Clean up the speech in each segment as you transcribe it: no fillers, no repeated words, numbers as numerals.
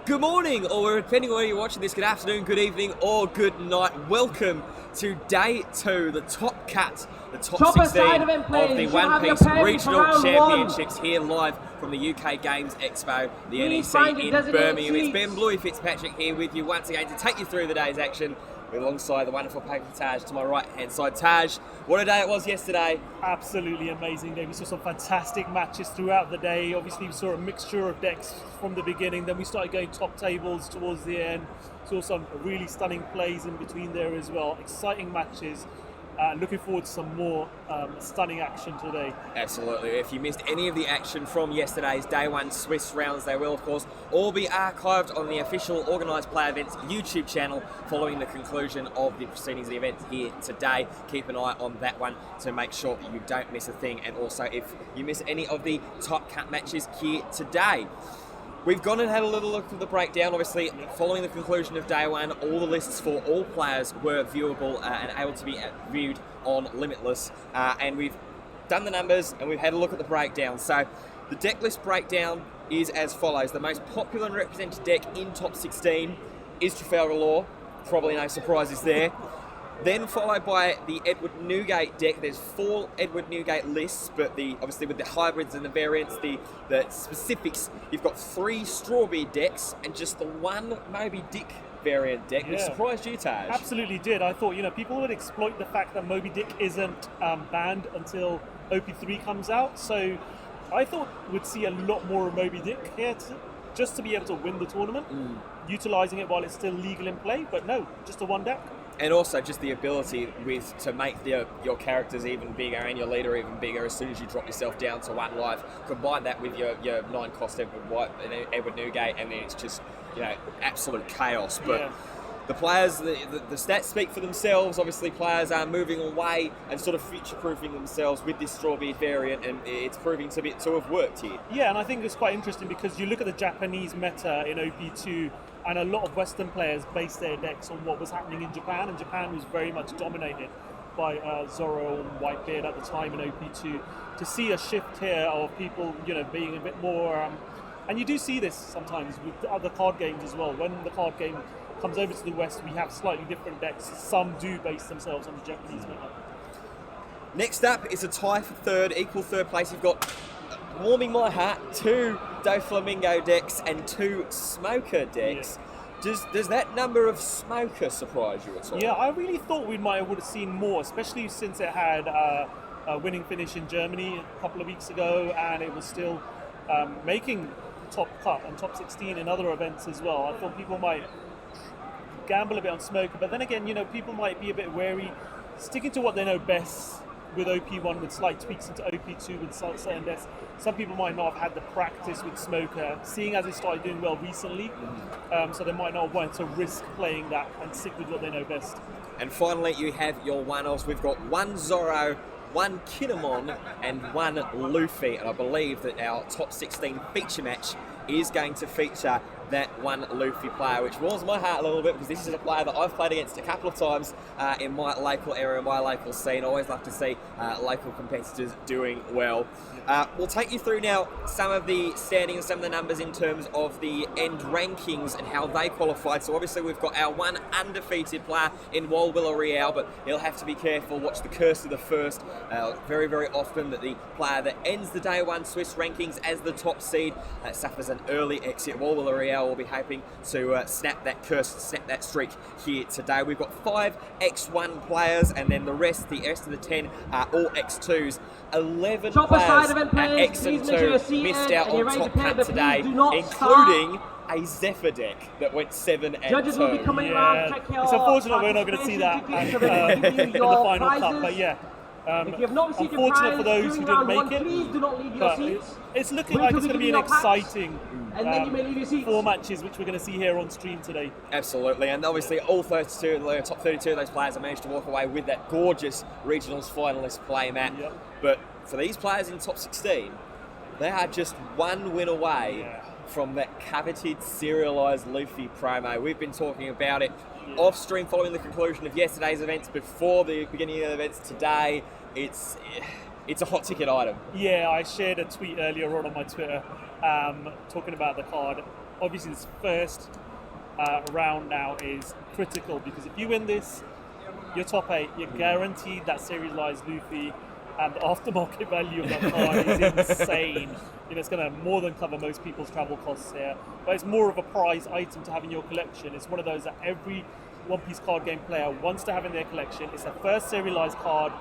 Good morning, or depending on where you're watching this, good afternoon, good evening, or good night. Welcome to day 2, the top cut, the top 16 of the One Piece Regional Championships here live from the UK Games Expo, the NEC in Birmingham. It's Ben Bluey Fitzpatrick here with you once again to take you through the day's action alongside the wonderful Paper Taj to my right hand side. Taj, what a day it was yesterday. Absolutely amazing day. We saw some fantastic matches throughout the day. Obviously we saw a mixture of decks from the beginning, then we started going top tables towards the end. Saw some really stunning plays in between there as well. Exciting matches. Looking forward to some more stunning action today. Absolutely. If you missed any of the action from yesterday's Day 1 Swiss rounds, they will, of course, all be archived on the official Organised Play Events YouTube channel following the conclusion of the proceedings of the event here today. Keep an eye on that one to make sure that you don't miss a thing. And also, if you miss any of the top cut matches here today, we've gone and had a little look at the breakdown. Obviously, following the conclusion of Day 1, all the lists for all players were viewable and able to be viewed on Limitless. And we've done the numbers and we've had a look at the breakdown. So the deck list breakdown is as follows. The most popular and represented deck in top 16 is Trafalgar Law. Probably no surprises there. Then followed by the Edward Newgate deck. There's 4 Edward Newgate lists, but obviously with the hybrids and the variants, the specifics, you've got 3 Strawberry decks and just the 1 Moby Dick variant deck, which surprised you, Taj. Absolutely did. I thought, people would exploit the fact that Moby Dick isn't banned until OP3 comes out. So I thought we'd see a lot more of Moby Dick here just to be able to win the tournament, utilising it while it's still legal in play. But no, just a 1 deck. And also just the ability to make your characters even bigger and your leader even bigger as soon as you drop yourself down to 1 life. Combine that with your 9-cost Edward Newgate, and then it's just absolute chaos. But the players, the stats speak for themselves. Obviously, players are moving away and sort of future-proofing themselves with this Strawberry variant, and it's proving to have worked here. Yeah, and I think it's quite interesting because you look at the Japanese meta in OP2, and a lot of Western players based their decks on what was happening in Japan, and Japan was very much dominated by Zoro and Whitebeard at the time in OP2. To see a shift here of people, being a bit more, and you do see this sometimes with other card games as well. When the card game comes over to the West, we have slightly different decks. Some do base themselves on the Japanese meta. Next up is a tie for equal third place. You've got, warming my heart, 2 Doflamingo decks and 2 Smoker decks. Yeah. Does that number of Smoker surprise you at all? Yeah, I really thought we would have seen more, especially since it had a winning finish in Germany a couple of weeks ago, and it was still making top cut and top 16 in other events as well. I thought people might gamble a bit on Smoker, but then again, people might be a bit wary, sticking to what they know best with OP1 with slight tweaks into OP2 with certain decks. Some people might not have had the practice with Smoker, seeing as it started doing well recently, so they might not want to risk playing that and stick with what they know best. And finally, you have your one-offs. We've got 1 Zoro, 1 Kinemon, and 1 Luffy, and I believe that our top 16 feature match is going to feature that 1 Luffy player, which warms my heart a little bit because this is a player that I've played against a couple of times in my local area, my local scene. I always love to see local competitors doing well. We'll take you through now some of the standings, some of the numbers in terms of the end rankings and how they qualified. So obviously we've got our 1 undefeated player in Walwilla Real, but he'll have to be careful, watch the curse of the first. Very, very often that the player that ends the Day 1 Swiss rankings as the top seed suffers an early exit. Walwilla Real will be hoping to snap that curse, snap that streak here today. We've got 5 X1 players, and then the rest of the 10 are all X2s. 11 players at X and 2 missed out on top cut today, including a Zephyr deck that went 7 and 2. Judges will be coming around. It's unfortunate we're not going to see that in the final cut, but yeah. If you have not received your Unfortunate prize for those who didn't make it, please do not leave your seats. It's looking like it's going to be an exciting and then you may leave your seats. 4 matches which we're going to see here on stream today. Absolutely, and obviously all 32, the top 32 of those players have managed to walk away with that gorgeous regionals finalist play mat. Yep. But for these players in top 16, they are just 1 win away from that coveted serialised Luffy promo. We've been talking about it off stream following the conclusion of yesterday's events, before the beginning of the events today. It's a hot ticket item. Yeah, I shared a tweet earlier on my Twitter talking about the card. obviously this first round now is critical, because if you win this, you're top 8, you're guaranteed that serialized Luffy, and the aftermarket value of that card is insane. It's going to more than cover most people's travel costs here, but it's more of a prize item to have in your collection. It's one of those that every One Piece card game player wants to have in their collection. It's the first serialized card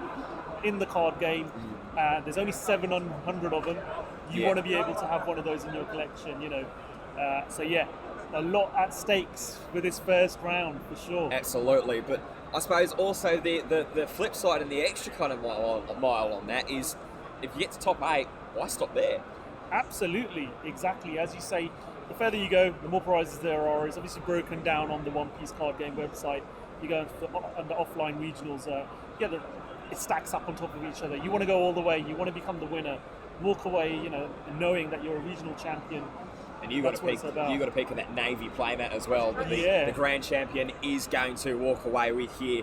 in the card game, and there's only 700 of them. You want to be able to have one of those in your collection, So yeah, a lot at stakes with this first round for sure. Absolutely, but I suppose also the flip side and the extra kind of mile on that is, if you get to top 8, why stop there? Absolutely, exactly. As you say, the further you go, the more prizes there are. It's obviously broken down on the One Piece card game website. You go into the offline regionals, it stacks up on top of each other. You want to go all the way, you want to become the winner, walk away, knowing that you're a regional champion. And you got to peek at that Navy playmat as well, that the grand champion is going to walk away with here.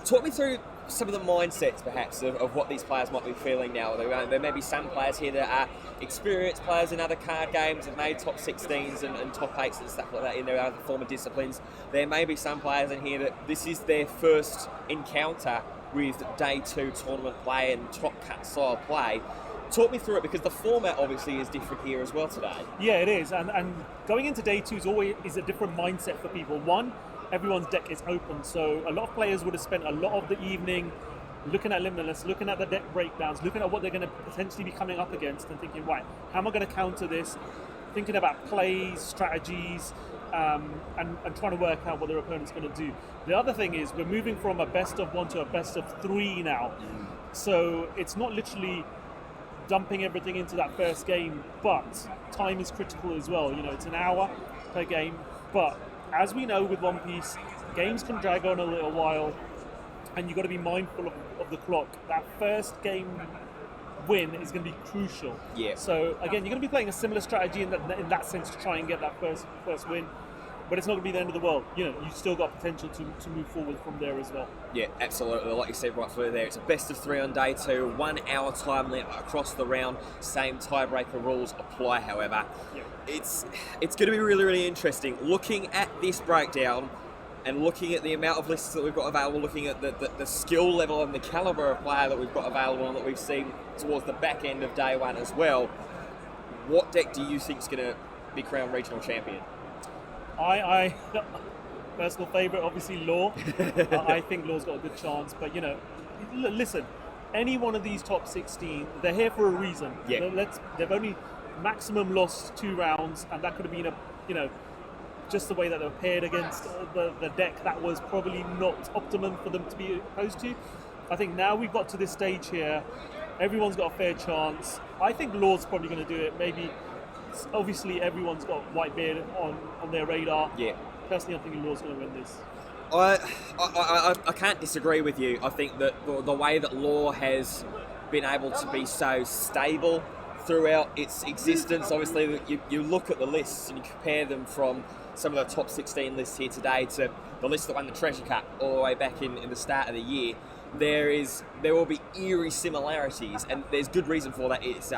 Talk me through some of the mindsets, perhaps, of what these players might be feeling now. There may be some players here that are experienced players in other card games, have made top 16s and top 8s and stuff like that in their other former disciplines. There may be some players in here that this is their first encounter with Day 2 tournament play and top cut style play. Talk me through it, because the format obviously is different here as well today. Yeah, it is, and going into Day 2 is a different mindset for people. One, everyone's deck is open, so a lot of players would have spent a lot of the evening looking at Limitless, looking at the deck breakdowns, looking at what they're going to potentially be coming up against, and thinking, right, how am I going to counter this? Thinking about plays, strategies, and trying to work out what their opponent's going to do. The other thing is, we're moving from a best of 1 to a best of 3 now, so it's not literally dumping everything into that first game, but time is critical as well. It's an hour per game, but as we know with One Piece, games can drag on a little while, and you've got to be mindful of the clock. That first game win is going to be crucial. Yeah. So again, you're going to be playing a similar strategy in that sense to try and get that first win, but it's not going to be the end of the world. You've still got potential to move forward from there as well. Yeah, absolutely. Like you said right through there, it's a best of 3 on Day 2, 1 hour time limit across the round. Same tiebreaker rules apply, however. Yeah. It's going to be really, really interesting. Looking at this breakdown and looking at the amount of lists that we've got available, looking at the skill level and the calibre of player that we've got available and that we've seen towards the back end of Day 1 as well, what deck do you think is going to be crowned regional champion? I personal favourite, obviously Law. I think Law's got a good chance, but listen, any one of these top 16, they're here for a reason. Yeah. They've only maximum lost 2 rounds, and that could have been just the way that they were paired against the deck that was probably not optimum for them to be opposed to. I think now we've got to this stage here, everyone's got a fair chance. I think Law's probably going to do it. Maybe, obviously, everyone's got Whitebeard on their radar. Yeah. Personally, I think Law's going to win this. I can't disagree with you. I think that the way that Law has been able to be so stable throughout its existence, obviously you look at the lists and you compare them from some of the top 16 lists here today to the list that won the Treasure Cup all the way back in the start of the year. There will be eerie similarities, and there's good reason for that. It's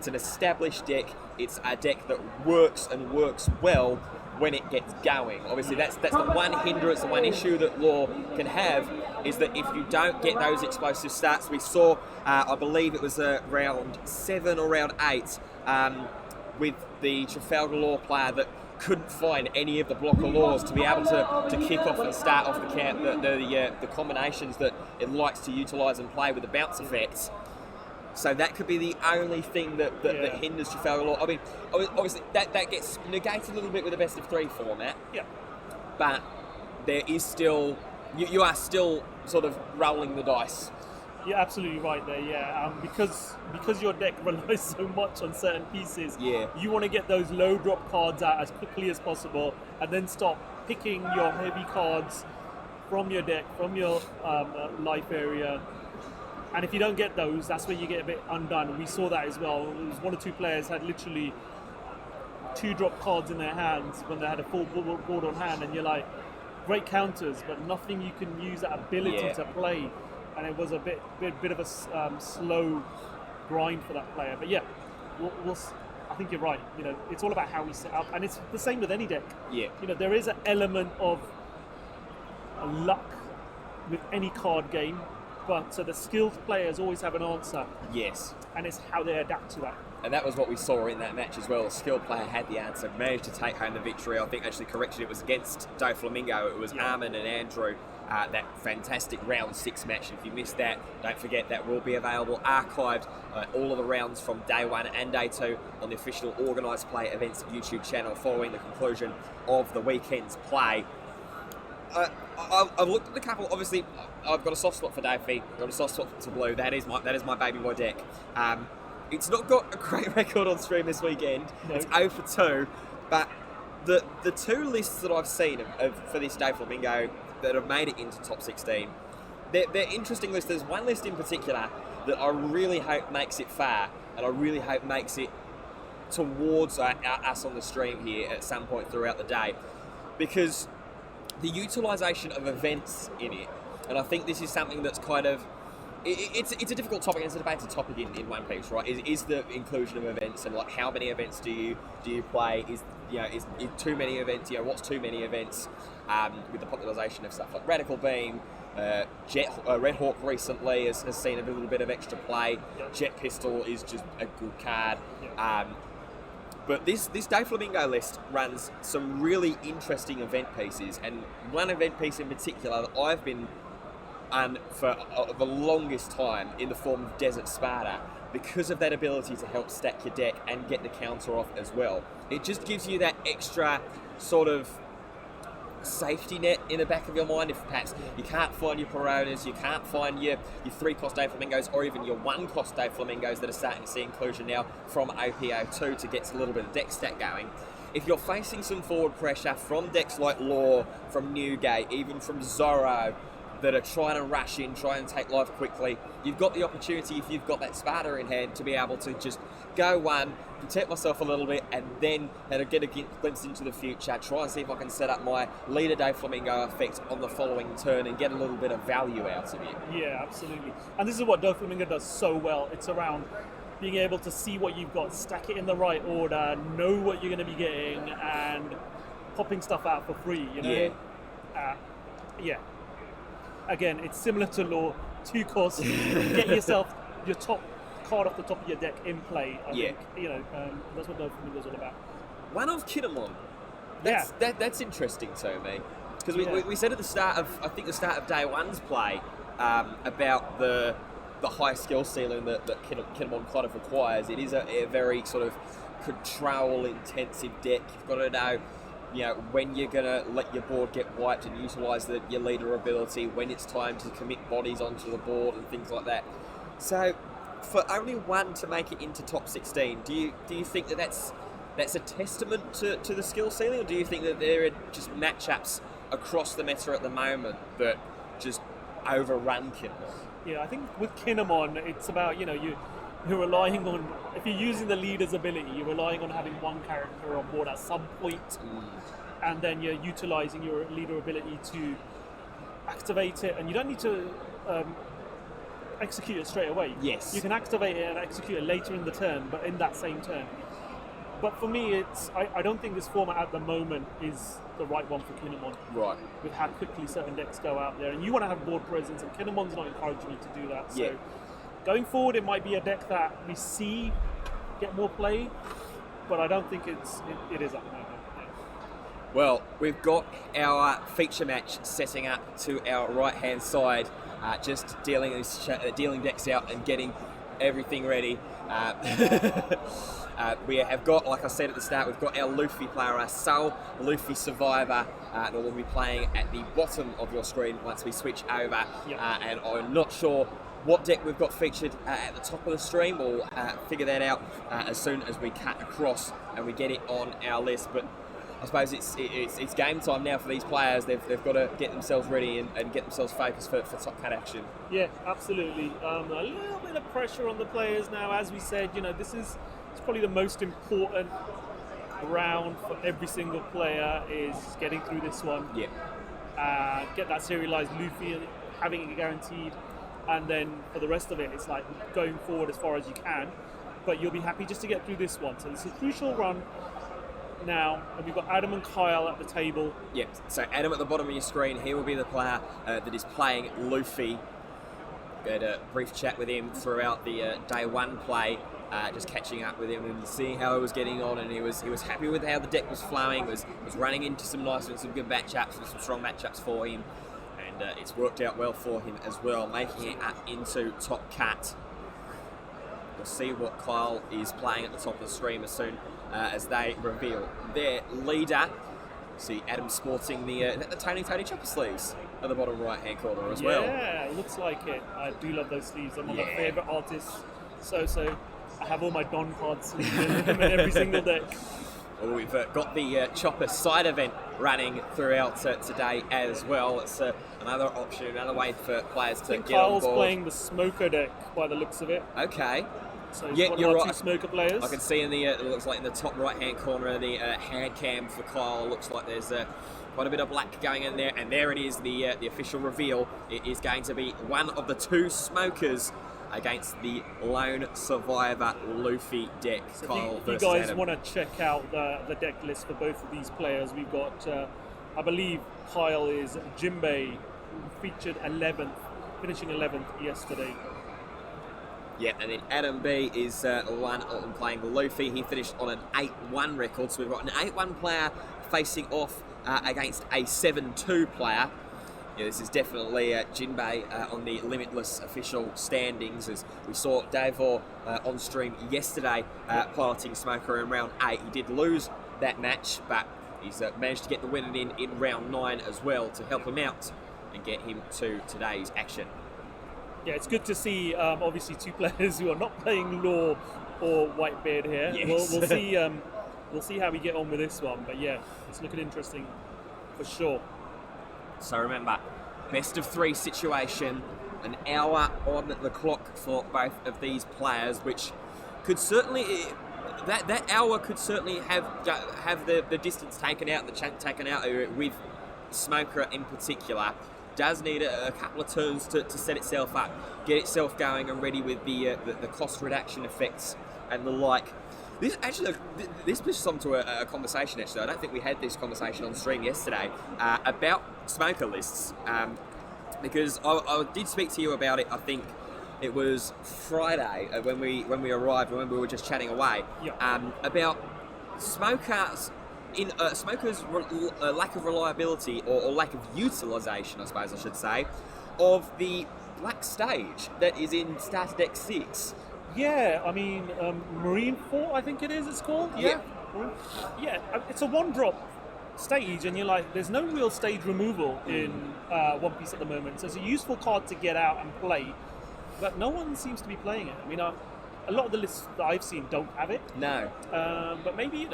an established deck. It's a deck that works and works well when it gets going. Obviously, that's the one hindrance, the one issue that Law can have, is that if you don't get those explosive starts, we saw, I believe it was round 7 or round 8, with the Trafalgar Law player that couldn't find any of the blocker laws to be able to kick off and start off the camp, the combinations that it likes to utilise and play with the bounce effects. So that could be the only thing that hinders Trafalgar Law. I mean, obviously that gets negated a little bit with the best of 3 format. Yeah. But there is still, you are still sort of rolling the dice. You're absolutely right there, yeah. Because your deck relies so much on certain pieces, you want to get those low drop cards out as quickly as possible, and then start picking your heavy cards from your deck, from your life area. And if you don't get those, that's where you get a bit undone. We saw that as well. It was 1 or 2 players had literally 2 drop cards in their hands when they had a full board on hand, and you're like, great counters, but nothing you can use that ability to play. And it was a bit of a slow grind for that player. But yeah, I think you're right. You know, it's all about how we set up, and it's the same with any deck. Yeah. You know, there is an element of luck with any card game, but so the skilled players always have an answer, Yes. and it's how they adapt to that. And that was what we saw in that match as well. A skilled player had the answer, managed to take home the victory. I think actually correction, it was against Doflamingo. It was Armin and Andrew, that fantastic round 6 match. If you missed that, don't forget that will be available archived, all of the rounds from day 1 and day 2 on the official Organised Play Events YouTube channel following the conclusion of the weekend's play. I've looked at the couple. Obviously, I've got a soft spot for Davey. I've got a soft spot for Blue. That is my baby boy deck. It's not got a great record on stream this weekend. No. It's 0 for 2, but the 2 lists that I've seen for this Doflamingo that have made it into top 16, they're interesting lists. There's one list in particular that I really hope makes it far, and I really hope makes it towards us on the stream here at some point throughout the day, because the utilisation of events in it, and I think this is something that's kind of, it's a difficult topic, and it's a debated topic in One Piece, right? Is the inclusion of events, and like how many events do you play? Is too many events? What's too many events? With the popularisation of stuff like Radical Beam, Red Hawk recently has seen a little bit of extra play. Jet Pistol is just a good card. But this Doflamingo list runs some really interesting event pieces, and one event piece in particular that I've been on for the longest time in the form of Desert Sparta, because of that ability to help stack your deck and get the counter off as well. It just gives you that extra sort of safety net in the back of your mind if perhaps you can't find your Peronas, you can't find your 3-cost Doflamingos, or even your 1-cost Doflamingos that are starting to see inclusion now from OPO2 to get a little bit of deck stack going. If you're facing some forward pressure from decks like Law, from Newgate, even from Zorro, that are trying to rush in, try and take life quickly, you've got the opportunity, if you've got that Sparta in hand, to be able to just go one, protect myself a little bit, and then get a glimpse into the future, try and see if I can set up my leader Doflamingo effect on the following turn and get a little bit of value out of it. Yeah, absolutely. And this is what Doflamingo does so well. It's around being able to see what you've got, stack it in the right order, know what you're going to be getting, and popping stuff out for free, you know? Yeah. Again, it's similar to Law, 2 costs, get yourself your top card off the top of your deck in play. I think, that's what Doflamingo is all about. One of Kinemon. That's interesting to me, because we said at the start of day 1's play about the high skill ceiling that Kinemon kind of requires. It is a very sort of control intensive deck. You've got to know when you're going to let your board get wiped and utilise your leader ability, when it's time to commit bodies onto the board and things like that. So, for only one to make it into top 16, do you think that's a testament to the skill ceiling, or do you think that there are just matchups across the meta at the moment that just overrun Kinemon? Yeah, I think with Kinemon, it's about, you're relying on, if you're using the leader's ability, you're relying on having one character on board at some point, and then you're utilising your leader ability to activate it, and you don't need to execute it straight away. Yes. You can activate it and execute it later in the turn, but in that same turn. But for me, I don't think this format at the moment is the right one for Kinemon. Right. With how quickly certain decks go out there, and you want to have board presence, and Kinemon's not encouraging you to do that. So going forward, it might be a deck that we see get more play, but I don't think it is at the moment. Well, we've got our feature match setting up to our right-hand side, just dealing decks out and getting everything ready. We have got, like I said at the start, we've got our Luffy player, our Soul Luffy Survivor, that will be playing at the bottom of your screen once we switch over. And I'm not sure what deck we've got featured at the top of the stream. We'll figure that out as soon as we cut across and we get it on our list. But I suppose it's game time now for these players. They've got to get themselves ready and get themselves focused for top cut action. Yeah, absolutely. A little bit of pressure on the players now. As we said, it's probably the most important round for every single player is getting through this one. Get that serialized Luffy, having it guaranteed, and then for the rest of it, it's like going forward as far as you can. but you'll be happy just to get through this one. So it's a crucial run now, and we've got Adam and Kyle at the table. Yep, so Adam at the bottom of your screen, he will be the player that is playing Luffy. We had a brief chat with him throughout the day one play, just catching up with him and seeing how he was getting on, and he was happy with how the deck was flowing, was running into some nice and some good matchups and some strong matchups for him, and it's worked out well for him as well, making it up into top cut. We'll see what Kyle is playing at the top of the screen as soon as they reveal their leader. See Adam sporting the Tony Chopper sleeves at the bottom right hand corner as well. Yeah, it looks like it. I do love those sleeves. I'm one of my favourite artists. So I have all my Don card sleeves in them in every single deck. Well, we've got the Chopper side event running throughout today as well. It's another option, another way for players to get Kyle's on board. playing the Smoker deck by the looks of it. Okay. So Yeah, one you're of our right. two Smoker players. I can see in the it looks like in the top right hand corner of the hand cam for Kyle, looks like there's quite a bit of black going in there, and there it is, the official reveal. It is going to be one of the two Smokers against the lone survivor Luffy deck. So Kyle if you versus guys Adam. want to check out the deck list for both of these players, we've got, I believe Kyle is Jinbei, who featured 11th, finishing 11th yesterday. Yeah, and then Adam B is the one playing the Luffy. He finished on an 8-1 record, so we've got an 8-1 player facing off against a 7-2 player. Yeah, this is definitely Jinbei on the Limitless official standings, as we saw Davor on stream yesterday piloting Smoker in round 8. He did lose that match, but he's managed to get the win in round 9 as well to help him out and get him to today's action. Yeah, it's good to see, obviously, two players who are not playing Law or Whitebeard here. Yes. We'll see how we get on with this one, but yeah, it's looking interesting for sure. So remember, best of 3 situation, an hour on the clock for both of these players, which could certainly, that hour could certainly have the distance taken out, the chunk taken out with Smoker in particular. Does need a couple of turns to set itself up, get itself going and ready with the cost reduction effects and the like. This pushes on to a conversation, actually. I don't think we had this conversation on stream yesterday about Smoker lists, because I did speak to you about it. I think it was Friday when we arrived, when we were just chatting away, about Smokers lack of reliability or lack of utilisation, I suppose I should say, of the black stage that is in starter deck 6. Yeah, I mean, Marine Fort, I think it's called. Yeah. Yeah, it's a 1-drop stage, and you're like, there's no real stage removal in One Piece at the moment, so it's a useful card to get out and play, but no one seems to be playing it. I mean, a lot of the lists that I've seen don't have it. No. But maybe,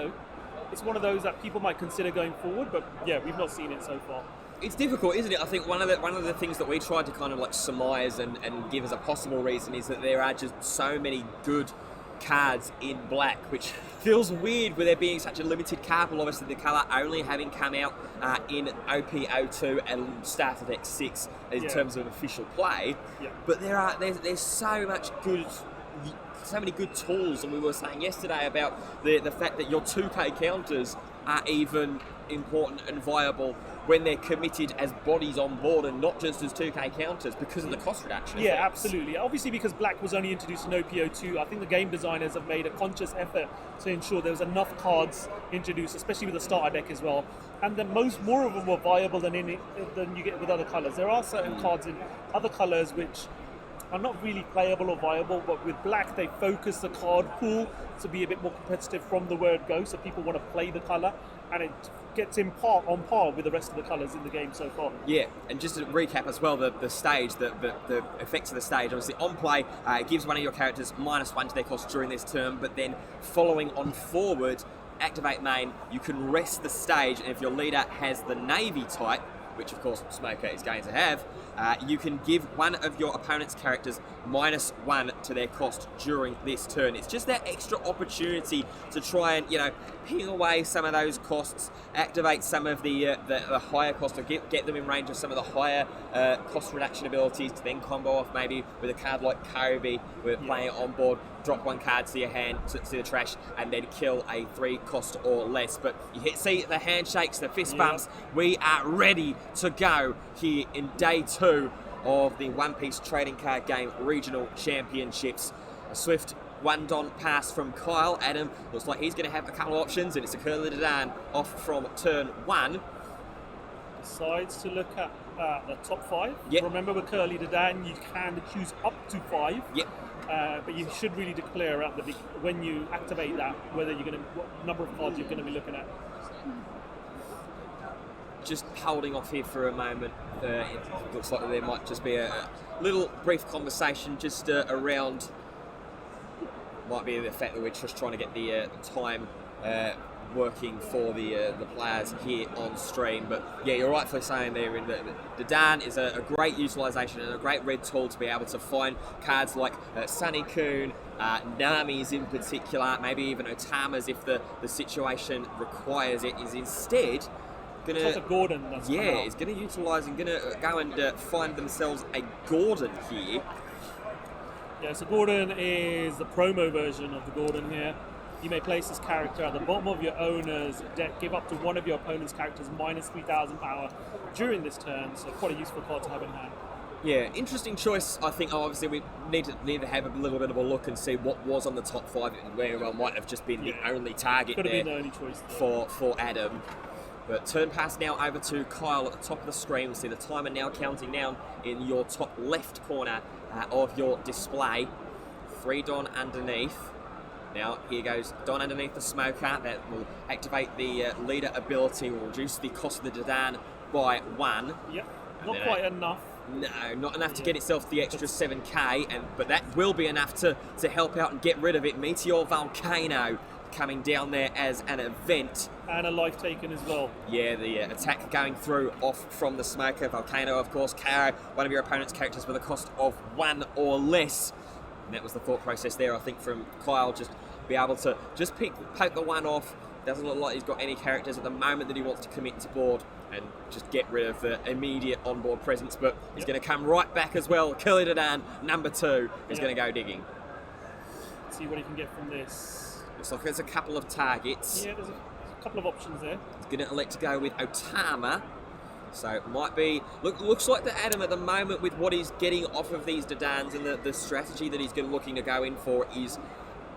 it's one of those that people might consider going forward, but yeah, we've not seen it so far. It's difficult, isn't it? I think one of the things that we tried to kind of like surmise and give as a possible reason is that there are just so many good cards in black, which feels weird with there being such a limited card pool. Obviously, the colour only having come out in OP02 and starter deck 6 in terms of official play. Yeah. But there's so many good tools, and we were saying yesterday about the fact that your 2K counters are even important and viable when they're committed as bodies on board and not just as 2K counters because of the cost reduction Yeah, effects. absolutely. Obviously, because black was only introduced in OPO2, I think the game designers have made a conscious effort to ensure there was enough cards introduced, especially with the starter deck as well, and that more of them were viable than you get with other colours. There are certain cards in other colours which are not really playable or viable, but with black they focus the card pool to be a bit more competitive from the word go, so people want to play the colour, and it gets on par with the rest of the colours in the game so far. Yeah, and just to recap as well, the stage, the effects of the stage, obviously on play, it gives one of your characters -1 to their cost during this turn, but then following on forward, activate main, you can rest the stage, and if your leader has the Navy type, which of course Smoker is going to have, you can give one of your opponent's characters -1 to their cost during this turn. It's just that extra opportunity to try and, ping away some of those costs, activate some of the higher cost, or get them in range of some of the higher cost reduction abilities to then combo off maybe with a card like Kobe, with playing it on board, drop one card to your hand, to the trash, and then kill a 3 cost or less. But see the handshakes, the fist bumps. We are ready to go here in day 2 of the One Piece Trading Card Game Regional Championships. A swift 1 Don pass from Kyle. Adam looks like he's going to have a couple of options, and it's a Curly Dadan off from turn 1. Decides to look at the top 5. Yep. Remember, with Curly Dadan, you can choose up to 5. Yep. But you should really declare at when you activate that what number of cards you're going to be looking at. Just holding off here for a moment. It looks like there might just be a little brief conversation just around. Might be the fact that we're just trying to get the time working for the players here on stream. But yeah, you're rightfully saying there, in that Dadan is a great utilisation and a great red tool to be able to find cards like Sunny Kun, Nami's in particular, maybe even Otama's if the situation requires it. Is instead gonna Gordon. is going to utilise and going to go and find themselves a Gordon here. Yeah, so Gordon is the promo version of the Gordon here. You may place this character at the bottom of your owner's deck, give up to one of your opponent's characters -3,000 power during this turn, so quite a useful card to have in hand. Yeah, interesting choice. I think obviously we need to have a little bit of a look and see what was on the top 5, and where well might have just been the only target Could have there been the only choice for Adam. But turn pass now over to Kyle at the top of the screen. We see the timer now counting down in your top left corner of your display. 3 Don underneath. Now here goes Don underneath the Smoker. That will activate the leader ability, will reduce the cost of the Dadan by 1. Yep, not quite enough. No, not enough to get itself the extra 7k, but that will be enough to help out and get rid of it. Meteor Volcano coming down there as an event. And a life taken as well. Yeah, the attack going through off from the Smoker. Volcano, of course, KO one of your opponent's characters with a cost of 1 or less. And that was the thought process there, I think, from Kyle. Just be able to just poke the 1 off. Doesn't look like he's got any characters at the moment that he wants to commit to board, and just get rid of the immediate onboard presence. But he's going to come right back as well. Curly Dadan, number 2, is going to go digging. Let's see what he can get from this. Looks like there's a couple of targets. Yeah, there's a couple of options there. He's going to elect to go with Otama. So it might be... Looks like the Adam at the moment, with what he's getting off of these Dadans, and the strategy that he's looking to go in for is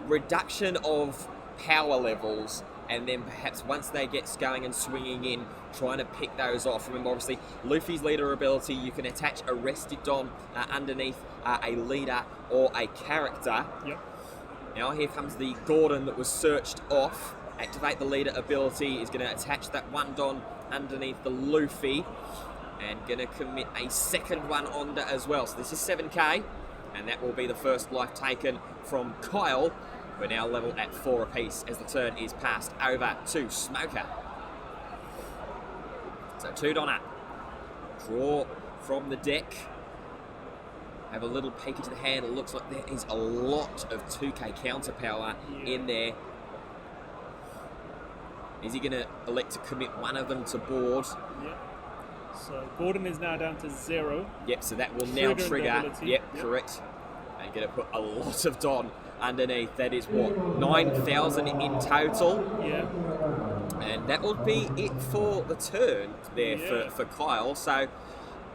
reduction of power levels, and then perhaps once they get going and swinging in, trying to pick those off. Remember, obviously, Luffy's leader ability, you can attach a rested Don underneath a leader or a character. Yep. Now here comes the Gordon that was searched off. Activate the leader ability, is going to attach that 1 Don underneath the Luffy, and going to commit a second one onto as well. So this is 7k, and that will be the first life taken from Kyle. We're now level at 4 apiece as the turn is passed over to Smoker. So 2 Don up. Draw from the deck. Have a little peek into the hand. It looks like there is a lot of 2k counter power in there. Is he going to elect to commit one of them to board? Yep. So Gordon is now down to 0. Yep, so that will now trigger. Yep, correct. And going to put a lot of Don underneath. That is what, 9,000 in total? Yeah. And that will be it for the turn there for Kyle. So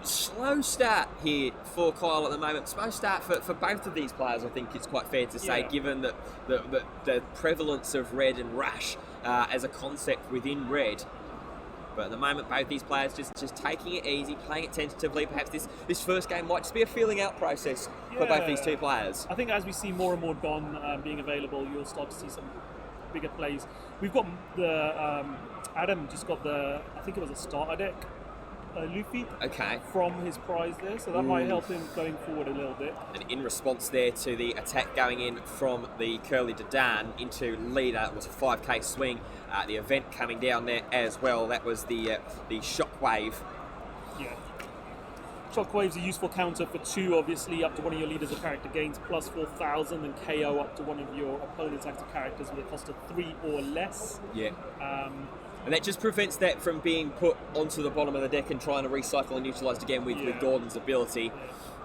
slow start here for Kyle at the moment. Slow start for both of these players, I think it's quite fair to say, given that the prevalence of Red and Rush as a concept within Red. But at the moment, both these players just taking it easy, playing it tentatively. Perhaps this first game might just be a feeling out process for both these two players. I think as we see more and more Don being available, you'll start to see some bigger plays. We've got the Adam just got the, I think it was a starter deck, Luffy, from his prize there, so that might help him going forward a little bit. And in response there to the attack going in from the Curly Dadan into leader, it was a 5k swing. The event coming down there as well, that was the shockwave Shockwave's a useful counter for 2, obviously, up to one of your leaders or character gains, plus 4,000, and KO up to one of your opponent's active characters with a cost of 3 or less. Yeah. And that just prevents that from being put onto the bottom of the deck and trying to recycle and utilised again with Gordon's ability.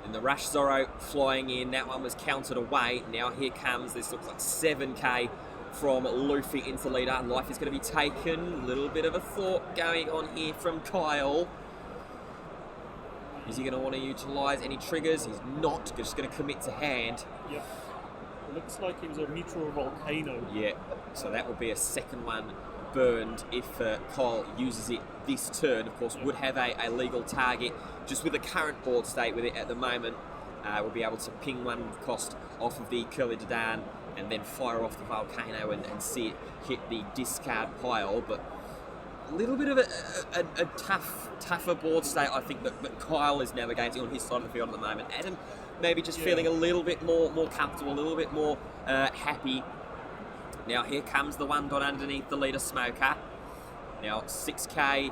And the Rash Zorro flying in, that one was countered away. Now here comes, this looks like 7k from Luffy into leader. Life is going to be taken. A little bit of a thought going on here from Kyle. Is he going to want to utilise any triggers? He's not. Just going to commit to hand. Yep. Looks like it was a mutual volcano. Yeah. So that will be a second one burned if Kyle uses it this turn. Of course, would have a legal target. Just with the current board state with it at the moment, we'll be able to ping one cost off of the Curly Dadan and then fire off the volcano and see it hit the discard pile. But a little bit of a tougher board state, I think, that Kyle is navigating on his side of the field at the moment. Adam maybe just feeling a little bit more comfortable, a little bit more happy. Now here comes the one dot underneath the leader Smoker. Now 6k.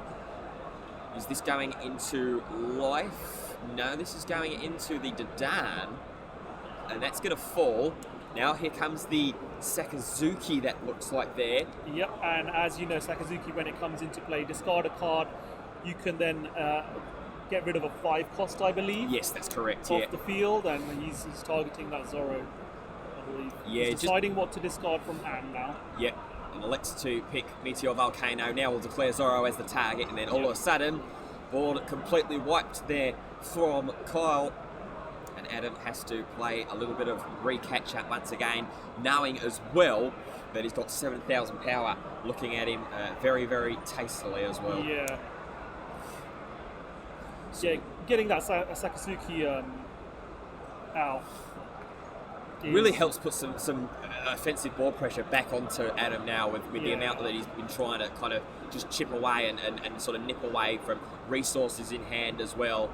Is this going into Life? No, this is going into the Dadan. And that's going to fall. Now here comes the Sakazuki, that looks like there. Yep, and as you know, Sakazuki, when it comes into play, discard a card. You can then get rid of a 5 cost, I believe. Yes, that's correct. Off the field, and he's targeting that Zorro, I believe. Yeah, he's deciding what to discard from hand now. Yep, and elects to pick Meteor Volcano. Now we'll declare Zorro as the target, and then all of a sudden, board completely wiped there from Kyle. And Adam has to play a little bit of re-catch up once again, knowing as well that he's got 7,000 power looking at him very, very tastily as well. Yeah. Yeah, getting that Sakazuki out really helps put some offensive ball pressure back onto Adam now with the amount that he's been trying to kind of just chip away and sort of nip away from resources in hand as well.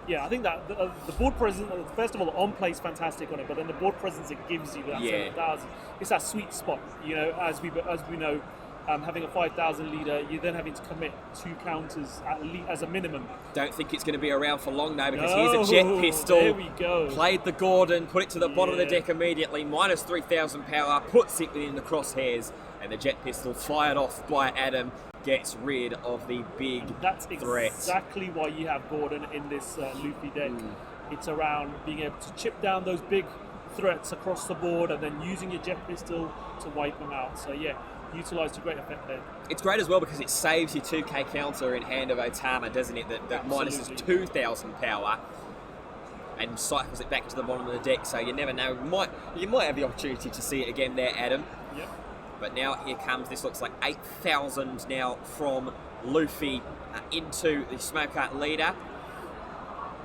Yeah, I think that the board presence, first of all, the on-play is fantastic on it, but then the board presence it gives you, that 7,000, it's that sweet spot, you know, as we know, having a 5,000 leader, you're then having to commit 2 counters at least as a minimum. Don't think it's going to be around for long though, because here's a jet pistol. There we go. Played the Gordon, put it to the bottom of the deck immediately, minus 3,000 power, puts it within the crosshairs, and the jet pistol fired off by Adam gets rid of the big That's threat. Exactly why you have Gordon in this Luffy deck. It's around being able to chip down those big threats across the board and then using your jet pistol to wipe them out. So yeah, utilised to great effect there. It's great as well because it saves your 2k counter in hand of Otama, doesn't it? That minuses 2,000 power and cycles it back to the bottom of the deck. So you never know. You might have the opportunity to see it again there, Adam. Yep. But now here comes, this looks like 8,000 now from Luffy into the Smoker leader.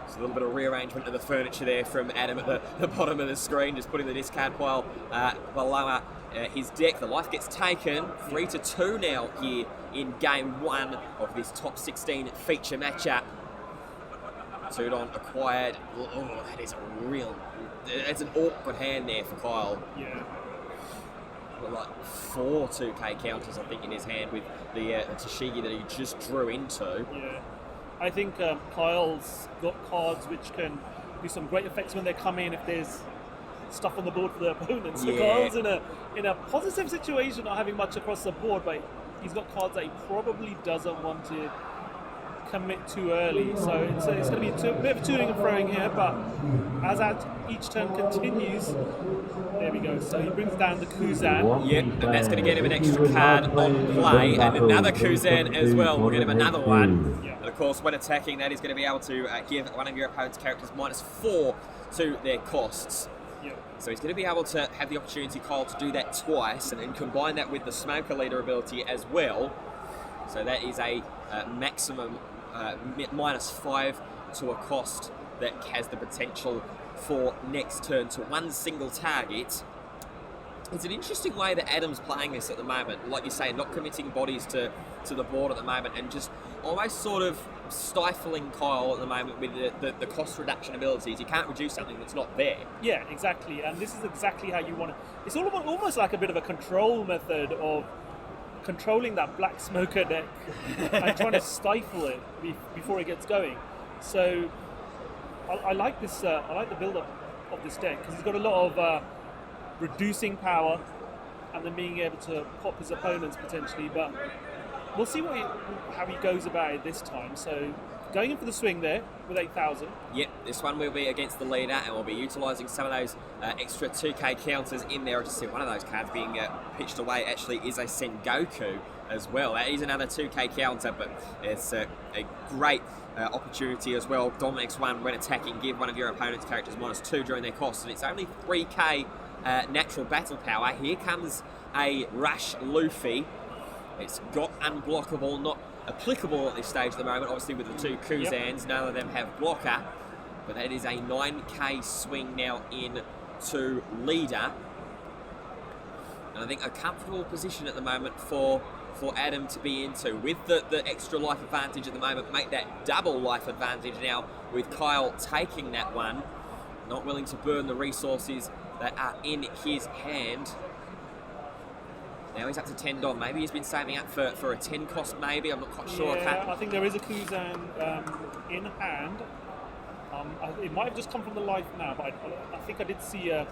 There's a little bit of rearrangement of the furniture there from Adam at the bottom of the screen, just putting the discard pile below his deck. The life gets taken, 3-2 now here in game 1 of this top 16 feature matchup. Tudon acquired. Oh, that is it's an awkward hand there for Kyle. Yeah. Like 4 2k counters, I think, in his hand with the Tashigi that he just drew into. Yeah, I think Kyle's got cards which can do some great effects when they come in if there's stuff on the board for the opponents. So Kyle's in a positive situation, not having much across the board, but he's got cards that he probably doesn't want to commit too early. So it's going to be a bit of tuning and throwing here, but as each turn continues, there we go. So he brings down the Kuzan. Yep, and that's going to get him an extra card on play, and another Kuzan as well. We'll get him another one. Yeah. And of course, when attacking, that is going to be able to give one of your opponent's characters -4 to their costs. Yep. So he's going to be able to have the opportunity, Kyle, to do that twice, and then combine that with the Smoker leader ability as well. So that is a maximum -5 to a cost that has the potential for next turn to one single target. It's an interesting way that Adam's playing this at the moment. Like you say, not committing bodies to the board at the moment and just almost sort of stifling Kyle at the moment with the cost reduction abilities. You can't reduce something that's not there. Yeah, exactly. And this is exactly how you want it. It's almost like a bit of a control method of controlling that black smoker deck and trying to stifle it before it gets going. So I like this. I like the build-up of this deck because he's got a lot of reducing power and then being able to pop his opponents potentially. But we'll see how he goes about it this time. So going in for the swing there with 8,000. Yep, this one will be against the leader, and we'll be utilising some of those extra 2k counters in there. I just see one of those cards being pitched away actually is a Sengoku as well. That is another 2k counter, but it's a great opportunity as well. Dominic's one, when attacking, give one of your opponent's characters -2 during their cost, and it's only 3k natural battle power. Here comes a Rush Luffy. It's got unblockable, not applicable at this stage at the moment, obviously with the 2 Kuzans. None of them have blocker, but that is a 9k swing now in to leader. And I think a comfortable position at the moment for Adam to be into, with the extra life advantage at the moment, make that double life advantage now with Kyle taking that one, not willing to burn the resources that are in his hand. Now he's up to 10 Dom. Maybe he's been saving up for a 10 cost, maybe. I'm not quite sure. Yeah, I think there is a Kuzan in hand. It might have just come from the life now, but I think I did see a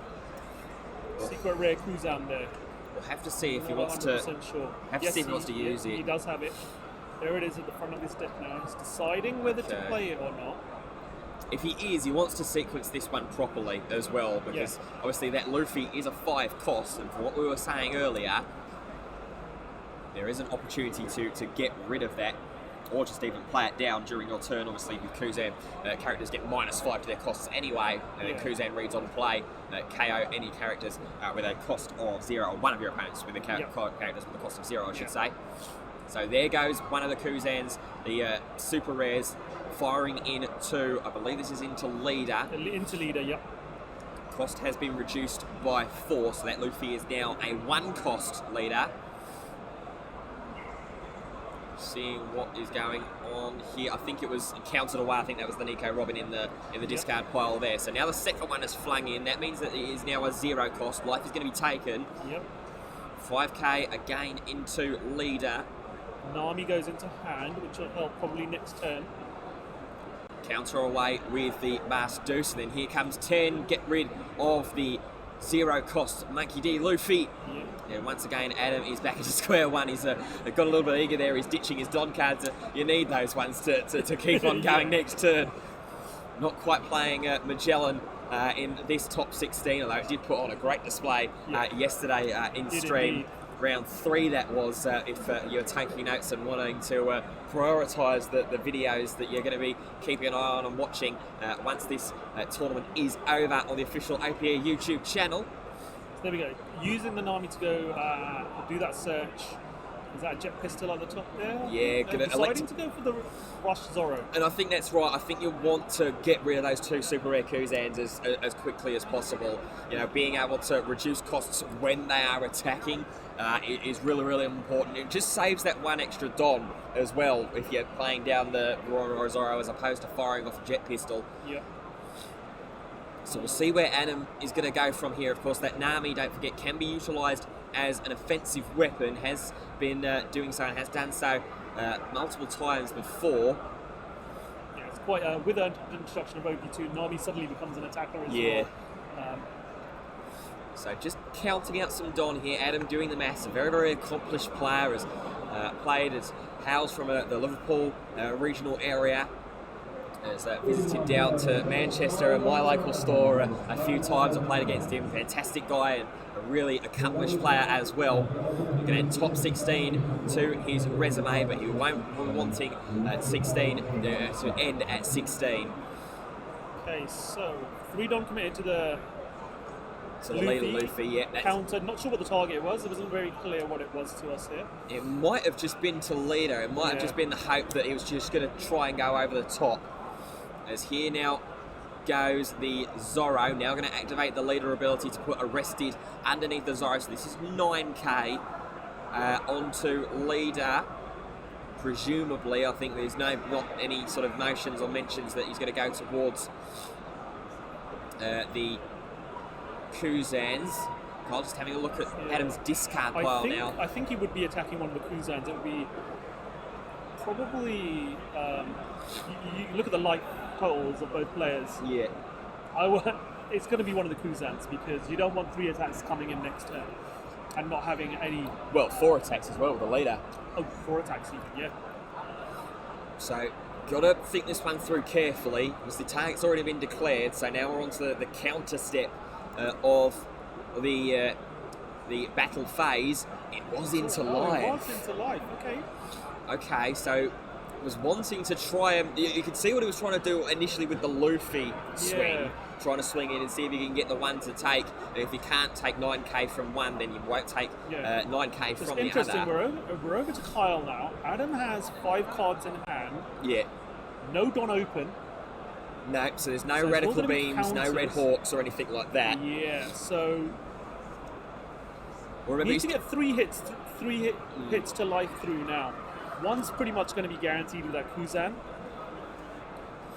secret rare Kuzan there. We'll have to see if he wants to. Sure. Have to see if he wants to use it. He does have it. There it is at the front of his deck now. He's deciding whether to play it or not. If he is, he wants to sequence this one properly as well, because obviously that Luffy is a 5 cost, and for what we were saying earlier, there is an opportunity to get rid of that, or just even play it down during your turn. Obviously, with Kuzan, characters get -5 to their costs anyway, and then Kuzan reads on play, KO any characters with a cost of 0, or one of your opponents with characters with a cost of 0, I should say. So there goes one of the Kuzans, the super rares, firing into, I believe this is into leader. Into leader, yep. Cost has been reduced by 4, so that Luffy is now a 1 cost leader. Seeing what is going on here. I think it was counted away. I think that was the Nico Robin in the discard pile there. So now the second one is flung in. That means that it is now a 0 cost. Life is going to be taken. Yep. 5k again into leader. Nami goes into hand, which will help probably next turn. Counter away with the Mars Deuce. And then here comes 10. Get rid of the 0 cost Monkey D. Luffy. Yep. And once again, Adam is back at square one. He's got a little bit eager there. He's ditching his Don cards. You need those ones to keep on going next turn. Not quite playing Magellan in this top 16, although it did put on a great display yesterday in stream. Indeed. Round 3 that was, if you're taking notes and wanting to prioritise the videos that you're going to be keeping an eye on and watching once this tournament is over on the official APA YouTube channel. There we go. Using the Nami to go do that search. Is that a jet pistol at the top there? Yeah, deciding to go for the Rush Zoro. And I think that's right. I think you want to get rid of those 2 super rare Kuzans as quickly as possible. You know, being able to reduce costs when they are attacking is really, really important. It just saves that 1 extra Don as well if you're playing down the Roro Zoro as opposed to firing off a jet pistol. Yeah. So we'll see where Adam is going to go from here. Of course, that Nami, don't forget, can be utilised as an offensive weapon. Has been doing so and has done so multiple times before. Yeah, it's quite with the introduction of OP2, Nami suddenly becomes an attacker as well. So just counting out some Don here. Adam doing the maths. A very, very accomplished player. Has played as hails from the Liverpool regional area. Has visited down to Manchester and my local store a few times. I played against him. Fantastic guy and a really accomplished player as well. Looking at top 16 to his resume, but he won't be wanting 16 to end at 16. Okay, so 3 Don committed to the Luffy, yeah. Counter. Not sure what the target was. It wasn't very clear what it was to us here. It might have just been to leader. It might have just been the hope that he was just going to try and go over the top. As here now goes the Zoro. Now going to activate the leader ability to put Arrested underneath the Zoro. So this is 9k onto leader. Presumably, I think there's not any sort of notions or mentions that he's going to go towards the Kuzans. I'm just having a look at Adam's discard pile now. I think he would be attacking one of the Kuzans. It would be probably you look at the life totals of both players. Yeah. It's going to be one of the Kuzans because you don't want 3 attacks coming in next turn and not having any. Well, 4 attacks as well with the leader. Oh, 4 attacks even, yeah. So, gotta think this one through carefully because the target's already been declared. So now we're on to the counter step of the battle phase. It was into life. It was into life. Okay. Okay, so was wanting to try and you could see what he was trying to do initially with the Luffy swing, trying to swing in and see if he can get the one to take. And if he can't take 9k from one, then he won't take 9k from the interesting. other. We're over to Kyle now. Adam has 5 cards in hand. Yeah. No Don open. No, so there's no radical beams, no red hawks or anything like that. Yeah, so Well, you need to get 3 hits, hits to life through now. One's pretty much going to be guaranteed with that Kuzan.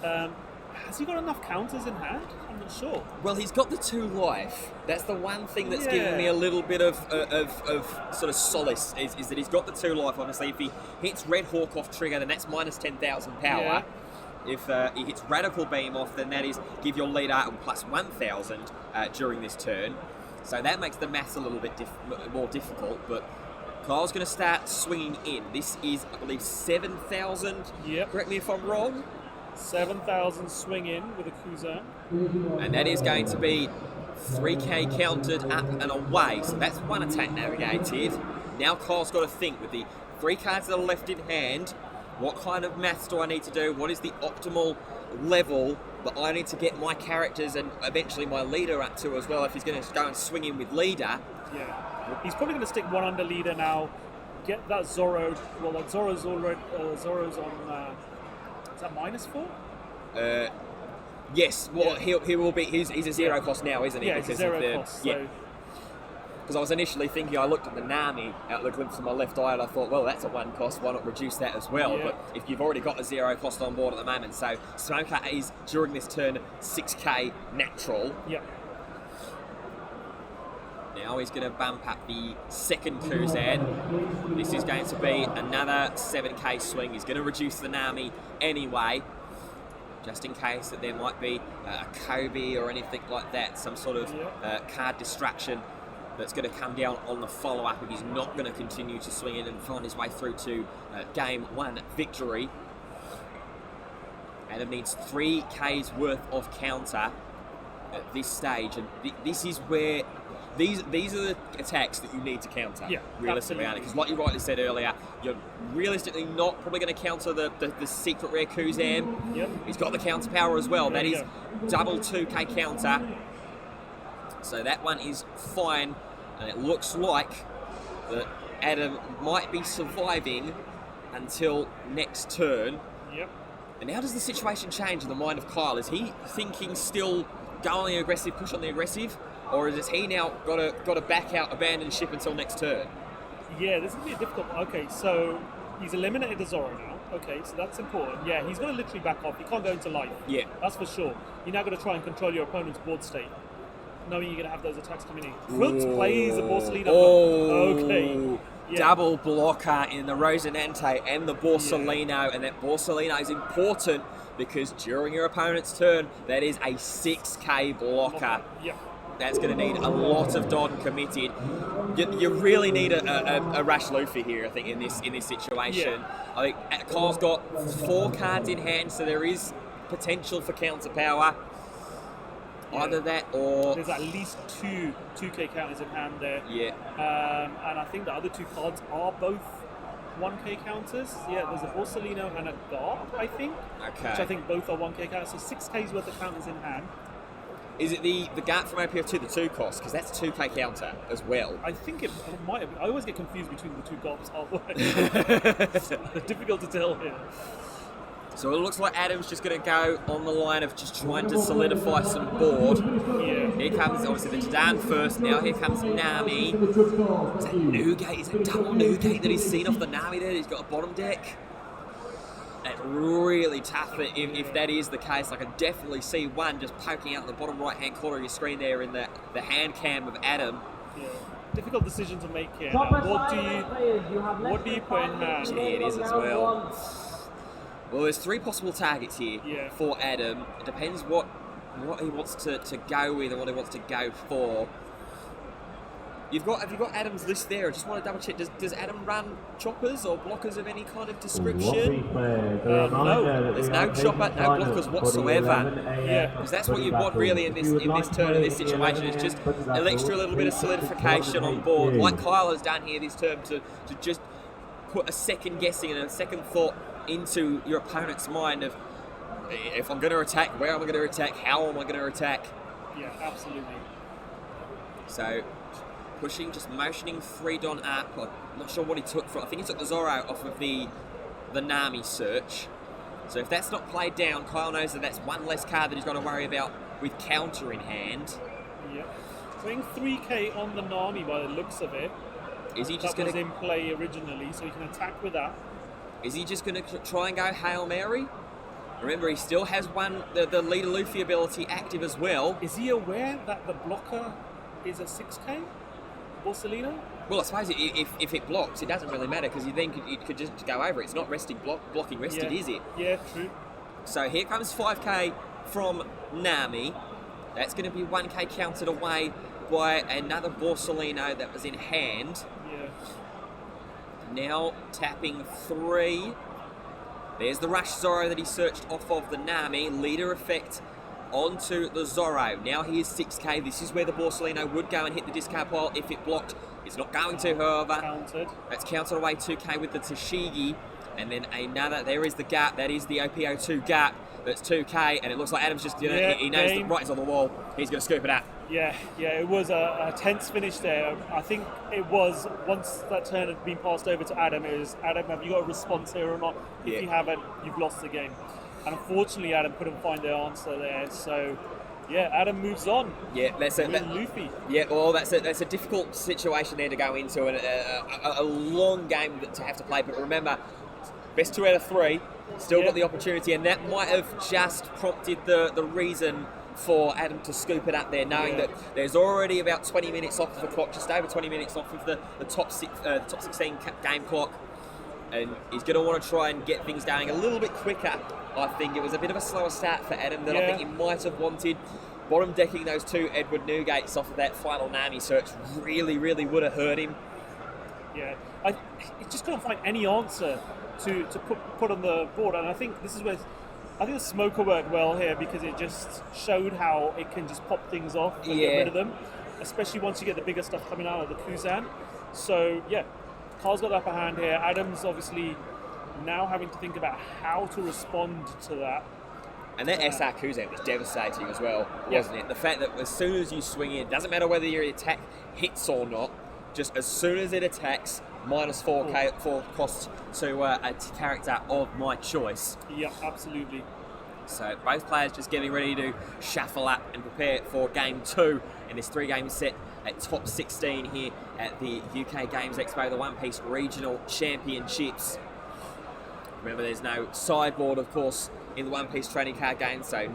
Has he got enough counters in hand? I'm not sure. Well, he's got the 2 life. That's the one thing that's given me a little bit of sort of solace is that he's got the 2 life. Obviously, if he hits Red Hawk off trigger, then that's minus 10,000 power. Yeah. If he hits Radical Beam off, then that is give your leader plus 1,000 during this turn. So that makes the maths a little bit more difficult, but Kyle's going to start swinging in. This is, I believe, 7,000. Yep. Correct me if I'm wrong. 7,000 swing in with a Kuzan. And that is going to be 3k countered up and away. So that's 1 attack navigated. Now Kyle's got to think with the 3 cards that are left in hand, what kind of maths do I need to do? What is the optimal level that I need to get my characters and eventually my leader up to as well if he's going to go and swing in with leader? Yeah. He's probably going to stick 1 under leader now. Get that Zoro. Well, that Zoro's already. Zoro's on. Is that -4? Yes. Well, yeah. he will be. He's a 0 cost now, isn't he? Yeah, it's a 0 cost. Yeah. Because I was initially thinking, I looked at the Nami out the glimpse of my left eye, and I thought, well, that's a 1 cost. Why not reduce that as well? Yeah. But if you've already got a 0 cost on board at the moment, so Smoker is during this turn 6k natural. Yeah. Now he's going to bump up the second Kuzan. This is going to be another 7k swing. He's going to reduce the Nami anyway, just in case that there might be a Kobe or anything like that, some sort of card distraction that's going to come down on the follow-up if he's not going to continue to swing in and find his way through to game 1 victory. Adam needs 3k's worth of counter at this stage, and this is where these are the attacks that you need to counter. Yeah, realistically, because like you rightly said earlier, you're realistically not probably going to counter the secret rare Kuzan. Yep. He's got the counter power as well. That is double 2k counter. So that one is fine, and it looks like that Adam might be surviving until next turn. Yep. And how does the situation change in the mind of Kyle? Is he thinking still go on the aggressive, push on the aggressive, or is he now got to back out, abandon ship until next turn? Yeah, this is going to be difficult. Okay, so he's eliminated the Zoro now. Okay, so that's important. Yeah, he's going to literally back off. He can't go into life. Yeah. That's for sure. You're now going to try and control your opponent's board state, knowing you're going to have those attacks coming in. Quilt plays a Borsalino. Okay. Yeah. Double blocker in the Rosinante and the Borsalino, and that Borsalino is important because during your opponent's turn, that is a 6k blocker. Yeah. That's going to need a lot of Don committed. You really need a Rash Luffy here, I think, in this situation. Yeah. I think Kyle's got 4 cards in hand, so there is potential for counter power. Yeah. Either that or... There's at least 2k counters in hand there. Yeah. And I think the other 2 cards are both 1k counters. Yeah, there's a Borsalino and a Garp, I think. Okay. Which I think both are 1k counters. So 6k's worth of counters in hand. Is it the Gart from OPF2, the 2 cost? Because that's 2k counter as well. I think it might have been. I always get confused between the 2 Garps halfway. Difficult to tell here. So it looks like Adam's just going to go on the line of just trying to solidify some board. Yeah. Here comes, obviously, the Jadan first. Now here comes Nami. Is that Newgate? Is it double Newgate that he's seen off the Nami there? He's got a bottom deck. That's really tough if that is the case. I can definitely see one just poking out in the bottom right-hand corner of your screen there in the hand cam of Adam. Yeah. difficult decision to make here. Top Now, and what final players, you have less what do you than put in 5 hand? minutes Yeah, it is from as round well. one. Well, there's 3 possible targets here Yeah. for Adam. It depends what he wants to go with and what he wants to go for. Have you got Adam's list there? I just want to double check. Does Adam run choppers or blockers of any kind of description? No, There's no chopper, no blockers whatsoever. Yeah. Because that's what you want really in this turn, in this situation, is just an extra little bit of solidification on board, like Kyle has done here this term, to just put a second guessing and a second thought into your opponent's mind of, if I'm going to attack, where am I going to attack, how am I going to attack? Yeah, absolutely. So pushing, just motioning 3 Don up. I'm not sure what he took from. I think he took the Zorro off of the Nami search. So if that's not played down, Kyle knows that that's one less card that he's got to worry about with counter in hand. Yeah. Putting 3k on the Nami by the looks of it. Is he just That going was to? in play originally, so he can attack with that. Is he just going to try and go Hail Mary? Remember, he still has the leader Luffy ability active as well. Is he aware that the blocker is a 6k? Borsellino? Well, I suppose if it blocks, it doesn't really matter because you could just go over it. It's not blocking rested, Yeah. is it? Yeah, true. So here comes 5k from Nami. That's going to be 1k counted away by another Borsellino that was in hand. Yeah. Now tapping 3. There's the Rush Zorro that he searched off of the Nami. Leader effect onto the Zorro. Now he is 6k. This is where the Borsellino would go and hit the discard pile if it blocked. It's not going to, however. Counted. That's counted away 2k with the Tashigi. And then another, there is the gap. That is the OPO2 gap. That's 2k. And it looks like Adam's just, he knows the writing's on the wall. He's going to scoop it up. Yeah, it was a tense finish there. I think it was, once that turn had been passed over to Adam, it was, Adam, have you got a response here or not? Yeah. If you haven't, you've lost the game. And unfortunately, Adam couldn't find the answer there. So, yeah, Adam moves on. Yeah, that's it. With Luffy. Yeah, well, that's a difficult situation there to go into, and a long game to have to play. But remember, best 2 out of 3, still got the opportunity, and that might have just prompted the reason for Adam to scoop it up there, knowing that there's already about 20 minutes off of the clock, just over 20 minutes off of the top 16 game clock, and he's going to want to try and get things going a little bit quicker. I think it was a bit of a slower start for Adam than I think he might have wanted. Bottom decking those 2 Edward Newgates off of that final Nami search really would have hurt him. Yeah, he just couldn't find any answer to put on the board, and I think this is where I think the smoker worked well here because it just showed how it can just pop things off and get rid of them, especially once you get the bigger stuff coming out of the Kuzan. So yeah, Carl's got the upper hand here. Adam's obviously now having to think about how to respond to that. And that SR Kuzan was devastating as well, wasn't it? The fact that as soon as you swing in, doesn't matter whether your attack hits or not, just as soon as it attacks, minus 4k 4 cost to a character of my choice. Yeah, absolutely. So both players just getting ready to shuffle up and prepare for game 2 in this 3-game set at top 16 here at the UK Games Expo, the One Piece Regional Championships. Remember, there's no sideboard, of course, in the One Piece trading card game, so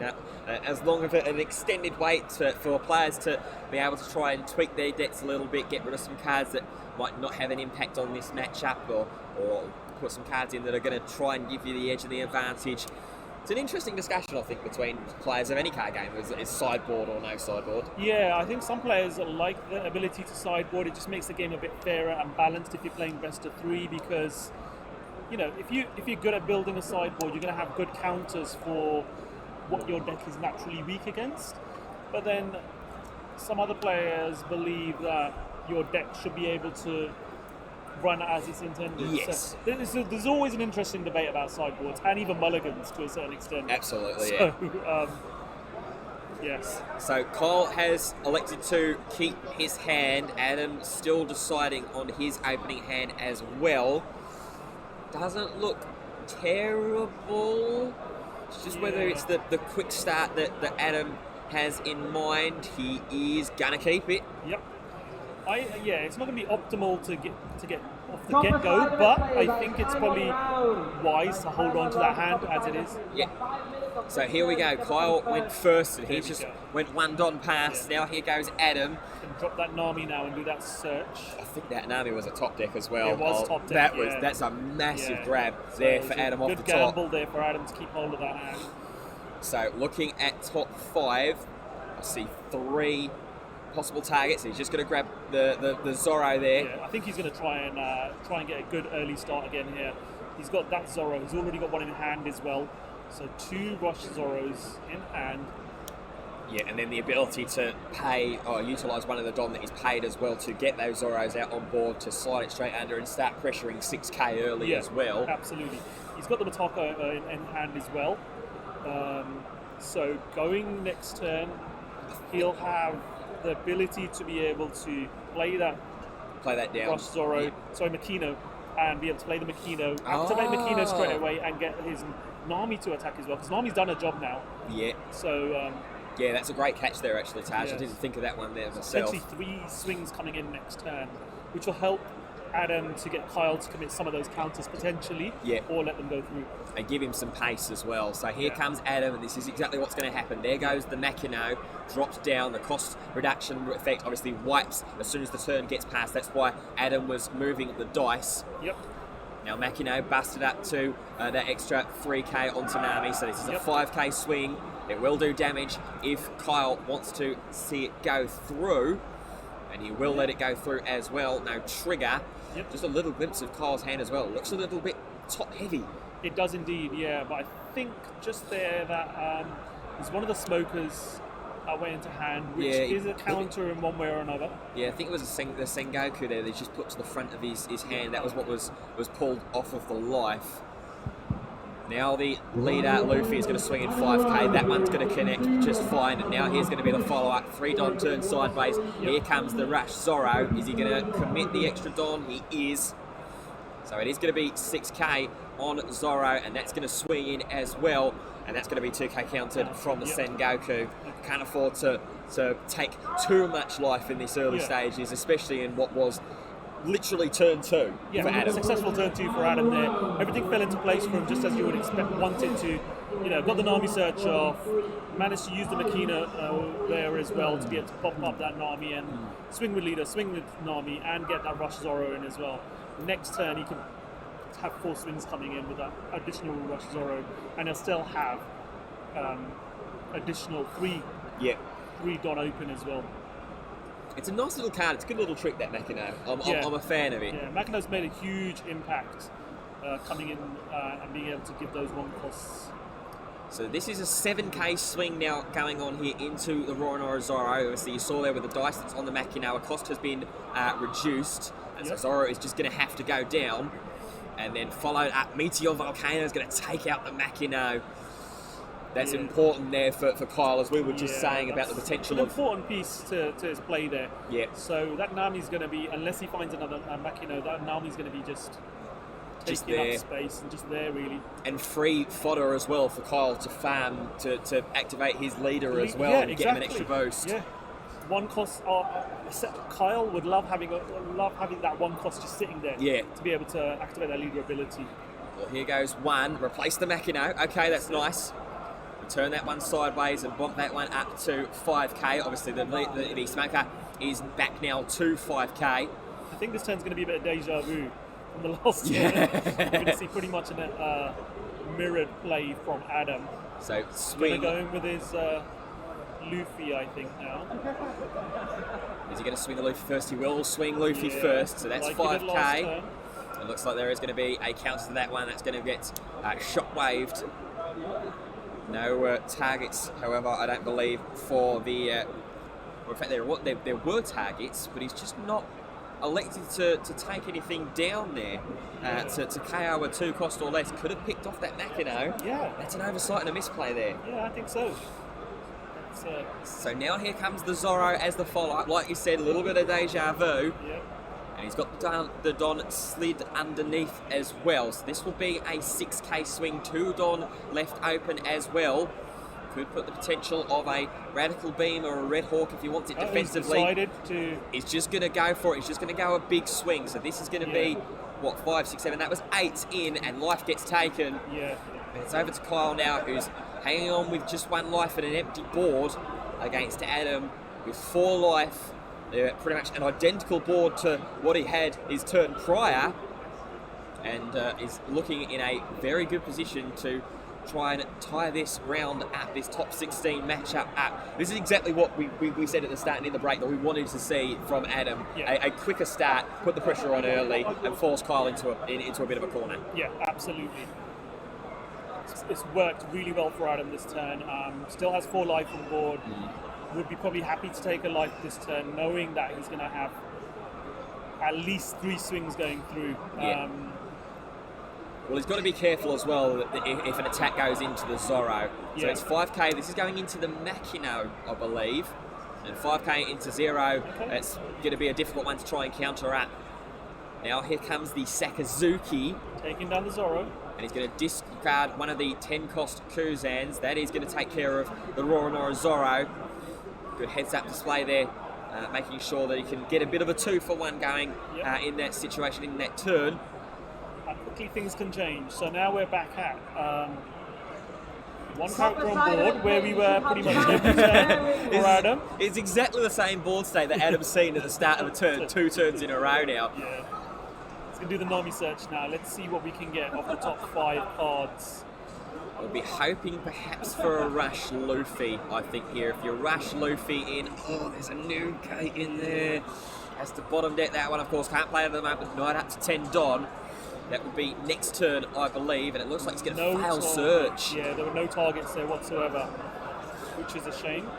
as long as an extended wait for players to be able to try and tweak their decks a little bit, get rid of some cards that might not have an impact on this matchup, or put some cards in that are going to try and give you the edge and the advantage. It's an interesting discussion, I think, between players of any card game, is sideboard or no sideboard. Yeah, I think some players like the ability to sideboard. It just makes the game a bit fairer and balanced if you're playing best of 3, because you know, if you're good at building a sideboard, you're going to have good counters for what your deck is naturally weak against. But then some other players believe that your deck should be able to run as it's intended. Yes. So there's always an interesting debate about sideboards, and even mulligans to a certain extent. Absolutely, so, yes. So Kyle has elected to keep his hand. Adam still deciding on his opening hand as well. Doesn't look terrible. It's just whether it's the quick start that Adam has in mind. He is gonna keep it. Yep. It's not going to be optimal to get off the get-go, but I think it's probably wise to hold on to that hand as it is. Yeah. So here we go. Kyle went first, and he just went 1 Don past. Now here goes Adam. drop that Nami now and do that search. I think that Nami was a top deck as well. It was top deck, That's a massive Yeah. grab So there it for was Adam a off good the top. gamble there for Adam to keep hold of that hand. So looking at top 5, I see 3 possible targets. He's just going to grab the Zorro there. Yeah, I think he's going to try and get a good early start again here. He's got that Zorro. He's already got one in hand as well. So 2 Rush Zorros in hand. Yeah, and then the ability to pay or utilise one of the Don that he's paid as well to get those Zorros out on board to slide it straight under and start pressuring 6k early as well. Absolutely. He's got the Motoko in hand as well. So going next turn, he'll have the ability to be able to play that down. Rush Zorro, Makino, and be able to play the Makino, activate Makino straight away, and get his Nami to attack as well, because Nami's done a job now. Yeah. So yeah, that's a great catch there, actually, Taj. Yeah. I didn't think of that one there myself. Potentially 3 swings coming in next turn, which will help Adam to get Kyle to commit some of those counters potentially, or let them go through. And give him some pace as well. So here comes Adam, and this is exactly what's going to happen. There goes the Makino, drops down, the cost reduction effect obviously wipes as soon as the turn gets past. That's why Adam was moving the dice. Yep. Now Makino busted up to that extra 3k onto Nami, so this is a 5k swing. It will do damage if Kyle wants to see it go through, and he will let it go through as well. No trigger. Yep. Just a little glimpse of Kyle's hand as well. It looks a little bit top heavy. It does indeed, yeah. But I think just there that is one of the smokers went into hand, which is a counter in one way or another. Yeah, I think it was the Sengoku there. They just put to the front of his hand. That was what was pulled off of the life. Now the leader, Luffy, is going to swing in 5k. That one's going to connect just fine. And now here's going to be the follow-up. 3 Don turn sideways. Here comes the Rush Zorro. Is he going to commit the extra Don? He is. So it is going to be 6k on Zorro, and that's going to swing in as well. And that's going to be 2k counted from the Sengoku. Can't afford to take too much life in this early stages, especially in what was literally turn 2 for Adam. Successful turn 2 for Adam there. Everything fell into place for him just as you would want it to. You know, got the Nami search off, managed to use the Makino there as well to be able to pop up that Nami and swing with leader, swing with Nami, and get that Rush Zorro in as well. Next turn he can have 4 swings coming in with that additional Rush Zorro, and he'll still have additional 3 Don open as well. It's a nice little card. It's a good little trick, that Makino. I'm a fan of it. Yeah, Makino's made a huge impact coming in and being able to give those 1 costs. So this is a 7k swing now going on here into the Roronoa Zorro. Obviously you saw there with the dice that's on the Makino, a cost has been reduced. And so Zorro is just going to have to go down. And then followed up, Meteor Volcano is going to take out the Makino. That's important there for Kyle, as we were just saying about the potential of... An important piece to his play there. Yeah. So that Nami's going to be, unless he finds another Makino, that Nami's going to be just taking up space and just there, really. And free fodder as well for Kyle to farm, to activate his leader as well and get him an extra boost. Yeah. 1 cost, Kyle would love having that 1 cost just sitting there to be able to activate that leader ability. Well, here goes 1, replace the Makino. Okay, that's nice. Turn that one sideways and bump that one up to 5k. Obviously, the smoker is back now to 5k. I think this turn's going to be a bit of deja vu from the last turn. We're going to see pretty much a mirrored play from Adam. So swing. Going with his Luffy, I think now. Is he going to swing the Luffy first? He will swing Luffy first. So that's 5k. It looks like there is going to be a counter to that one. That's going to get shockwaved. No targets, however, I don't believe for the... well, in fact, there were targets, but he's just not elected to take anything down there to KO a 2 cost or less. Could have picked off that Makino. Yeah. That's an oversight and a misplay there. Yeah, I think so. So now here comes the Zorro as the follow-up. Like you said, a little bit of deja vu. Yeah. And he's got the Don slid underneath as well. So this will be a 6k swing, 2 Don left open as well. Could put the potential of a Radical Beam or a Red Hawk if he wants it defensively. He's just going to go for it. He's just going to go a big swing. So this is going to be, what, 5, 6, 7? That was 8 in, and life gets taken. Yeah. And it's over to Kyle now, who's hanging on with just 1 life and an empty board against Adam with 4 life. They're pretty much an identical board to what he had his turn prior, and is looking in a very good position to try and tie this round up, this top 16 matchup up. This is exactly what we said at the start and in the break that we wanted to see from Adam. Yeah. A quicker start, put the pressure on early, and force Kyle into a bit of a corner. Yeah, absolutely. It's worked really well for Adam this turn. Still has 4 life on board. Would be probably happy to take a life this turn, knowing that he's going to have at least 3 swings going through. Yeah. Well, he's got to be careful as well that if an attack goes into the Zorro. So it's 5k. This is going into the Makino, I believe. And 5k into 0. Okay. It's going to be a difficult one to try and counter at. Now here comes the Sakazuki. Taking down the Zorro. And he's going to discard one of the 10-cost Kuzans. That is going to take care of the Roronoa Zorro. Good heads-up display there, making sure that he can get a bit of a 2-for-1 going in that situation, in that turn. How quickly things can change. So now we're back at 1 character on board, where we were pretty much every turn for Adam. It's exactly the same board state that Adam's seen at the start of the turn, 2 turns in a row now. Yeah. Let's go do the Nami search now. Let's see what we can get off the top 5 cards. We'll be hoping perhaps for a Rush Luffy, I think, here. If you rush Luffy in, there's a new gate in there. Has to bottom deck that one, of course. Can't play at the moment. Knight up to 10 Don. That would be next turn, I believe, and it looks like he's going to fail search. Yeah, there were no targets there whatsoever, which is a shame.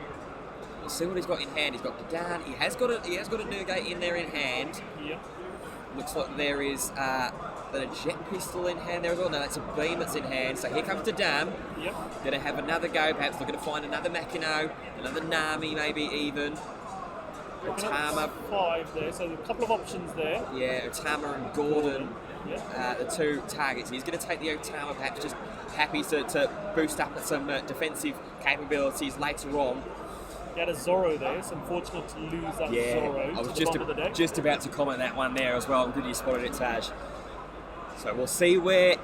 We'll see what he's got in hand. He's got Gadan. He has got a new gate in there in hand. Yeah. Looks like there is a jet pistol in hand there as well. No, that's a beam that's in hand. So here comes Dam. Yep. Going to have another go. Perhaps looking to find another Makino, another Nami, maybe even. Otama. 5 there, so a couple of options there. Yeah, Otama and Gordon. Yeah. The 2 targets. He's going to take the Otama, perhaps just happy to boost up some defensive capabilities later on. He had a Zorro there. It's unfortunate to lose that Zorro. I was to the bottom of the deck. just about to comment that one there as well. I'm good you spotted it, Taj. So we'll see where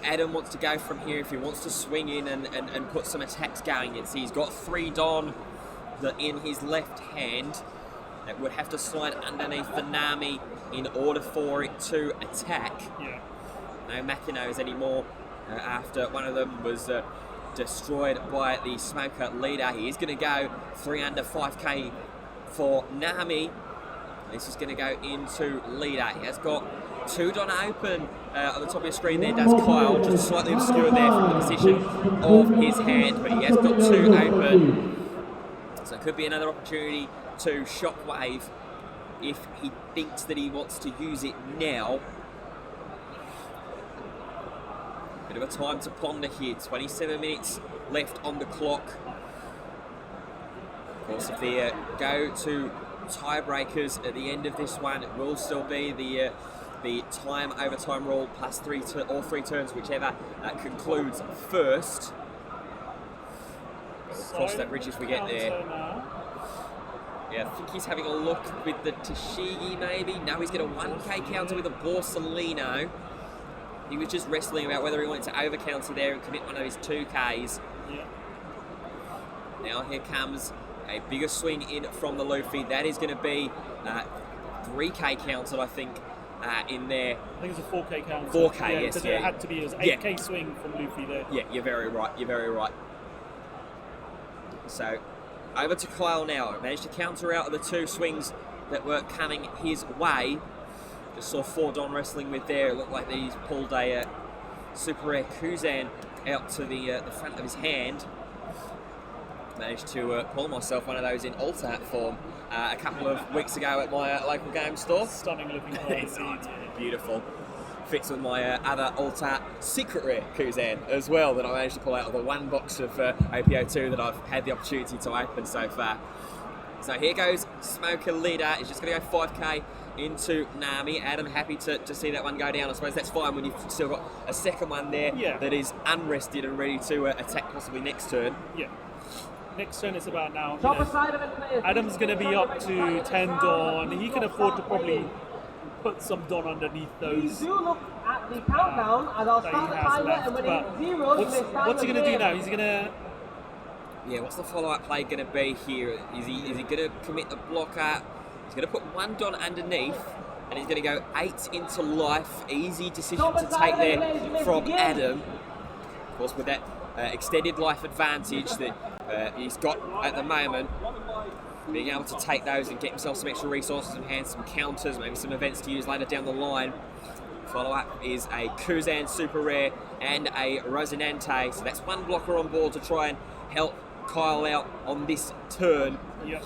Adam wants to go from here. If he wants to swing in and put some attacks going. He's got 3 Don in his left hand. That would have to slide underneath the Nami in order for it to attack. Yeah. No Makinos anymore after one of them was destroyed by the Smoker leader. He is going to go 3 under 5k for Nami. This is going to go into leader. He has got 2 Don open on the top of your screen there, does Kyle, just slightly obscured there from the position of his hand, but he has got 2 open. So it could be another opportunity to Shockwave if he thinks that he wants to use it now. Bit of a time to ponder here. 27 minutes left on the clock. Of course, if they go to tiebreakers at the end of this one, it will still be the overtime rule plus 3 turns, whichever concludes first. We'll cross that bridge if we get there. Yeah, I think he's having a look with the Tashigi maybe. No, he's got a 1k counter with a Borsellino. He was just wrestling about whether he wanted to over counter there and commit one of his 2ks. Yeah. Now here comes a bigger swing in from the Luffy. That is going to be 3k counted, I think, in there. I think it's a 4k counter. 4k, yeah, yes. It had to be. It was 8k swing from Luffy there. Yeah, you're very right. You're very right. So, over to Kyle now. Managed to counter out of the 2 swings that were coming his way. Just saw 4 Don wrestling with there. It looked like he's pulled a super rare Kuzan out to the front of his hand. Managed to pull myself one of those in Alt-Art form a couple of weeks ago at my local game store. Stunning looking card. It's beautiful. Fits with my other Alt-Art secret rare Kuzan as well that I managed to pull out of the 1 box of OPO2 that I've had the opportunity to open so far. So here goes Smoker leader. He's just going to go 5k into Nami. Adam, happy to see that one go down. I suppose that's fine when you've still got a second one there that is unrested and ready to attack possibly next turn. Yeah. Next turn is about now. Adam's going to be up to 10 Don. He can afford to probably put some Don underneath those. You do look at the countdown, and I'll start the timer, and when it's 0, what's he going to do now? He's going to... Yeah, what's the follow-up play going to be here? Is he going to commit the blocker? He's going to put one Don underneath, and he's going to go 8 into life. Easy decision to take there from Adam. Of course, with that extended life advantage that he's got at the moment, being able to take those and get himself some extra resources in hand, some counters, maybe some events to use later down the line. Follow-up is a Kuzan Super Rare and a Rosinante, so that's one blocker on board to try and help Kyle out on this turn. Yep.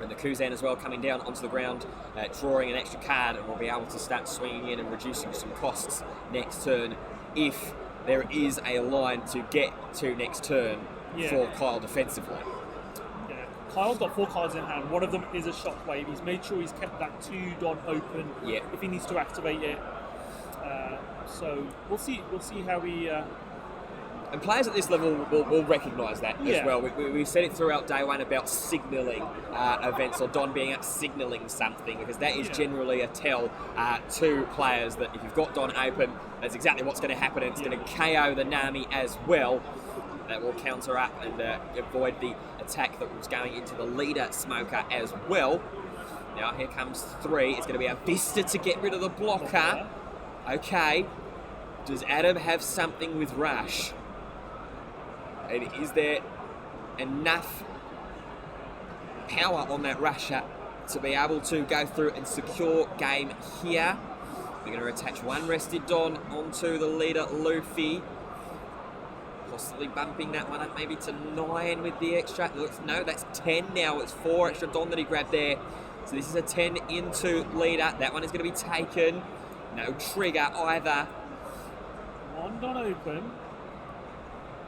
And the Kuzan as well coming down onto the ground, drawing an extra card, and we'll be able to start swinging in and reducing some costs next turn if there is a line to get to next turn for Kyle defensively. Yeah. Kyle's got 4 cards in hand. One of them is a Shockwave. He's made sure he's kept that 2 Don open if he needs to activate it. So we'll see how we... And players at this level will recognise that as well. We said it throughout day one about signalling events, or Don being up signalling something, because that is generally a tell to players that if you've got Don open, that's exactly what's going to happen, and it's going to KO the Nami as well. That will counter up and avoid the attack that was going into the leader Smoker as well. Now here comes 3. It's going to be a Vista to get rid of the blocker. Okay. Does Adam have something with Rush? And is there enough power on that Rusher to be able to go through and secure game here? We're going to attach one rested Don onto the leader Luffy. Possibly bumping that one up maybe to 9 with the extra. No, that's 10 now. It's 4 extra Don that he grabbed there. So this is a 10 into leader. That one is going to be taken. No trigger either. One Don open.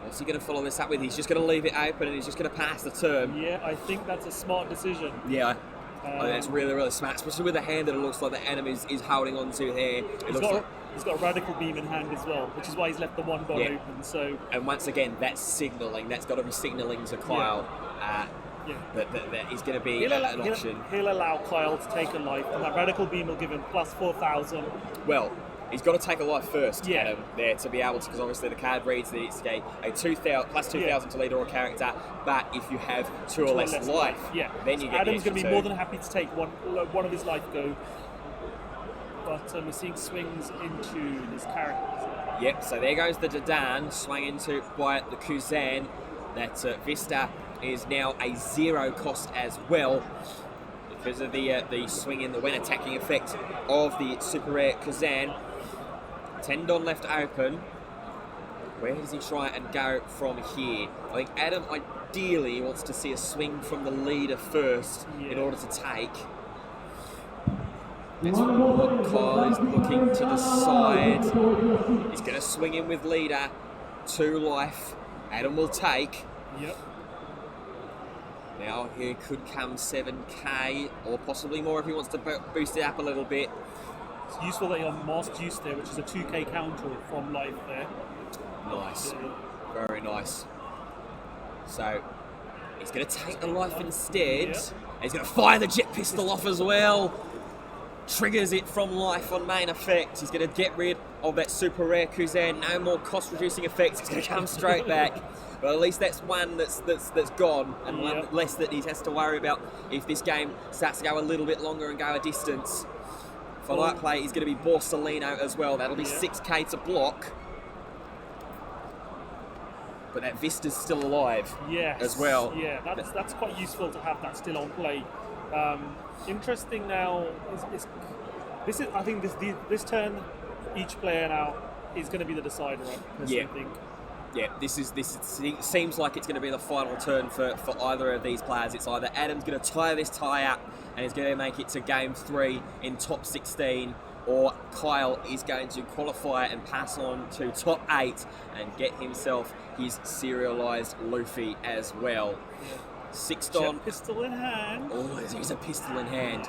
What's he going to follow this up with? He's just going to leave it open and he's just going to pass the turn. Yeah, I think that's a smart decision. Yeah, that's really, really smart, especially with the hand that it looks like the Adam is holding on to there. He's got a Radical Beam in hand as well, which is why he's left the one Don open. So, and once again, that's signalling. That's got to be signalling to Kyle that he's going to be an option. He'll allow Kyle to take a life, and that Radical Beam will give him plus 4,000. Well, he's got to take a life first, Adam, there to be able to, because obviously the card reads that it's a 2,000 plus 2,000 to leader or character, but if you have 2 or less life, then you get Adam's going to be more than two. happy to take one of his life go. But we're seeing swings into this character. Yep, so there goes the Dadan, swung into by the Kuzan. That Vista is now a 0 cost as well, because of the swing in the when attacking effect of the Super Rare Kuzan. 10 Don left open. Where does he try and go from here? I think Adam ideally wants to see a swing from the leader first in order to take. That's what Kyle is looking to the side. He's going to swing in with leader. 2 life. Adam will take. Yep. Now here could come 7k or possibly more if he wants to boost it up a little bit. It's useful that you have Masked Use there, which is a 2k counter from life there. Nice. Very nice. So he's going to take the life instead. And he's going to fire the jet pistol off as well. Triggers it from life on main effect. He's going to get rid of that Super Rare Kuzan. No more cost reducing effects. It's going to come straight back. But at least that's one that's gone, and one less that he has to worry about if this game starts to go a little bit longer and go a distance. For light play, he's going to be Borsalino as well. That'll be 6k to block. But that Vista's still alive as well. Yeah, that's quite useful to have that still on play. Interesting now is this is I think this turn each player now is going to be the decider. I think. Yeah, this seems like it's going to be the final turn for either of these players. It's either Adam's going to tie this tie up and he's going to make it to game 3 in top 16, or Kyle is going to qualify and pass on to top 8 and get himself his serialised Luffy as well. 6 Don. Pistol in hand. Oh, there's a pistol in hand.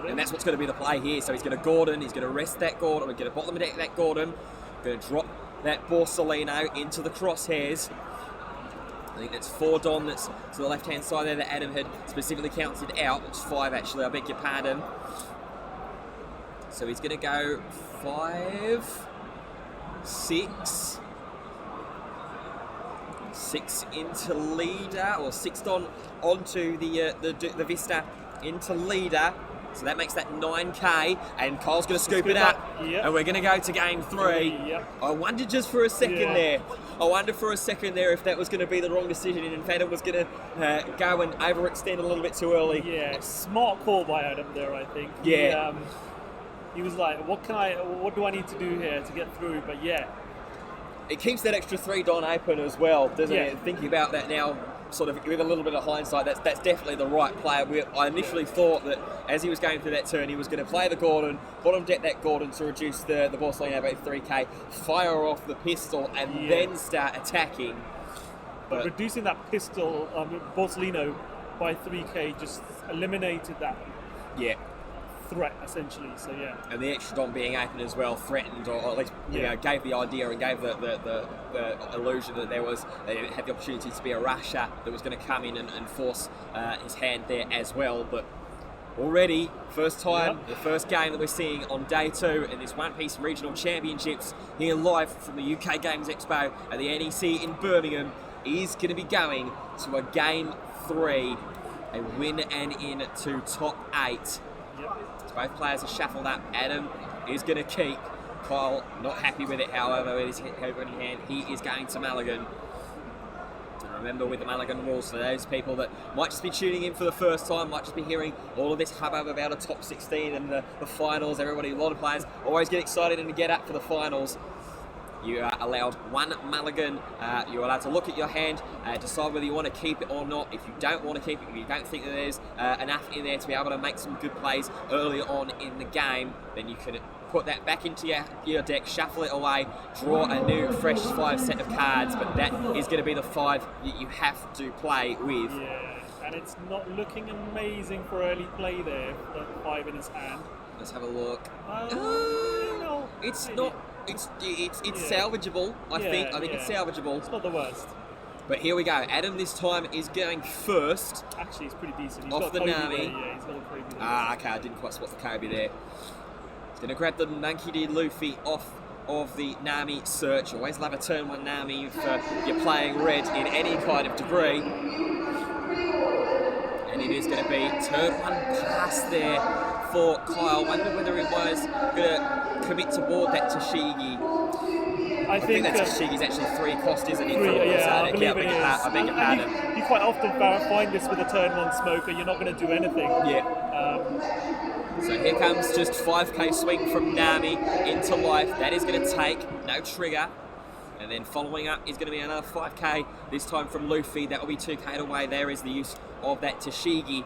And that's what's going to be the play here. So he's going to Gordon, he's going to rest that Gordon, we're going to bottom deck that Gordon, going to drop that Borsalino into the crosshairs. I think that's 4 Don that's to the left-hand side there that Adam had specifically counted out. It's 5 actually, I beg your pardon. So he's going to go 5, 6. 6 into leader, or 6 Don onto the Vista into leader. So that makes that 9k, and Kyle's going to scoop it up, Yep. and we're going to go to game 3. Yep. I wondered just for a second there. I wondered for a second there if that was going to be the wrong decision, and if Adam was going to go and overextend a little bit too early. Yeah, smart call by Adam there, I think. Yeah. He was like, what do I need to do here to get through? But yeah. It keeps that extra 3 Don open as well, doesn't Yeah. it? Thinking about that now, sort of with a little bit of hindsight, that's definitely the right play. I initially thought that as he was going through that turn, he was going to play the Gordon, bottom deck that Gordon to reduce the Borsellino by 3k, fire off the pistol, and then start attacking. But reducing that pistol, Borsellino by 3k just eliminated that threat essentially. So yeah. And the extra Don being open as well threatened, or at least you know, gave the idea and gave the illusion that they had the opportunity to be a rusher that was going to come in and force his hand there as well. But already, first time, the first game that we're seeing on day 2 in this One Piece Regional Championships here live from the UK Games Expo at the NEC in Birmingham is going to be going to a game 3, a win and in to top 8. So both players are shuffled up. Adam is going to keep. Kyle not happy with it, however, with his over in hand, he is going to Mulligan. And remember, with the Mulligan rules, for those people that might just be tuning in for the first time, might just be hearing all of this hubbub about a top 16 and the finals, a lot of players always get excited and get up for the finals. You are allowed 1 mulligan. You're allowed to look at your hand, decide whether you want to keep it or not. If you don't want to keep it, if you don't think that there's enough in there to be able to make some good plays early on in the game, then you can put that back into your deck, shuffle it away, draw a new fresh 5 set of cards, but that is going to be the 5 that you have to play with. Yeah, and it's not looking amazing for early play there, the 5 in his hand. Let's have a look. No, it's not. It's salvageable. I think it's salvageable. It's not the worst. But here we go. Adam this time is going first. Actually, it's pretty decent. He's off got the Kobe Nami. there. Yeah, he's got a Kobe there. Okay, I didn't quite spot the Kobe there. He's going to grab the Monkey D. Luffy off of the Nami search. Always love a turn 1 Nami if you're playing red in any kind of degree. And it is going to be turn 1 pass there for Kyle. Wonder whether it was going to commit toward that Tashigi. I think that Tashigi's actually 3 cost, isn't it? 3, I believe it is. I beg your pardon. You quite often find this with a turn 1 smoker, you're not going to do anything. So here comes just 5k swing from Nami into life. That is going to take, no trigger. And then following up is going to be another 5k, this time from Luffy. That will be 2k away. There is the use of that Tashigi.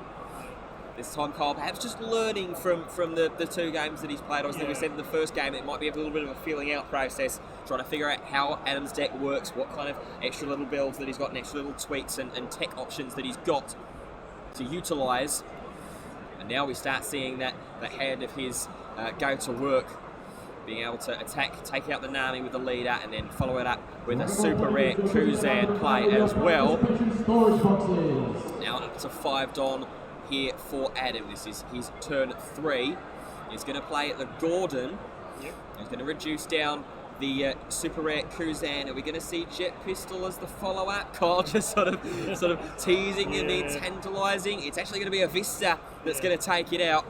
This time Kyle perhaps just learning from the 2 games that he's played. Obviously we said in the first game it might be a little bit of a feeling out process, trying to figure out how Adam's deck works, what kind of extra little builds that he's got and extra little tweaks and tech options that he's got to utilise. And now we start seeing that the hand of his go to work, being able to attack, take out the Nami with the leader, and then follow it up with a super rare Kuzan play as well. Now up to 5 Don here for Adam. This is his turn 3. He's going to play the Gordon. He's going to reduce down the super rare Kuzan. Are we going to see Jet Pistol as the follow-up? Kyle just sort of teasing and then tantalising. It's actually going to be a Vista that's going to take it out,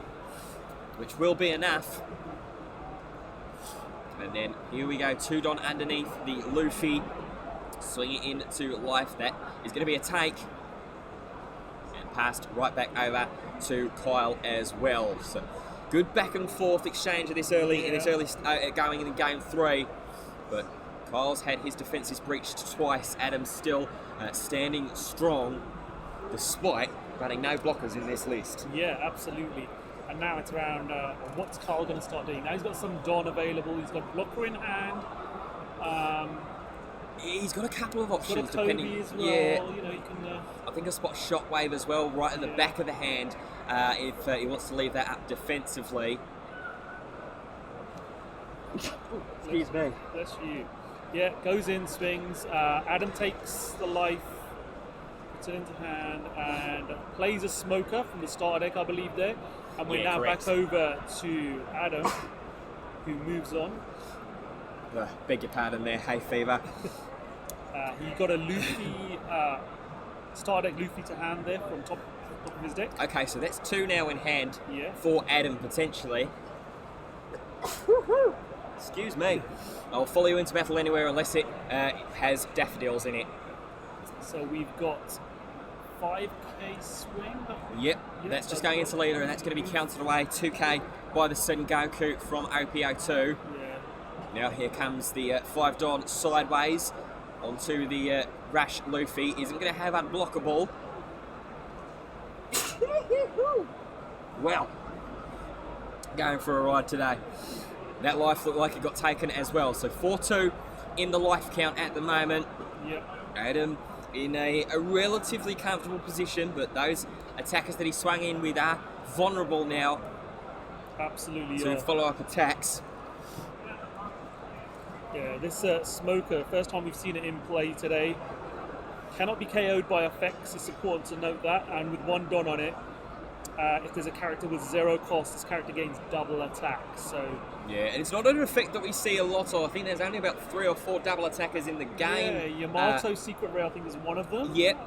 which will be enough. And then here we go, 2 Don underneath the Luffy. Swing it into life. That is going to be a take. And passed right back over to Kyle as well. So good back and forth exchange of this early going in game 3. But Kyle's had his defences breached twice. Adam's still standing strong despite running no blockers in this list. Yeah, absolutely. And now it's around what's Kyle going to start doing. Now he's got some Don available. He's got blocker in hand. He's got a couple of options got a Kobe depending. As well. You know, you can. I think I spot Shockwave as well, right in the back of the hand. If he wants to leave that up defensively. Excuse me. Bless you. Yeah, goes in, swings. Adam takes the life, puts it into hand, and plays a smoker from the starter deck, I believe, there. And we're now correct. back over to Adam, who moves on. Beg your pardon there, hay fever. He got a Luffy, starter deck Luffy to hand there from top top of his deck. Okay, so that's 2 now in hand Yeah. for Adam potentially. Excuse me. I'll follow you into battle anywhere unless it has daffodils in it. So we've got 5k swing. Yep, that's just going into leader, and that's going to be counted away 2k by the Sen Goku from OPO2. Yeah. Now here comes the 5 Don sideways onto the Rash Luffy. Isn't going to have unblockable. Well, going for a ride today. That life looked like it got taken as well. So 4-2 in the life count at the moment. Yep. Adam in a relatively comfortable position, but those attackers that he swung in with are vulnerable now Absolutely. to follow up attacks. Yeah, this Smoker, first time we've seen it in play today, cannot be KO'd by effects. It's important to note that. And with 1 Don on it, if there's a character with 0 cost, this character gains double attack. So Yeah, and it's not an effect that we see a lot of. I think there's only about 3 or 4 double attackers in the game. yeah, Yamato Secret Rare I think is one of them. Yep.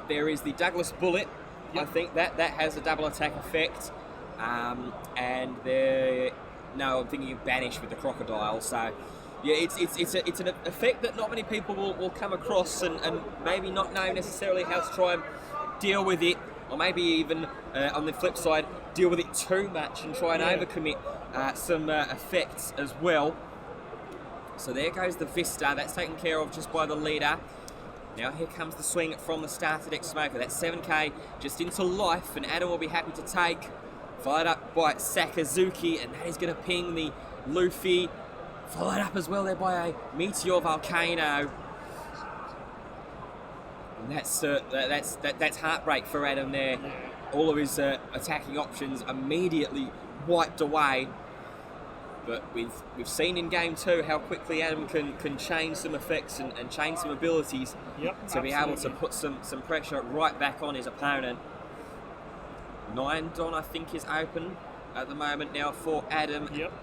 There is the Douglas Bullet. Yep. I think that has a double attack effect. And I'm thinking of Banish with the Crocodile. So yeah, it's an effect that not many people will come across and maybe not know necessarily how to try and deal with it, or maybe even on the flip side deal with it too much and try and overcommit some effects as well. So there goes the Vista. That's taken care of just by the leader. Now here comes the swing from the starter deck Smoker. That's 7k just into life, and Adam will be happy to take. Followed up by Sakazuki, and that is going to ping the Luffy. Followed up as well there by a Meteor Volcano. And that's heartbreak for Adam there. All of his attacking options immediately wiped away. But we've seen in game 2 how quickly Adam can change some effects and change some abilities to be able to put some pressure right back on his opponent. 9 Don I think is open at the moment now for Adam. Yep.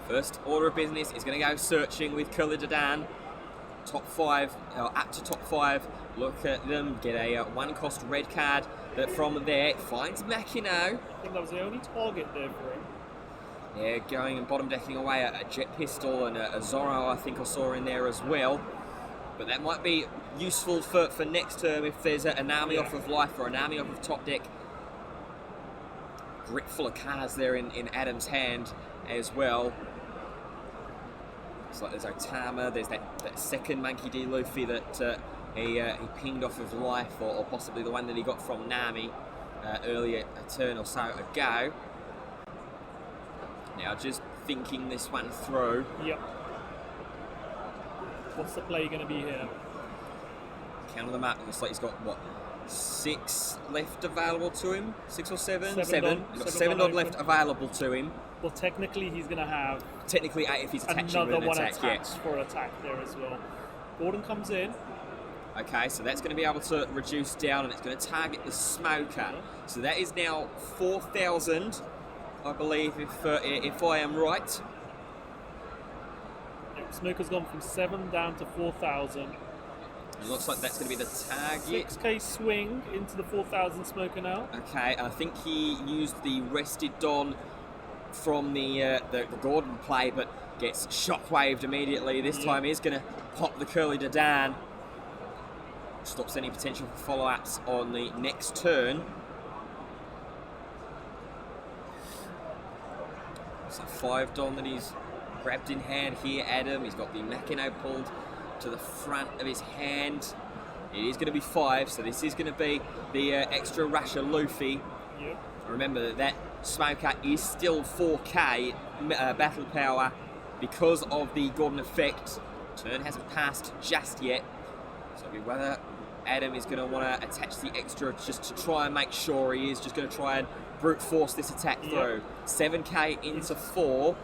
First order of business is going to go searching with Kurlidadan. Top 5, up to top 5. Look at them, get a 1 cost red card. That from there finds Makino. I think that was the only target there for him. Yeah, going and bottom decking away a jet pistol and a Zoro I think I saw in there as well. But that might be useful for next term if there's an army off of life or an army off of top deck. Grip full of cards there in Adam's hand as well. Looks like there's Otama, there's that second Monkey D. Luffy that he pinged off of life, or possibly the one that he got from Nami earlier a turn or so ago. Now just thinking this one through. Yep. What's the play going to be here? Count them up, looks like he's got what? 6 left available to him? 6 or 7? 7. He's got 7 odd left available to him. Well, technically he's going to have Technically 8 if he's attaching another with an one attack, attached for attack there as well. Gordon comes in. Okay, so that's going to be able to reduce down, and it's going to target the Smoker. So that is now 4,000, I believe, if I am right. Yep, Smoker's gone from 7 down to 4,000. It looks like that's going to be the target. 6k swing into the 4,000 Smoker now. Okay, I think he used the rested Don from the Gordon play, but gets shockwaved immediately. This time he's going to pop the Kurlidadan. Stops any potential for follow-ups on the next turn. So 5 Don that he's grabbed in hand here, Adam. He's got the Makino pulled to the front of his hand. It is going to be 5, so this is going to be the extra Russia Luffy. Yep. Remember that Smoker is still 4k battle power because of the Gordon effect. Turn hasn't passed just yet, so it'll be whether Adam is going to want to attach the extra just to try and make sure he is just going to try and brute force this attack through. 7k into 4.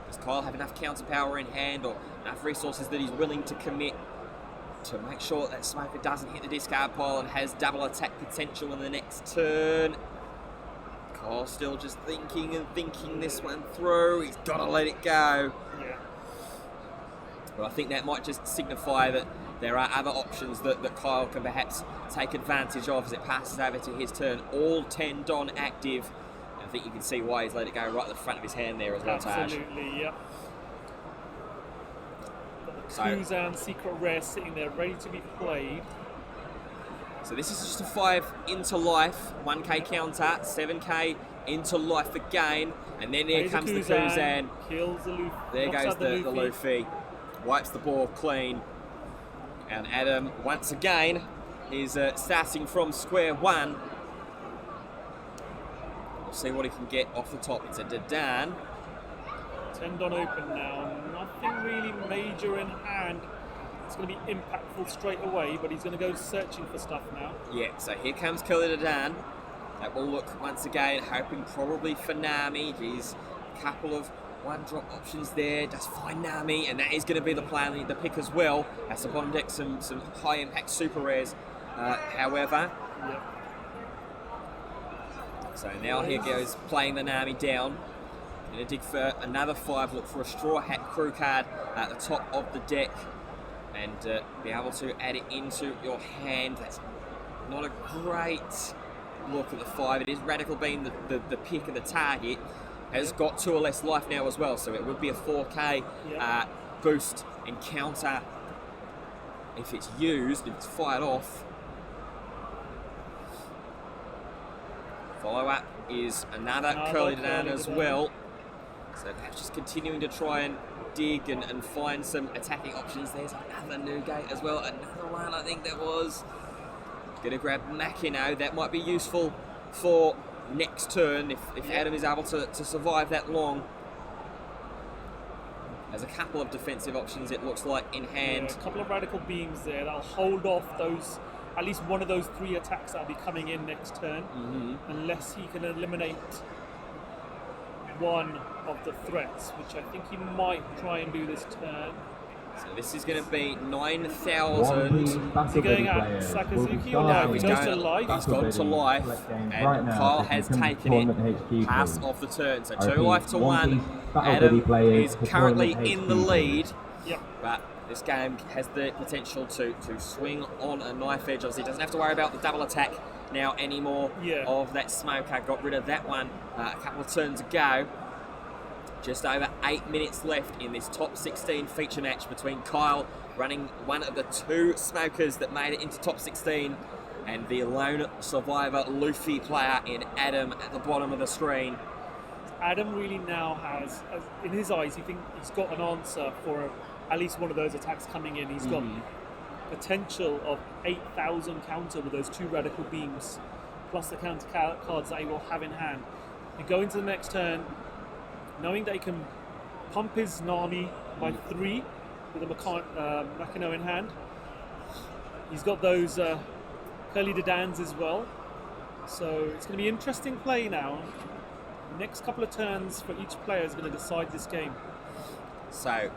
Does Kyle have enough counter power in hand or enough resources that he's willing to commit to make sure that Smoker doesn't hit the discard pile and has double attack potential in the next turn? Kyle still just thinking and thinking this one through. He's got to let it go. Yeah. But I think that might just signify that there are other options that Kyle can perhaps take advantage of as it passes over to his turn. All 10 Don active. I think you can see why he's let it go right at the front of his hand there as well, Taj. Absolutely, yeah. Got the Kuzan secret rare sitting there ready to be played. So this is just a 5 into life, 1k counter, 7k into life again, and then here comes the Kuzan. Kills the Luffy. There goes the Luffy. Wipes the board clean. And Adam, once again, is starting from square one. We'll see what he can get off the top. It's a Dadan. 10 Don open now. Nothing really major in hand. It's going to be impactful straight away, but he's going to go searching for stuff now. Yeah, so here comes Killer Dadan. That will look once again, hoping probably for Nami. He's a couple of one-drop options there. Does find Nami, and that is going to be the plan, the pick as well. Has to bottom deck some high-impact super rares. However, Yep. so now here goes playing the Nami down. Going to dig for another 5. Look for a Straw Hat crew card at the top of the deck, and be able to add it into your hand. That's not a great look at the 5. It is Radical Beam, the pick of the target. Has got 2 or less life now as well, so it would be a 4k boost and counter if it's used, if it's fired off. Follow up is another Curly Dadan as well. So perhaps just continuing to try and dig and find some attacking options. There's another Newgate as well, another one I think that was. Going to grab Makino, that might be useful for next turn if Adam is able to survive that long. There's a couple of defensive options it looks like in hand. Yeah, a couple of Radical Beams there that'll hold off those, at least one of those 3 attacks that'll be coming in next turn, unless he can eliminate one of the threats, which I think he might try and do this turn. So this is going to be 9,000. Is he going at Sakazuki or no? He goes to life. He's gone to life, and Kyle has taken it. Pass off the turn. So 2 life to 1. Adam is currently in the lead. Yep. But this game has the potential to swing on a knife edge. Obviously, he doesn't have to worry about the double attack now anymore of that smoker. Got rid of that one a couple of turns ago. Just over 8 minutes left in this top 16 feature match between Kyle, running one of the 2 smokers that made it into top 16, and the lone survivor Luffy player in Adam at the bottom of the screen. Adam really now has, in his eyes, he thinks he's got an answer for at least one of those attacks coming in. He's got potential of 8,000 counter with those 2 Radical Beams, plus the counter cards that he will have in hand. And go into the next turn, knowing that he can pump his Nami by 3 with a Makino in hand. He's got those Curly Dadans as well. So it's going to be interesting play now. Next couple of turns for each player is going to decide this game. So,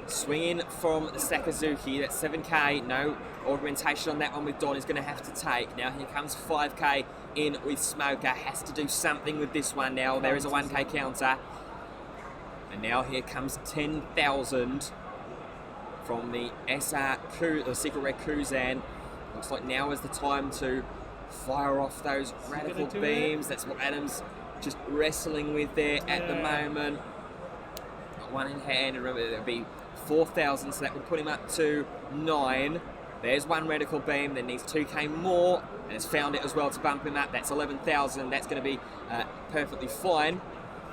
swinging from the Sakazuki, that's 7k, no augmentation on that one with Don is going to have to take. Now here comes 5k in with Smoker, has to do something with this one now. There is a 1k counter. And now here comes 10,000 from the Secret Red Kuzan. Looks like now is the time to fire off those Radical Beams. That's what Adam's just wrestling with there at the moment. Got one in hand, and remember it'll be 4,000, so that would put him up to 9. There's 1 Radical Beam, then needs 2k more, and has found it as well to bump him up. That's 11,000, that's going to be perfectly fine.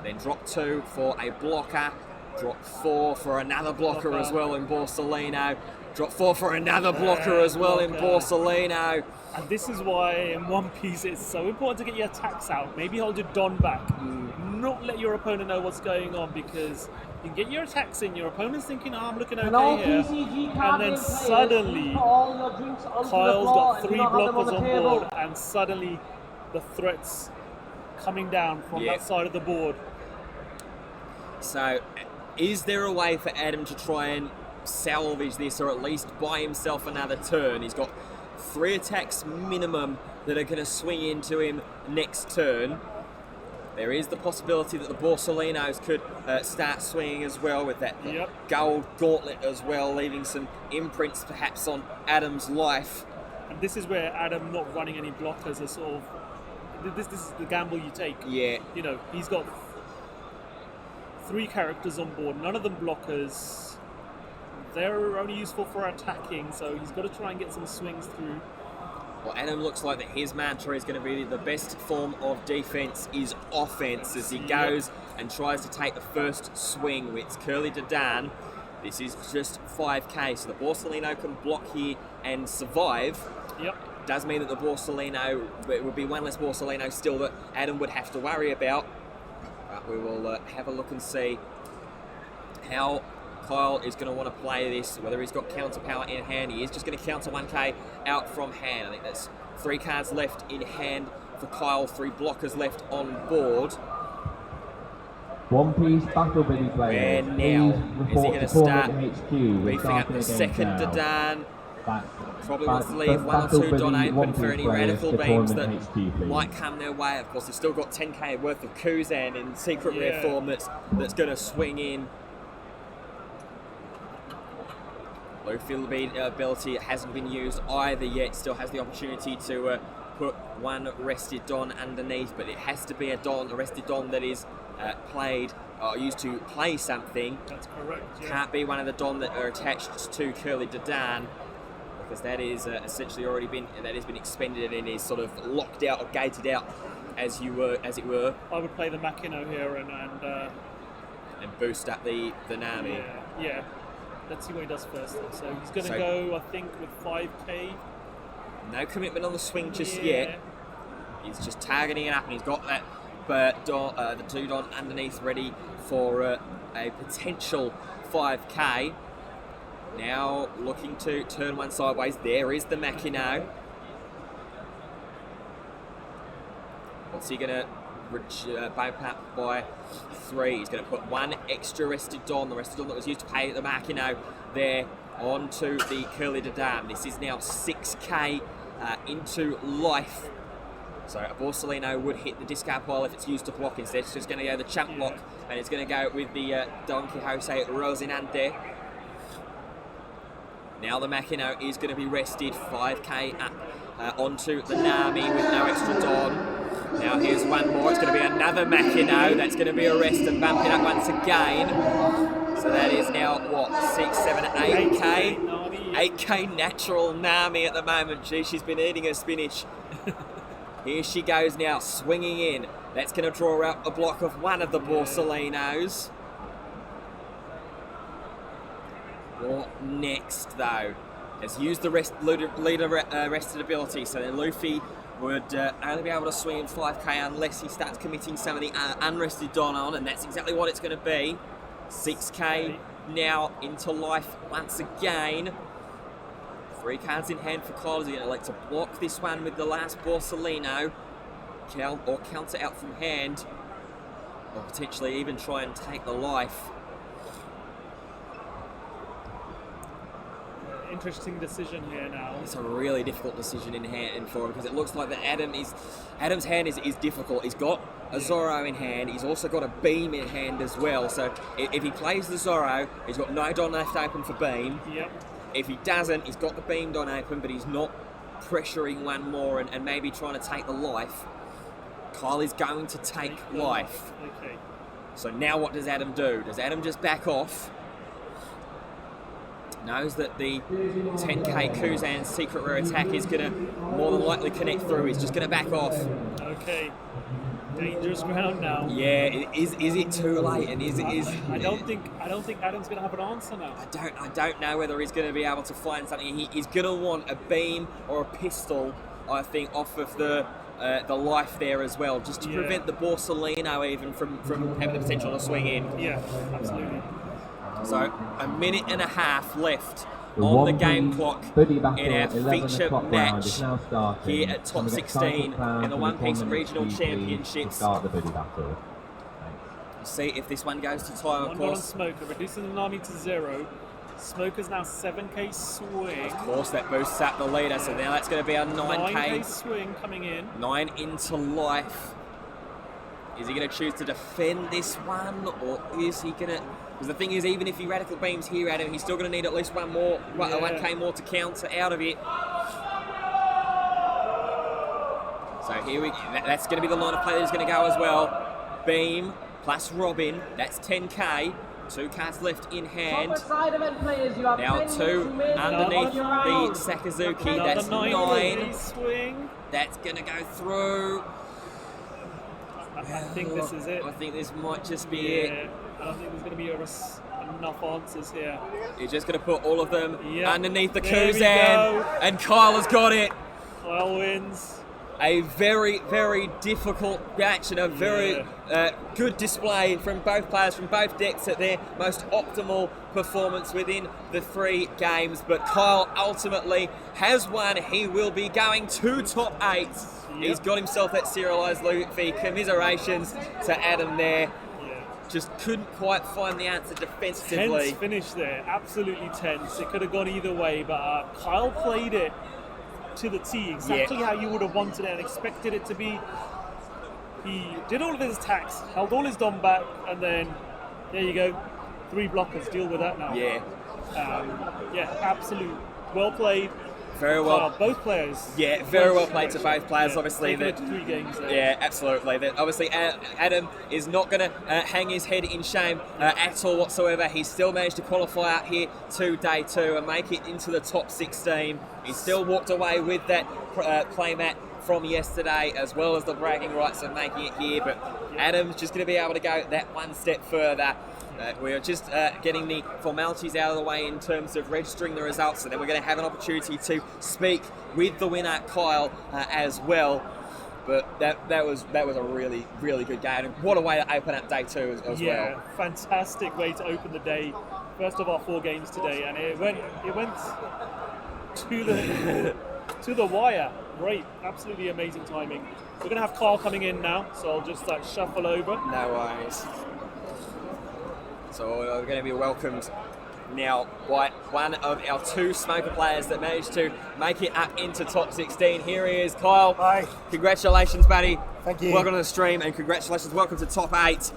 Then drop 2 for a blocker, drop 4 for another blocker as well in Borsellino, drop 4 for another blocker as well in Borsellino. And this is why in One Piece it's so important to get your attacks out. Maybe hold your Don back. Not let your opponent know what's going on, because you can get your attacks in, your opponent's thinking, oh, I'm looking okay here. And then suddenly, Kyle's got 3 blockers on board, and suddenly the threats coming down from that side of the board. So, is there a way for Adam to try and salvage this, or at least buy himself another turn? He's got 3 attacks minimum that are going to swing into him next turn. There is the possibility that the Borsalinos could start swinging as well with that gold gauntlet as well, leaving some imprints perhaps on Adam's life. And this is where Adam not running any blockers are sort of... This is the gamble you take. Yeah. You know, he's got 3 characters on board, none of them blockers. They're only useful for attacking, so he's got to try and get some swings through. Well, Adam looks like that his mantra is going to be the best form of defense is offense as he goes and tries to take the first swing with Curly Dadan. This is just 5k, so the Borsalino can block here and survive. Yep. Does mean that the Borsalino, it would be one less Borsalino still that Adam would have to worry about. But we will have a look and see how Kyle is going to want to play this, whether he's got counter power in hand. He is just going to counter 1k out from hand. I think that's 3 cards left in hand for Kyle, 3 blockers left on board. One piece battle biddy Where players. now is he going to start HQ? beefing up the second Dadan? Probably wants to leave 1 or 2 Don open for any radical beams that might come their way. Of course, he's still got 10k worth of Kuzan in secret rare form that's going to swing in. Low field ability hasn't been used either yet. Still has the opportunity to put 1 rested Don underneath, but it has to be a rested Don that is played or used to play something. That's correct. Yeah. Can't be one of the Don that are attached to Curly Dadan, because that is essentially already been expended and is sort of locked out or gated out, as it were. I would play the Makino here and boost up the Nami. Yeah. Let's see what he does first. So he's going to go, I think, with 5k. No commitment on the swing just yet. He's just targeting it up, and he's got that the 2 Don underneath ready for a potential 5k. Now looking to turn 1 sideways. There is the Makino. What's he going to bump up by 3? He's going to put 1 extra rested Don, the rested Don that was used to pay the Makino there, onto the Curly Dadan. This is now 6k into life. So a Borsalino would hit the discard pile if it's used to block. Instead, it's just going to go the chump block, and it's going to go with the Don Quixote Rocinante. Now the Makino is going to be rested, 5k up onto the Nami with no extra Don. Now here's 1 more, it's going to be another Makino, that's going to be arrested, bumping up once again. So that is now, what, 6, 7, 8k? 8k natural Nami at the moment. Gee, she's been eating her spinach. Here she goes now, swinging in. That's going to draw out a block of 1 of the Borsalinos. What next, though? Has used the rested ability, so then Luffy would only be able to swing in 5k unless he starts committing some of the unrested Don on, and that's exactly what it's going to be. 6k now into life once again. 3 cards in hand for Kyle. He's going to elect to block this one with the last Borsalino, or counter out from hand, or potentially even try and take the life. Interesting decision here now. It's a really difficult decision in hand for him, because it looks like that Adam's hand is difficult. He's got a Zoro in hand. He's also got a beam in hand as well. So if he plays the Zoro, he's got no Don left open for beam. Yep. If he doesn't, he's got the beam Don open, but he's not pressuring 1 more and maybe trying to take the life. Kyle is going to take life. Okay. So now what does Adam do? Does Adam just back off? Knows that the 10k Kuzan secret rare attack is going to more than likely connect through. He's just going to back off. Okay. Dangerous ground now. Yeah, is it too late? And I don't think Adam's going to have an answer now. I don't know whether he's going to be able to find something. He's going to want a beam or a pistol, I think, off of the life there as well, just to prevent the Borsalino even from having the potential to swing in. Yeah, absolutely. So 1.5 minutes left on the game clock in our feature match here at Top 16 in the One Piece Regional Championships. We'll see if this one goes to time, of course. Smoker, reducing the Nami to 0. Smoker's now 7k swing. Of course, that boosts up the leader, so now that's going to be a 9k swing coming in. 9 into life. Is he going to choose to defend this one, or is he going to... Because the thing is, even if he radical beams here at him, he's still going to need at least 1K more to counter out of it. So that's going to be the line of play that is going to go as well. Beam plus Robin, that's 10K. 2 cards left in hand. Now 2 underneath the Sakazuki, that's 9. Swing. That's going to go through. I think this is it. I think this might just be it. I don't think there's going to be enough answers here. You're just going to put all of them underneath the There we Kuzan, go. and Kyle has got it. Kyle wins. A very, very difficult match and a very good display from both players, from both decks at their most optimal performance within the 3 games. But Kyle ultimately has won. He will be going to top 8. Yep. He's got himself that serialised Luffy. Commiserations to Adam there. Just couldn't quite find the answer defensively. Tense finish there, absolutely tense. It could have gone either way, but Kyle played it to the T, exactly how you would have wanted it and expected it to be. He did all of his attacks, held all his dom back, and then there you go, 3 blockers. Deal with that now. Absolute well played. Very well. Both players. Yeah, very well played to both players. Obviously, that 3 games there. Yeah, absolutely. That obviously Adam is not going to hang his head in shame at all whatsoever. He still managed to qualify out here to day 2 and make it into the top 16. He still walked away with that playmat from yesterday, as well as the bragging rights of making it here. But Adam's just going to be able to go that one step further. We're just getting the formalities out of the way in terms of registering the results, and then we're going to have an opportunity to speak with the winner, Kyle, as well. But that was a really, really good game, and what a way to open up day 2 as well. Yeah, fantastic way to open the day. First of our 4 games today, and it went to the wire. Great, absolutely amazing timing. We're going to have Kyle coming in now, so I'll just shuffle over. No worries. So we're going to be welcomed now by one of our 2 smoker players that managed to make it up into top 16. Here he is, Kyle. Hi. Congratulations, buddy. Thank you. Welcome to the stream, and congratulations. Welcome to top 8.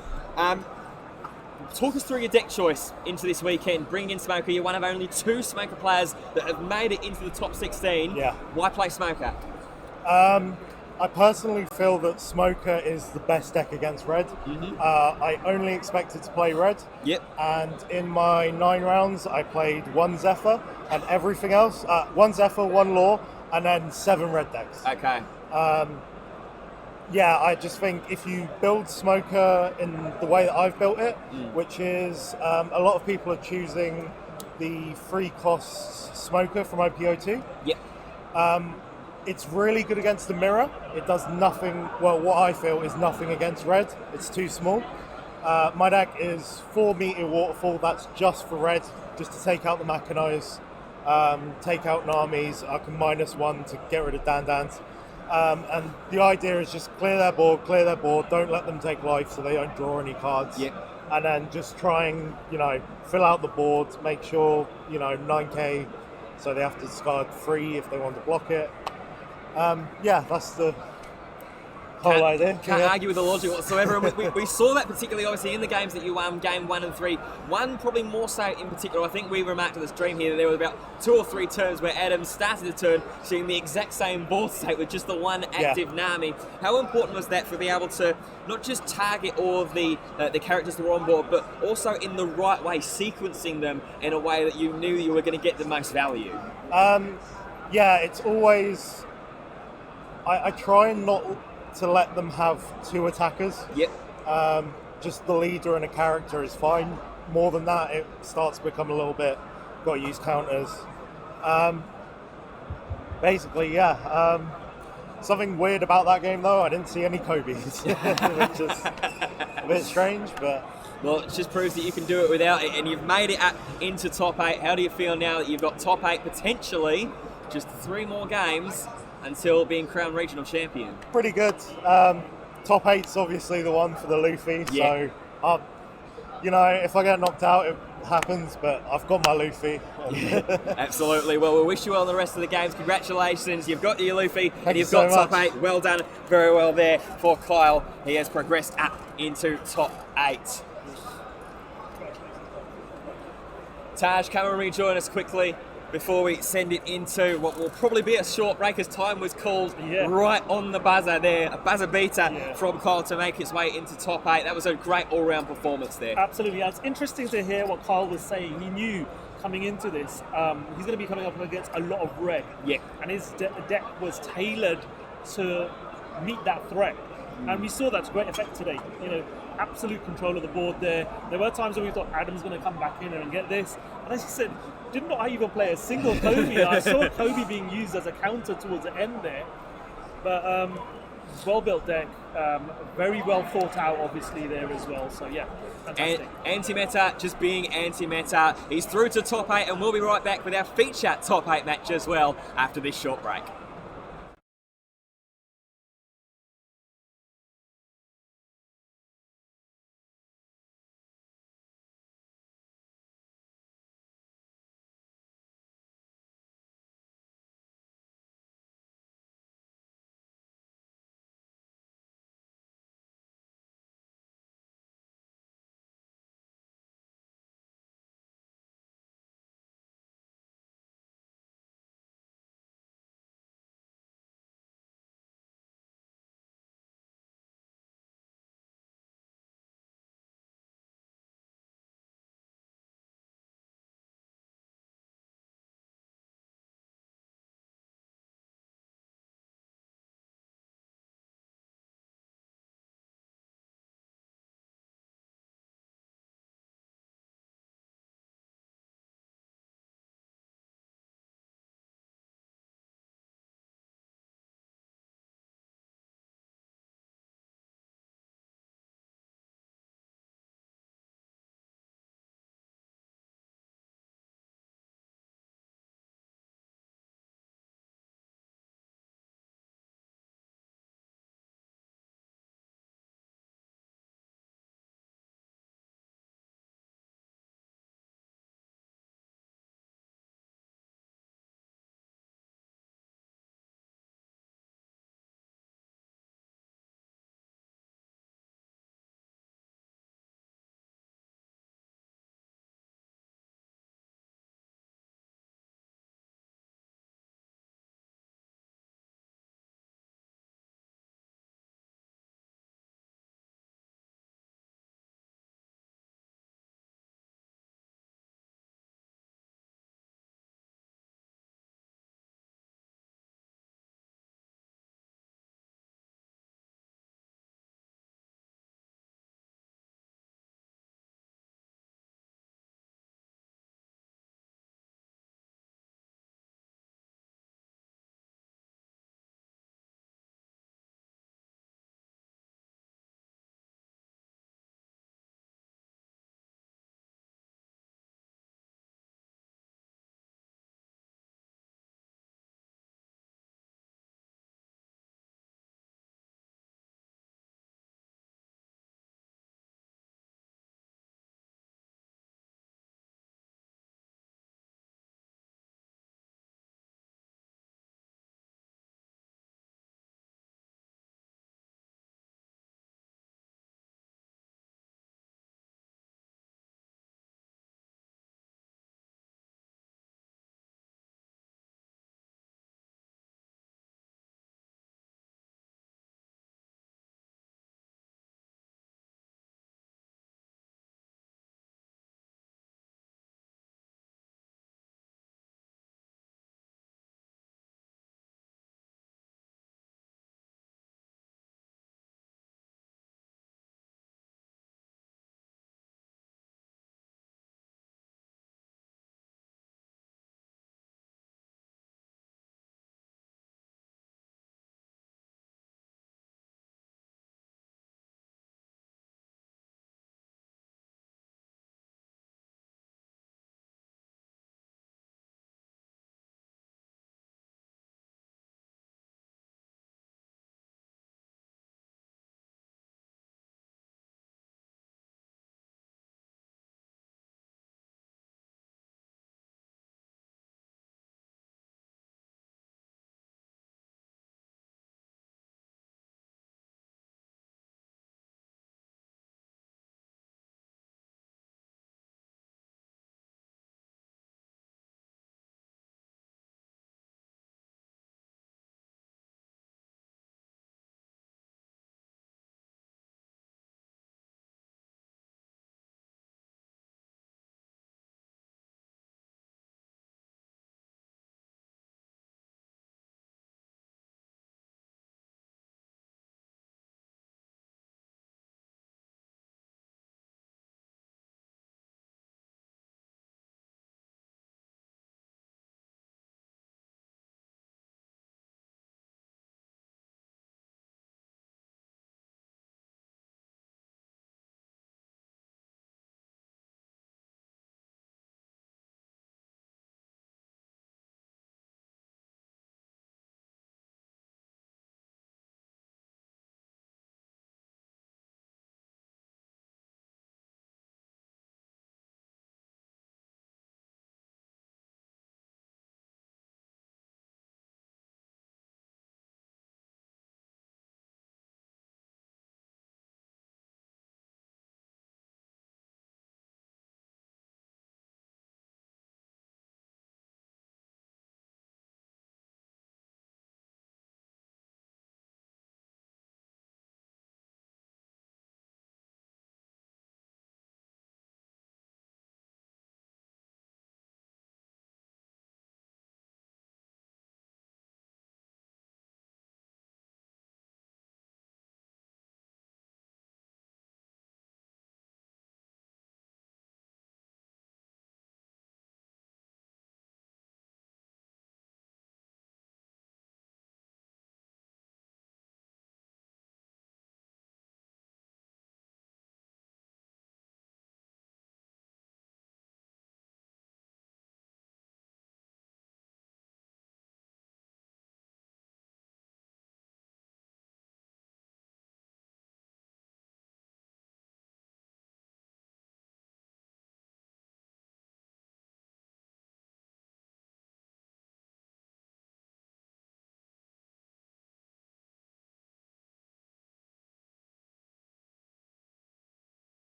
Talk us through your deck choice into this weekend. Bring in Smoker. You're one of only 2 Smoker players that have made it into the top 16. Yeah. Why play Smoker? I personally feel that Smoker is the best deck against red. I only expected to play red. Yep. And in my 9 rounds, I played 1 Zephyr and everything else. 1 Zephyr, 1 Law, and then 7 red decks. Okay. I just think if you build Smoker in the way that I've built it, which is a lot of people are choosing the 3 cost Smoker from OPO2. Yep. It's really good against the mirror. It does nothing, well, what I feel is nothing against red. It's too small. My deck is 4 meter waterfall. That's just for red, just to take out the Machinos, take out Namis. I can -1 to get rid of Dandans. And the idea is just clear their board, don't let them take life so they don't draw any cards. Yep. And then just try and, fill out the board, make sure, 9k, so they have to discard 3 if they want to block it. That's the whole idea. Can't argue with the logic whatsoever. And we saw that particularly, obviously, in the games that you won, game 1 and 3. One probably more so in particular. I think we remarked on the stream here that there were about 2 or 3 turns where Adam started the turn seeing the exact same board state with just the 1 active Nami. How important was that for being able to not just target all of the characters that were on board, but also in the right way, sequencing them in a way that you knew you were going to get the most value? It's always... I try not to let them have 2 attackers. Yep. Just the leader and a character is fine. More than that, it starts to become a little bit, got to use counters. Something weird about that game though, I didn't see any Kobe's, which is a bit strange, but... Well, it just proves that you can do it without it, and you've made it up into top 8. How do you feel now that you've got top 8, potentially just 3 more games until being crowned regional champion? Pretty good. Top 8's obviously the one for the Luffy. Yeah. So, if I get knocked out, happens, but I've got my Luffy. Absolutely. Well, we'll wish you well in the rest of the games. Congratulations. You've got your Luffy and you you've so got top much. 8. Well done. Very well there for Kyle. He has progressed up into top 8. Taj, come and rejoin us quickly before we send it into what will probably be a short break, as time was called right on the buzzer there. A buzzer beater from Kyle to make its way into top 8. That was a great all-round performance there. Absolutely. And it's interesting to hear what Kyle was saying. He knew coming into this, he's going to be coming up against a lot of red. Yeah. And his deck was tailored to meet that threat. And we saw that to great effect today. You know, absolute control of the board there. There were times when we thought Adam's going to come back in and get this. And as you said, did not even play a single Kobe. I saw Kobe being used as a counter towards the end there. But well-built deck, very well thought out obviously there as well. So yeah, fantastic. And anti-meta just being anti-meta. He's through to top 8, and we'll be right back with our feature top 8 match as well after this short break.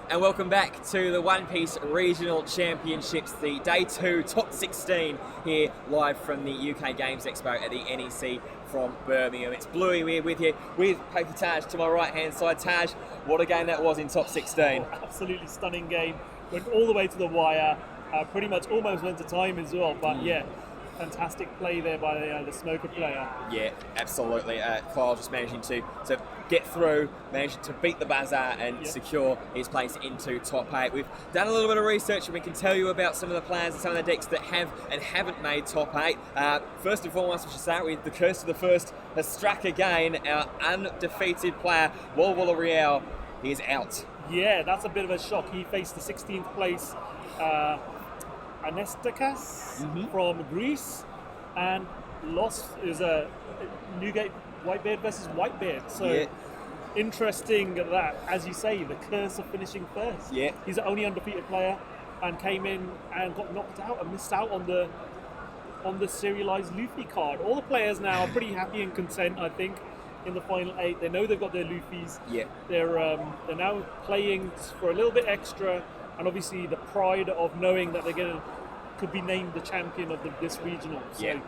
And welcome back to the One Piece Regional Championships, the Day 2 Top 16 here live from the UK Games Expo at the NEC from Birmingham. It's Bluey here with you, with Poker Taj to my right hand side. Taj, what a game that was in Top 16. Oh, absolutely stunning game. Went all the way to the wire, pretty much almost went to time as well, but yeah. Fantastic play there by the Smoker player. Yeah, absolutely. Kyle just managing to get through, managing to beat the buzzer and secure his place into top 8. We've done a little bit of research and we can tell you about some of the plans and some of the decks that have and haven't made top 8. First and foremost, we should start with the Curse of the First has struck again. Our undefeated player, Walwala Riel, he is out. Yeah, that's a bit of a shock. He faced the 16th place Anestakas from Greece and lost. It was a Newgate Whitebeard versus Whitebeard. So interesting that, as you say, the curse of finishing first. Yeah. He's the only undefeated player and came in and got knocked out and missed out on the serialized Luffy card. All the players now are pretty happy and content, I think, in the final 8. They know they've got their Luffys. Yeah. They're now playing for a little bit extra. And obviously the pride of knowing that they're could be named the champion of this regional. So,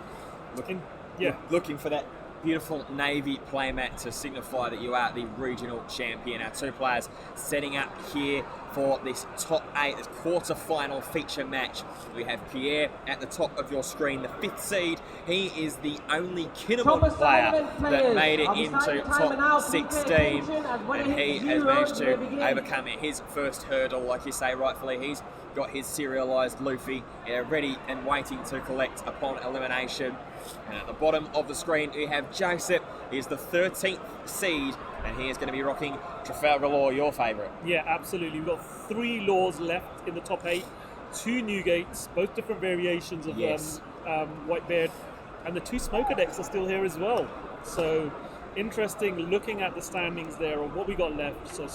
looking for that beautiful navy playmat to signify that you are the regional champion. Our two players setting up here for this top 8, this quarter-final feature match. We have Pierre at the top of your screen, the 5th seed. He is the only Kinemon player that made it into top 16, and he has managed to overcome his first hurdle. Like you say, rightfully, he's got his serialized Luffy ready and waiting to collect upon elimination. And at the bottom of the screen, we have Joseph. He is the 13th seed, and he is going to be rocking Trafalgar Law, your favourite. Yeah, absolutely. We've got 3 laws left in the top 8, 2 Newgates, both different variations of Whitebeard, and the 2 Smoker decks are still here as well. So interesting looking at the standings there of what we got left. So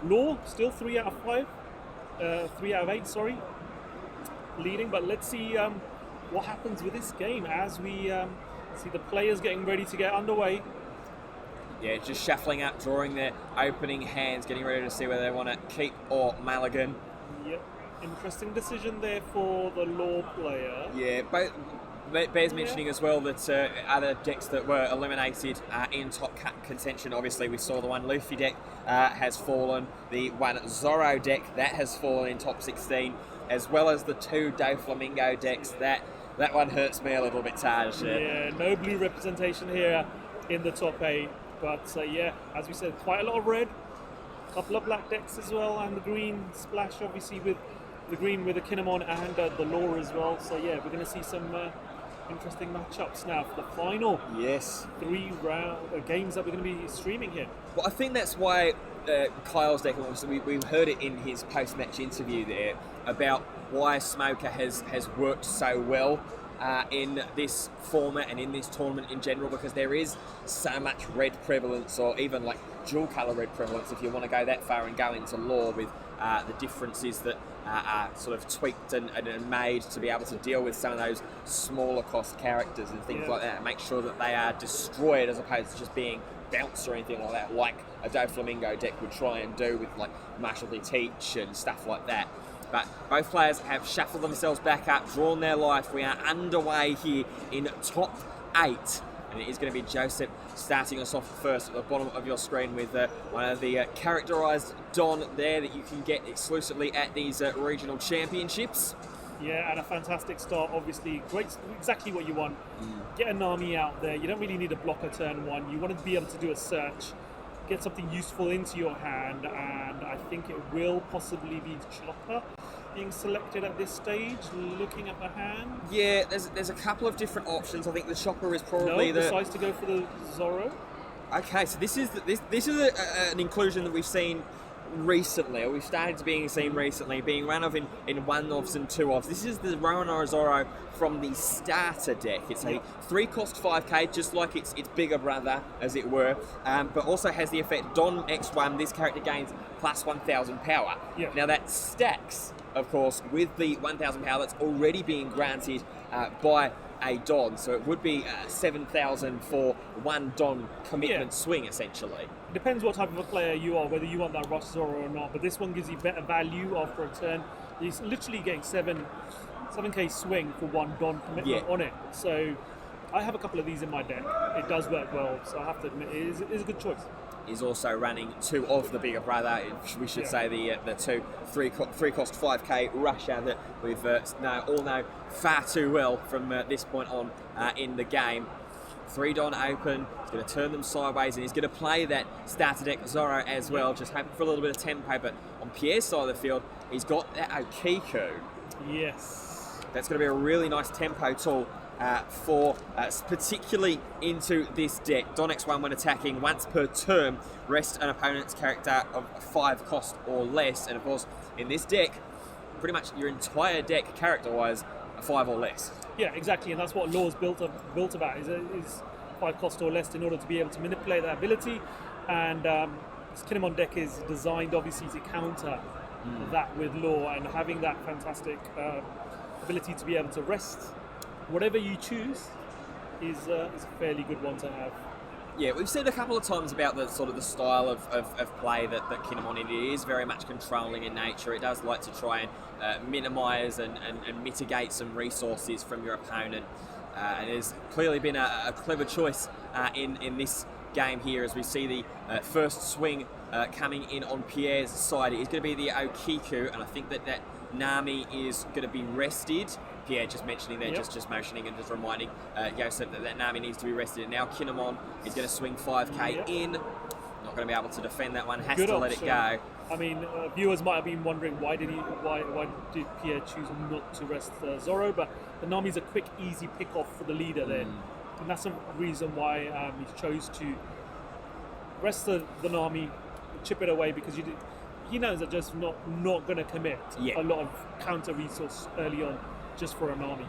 Law still 3 out of 5, 3 out of 8, sorry, leading. But let's see what happens with this game as we see the players getting ready to get underway. Yeah, just shuffling up, drawing their opening hands, getting ready to see whether they want to keep or mulligan. Yep, interesting decision there for the Law player. Yeah, Bear's mentioning as well that other decks that were eliminated in top contention. Obviously, we saw the one Luffy deck has fallen, the one Zoro deck that has fallen in top 16, as well as the 2 Doflamingo decks. That one hurts me a little bit, Taj. Yeah, no blue representation here in the top 8. But as we said, quite a lot of red, a couple of black decks as well, and the green splash, obviously, with the green with the Kinemon and the Law as well. So we're going to see some interesting matchups now for the final 3 games that we're going to be streaming here. Well, I think that's why Kyle's deck, obviously we heard it in his post-match interview there, about why Smoker has worked so well in this format and in this tournament in general, because there is so much red prevalence, or even like dual colour red prevalence if you want to go that far and go into Law, with the differences that are sort of tweaked and made to be able to deal with some of those smaller cost characters and things like that, and make sure that they are destroyed as opposed to just being bounced or anything like that, like a Doflamingo deck would try and do with like Marshall D. Teach and stuff like that. But both players have shuffled themselves back up, drawn their life. We are underway here in top 8. And it is going to be Joseph starting us off first at the bottom of your screen with one of the characterised Don there that you can get exclusively at these regional championships. Yeah, and a fantastic start, obviously. Great, exactly what you want. Get a Nami out there. You don't really need a blocker turn 1. You want to be able to do a search, get something useful into your hand, and I think it will possibly be Chopper being selected at this stage, looking at the hand. Yeah, there's a couple of different options. I think the Chopper is probably decides to go for the Zoro. Okay, so this is an inclusion that we've seen recently, or we've started to being seen recently, being one of in 1-offs and 2-offs. This is the Roanoa Zoro from the starter deck. It's a 3-cost 5k, just like its bigger brother, as it were, but also has the effect Don X1. This character gains plus 1,000 power. Yeah. Now that stacks, of course, with the 1,000 power that's already being granted by a Don, so it would be 7,000 for one Don commitment Yeah. swing, essentially. It depends what type of a player you are, whether you want that Rush Zoro or not. But this one gives you better value after a turn. You're literally getting 7k swing for one Don commitment Yeah. on it. So I have a couple of these in my deck. It does work well, so I have to admit it is a good choice. Is also running two of the bigger brother. We should say the two three cost 5k Russia that we've all know far too well from this point on in the game. 3 Don open. He's going to turn them sideways, and he's going to play that starter deck Zoro as well, just hoping for a little bit of tempo. But on Pierre's side of the field, he's got that Okiku. Yes. That's going to be a really nice tempo tool for particularly into this deck. Don X1, when attacking once per turn, rest an opponent's character of 5 cost or less. And of course, in this deck, pretty much your entire deck character-wise, 5 or less. Yeah, exactly, and that's what Law's built about is 5 cost or less in order to be able to manipulate that ability. And this Kinemon deck is designed obviously to counter that with Law, and having that fantastic ability to be able to rest whatever you choose is a fairly good one to have. Yeah, we've said a couple of times about the sort of the style of play that Kinemon is very much controlling in nature. It does like to try and minimise and mitigate some resources from your opponent. And there's clearly been a clever choice in this game here, as we see the first swing coming in on Pierre's side. It is going to be the Okiku, and I think that Nami is going to be rested. Pierre just mentioning there, just motioning and just reminding Joseph that Nami needs to be rested. And now Kinemon is going to swing 5k in. Not going to be able to defend that one. Has Good to let it option. go. I mean, viewers might have been wondering why did Pierre choose not to rest Zoro, but the Nami's a quick, easy pick off for the leader there, and that's the reason why he chose to rest the Nami, chip it away, because he knows that just not going to commit a lot of counter resource early on just for a Nami.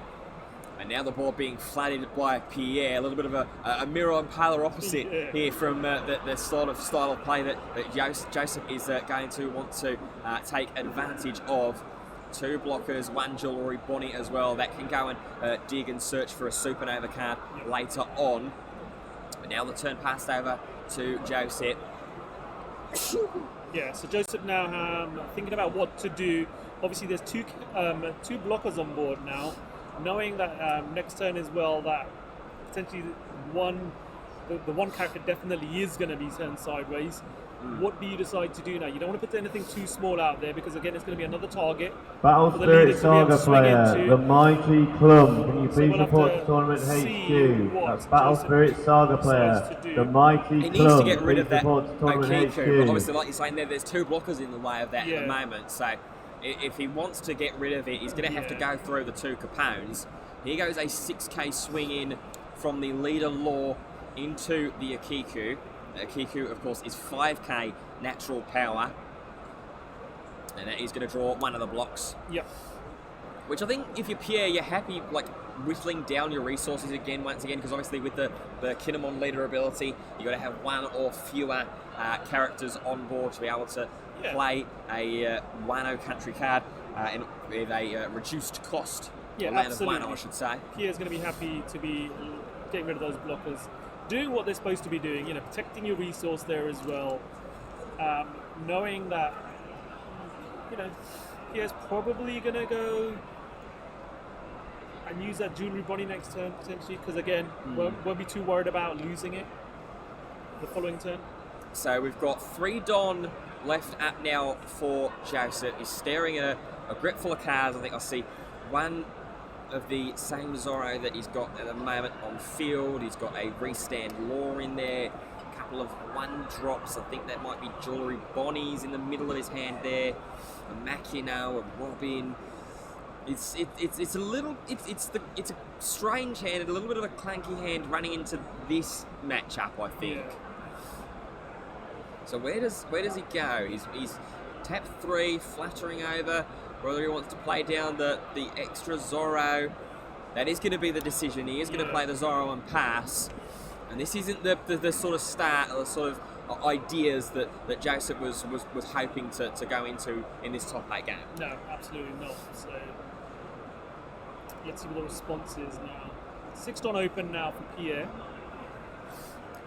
And now the board being flooded by Pierre, a little bit of a mirror and polar opposite here from the sort of style of play that Joseph is going to want to take advantage of. 2 blockers, 1 Jewelry Bonnie as well. That can go and dig and search for a Supernova card later on. But now the turn passed over to Joseph. Yeah, so Joseph now thinking about what to do. Obviously, there's two blockers on board now, knowing that next turn as well, that potentially the one character definitely is going to be turned sideways. What do you decide to do now? You don't want to put anything too small out there, because again, it's going to be another target. Battle for the leader Spirit to be able to Saga swing player, into. the Mighty Club. Can you So please we'll have report to to Tournament see HQ? what That's Battle Joseph Spirit Saga decides player, to do. the Mighty He Club. needs to get rid of Please that report to Tournament Okiku, but HQ. obviously, like you're saying there's 2 blockers in the way of that at the moment. So if he wants to get rid of it, he's going to have to go through the 2 Capones. Here goes a 6k swing in from the leader Law into the Okiku. The Okiku, of course, is 5k natural power, and that is going to draw one of the blocks. Yep. Which I think, if you're Pierre, you're happy like whittling down your resources once again, because obviously with the Kinemon leader ability, you got to have 1 or fewer characters on board to be able to play a Wano country card with a reduced cost. Yeah, land absolutely. of Wano, I should say. Pierre's going to be happy to be getting rid of those blockers, doing what they're supposed to be doing, protecting your resource there as well, knowing that, Pierre's probably going to go and use that Jewelry Bonnie next turn, potentially, because again, won't be too worried about losing it the following turn. So we've got 3 Don left up now for Joseph. He's staring at a grip full of cards. I think I see one of the same Zoro that he's got at the moment on field. He's got a Restand Law in there, a couple of 1-drops. I think that might be Jewelry Bonnies in the middle of his hand there. A Makino, a Robin. It's a strange hand and a little bit of a clunky hand running into this matchup, I think. Yeah. So where does he go? He's tap 3, fluttering over. Whether he wants to play down the extra Zoro, that is going to be the decision. He is going to play the Zoro and pass. And this isn't the sort of start or the sort of ideas that Joseph was hoping to go into in this top 8 game. No, absolutely not. So let's see what the response is now. 6 Don open now for Pierre.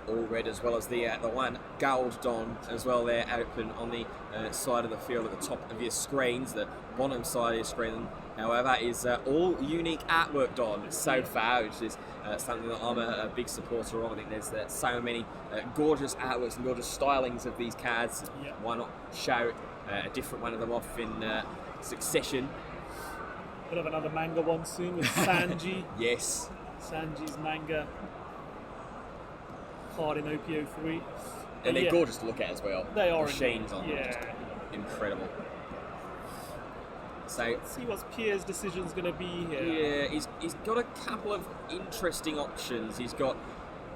All red, as well as the one gold Don as well there, open on the side of the field at the top of your screens. The bottom side of your screen, however, is all unique artwork Don so far, which is something that I'm a big supporter of. I think there's so many gorgeous artworks and gorgeous stylings of these cards. Yeah. Why not show a different one of them off in succession? Bit of another manga one soon with Sanji. Yes. Sanji's manga card in OPO3. And they're gorgeous to look at as well. They are. The sheens on them, yeah. just incredible. So Let's see what Pierre's decision's going to be here. yeah, he's got a couple of interesting options. He's got,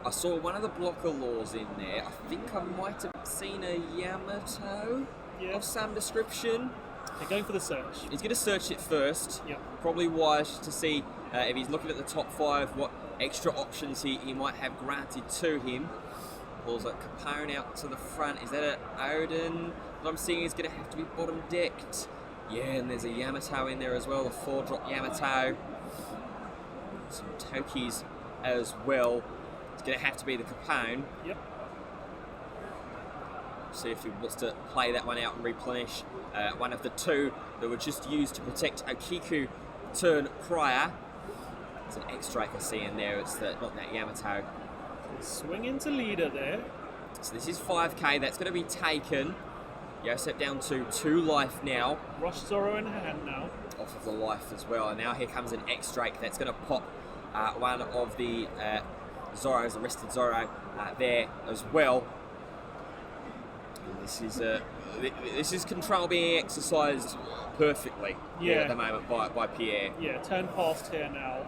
I saw one of the blocker laws in there. I think I might have seen a Yamato Yeah. of some description. They're going for the search. He's going to search it first. Yep. Probably wise to see if he's looking at the top 5, what extra options he might have granted to him. Pulls a Capone out to the front. Is that an Odin? What I'm seeing is going to have to be bottom decked. Yeah, and there's a Yamato in there as well, a 4-drop Yamato. Some Tokis as well. It's going to have to be the Capone. Yep. See if he wants to play that one out and replenish one of the 2 that were just used to protect Okiku turn prior. It's an X-Drake I see in there, it's not that Yamato. Swing into leader there. So this is 5k, that's going to be taken. Yosep down to 2 life now. Rush Zoro in hand now. Off of the life as well. And now here comes an X-Drake that's going to pop one of the Zoros, arrested Zoro, there as well. And this is control being exercised perfectly here at the moment by Pierre. Yeah, turn past here now.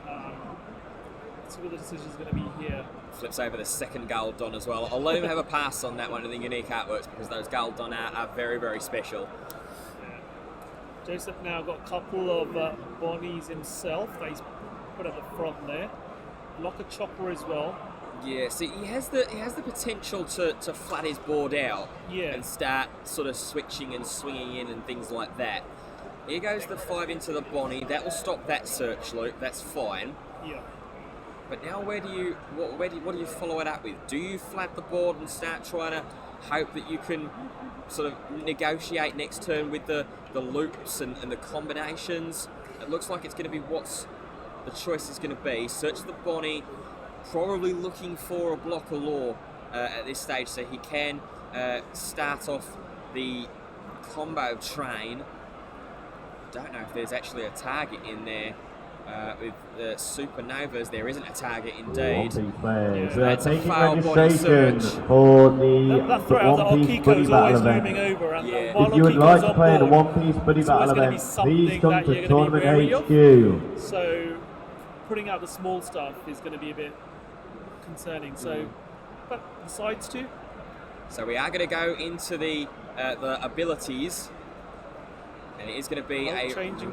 Let's see what the decision's going to be here. Flips over the second gold Don as well. I'll let him have a pass on that one of the unique artworks because those gold Don are very, very special. Yeah. Joseph now got a couple of Bonnies himself that he's put at the front there. Locker Chopper as well. Yeah, see, he has the potential to flat his board out and start sort of switching and swinging in and things like that. Here goes the 5 into the Bonnie. That will stop that search loop. That's fine. Yeah. But now what do you follow it up with? Do you flat the board and start trying to hope that you can sort of negotiate next turn with the loops and the combinations? It looks like it's going to be what's the choice is going to be. Search the Bonnie, probably looking for a blocker law at this stage so he can start off the combo train. Don't know if there's actually a target in there. With Supernovas, there isn't a target indeed. That's a taking foul body registration search. for the That threat of One the Piece Buddy Okiko's Battle always event. looming over, and Yeah. while If you would Okiko's like to on play in the board, One Piece Buddy it's always Battle gonna be event, something please come that to you're gonna be wary of. Tournament HQ. So putting out the small stuff is going to be a bit concerning. So, but decides to. So we are going to go into the abilities, and it is going to be changing.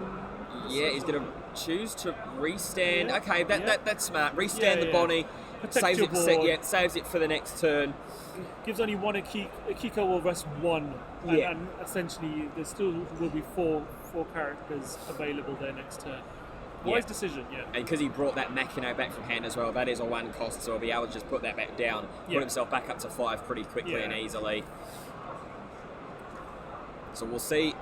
Yeah, he's going to choose to restand. Yeah. Okay, that's smart. Restand the Yeah. Bonnie, Protect saves your it. board. Saves it for the next turn. Gives only one Akiko will rest one, and, Yeah. and essentially there still will be four characters available there next turn. Wise decision, yeah. And because he brought that Makino back from hand as well, that is a 1 cost, so he'll be able to just put that back down, put himself back up to 5 pretty quickly and easily. So we'll see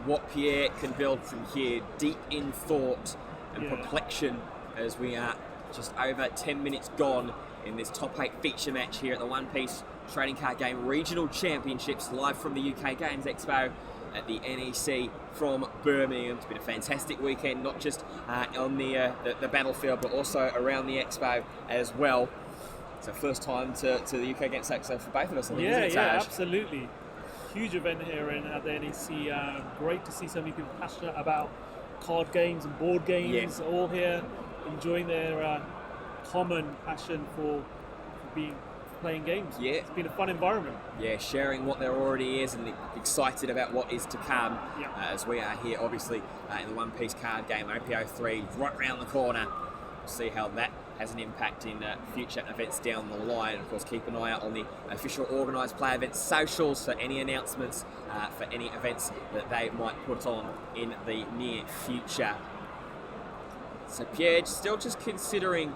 what Pierre can build from here, deep in thought and perplexion, as we are just over 10 minutes gone in this top 8 feature match here at the One Piece Trading Card Game Regional Championships, live from the UK Games Expo at the NEC from Birmingham. It's been a fantastic weekend, not just on the battlefield, but also around the Expo as well. It's our first time to the UK Games Expo for both of us, I think, isn't it, Taj? Absolutely. Huge event here at the NEC. Great to see so many people passionate about card games and board games, all here enjoying their common passion for playing games. Yeah. It's been a fun environment. Yeah, sharing what there already is and excited about what is to come as we are here, obviously, in the One Piece card game, OPO3, right round the corner. We'll see how that has an impact in future events down the line. Of course, keep an eye out on the official organised play events socials for any announcements for any events that they might put on in the near future. So Pierre, still just considering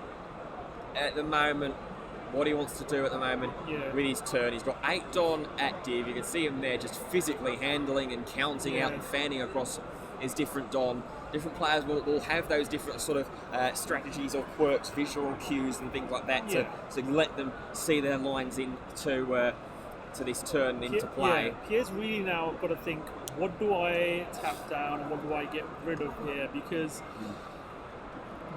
at the moment what he wants to do at the moment with his turn. He's got 8 Don at div. You can see him there just physically handling and counting out and fanning across his different Don. Different players will have those different sort of strategies or quirks, visual cues and things like that to let them see their lines into to this turn into play. Yeah. Pierre's really now got to think, what do I tap down and what do I get rid of here? Because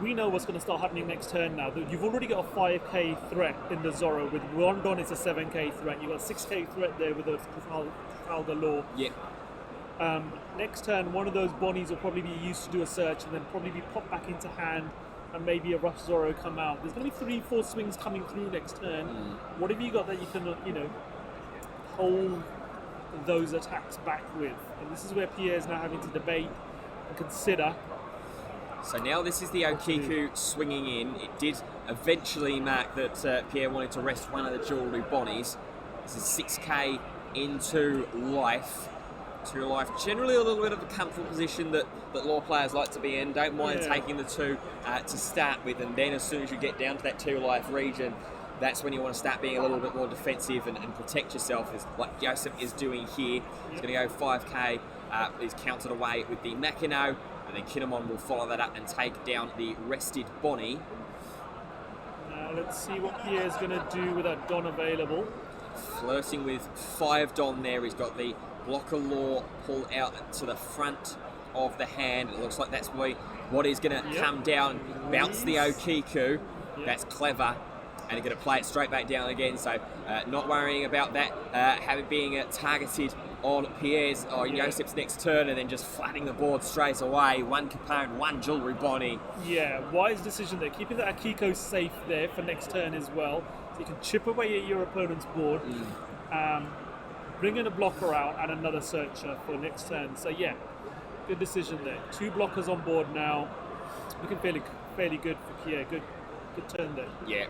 we know what's going to start happening next turn now. You've already got a 5k threat in the Zorro. With one Don, it's a 7k threat. You've got a 6k threat there with a Trafalgar Law. Yeah. Next turn, one of those Bonnies will probably be used to do a search and then probably be popped back into hand and maybe a Rush Zorro come out. There's going to be 3-4 swings coming through next turn. What have you got that you can, hold those attacks back with? And this is where Pierre is now having to debate and consider. So now this is the Okiku swinging in. It did eventually mark that Pierre wanted to rest one of the jewellery Bonnies. This is 6k into life. To life, generally a little bit of a comfortable position that law players like to be in. Don't mind taking the 2 to start with, and then as soon as you get down to that 2 life region, that's when you want to start being a little bit more defensive and protect yourself, as like Joseph is doing here. He's going to go 5k, he's counted away with the Makino, and then Kinemon will follow that up and take down the rested Bonnie. Now let's see what Pierre's going to do with that Don available. Flirting with 5 Don there. He's got the Blocker Law pull out to the front of the hand. It looks like that's what he's going to come down, bounce the Okiku. That's clever. And he's going to play it straight back down again. So not worrying about that having being targeted on Pierre's or Josep's next turn, and then just flattening the board straight away. 1 Capone, 1 Jewellery Bonnie. Yeah, wise decision there. Keeping that Akiko safe there for next turn as well. So you can chip away at your opponent's board. Bringing a blocker out and another searcher for next turn. So yeah, good decision there. 2 blockers on board now. Looking fairly good for Pierre. Good turn there. Yeah,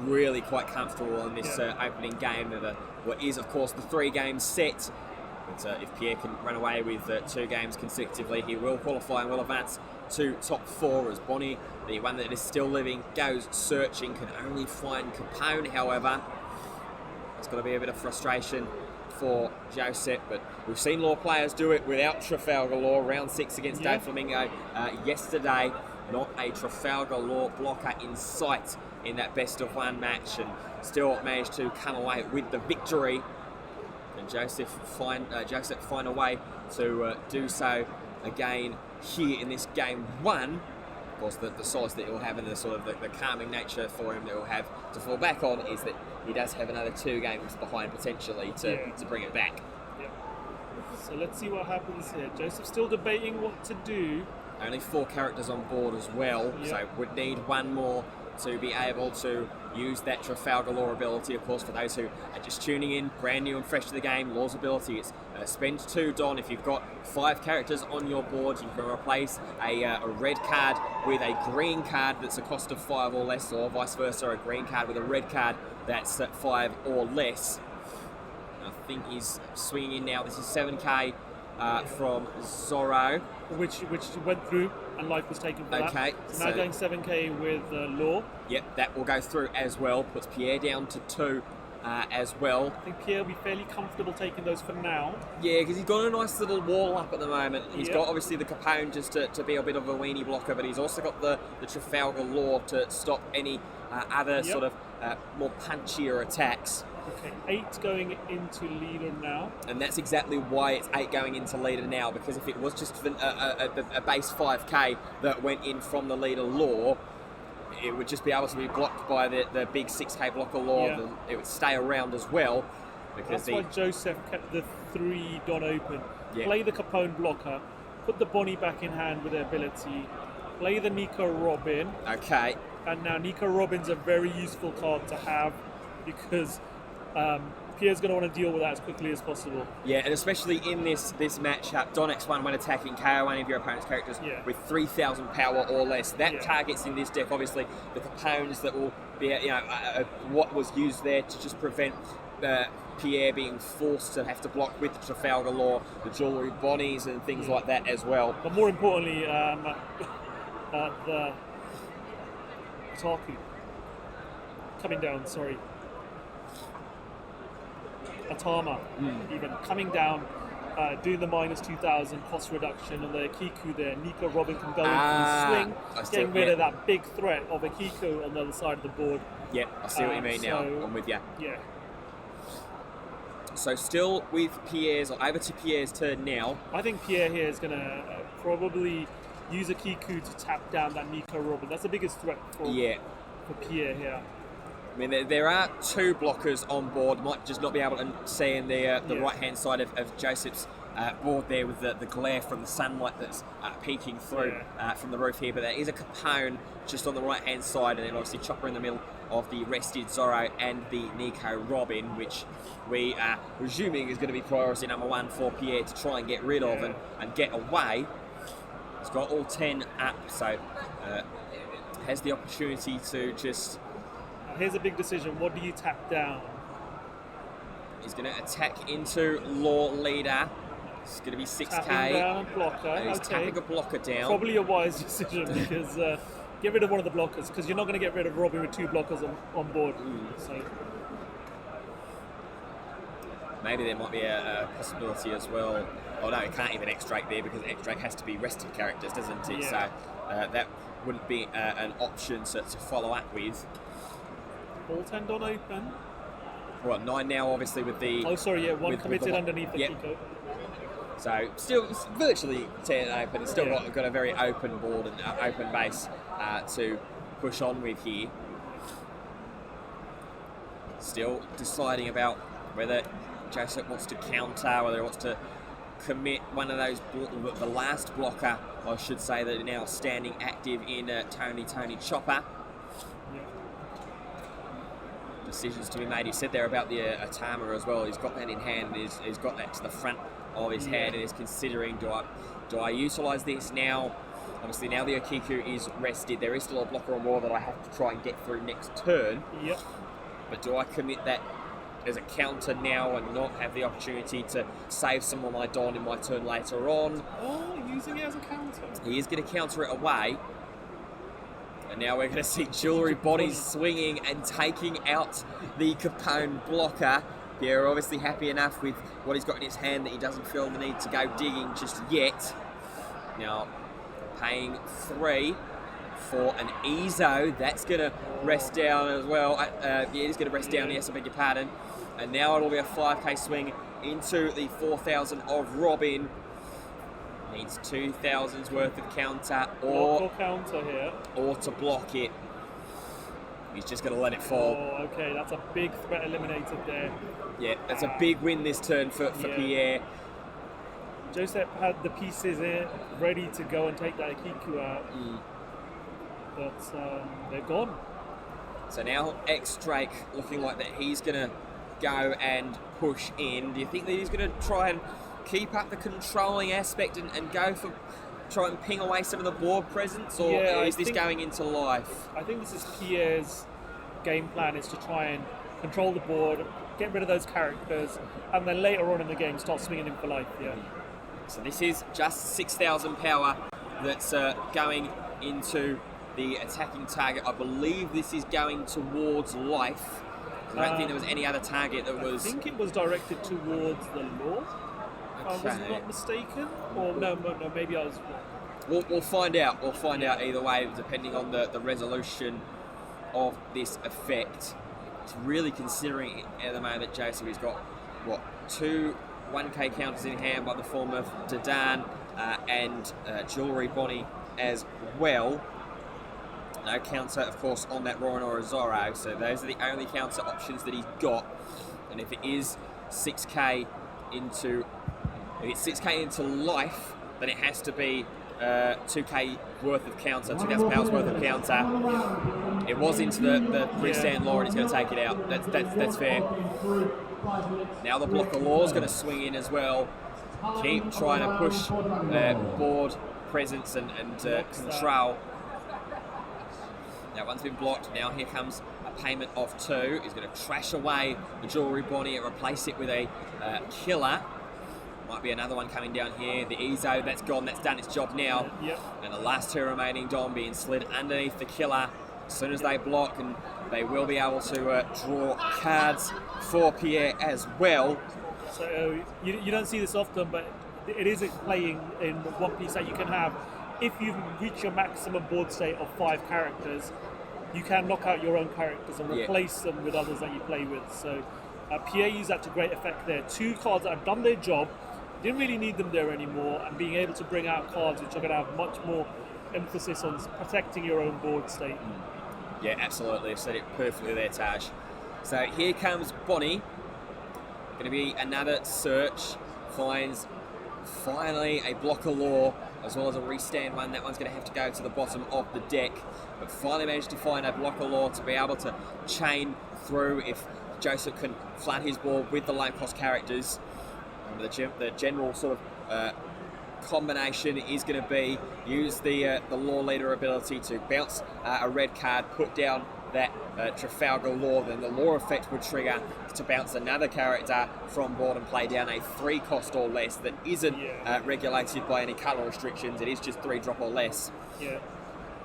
really quite comfortable on this opening game of what is, of course, the 3-game set. But if Pierre can run away with 2 games consecutively, he will qualify and will advance to top 4. As Bonnie, the one that is still living, goes searching, can only find Capone. However, it's got to be a bit of frustration for Joseph, but we've seen law players do it without Trafalgar Law. Round 6 against Dave Flamingo yesterday. Not a Trafalgar Law blocker in sight in that best of 1 match, and still managed to come away with the victory. And Joseph find a way to do so again here in this game 1. Of course, the solace that he'll have and the sort of the calming nature for him that he'll have to fall back on is that he does have another 2 games behind potentially to bring it back. So let's see what happens here. Joseph's still debating what to do. Only 4 characters on board as well, so would need 1 more to be able to use that Trafalgar Law ability. Of course, for those who are just tuning in, brand new and fresh to the game, Law's ability is spend 2 Don. If you've got 5 characters on your board, you can replace a red card with a green card that's a cost of 5 or less, or vice versa, a green card with a red card that's at 5 or less. I think he's swinging in now. This is 7k from Zorro. Which went through and life was taken for that. So now going 7k with Law. Yep, that will go through as well. Puts Pierre down to 2 as well. I think Pierre will be fairly comfortable taking those for now. Yeah, because he's got a nice little wall up at the moment. He's got obviously the Capone just to be a bit of a weenie blocker, but he's also got the Trafalgar Law to stop any other sort of more punchier attacks. Okay, 8 going into leader now. And that's exactly why it's 8 going into leader now, because if it was just a base 5k that went in from the leader Law, it would just be able to be blocked by the big 6k blocker Law. It would stay around as well. Because that's why Joseph kept the 3 Don open. Play the Capone blocker, put the Bonnie back in hand with their ability, play the Nico Robin. Okay. And now Nico Robin's a very useful card to have, because Pierre's going to want to deal with that as quickly as possible. Yeah, and especially in this matchup, Don X1 when attacking KO one of your opponent's characters with 3,000 power or less. That targets in this deck, obviously, the Capones that will be, what was used there to just prevent Pierre being forced to have to block with the Trafalgar Law, the Jewellery Bonnies and things like that as well. But more importantly, the Kotaku. coming down, sorry. Atama, even coming down, doing the minus 2,000 cost reduction on the Akiku there. Nico Robin can go in for the swing, getting rid of that big threat of Akiku on the other side of the board. Yep, I see what you mean now. I'm with you. Yeah. So still with Pierre's, or over to Pierre's turn now. I think Pierre here is going to probably use Akiku to tap down that Nico Robin. That's the biggest threat for Pierre here. I mean, there are two blockers on board. Might just not be able to see in the right-hand side of Joseph's board there with the glare from the sunlight that's peeking through from the roof here. But there is a Capone just on the right-hand side, and then obviously Chopper in the middle of the rested Zorro and the Nico Robin, which we are presuming is going to be priority number one for Pierre to try and get rid of and get away. He's got all 10 up, so has the opportunity to just... Here's a big decision. What do you tap down? He's going to attack into Law Leader. It's going to be 6k. Tapping down a blocker. And he's tapping a blocker down. Probably a wise decision because get rid of one of the blockers, because you're not going to get rid of Robin with two blockers on board. So maybe there might be a possibility as well. Oh no, it can't even X-Drake there because X-Drake has to be rested characters, doesn't it? Yeah. So that wouldn't be an option to follow up with. All 10 don't open. Well, 9 now, obviously, with the... Oh, sorry, yeah, one committed the underneath the Kiko. So, still virtually 10 open. It's still got a very open board and open base to push on with here. Still deciding about whether Joseph wants to counter, whether he wants to commit one of those, the last blocker, I should say, that are now standing active in Tony Chopper. Decisions to be made. He said there about the Atama as well. He's got that in hand. He's got that to the front of his hand and is considering, do I utilise this now? Obviously now the Akiku is rested. There is still a blocker or more that I have to try and get through next turn. Yep. But do I commit that as a counter now and not have the opportunity to save some of my Don in my turn later on? Oh, using it as a counter. He is going to counter it away. And now we're going to see Jewellery Bodies swinging and taking out the Capone blocker. Pierre obviously happy enough with what he's got in his hand that he doesn't feel the need to go digging just yet. Now, paying 3 for an Ezo. That's going to rest down as well. Yeah, it is going to rest down, yes, I beg your pardon. And now it'll be a 5k swing into the 4,000 of Robin. Needs 2,000's worth of counter or counter here, or to block it. He's just going to let it fall. Oh, okay, that's a big threat eliminated there. Yeah, that's a big win this turn for Pierre. Joseph had the pieces in, ready to go and take that Akiku out, but they're gone. So now X-Drake looking like that he's going to go and push in. Do you think that he's going to try and keep up the controlling aspect and go for try and ping away some of the board presence, or is this going into life? I think this is Pierre's game plan, is to try and control the board, get rid of those characters, and then later on in the game start swinging in for life. So this is just 6,000 power that's going into the attacking target. I believe this is going towards life. I don't think there was any other target that was... I think it was directed towards the law. I was not mistaken, or no, maybe I was wrong. We'll find out. We'll find out either way, depending on the resolution of this effect. It's really considering at the moment that Joseph has got two 1k counters in hand by the form of Dadan and Jewellery Bonnie as well. No counter, of course, on that Roran or a Zorro, so those are the only counter options that he's got. And if it is 6k into life, then it has to be 2k worth of counter, 2,000 pounds worth of counter. It was into the freestand law, and he's going to take it out. That's fair. Now the blocker law is going to swing in as well. Keep trying to push board presence and control. Now one's been blocked. Now here comes a payment of 2. He's going to trash away the Jewellery Bonnie and replace it with a killer. Might be another one coming down here. The Ezo, that's gone. That's done its job now. Yep. And the last 2 remaining Dom being slid underneath the killer. as soon as they block, and they will be able to draw cards for Pierre as well. So you don't see this often, but it is playing in one piece that you can have. If you've reached your maximum board state of 5 characters, you can knock out your own characters and replace them with others that you play with. So Pierre used that to great effect there. 2 cards that have done their job, didn't really need them there anymore, and being able to bring out cards which are going to have much more emphasis on protecting your own board state. Yeah, absolutely. I said it perfectly there, Taj. So here comes Bonnie. Going to be another search. Finds finally a block of law as well as a restand one. That one's going to have to go to the bottom of the deck. But finally managed to find a block of law to be able to chain through if Joseph can flood his board with the low cost characters. The general sort of combination is going to be use the law leader ability to bounce a red card, put down that Trafalgar law, then the law effect would trigger to bounce another character from board and play down a 3 cost or less that isn't regulated by any colour restrictions. It is just 3 drop or less. Yeah.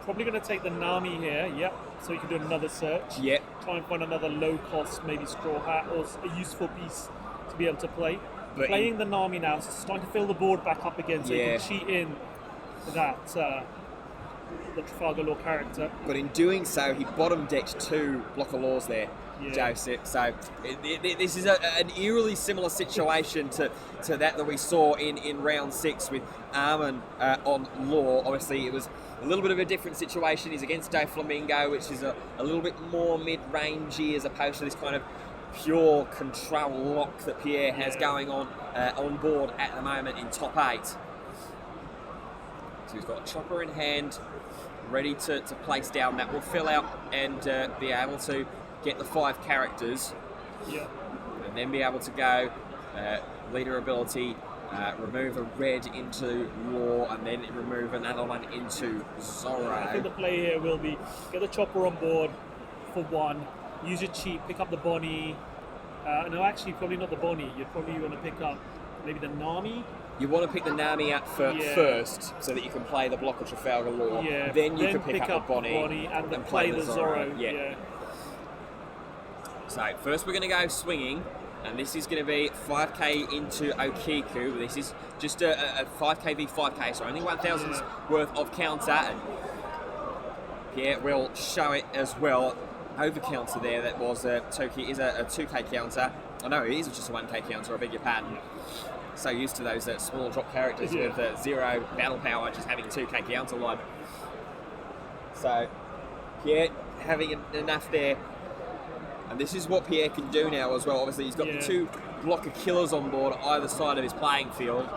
Probably going to take the Nami here, yep. So you can do another search. Yep. Try and find another low cost, maybe straw hat or a useful piece to be able to play. But playing the Nami now, it's starting to fill the board back up again, so you can cheat in that the Trafalgar Law character. But in doing so, he bottom decked 2 block of laws there, Joseph. So this is an eerily similar situation to that we saw in round 6 with Armin on law. Obviously, it was a little bit of a different situation. He's against Doflamingo, which is a little bit more mid-rangey as opposed to this kind of pure control lock that Pierre has going on board at the moment in top 8. So he's got a chopper in hand, ready to place down. That will fill out and be able to get the 5 characters. Yeah. And then be able to go leader ability, remove a red into law, and then remove another one into Zorro. I think the play here will be get the chopper on board for 1. Use your cheat, pick up the Bonnie. No, actually, probably not the Bonnie. You'd probably want to pick up maybe the Nami. You want to pick the Nami up first so that you can play the block of Trafalgar Law. Yeah. Then you can pick up the Bonnie and play the Zorro. Yeah. So first we're going to go swinging, and this is going to be 5k into Okiku. This is just a 5k v 5k, so only 1,000's worth of counter. And Pierre will show it as well. Over counter there, that was Toki is a 2k counter. Oh no, it is just a 1k counter, I beg your pardon. So used to those small drop characters with 0 battle power just having a 2k counter line. So Pierre having enough there. And this is what Pierre can do now as well. Obviously he's got the 2 blocker killers on board either side of his playing field.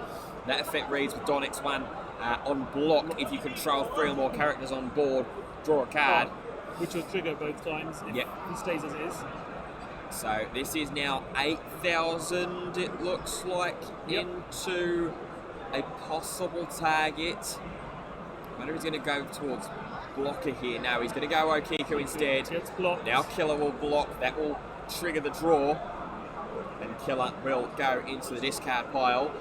That effect reads with Don X1 on block. If you control 3 or more characters on board, draw a card. Which will trigger both times if he stays as it is. So this is now 8,000, it looks like, into a possible target. I wonder if he's going to go towards blocker here. No, he's going to go Okiku instead. Gets blocked. Now Killer will block. That will trigger the draw. And Killer will go into the discard pile.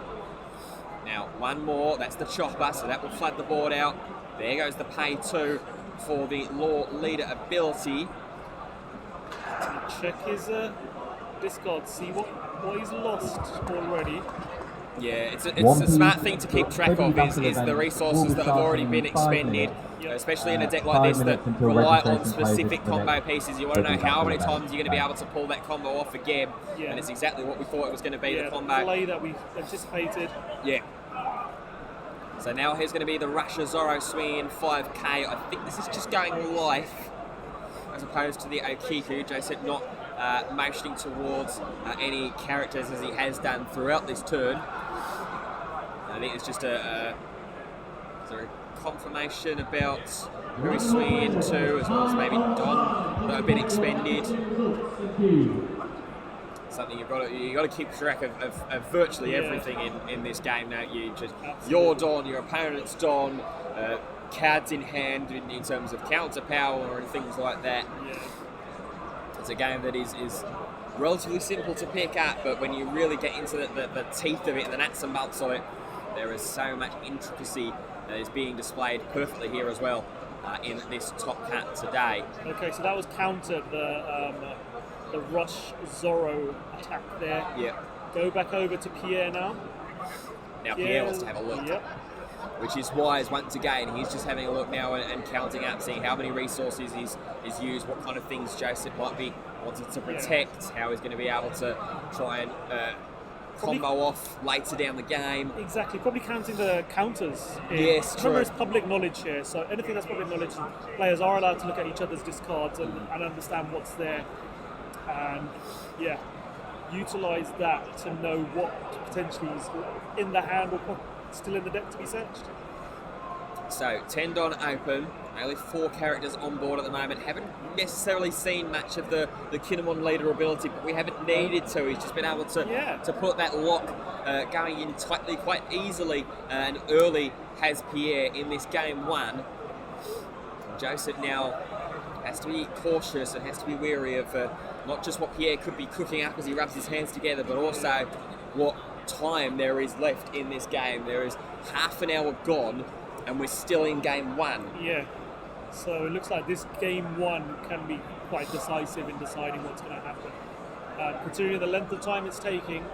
Now one more. That's the chopper, so that will flood the board out. There goes the pay 2 for the law leader ability. Check his discard, see what he's lost already. Yeah, it's a smart thing to keep track of is the resources that have already been expended, especially in a deck like this that rely on specific combo pieces. You want to know how many times you're going to be able to pull that combo off again, and it's exactly what we thought it was going to be, the combo. The play that we anticipated. Yeah. So now here's going to be the Russia Zorro swing in 5k. I think this is just going life as opposed to the Okiku. Joseph not motioning towards any characters as he has done throughout this turn. I think it's just a confirmation about who he's swinging into, as well as maybe Don that have been expended. Something you've got to keep track of virtually everything in this game, don't you? Just your Don, your opponent's Don, cards in hand in terms of counter power and things like that. Yeah. It's a game that is relatively simple to pick up, but when you really get into the teeth of it, the nuts and bolts of it, there is so much intricacy that is being displayed perfectly here as well. in this top cut today. Okay, so that was countered, the Rush Zorro attack there. Yeah. Go back over to Pierre now. Now Pierre wants to have a look. Yep. Which is wise once again. He's just having a look now and counting up, seeing how many resources he's used, what kind of things Joseph might be wanting to protect, how he's going to be able to try and combo off later down the game. Exactly, probably counting the counters. Yes, Remember, true. it's public knowledge here, so anything that's public knowledge, players are allowed to look at each other's discards and understand what's there. And yeah, utilise that to know what potentially is in the hand or still in the deck to be searched. So 10 Don open, only 4 characters on board at the moment. Haven't necessarily seen much of the Kinemon leader ability, but we haven't needed to. He's just been able to put that lock going in tightly quite easily and early has Pierre in this game 1. Joseph now has to be cautious and has to be wary of not just what Pierre could be cooking up as he rubs his hands together, but also what time there is left in this game. There is half an hour gone and we're still in game 1. Yeah, so it looks like this game 1 can be quite decisive in deciding what's going to happen, considering the length of time it's taking.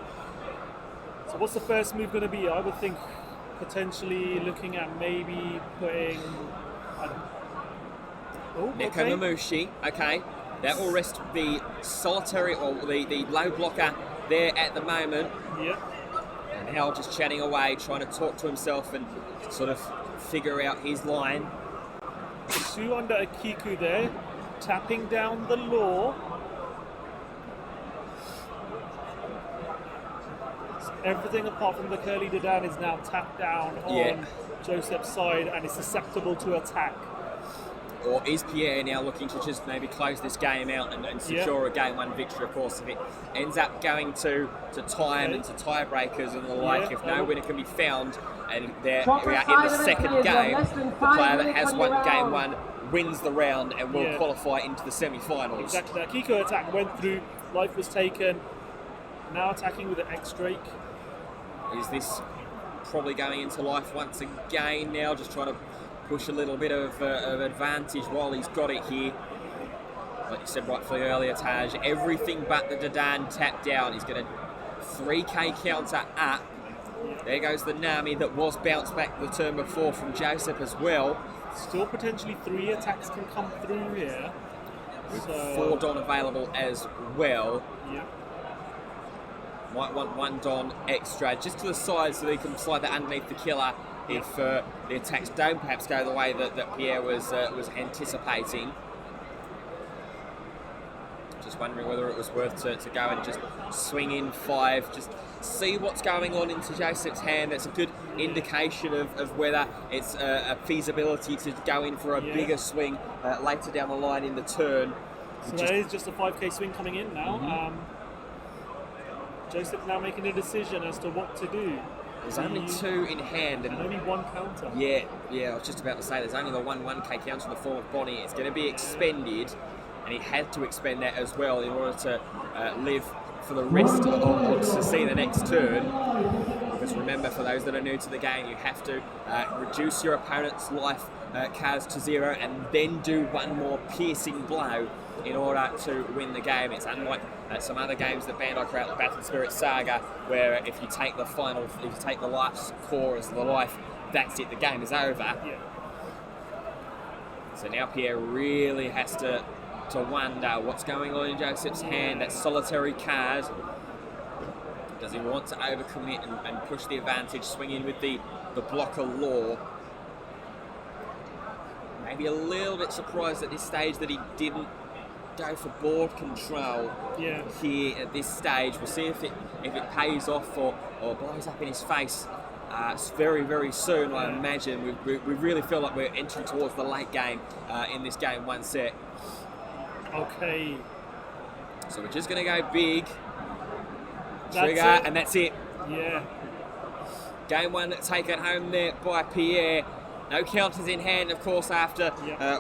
So what's the first move going to be? I would think potentially looking at maybe putting Nekomamushi, okay. That will rest the solitary or the low blocker there at the moment. Yeah. And now just chatting away, trying to talk to himself and sort of figure out his line. 2 under a Kiku there, tapping down the law. So everything apart from the Curly Dadan is now tapped down on Joseph's side and is susceptible to attack. Or is Pierre now looking to just maybe close this game out and secure a game 1 victory? Of course, if it ends up going to time and to tiebreakers and the like, if no winner can be found and we are in the second game, the player that has won game 1 wins the round and will qualify into the semi-finals. Exactly. That Kiko attack went through, life was taken, now attacking with an X-Drake. Is this probably going into life once again now, just trying to push a little bit of advantage while he's got it here. Like you said rightfully earlier, Taj, everything but the Dadan tapped down. He's going to 3k counter up. There goes the Nami that was bounced back the turn before from Joseph as well. Still potentially 3 attacks can come through here. With 4 Don available as well. Yeah. Might want 1 Don extra just to the side so that he can slide that underneath the killer if the attacks don't perhaps go the way that Pierre was anticipating. Just wondering whether it was worth to go and just swing in 5, just see what's going on into Joseph's hand. That's a good indication of whether it's a feasibility to go in for a bigger swing later down the line in the turn. So there is just a 5k swing coming in now. Joseph now making a decision as to what to do. There's only 2 in hand and only 1 counter. Yeah, I was just about to say there's only the 1k counter in the form of Bonnie. It's going to be expended, and he had to expend that as well in order to live for the rest or to see the next turn. Because remember, for those that are new to the game, you have to reduce your opponent's life cards to 0 and then do 1 more piercing blow in order to win the game. It's unlike some other games that Bandai create, like Battle Spirit Saga, where if you take the life's core as the life, that's it, the game is over. Yeah. So now Pierre really has to wonder what's going on in Joseph's hand, that solitary card. Does he want to overcommit and push the advantage, swing in with the blocker law? Maybe a little bit surprised at this stage that he didn't go for board control here at this stage. We'll see if it pays off or blows up in his face very, very soon, I imagine. We really feel like we're entering towards the late game in this game 1 set. Okay. So we're just going to go big. Trigger, and that's it. Yeah. Game 1 taken home there by Pierre. No counters in hand, of course, after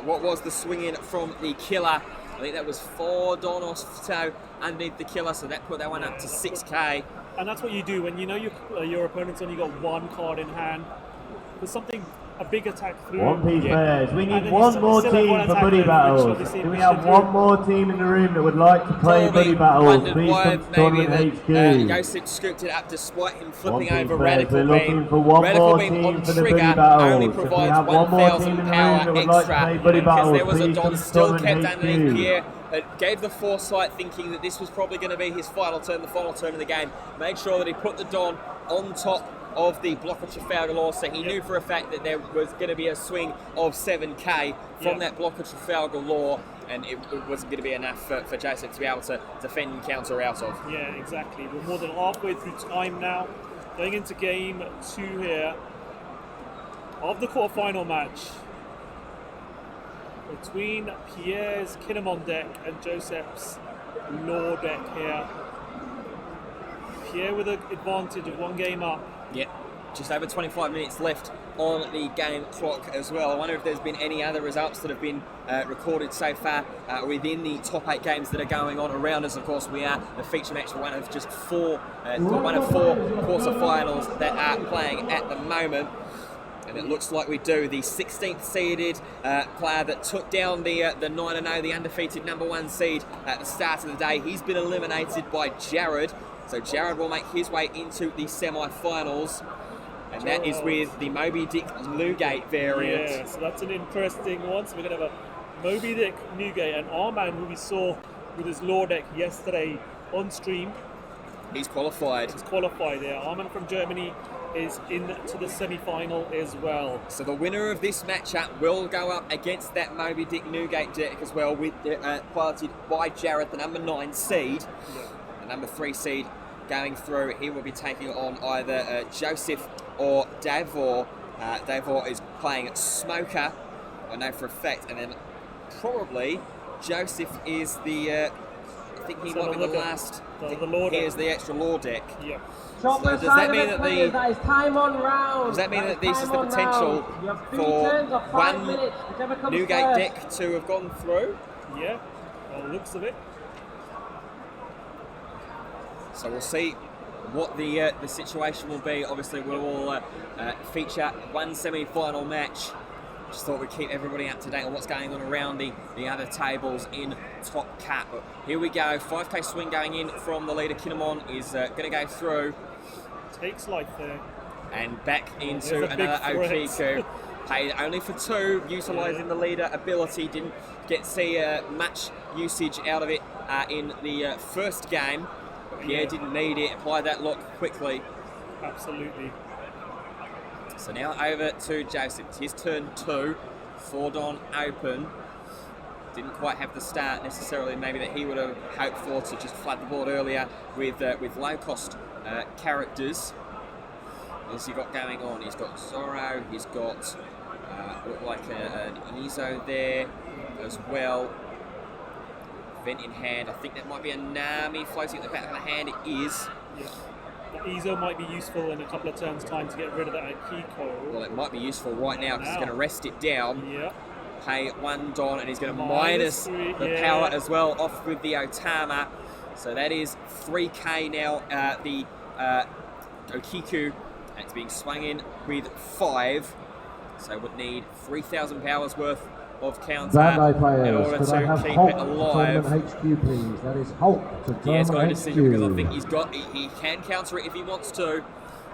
what was the swing in from the killer. I think that was 4 Don or so underneath the killer, so that put that one up to 6k. And that's what you do when you know your opponent's only got 1 card in hand. There's something a big attack through. One piece players. We And need then one you more still have team one for attack buddy move, which battles. obviously Do we pushed have it through. one more team in the room that would like to play buddy battles? Wondered Please why come to maybe Tournament that HQ. Joseph scooped it up despite him flipping One over piece players. Radical We're looking Beam. for one Radical more Beam team on for the trigger buddy battles. only If we provides have one more team 1,000 in the room power that would like to extra. play buddy Because battles, there was a please Don come to still kept Tournament underneath HQ. Pierre. It gave the foresight thinking that this was probably going to be his final turn, the final turn of the game. Made sure that he put the Don on top of the block of Trafalgar Law, so he knew for a fact that there was going to be a swing of 7k from that block of Trafalgar Law, and it wasn't going to be enough for Joseph to be able to defend and counter out of. Yeah, exactly. We're more than halfway through time now, going into game 2 here of the quarterfinal match between Pierre's Kinemon deck and Joseph's Law deck here. Pierre with an advantage of 1 game up. Yep, just over 25 minutes left on the game clock as well. I wonder if there's been any other results that have been recorded so far within the top 8 games that are going on around us. Of course, we are the feature match for one of 4 quarterfinals that are playing at the moment. And it looks like we do. The 16th seeded player that took down the 9-0, the undefeated #1 seed at the start of the day, he's been eliminated by Jared. So Jared will make his way into the semi-finals, and that is with the Moby Dick Newgate variant. Yeah, so that's an interesting one. So we're going to have a Moby Dick Newgate, and our man who we saw with his Law deck yesterday on stream. He's qualified. He's qualified there. Arman from Germany is into the semi-final as well. So the winner of this matchup will go up against that Moby Dick Newgate deck as well, with piloted by Jared, the #9 seed. Yeah. The #3 seed going through. He will be taking on either Joseph or Davor. Davor is playing Smoker, I know for a fact, and then probably Joseph is the. I think he might be the last. The Law deck. He is the extra Law deck. Yeah. So does that mean that the? that is time on round. Does that mean that this is the time on potential round. You have 3 for turns of 5 one minutes, whichever comes Newgate first. deck to have gone through? Yeah. By the looks of it. So we'll see what the situation will be. Obviously, we will feature one semi-final match. Just thought we'd keep everybody up to date on what's going on around the other tables in Top Cut. But here we go. 5k swing going in from the leader. Kinemon is going to go through. Takes life there. And back into There's a big another threat. Okiku. Paid only for 2, utilising the leader ability. Didn't get to see much usage out of it in the first game. But Pierre didn't need it. Applied that lock quickly. Absolutely. So now over to Joseph. It's his turn 2. 4 Don open. Didn't quite have the start necessarily maybe that he would have hoped for, to just flood the board earlier with low cost characters. What's he got going on? He's got Zorro. He's got look like an Izo there as well. Vent in hand. I think that might be a Nami floating at the back of the hand. It is. Yeah. The Ezo might be useful in a couple of turns' time to get rid of that Akiko. Well, it might be useful right now because he's going to rest it down. Yeah. Pay 1 Don, and he's going to Minus minus 3, the power as well off with the Otama. So that is 3k now. The Okiku, and it's being swung in with 5. So would need 3,000 powers worth of counter Bandai in players, order could I to have keep Hulk it to alive. Tournament HQ, please? That is Hulk to He has got a Tournament decision because I think HQ. he can counter it if he wants to.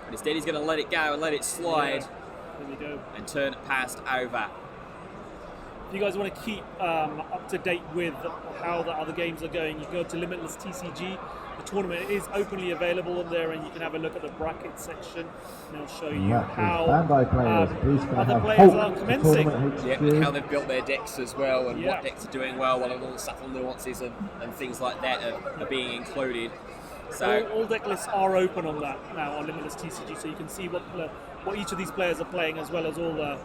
But instead he's going to let it go and let it slide. There we go. And turn it past over. If you guys want to keep up to date with how the other games are going, you go to Limitless TCG. The tournament is openly available on there, and you can have a look at the bracket section, and it'll show you That is how Bandai players, please can I other have players Hulk are to commencing. Tournament HQ? Yep, and how they've built their decks as well, and Yeah. what decks are doing well, what all the subtle nuances and things like that are being included. So All deck lists are open on that now on Limitless TCG, so you can see what each of these players are playing, as well as all the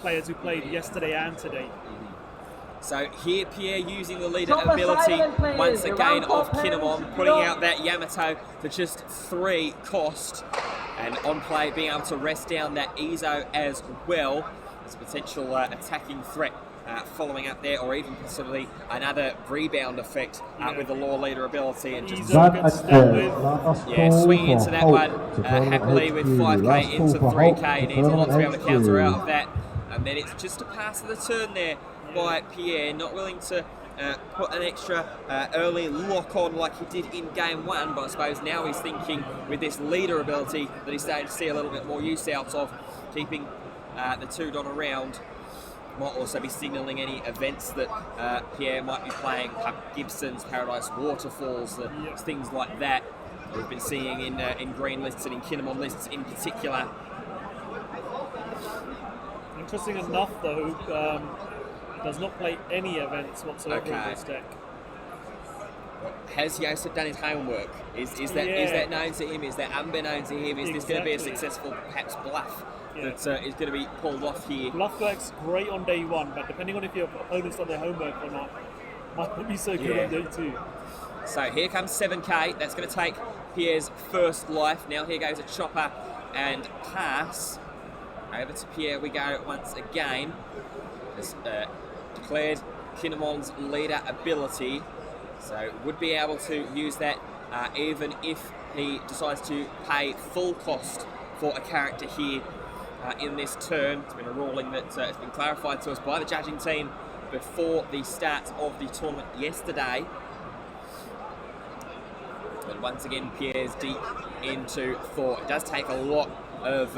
players who played yesterday and today. So here Pierre using the leader Top ability asylum players, once the again round of four players, Kinemon, keep putting it out that Yamato for just 3 cost, and on play being able to rest down that Izo as well as a potential attacking threat following up there, or even possibly another rebound effect with the Law Leader ability, and just swinging into that one happily with 5k into 3k. Needs a lot to be able to counter out of that, and then it's just a pass of the turn there by Pierre, not willing to put an extra early lock on like he did in game 1, but I suppose now he's thinking with this leader ability that he's starting to see a little bit more use out of, keeping the 2 Don around. Might also be signalling any events that Pierre might be playing, Gibson's, Paradise Waterfalls, things like that we've been seeing in green lists and in Kinemon lists in particular. Interesting enough though, does not play any events whatsoever in this deck. Has Yosef done his homework? Is that known to him? Is that unbeknown to him? Is this going to be a successful, perhaps, bluff that is going to be pulled off here? Bluff works great on day 1, but depending on if your opponent's done their homework or not, might not be so good on day 2. So here comes 7k. That's going to take Pierre's first life. Now here goes a chopper and pass. Over to Pierre we go once again. Has declared Kinemon's leader ability, so would be able to use that even if he decides to pay full cost for a character here in this turn. It's been a ruling that has been clarified to us by the judging team before the start of the tournament yesterday. But once again, Pierre's deep into Thor. It does take a lot of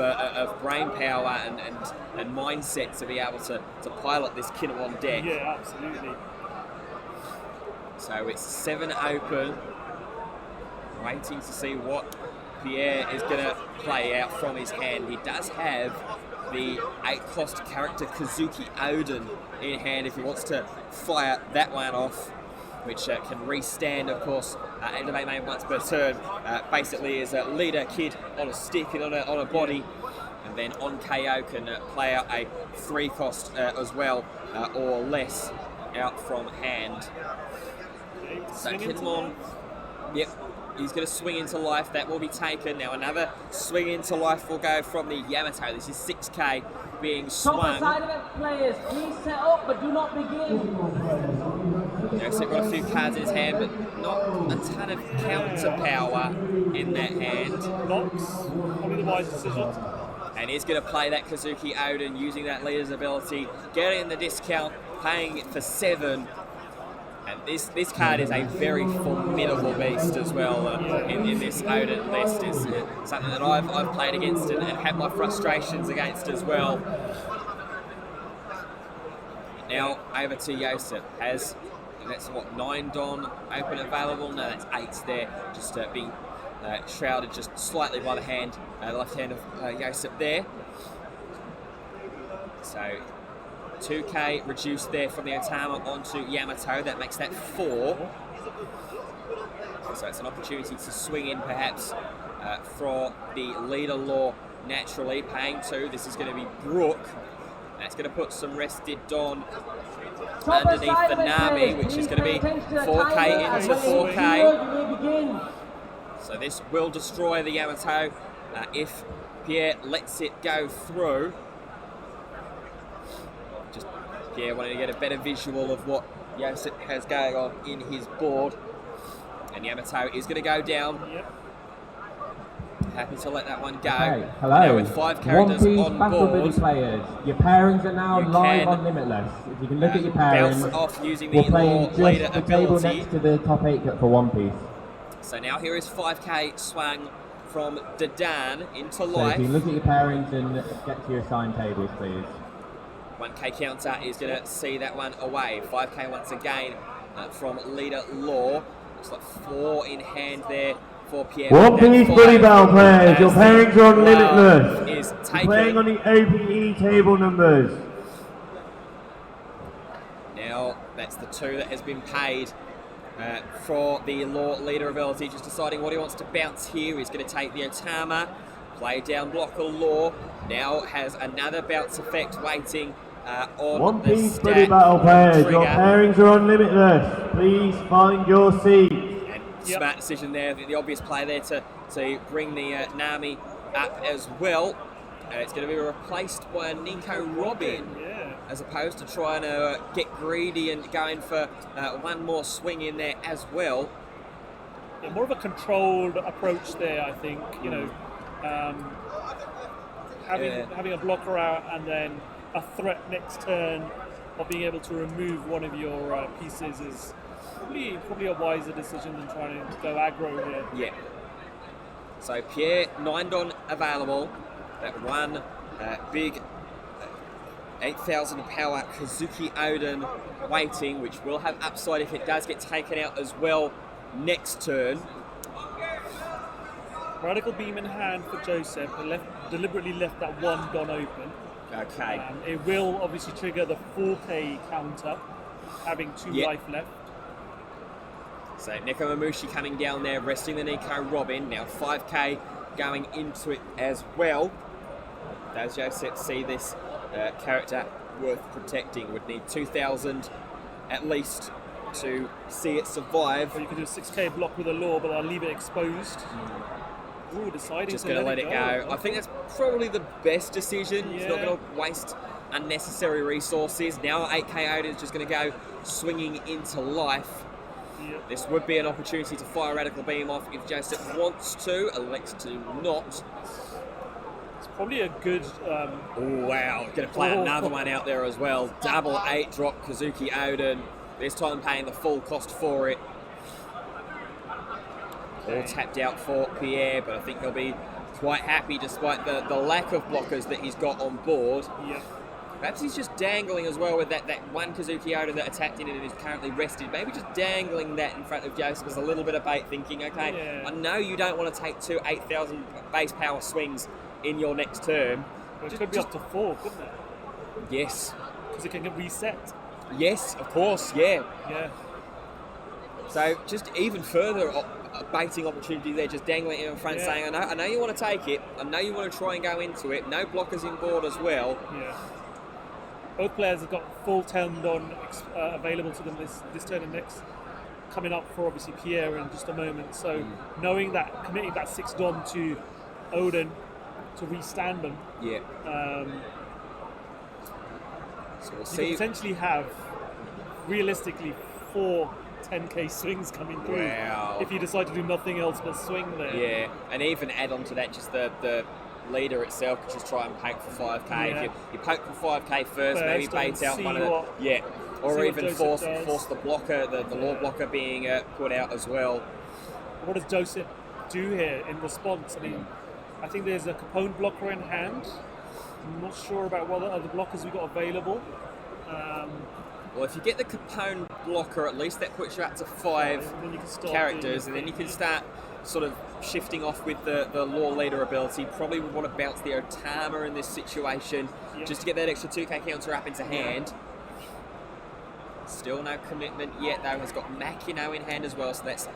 brain power and mindset to be able to pilot this Kinemon deck. Yeah, absolutely. So it's 7 open, waiting to see what Pierre is going to play out from his hand. He does have the 8-cost character Kazuki Odin in hand if he wants to fire that one off, which can restand, of course, activate main once per turn. Basically is a leader kid on a stick and on a body, and then on KO can play out a 3-cost as well, or less, out from hand. So Kinemon, yep, he's going to swing into life. That will be taken. Now another swing into life will go from the Yamato. This is 6k being swung. Top side of it, players, please set up but do not begin. So got a few cards in his hand, but not a ton of counter power in that hand. Knocks, probably the wise decision. And he's going to play that Kazuki Odin using that leader's ability, getting the discount, paying it for 7. And this card is a very formidable beast as well in this Odin list. Is something that I've played against and had my frustrations against as well. Now over to Yosef. That's what, 9 Don open available? No, that's 8 there, just being shrouded just slightly by the hand, the left hand of Yosef there. So 2k reduced there from the Otama onto Yamato. That makes that 4. So it's an opportunity to swing in perhaps for the leader law naturally, paying 2. This is going to be Brook. That's going to put some rested Don underneath the Nami, which is going to be 4k into 4k. So this will destroy the Yamato if Pierre lets it go through. Just Pierre wanting to get a better visual of what Yosef has going on in his board. And Yamato is going to go down. Yep. Happy to let that one go. Hey, hello. Now with 5 characters on board, players. Your pairings are now you live can, on Limitless. If you can look at your bounce pairings, off using we're the playing law leader just the table ability. next to the top 8 for One Piece. So now here is 5k swung from Dadan into So life. if you look at your pairings and get to your assigned tables, please. 1k counter is going to see that one away. 5k once again from leader law. Looks like 4 in hand there for Pierre. One Piece Buddy Battle players, your pairings are on Limitless. Is You're taken. playing on the OPE table numbers. Now that's the 2 that has been paid for the law leader ability. Just deciding what he wants to bounce here. He's going to take the Otama, play down blocker law. Now has another bounce effect waiting on One the Piece stack. Buddy Battle players, your Trigger. pairings are on Limitless. Please find your seat. And smart decision there, the obvious play there to bring the Nami up as well. It's going to be replaced by a Nico Robin. Yeah. as opposed to trying to get greedy and going for one more swing in there as well. Yeah, more of a controlled approach there, I think. You know, having a blocker out and then a threat next turn of being able to remove one of your pieces is probably a wiser decision than trying to go aggro here. Yeah. So Pierre, 9-don available. That one big 8,000 power Kazuki Odin waiting, which will have upside if it does get taken out as well next turn. Radical Beam in hand for Joseph, deliberately left that 1-don open. Okay. It will obviously trigger the 4K counter, having 2 life left. So Nekomamushi coming down there, resting the Nico Robin. Now 5K going into it as well. Does Joseph see this character worth protecting? Would need 2,000 at least to see it survive. Or you could do a 6K block with a law, but I'll leave it exposed. Ooh, deciding Just to going to let it go. Okay. I think that's probably the best decision. He's not Yeah. going to waste unnecessary resources. Now 8K Odin is just going to go swinging into life. Yep. This would be an opportunity to fire Radical Beam off if Joseph wants to, elects to not. It's probably a good. Oh wow, going to play another one out there as well. Double 8-drop Kazuki Odin. This time paying the full cost for it. All tapped out for Pierre, but I think he'll be quite happy despite the lack of blockers that he's got on board. Yep. Perhaps he's just dangling as well with that one Kazuki Odin that attacked in and is currently rested. Maybe just dangling that in front of Joseph as a little bit of bait, thinking, okay, I know you don't want to take 2 8,000 base power swings in your next turn. It could be up to 4, couldn't it? Yes. Because it can get reset. Yes, of course, yeah. Yeah. So just even further baiting opportunity there, just dangling it in front, saying, I know you want to take it. I know you want to try and go into it. No blockers in board as well. Yeah. Both players have got full 10-don available to them this turn and next, coming up for obviously Pierre in just a moment. So knowing that, committing that 6-don to Odin to restand them, so we'll you see. could potentially have realistically 4 10K swings coming through if you decide to do nothing else but swing there. Yeah, and even add on to that, just the leader itself could just try and poke for 5K. Yeah. If you poke for 5K first, maybe bait out one of the or even force the blocker, the law blocker being put out as well. What does Joseph do here in response? I mean, I think there's a Capone blocker in hand. I'm not sure about what other blockers we've got available. Well, if you get the Capone blocker, at least that puts you up to 5 and then you can start characters, and then you can start sort of shifting off with the law leader ability. Probably would want to bounce the Otama in this situation just to get that extra 2K counter up into hand. Still no commitment yet, though. Has got Makino in hand as well, so that's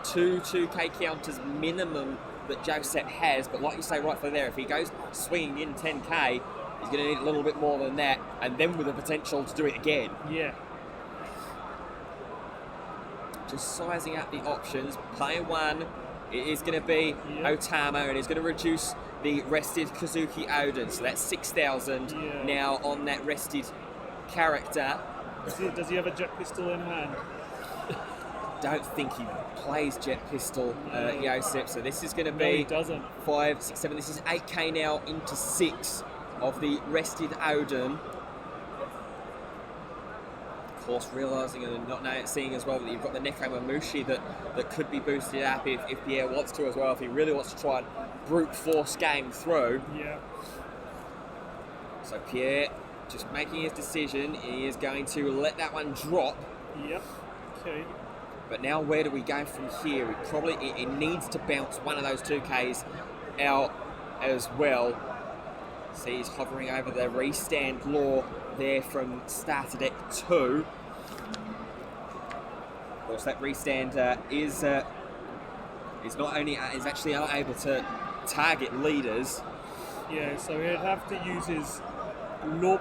2K counters minimum that Joseph has. But like you say right there, if he goes swinging in 10K, he's going to need a little bit more than that, and then with the potential to do it again. Yeah. Just sizing out the options. Player 1, it is going to be Otama, and it's going to reduce the rested Kazuki Odin. So that's 6,000 now on that rested character. Does he have a jet pistol in hand? Don't think he plays jet pistol, Joseph. So this is going to be he doesn't. 5, 6, 7. This is 8K now into 6 of the rested Odin. Of course, realising and not seeing as well that you've got the Nekomamushi that could be boosted up if Pierre wants to as well, if he really wants to try and brute force game through. Yeah. So Pierre just making his decision. He is going to let that one drop. Yep. Okay. But now where do we go from here? It needs to bounce one of those 2Ks out as well. See, he's hovering over the restand law there from starter deck 2. Of course, that restand is not only is actually unable to target leaders. Yeah, so he'd have to use his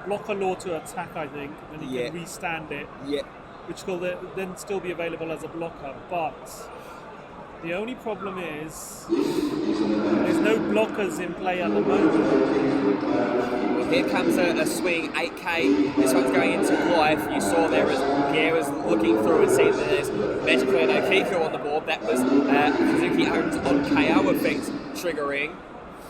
blocker law to attack, I think, then he can restand it. Yeah. Which will then still be available as a blocker, but The only problem is there's no blockers in play at the moment. Well, here comes a swing, 8K. This one's going into life. You saw there as Pierre was looking through and seeing that there's magically no Kiko on the board. That was Suzuki owns on KO effect triggering.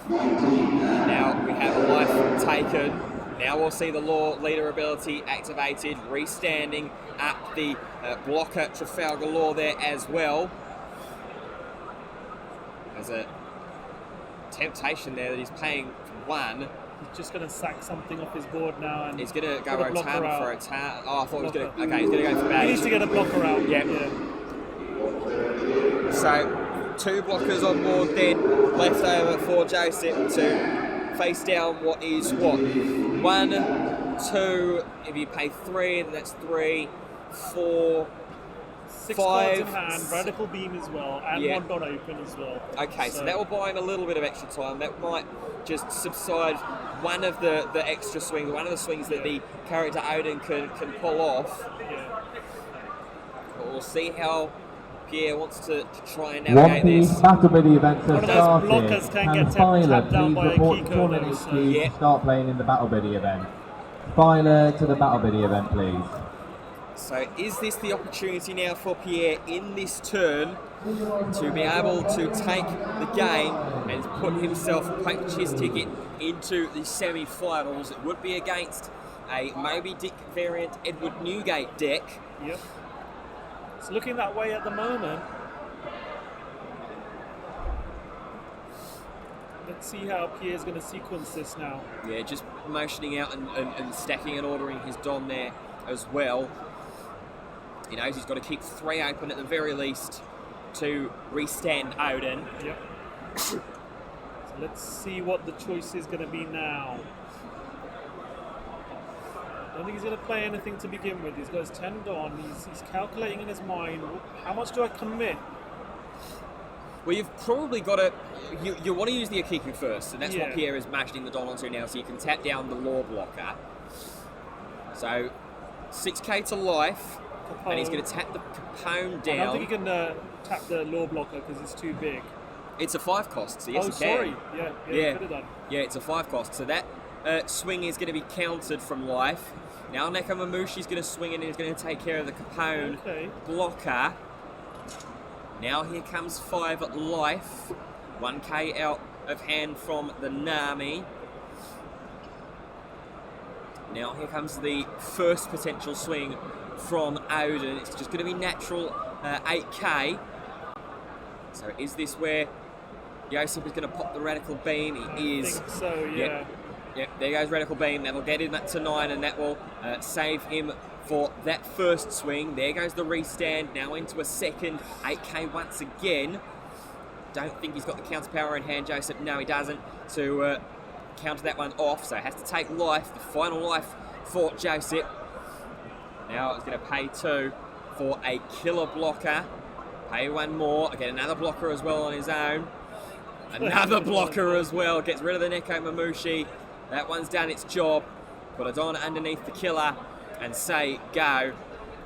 Now we have a life taken. Now we'll see the law leader ability activated, restanding up the blocker Trafalgar Law there as well. There's a temptation there that he's paying for one. He's just going to sack something off his board now. And he's going to go Rotan for a tat. Oh, I thought he was going to. Okay, he's going to go for he bad. needs to get a blocker out. Yep. Yeah. So, 2 blockers on board then, left over for Joseph to face down what is what? 1, 2, if you pay 3, then that's 3, 4, 6 5, cards in hand, radical beam as well, and yeah. 1 not open as well. Okay, so that will buy him a little bit of extra time. That might just subside one of the extra swings, one of the swings that the character Odin can pull off. Yeah. But we'll see how Pierre wants to try and One navigate piece this. battle biddy events One have of those started. blockers can get Filer, tapped down please by a report Kiko tournament though, so- queues Yeah. to start playing in the battle biddy event. Filer to the battle biddy event, please. So is this the opportunity now for Pierre in this turn to be able to take the game and put himself, punch his ticket into the semi-finals? It would be against a Moby Dick variant Edward Newgate deck. Yep. It's looking that way at the moment. Let's see how Pierre's going to sequence this now. Yeah, just motioning out and stacking and ordering his Don there as well. He knows he's got to keep 3 open at the very least to restand Odin. Yep. So let's see what the choice is going to be now. I don't think he's going to play anything to begin with. He's got his 10 Don. He's calculating in his mind, how much do I commit? Well, you've probably got to... You want to use the Akiku first, and that's what Yeah. Pierre is mashing the Don onto now, so you can tap down the Law blocker. So, 6k to life, and he's going to tap the Capone down. I don't think he can tap the law blocker because it's too big. It's a 5 cost, so yes, oh, he can. sorry. Yeah, Yeah. could have done. Yeah, it's a 5 cost, so that swing is going to be countered from life. Now Nekamamushi's going to swing in and he's going to take care of the Capone blocker. Now here comes 5 at life. 1k out of hand from the Nami. Now here comes the first potential swing from Odin. It's just going to be natural 8k. So is this where Joseph is going to pop the radical beam? He is. I think so, yeah. Yep, there goes radical beam. That'll get him to 9 and that will save him for that first swing. There goes the restand. Now into a second 8k once again. Don't think he's got the counter power in hand, Joseph. No, he doesn't. To counter that one off, so has to take life, the final life for Joseph. Now he's going to pay 2 for a killer blocker. Pay 1 more. Get another blocker as well on his own. Another blocker as well. Gets rid of the Neko Mamushi. That one's done its job. Put it on underneath the killer and say go.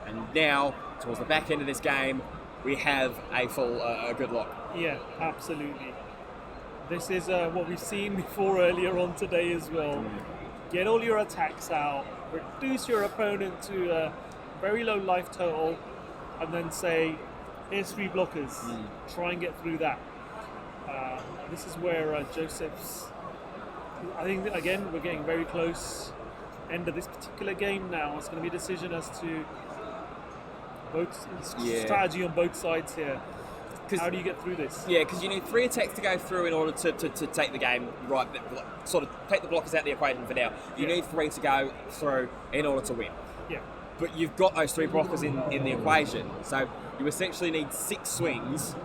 And now, towards the back end of this game, we have a full good lock. Yeah, absolutely. This is what we've seen before earlier on today as well. Get all your attacks out, reduce your opponent to a very low life total, and then say, here's 3 blockers. Try and get through that. This is where Joseph's... I think, again, we're getting very close. End of this particular game now. It's going to be a decision as to both strategy on both sides here. How do you get through this? Yeah, because you need 3 attacks to go through in order to take the game right, sort of take the blockers out of the equation for now. You need 3 to go through in order to win. Yeah. But you've got those 3 blockers in the equation, so you essentially need 6 swings,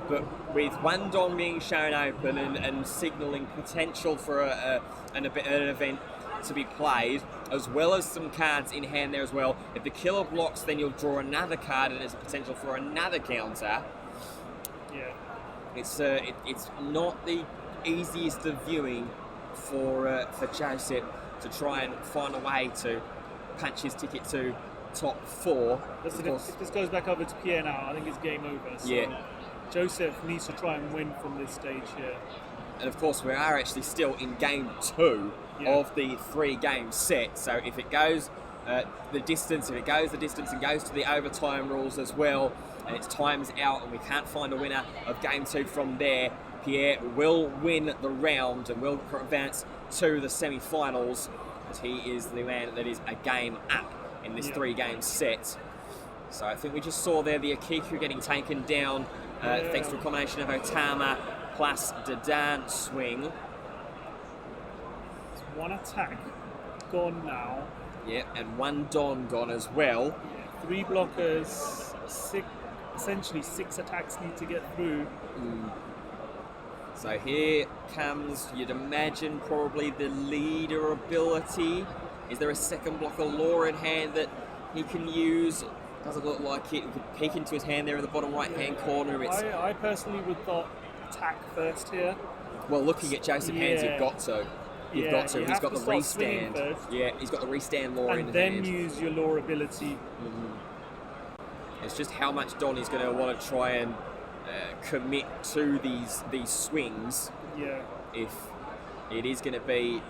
but with 1 Don being shown open and signalling potential for an event to be played, as well as some cards in hand there as well. If the killer blocks, then you'll draw another card and there's a potential for another counter. Yeah. It's not the easiest of viewing for Joseph to try and find a way to punch his ticket to top 4. Listen, if this goes back over to Pierre now, I think it's game over. So. Yeah. Joseph needs to try and win from this stage here. And of course, we are actually still in game 2 Yeah. of the 3-game set. So if it goes the distance, and goes to the overtime rules as well, and it's times out, and we can't find a winner of game 2 from there, Pierre will win the round and will advance to the semi-finals, as he is the man that is a game up in this 3-game set. So I think we just saw there the Akiku getting taken down thanks to a combination of Otama plus Dadan swing. It's one attack gone now. Yeah, and one Don gone as well. 3 blockers, essentially 6 attacks need to get through. So here comes, you'd imagine, probably the leader ability. Is there a second blocker lore in hand that he can use? Doesn't look like it. We could peek into his hand there in the bottom right-hand corner. It's, I personally would thought attack first here. well, looking at Joseph Hands, you've got to. You've got to. You He's have got to the start swinging restand. first. Yeah, he's got the restand lore in And then hand. use your lore ability. It's just how much Don is going to want to try and commit to these swings. Yeah. If it is going to be,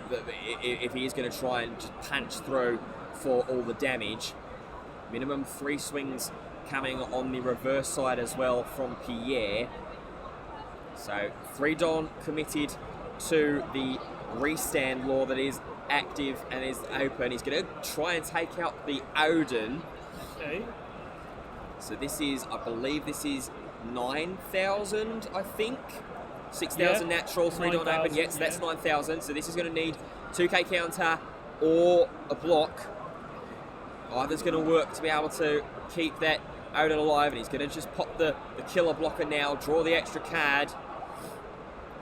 if he is going to try and just punch through for all the damage. Minimum 3 swings coming on the reverse side as well from Pierre. So 3 Don committed to the restand law that is active and is open. He's going to try and take out the Odin. Okay. So this is, I believe this is 9,000, I think. 6,000 Yeah. natural, 3 Don open. 9,000, Yes, that's yeah. 9,000. So this is going to need 2k counter or a block. Either's going to work to be able to keep that Odin alive, and he's going to just pop the killer blocker now, draw the extra card.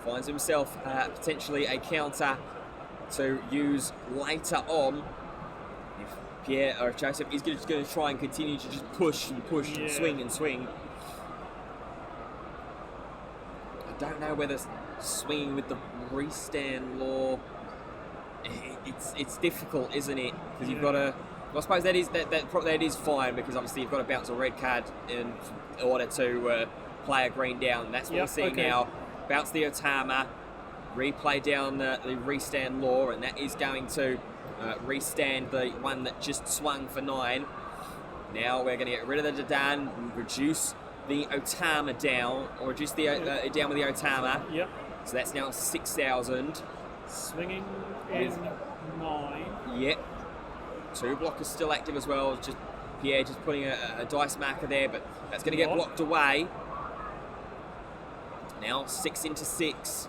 Finds himself potentially a counter to use later on. If Pierre or Joseph is just going to try and continue to just push and push and swing and swing. I don't know whether swinging with the restand law, it's difficult, isn't it? Because you've got to. Well, I suppose that is fine, because obviously you've got to bounce a red card in order to play a green down. That's what we're seeing now. Bounce the Otama, replay down the restand law, and that is going to restand the one that just swung for 9. Now we're going to get rid of the Dadan, reduce the Otama down, or reduce the down with the Otama. Yep. So that's now 6,000. Swinging in 9. Yep. 2 blockers still active as well. Just Pierre just putting a dice marker there, but that's going to get blocked away. Now 6 into 6.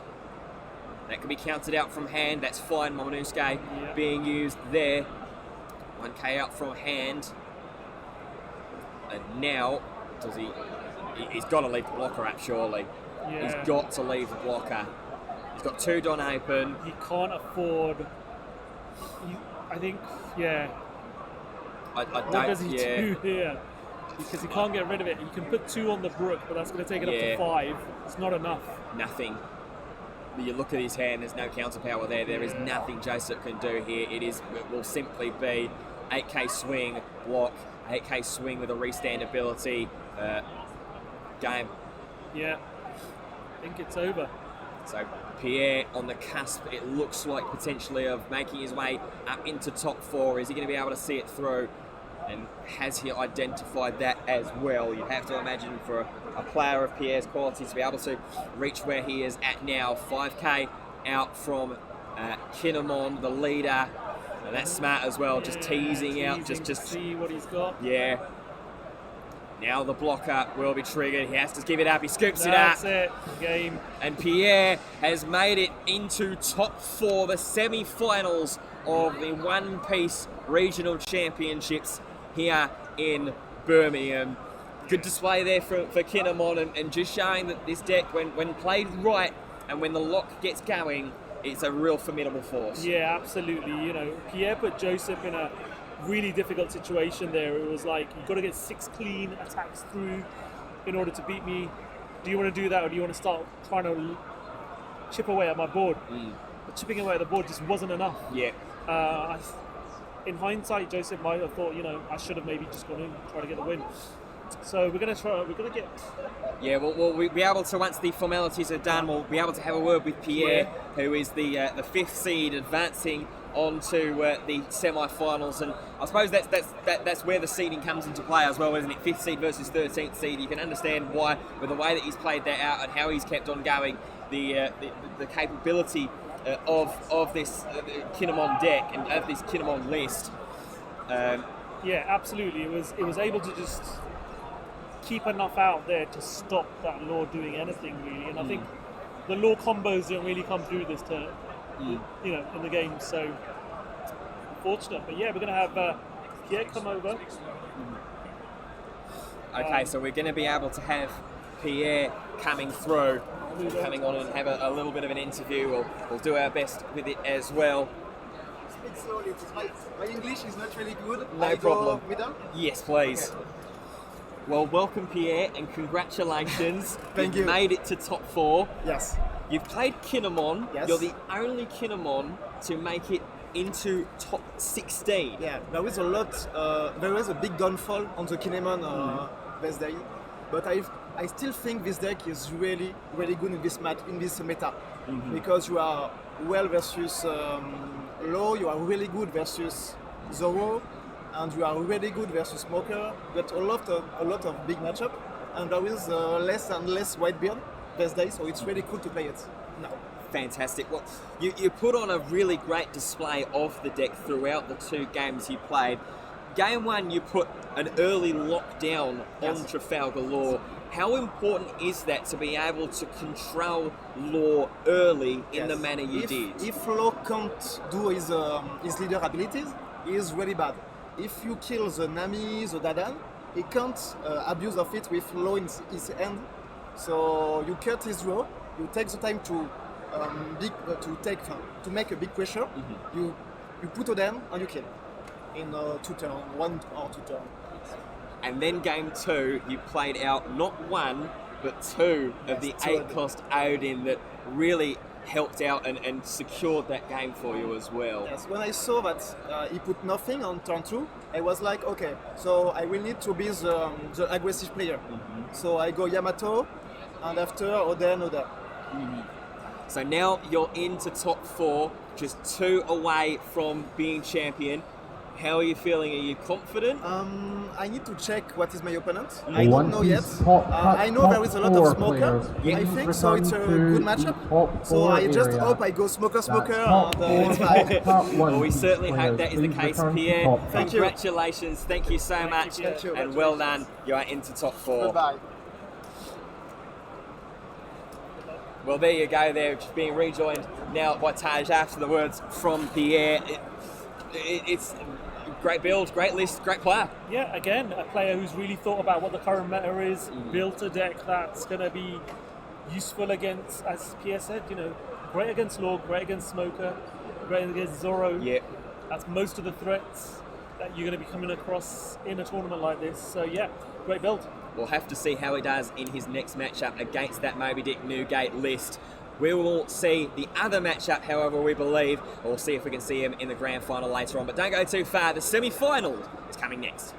That can be counted out from hand. That's fine. Momonosuke being used there. 1k out from hand. And now, does he? He's got to leave the blocker up, surely. Yeah. He's got to leave the blocker. He's got 2 Don open. He can't afford. I think, I What don't. does he do here? Because he can't get rid of it. You can put 2 on the Brook, but that's going to take it up to 5. It's not enough. Nothing. You look at his hand, there's no counter power there. There is nothing Joseph can do here. It will simply be 8k swing, block, 8k swing with a restand ability. Game. Yeah. I think it's over. So Pierre on the cusp, it looks like potentially of making his way up into top 4. Is he going to be able to see it through? And has he identified that as well? You have to imagine for a player of Pierre's qualities to be able to reach where he is at now. 5k out from Kinemon, the leader. And that's smart as well, just teasing out. Just see what he's got. Yeah. Now the blocker will be triggered. He has to give it up. He scoops That's it up. it. Game. And Pierre has made it into top 4, the semi-finals of the One Piece Regional Championships here in Birmingham. Good display there for Kinemon, and just showing that this deck, when played right and when the lock gets going, it's a real formidable force. Yeah, absolutely. You know, Pierre put Joseph in a really difficult situation there. It was like, you've got to get 6 clean attacks through in order to beat me. Do you want to do that, or do you want to start trying to chip away at my board? But chipping away at the board just wasn't enough. Yeah. In hindsight, Joseph might have thought, I should have maybe just gone in and tried to get the win. So we're gonna get. Yeah, we'll be able to, once the formalities are done, we'll be able to have a word with Pierre, who is the fifth seed advancing on to the semi-finals, and I suppose that's where the seeding comes into play as well, isn't it? Fifth seed versus 13th seed. You can understand why, with the way that he's played that out and how he's kept on going, the capability of this Kinemon deck and of this Kinemon list. Yeah, absolutely. It was able to just keep enough out there to stop that law doing anything really, and I think the law combos didn't really come through this turn, you know, in the game. So unfortunate, but yeah, we're gonna have Pierre come over. Okay, so we're going to be able to have Pierre coming through, coming on and have a little bit of an interview. We'll do our best with it as well. Speak slowly, because my English is not really good. No problem. Middle? Yes, please. Okay. Well, welcome Pierre, and congratulations. Thank You've you. made it to top 4. Yes. You've played Kinemon. Yes. You're the only Kinemon to make it into top 16. Yeah, there is a lot. There is a big downfall on the Kinemon best day, but I still think this deck is really good in this meta, because you are well versus low. You are really good versus Zoro, and you are really good versus Smoker. But a lot of big matchup, and there is less and less Whitebeard best day, so it's really cool to play it now. Fantastic. Well, you put on a really great display of the deck throughout the 2 games you played. Game 1, you put an early lockdown on Trafalgar Law. How important is that to be able to control Law early in the manner you did? If Law can't do his leader abilities, he is really bad. If you kill the Nami, the Dadan, he can't abuse of it with Law in his hand. So you cut his draw, you take the time to make a big pressure. You put a down and you kill in 2 turns, 1 or 2 turns. And then game 2, you played out not 1, but 2 of the 8-cost Odin that really helped out and secured that game for you as well. Yes, when I saw that he put nothing on turn 2, I was like, okay, so I will need to be the aggressive player. So I go Yamato, and after Oda. So now you're into top 4, just 2 away from being champion. How are you feeling? Are you confident? I need to check what is my opponent. Mm. I don't know yet. I know there is a lot of Smoker. I think so. It's a good matchup. So I just hope I go Smoker, and it's fine. Well, we certainly hope that is the case, Pierre. Thank you. Congratulations. Thank you so much. Thank you. And well done. You are into top 4. Goodbye. Well, there you go. They're just being rejoined now by Taj after the words from Pierre. It's great build, great list, great player. Yeah, again, a player who's really thought about what the current meta is, built a deck that's going to be useful against, as Pierre said, you know, great against Law, great against Smoker, great against Zoro. Yeah. That's most of the threats that you're going to be coming across in a tournament like this. So yeah, great build. We'll have to see how he does in his next matchup against that Moby Dick Newgate list. We will see the other matchup, however, we believe. We'll see if we can see him in the grand final later on. But don't go too far. The semi-final is coming next.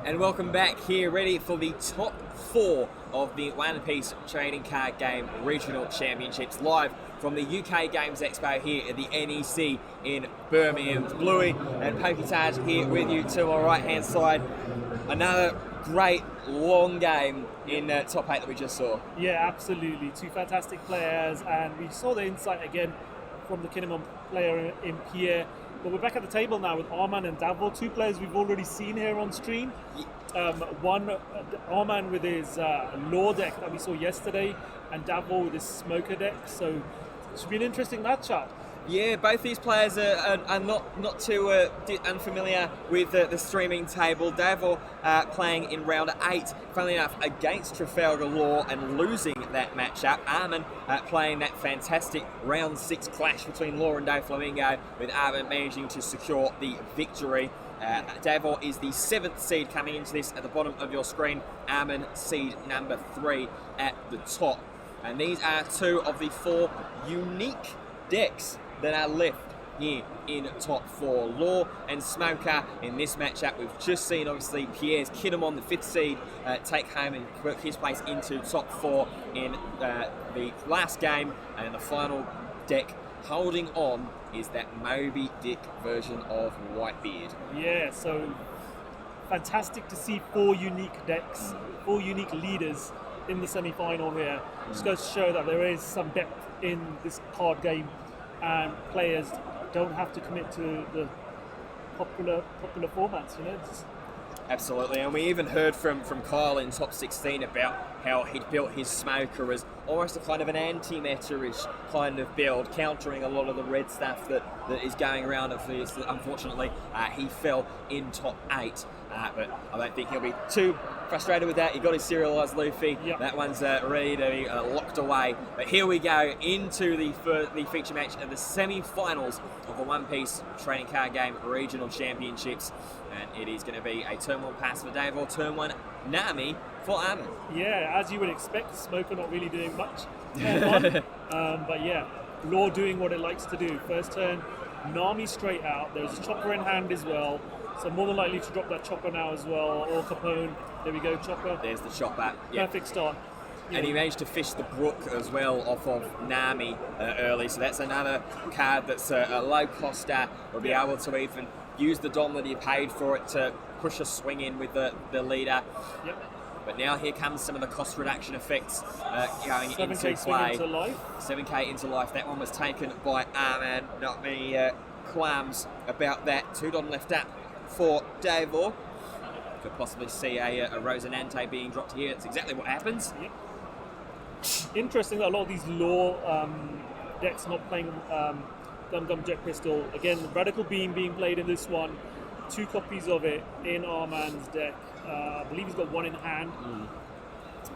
And welcome back here, ready for the top 4 of the One Piece Trading Card Game Regional Championships, live from the UK Games Expo here at the NEC in Birmingham. It's Bluey and Poketage here with you to my right hand side. Another great long game in top 8 that we just saw. Yeah, absolutely. Two fantastic players, and we saw the insight again from the Kinemon player in Pierre. But we're back at the table now with Arman and Davor, two players we've already seen here on stream. One, Arman with his Law deck that we saw yesterday, and Davor with his Smoker deck. So it should be an interesting matchup. Yeah, both these players are not too unfamiliar with the streaming table. Davor playing in round 8, funnily enough, against Trafalgar Law and losing that matchup. Arman playing that fantastic round 6 clash between Law and Doflamingo, with Arman managing to secure the victory. Davor is the 7th seed coming into this at the bottom of your screen. Arman seed number 3 at the top. And these are 2 of the 4 unique decks that are left here in top 4. Law and Smoker in this matchup. We've just seen, obviously, Pierre's Kinemon, the 5th seed, take home and work his place into top 4 in the last game. And the final deck holding on is that Moby Dick version of Whitebeard. Yeah, so fantastic to see 4 unique decks, 4 unique leaders in the semi-final here. Just goes to show that there is some depth in this card game, and players don't have to commit to the popular formats, you know. Absolutely, and we even heard from Kyle in top 16 about how he'd built his Smoker as almost a kind of an anti-meta-ish kind of build, countering a lot of the red stuff that is going around. Unfortunately, he fell in top 8, but I don't think he'll be too frustrated with that. He got his serialized Luffy. Yep. That one's ready to be locked away. But here we go into the feature match of the semi-finals of the One Piece Trading Card Game Regional Championships. And it is going to be a turn 1 pass for Davor, turn 1 Nami for Arman. Yeah, as you would expect, Smoker not really doing much turn 1. But yeah, Law doing what it likes to do. First turn, Nami straight out. There's a Chopper in hand as well. So more than likely to drop that Chopper now as well, or Capone. There we go, Chopper. There's the Chopper. Yep. Perfect start. Yeah. And he managed to fish the Brook as well off of Nami early. So that's another card that's a low coster. We'll be able to even use the Dom that he paid for it to push a swing in with the leader. Yep. But now here comes some of the cost reduction effects going into 7K play. Into life. 7K into life. That one was taken by Arman. Not many qualms about that. 2 Dom left up for Davor. Could possibly see a Rosinante being dropped here. That's exactly what happens. Yep. Interesting that a lot of these Law decks not playing Gum Jet Pistol. Again, Radical Beam being played in this one. 2 copies of it in Arman's deck. I believe he's got 1 in hand.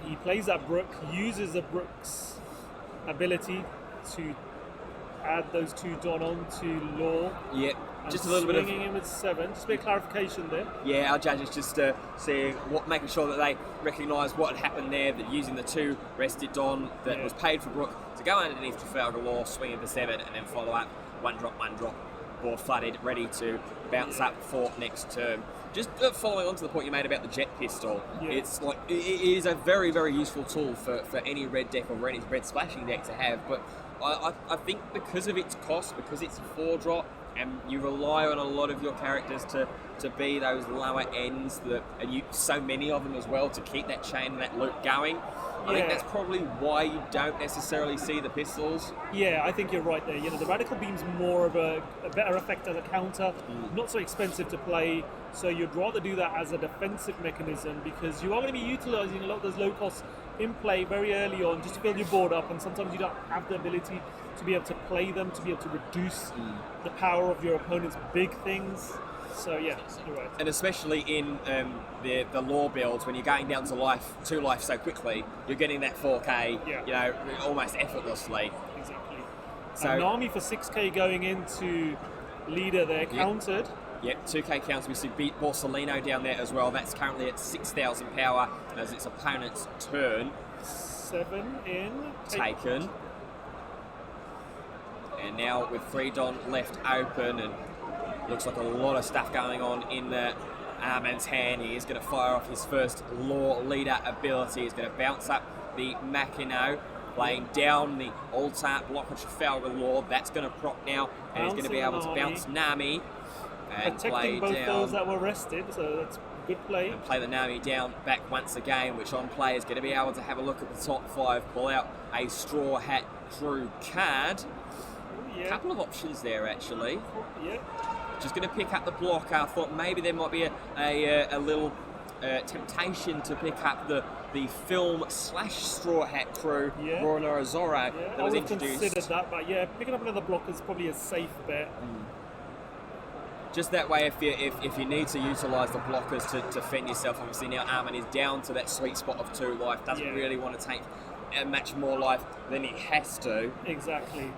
He plays that Brook, uses the Brook's ability to add those 2 Don on to Law. Yep. Just a little bit of swinging in with 7. Just a bit of clarification there. Yeah, our judges just making sure that they recognise what had happened there. That using the 2 rested Don that was paid for Brook to go underneath Trafalgar Law, swing into 7, and then follow up 1 drop, board flooded, ready to bounce up for next turn. Just following on to the point you made about the Jet Pistol, it's like it is a very, very useful tool for any red deck or any red splashing deck to have. But I think because of its cost, because it's a 4 drop, and you rely on a lot of your characters to be those lower ends, and so many of them as well, to keep that chain and that loop going. I think that's probably why you don't necessarily see the pistols. Yeah, I think you're right there. You know, the Radical Beam's more of a better effect as a counter, not so expensive to play, so you'd rather do that as a defensive mechanism, because you are going to be utilising a lot of those low costs in play very early on just to build your board up, and sometimes you don't have the ability to be able to play them, to be able to reduce the power of your opponent's big things. So yeah, you're right. And especially in the Law builds, when you're going down to life so quickly, you're getting that 4K, you know, almost effortlessly. Exactly. So and Nami for 6K going into leader there, countered. Yep, 2K counts. We see Borsellino down there as well. That's currently at 6,000 power as its opponent's turn. 7 in. Taken. And now with 3 Don left open, and looks like a lot of stuff going on in the Arman's hand. He is going to fire off his first Law leader ability. He's going to bounce up the Machino, laying down the altar block of Trafalgar Law. That's going to proc now, and he's going to be able to bounce Nami and protecting play both down. those that were rested, so that's good play. And play the Nami down back once again, which on play is going to be able to have a look at the top 5, pull out a Straw Hat Crew card. Yeah. Couple of options there actually. Yeah. Just going to pick up the blocker. I thought maybe there might be a little temptation to pick up the film / Straw Hat Crew, Yeah. Rona Zorro, Yeah, that I was would have introduced. considered that, but yeah, picking up another blocker is probably a safe bet. Just that way, if you need to utilise the blockers to fend yourself, obviously now Arman is down to that sweet spot of 2 life, doesn't Yeah. really want to take much more life than he has to. Exactly.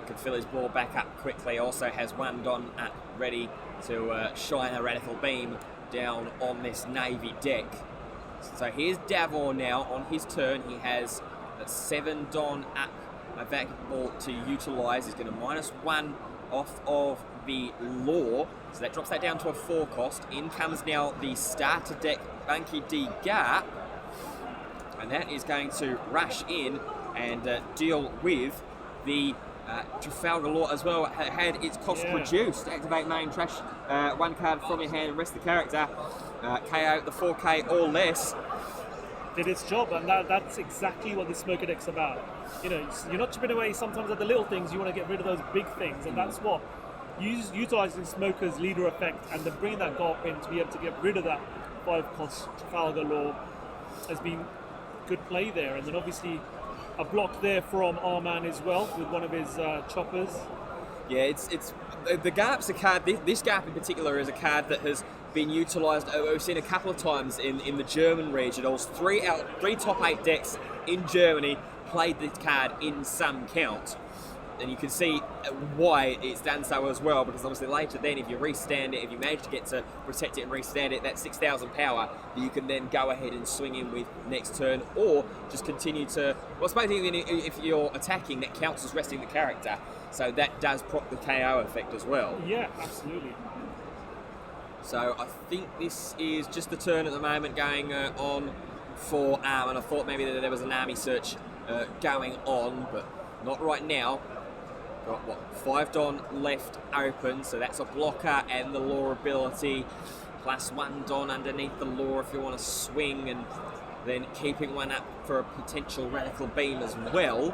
Can fill his ball back up quickly. Also has 1 Don up ready to shine a Radical Beam down on this Navy deck. So here's Davor now on his turn. He has 7 Don up available to utilise. He's going to -1 off of the Law, so that drops that down to a 4 cost. In comes now the starter deck Bunky D Garp, and that is going to rush in and deal with the Trafalgar Law as well. Had its cost Yeah. reduced. Activate main trash 1 card from your hand and rest the character. KO the 4K or less. Did its job, and that's exactly what the Smoker deck's about. You know, you're not chipping away sometimes at the little things, you want to get rid of those big things, and that's what utilising Smoker's leader effect and then bringing that Garp in to be able to get rid of that 5 cost Trafalgar Law has been good play there. And then obviously a block there from Arman as well with one of his choppers. Yeah, it's the Garp's a card. This Garp in particular is a card that has been utilised. We've seen a couple of times in the German regionals. 3 top 8 decks in Germany played this card in some count, and you can see why it's done so as well. Because obviously later then, if you restand it, if you manage to get to protect it and restand it, that's 6,000 power that you can then go ahead and swing in with next turn, or just continue to. Well, supposing if you're attacking, that counts as resting the character. So that does proc the KO effect as well. Yeah, absolutely. So I think this is just the turn at the moment going on for Arman. I thought maybe that there was an army search going on, but not right now. Got 5 Don left open, so that's a blocker and the Law ability, plus 1 Don underneath the Law if you want to swing, and then keeping 1 up for a potential Radical Beam as well.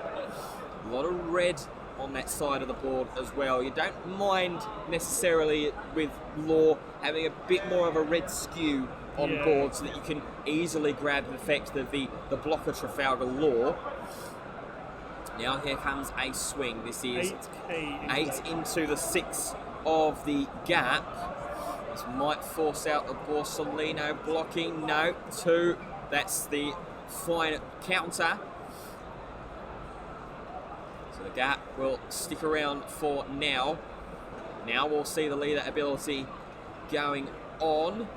A lot of red on that side of the board as well. You don't mind necessarily with Law having a bit more of a red skew on board, so that you can easily grab the effect of the blocker Trafalgar Law. Now here comes a swing. This is 8 into the 6 of the Gap. This might force out the Borsellino blocking. No, 2. That's the fine counter. So the Gap will stick around for now. Now we'll see the leader ability going on.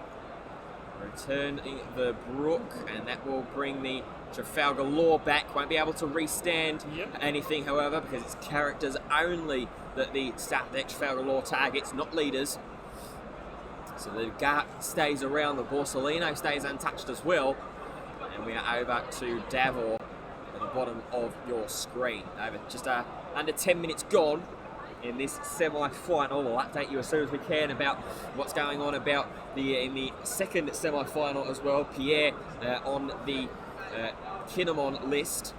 Returning the Brook, and that will bring the Trafalgar Law back. Won't be able to restand anything, however, because it's characters only that the start deck Trafalgar Law targets, not leaders. So the Garp stays around, the Borsellino stays untouched as well. And we are over to Davor at the bottom of your screen. Over just under 10 minutes gone in this semi-final. We'll update you as soon as we can about what's going on about in the second semi-final as well. Pierre on the Kinemon list,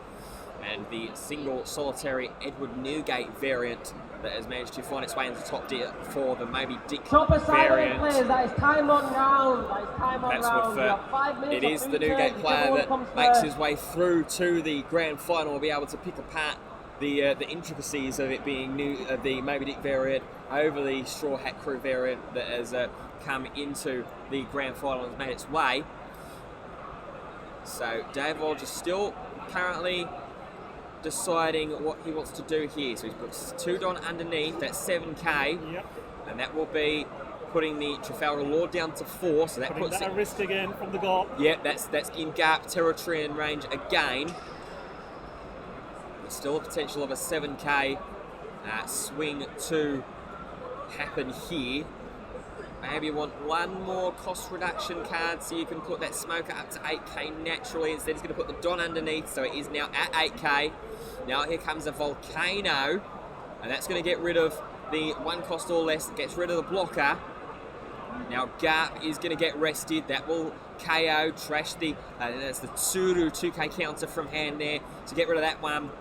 and the single solitary Edward Newgate variant that has managed to find its way into top tier for the Moby Dick variant. Players, that is time on round. That is time on That's round. with, 5 minutes it is of the free Newgate turns. player Whichever that one comes makes first. his way through to the grand final will be able to pick apart the intricacies of it being the Moby Dick variant over the Straw Hat Crew variant that has come into the grand final and has made its way. So Davor just still currently deciding what he wants to do here. So he's put 2 Don underneath, that's 7k, and that will be putting the Trafalgar Law down to 4. So that puts that at risk again from the Garp. Yeah, that's in Garp territory and range again. There's still a potential of a 7k swing to happen here. Maybe you want one more cost reduction card so you can put that smoker up to 8k naturally. Instead, he's going to put the Don underneath, so it is now at 8k. Now here comes a Volcano, and that's going to get rid of the one cost or less, gets rid of the blocker. Now Garp is going to get rested. That will KO, trash the, that's the Tsuru 2k counter from hand there to get rid of that one.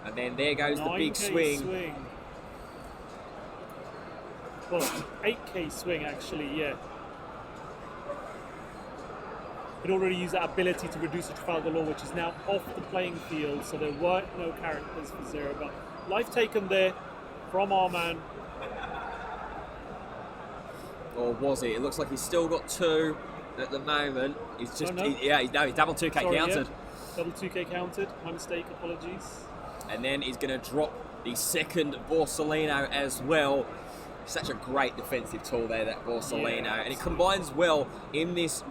And then there goes the big swing. Well, 8k swing actually, yeah. It already used that ability to reduce the Trafalgar Law, which is now off the playing field, so there weren't no characters for 0. But life taken there from our man. Or was it? It looks like he's still got 2 at the moment. He's just, no. he's double 2k Sorry, counted. Yeah. Double 2k counted. My mistake, apologies. And then he's going to drop the second Borsellino as well. Such a great defensive tool there, that Borsellino. Yeah, and it combines well in this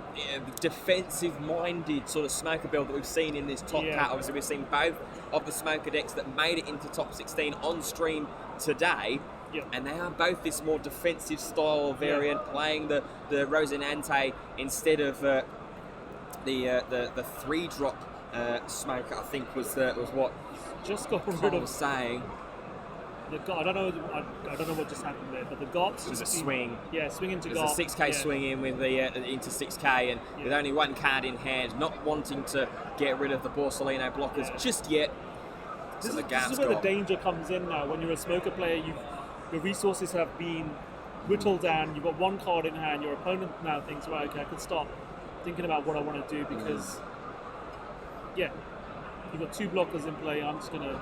defensive-minded sort of smoker build that we've seen in this top cut. Obviously, we've seen both of the smoker decks that made it into top 16 on stream today. Yep. And they are both this more defensive style variant, playing the Rosinante instead of the 3-drop smoker. I think was what just got rid Tom of was saying. I don't know what just happened there, but the Garps was a swing. Yeah, swing into There's Garp. a 6k swing in with the into 6k, and with only one card in hand, not wanting to get rid of the Borsellino blockers just yet. This So is where the danger comes in now. When you're a smoker player, your resources have been whittled down. You've got one card in hand. Your opponent now thinks, right, okay, I can start thinking about what I want to do because, you've got 2 blockers in play. I'm just gonna.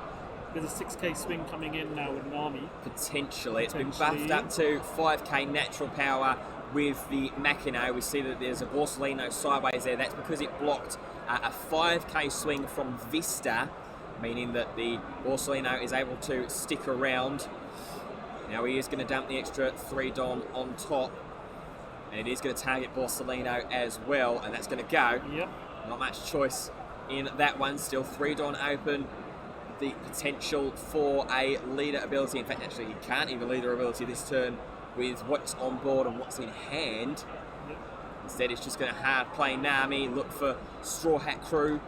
There's a 6k swing coming in now with an army. Potentially. It's been buffed up to 5k natural power with the Machino. We see that there's a Borsellino sideways there. That's because it blocked a 5k swing from Vista, meaning that the Borsellino is able to stick around. Now he is going to dump the extra 3 Don on top. And it is going to target Borsellino as well, and that's going to go. Yep. Not much choice in that one. Still 3 Don open. The potential for a leader ability. In fact, actually, he can't even leader ability this turn with what's on board and what's in hand. Yep. Instead, it's just going to hard play Nami, look for Straw Hat Crew,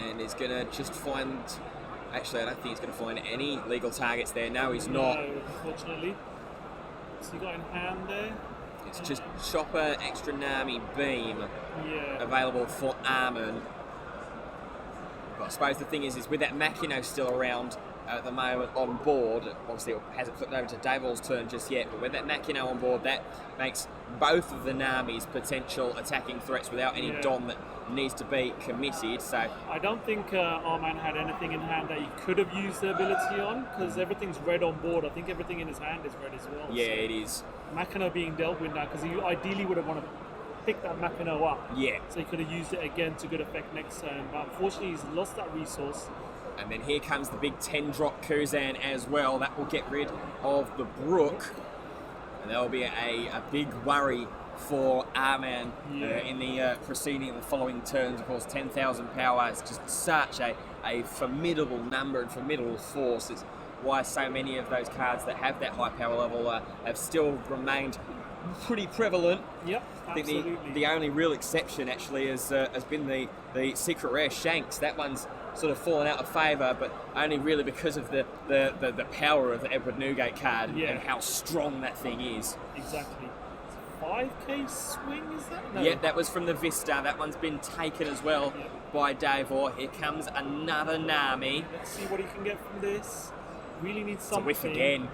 and is going to just find. Actually, I don't think he's going to find any legal targets there. No, he's not. No, unfortunately. So you got in hand there. It's just Chopper, extra Nami, Beam available for Armin. But I suppose the thing is with that Machino still around at the moment on board, obviously it hasn't flipped over to Davol's turn just yet, but with that Machino on board, that makes both of the Namis potential attacking threats without any Don that needs to be committed. So I don't think our man had anything in hand that he could have used the ability on, because everything's red on board. I think everything in his hand is red as well. Yeah, so it is. Machino being dealt with now, because he ideally would have wanted to pick that Machino up. Yeah. So he could have used it again to good effect next turn. But unfortunately, he's lost that resource. And then here comes the big 10-drop Kuzan as well. That will get rid of the Brook. And that will be a big worry for Arman in the preceding and the following turns. Of course, 10,000 power is just such a formidable number and formidable force. It's why so many of those cards that have that high power level have still remained pretty prevalent. Yep, absolutely. I think the only real exception actually has been the Secret Rare Shanks. That one's sort of fallen out of favour, but only really because of the power of the Edward Newgate card and how strong that thing is. Exactly. 5k swing, is that? No. Yeah, that was from the Vista. That one's been taken as well by Davor. Here comes another Nami. Let's see what he can get from this. Really needs something. It's a whiff again.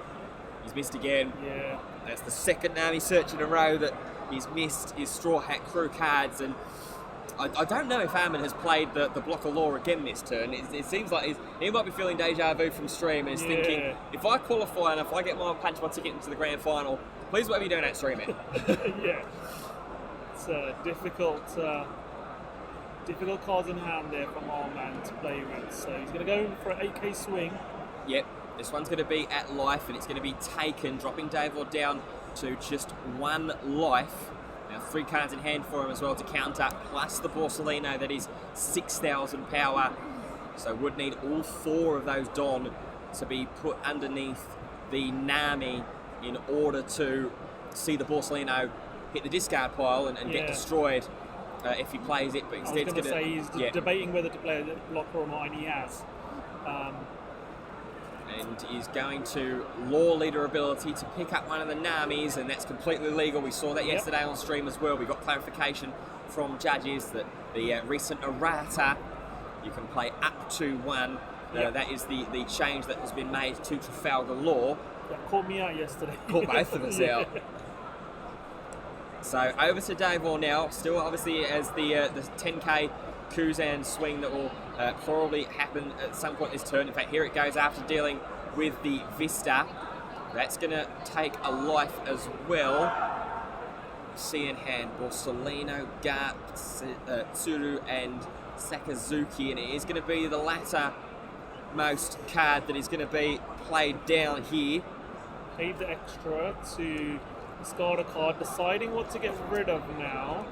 He's missed again. Yeah. That's the second Nami search in a row that he's missed his Straw Hat Crew cards, and I don't know if Armin has played the Blocker Law again this turn. It seems like he might be feeling deja vu from stream and is thinking, if I qualify and if I get my ticket into the grand final, please whatever you're doing at streaming. Yeah. It's difficult cards in hand there from our man to play with. So he's going to go for an 8k swing. Yep. This one's going to be at life, and it's going to be taken, dropping Davor down to just 1 life. Now 3 cards in hand for him as well to counter, plus the Borsellino that is 6,000 power. So would need all 4 of those Don to be put underneath the Nami in order to see the Borsellino hit the discard pile and get destroyed if he plays it, but instead I was going to say he's debating whether to play the blocker or not, and he has. And he's going to Law Leader ability to pick up one of the Namis, and that's completely legal. We saw that yesterday on stream as well. We got clarification from judges that the recent errata, you can play up to one. That is the change that has been made to Trafalgar Law. That caught me out yesterday. Caught both of us out. So over to Davor now, still obviously as the 10k Kuzan swing that will probably happen at some point this turn. In fact, here it goes after dealing with the Vista. That's going to take a life as well. See in hand, Borsellino, Garp, Tsuru and Sakazuki, and it is going to be the latter most card that is going to be played down here. Paid the extra to discard a card, deciding what to get rid of now.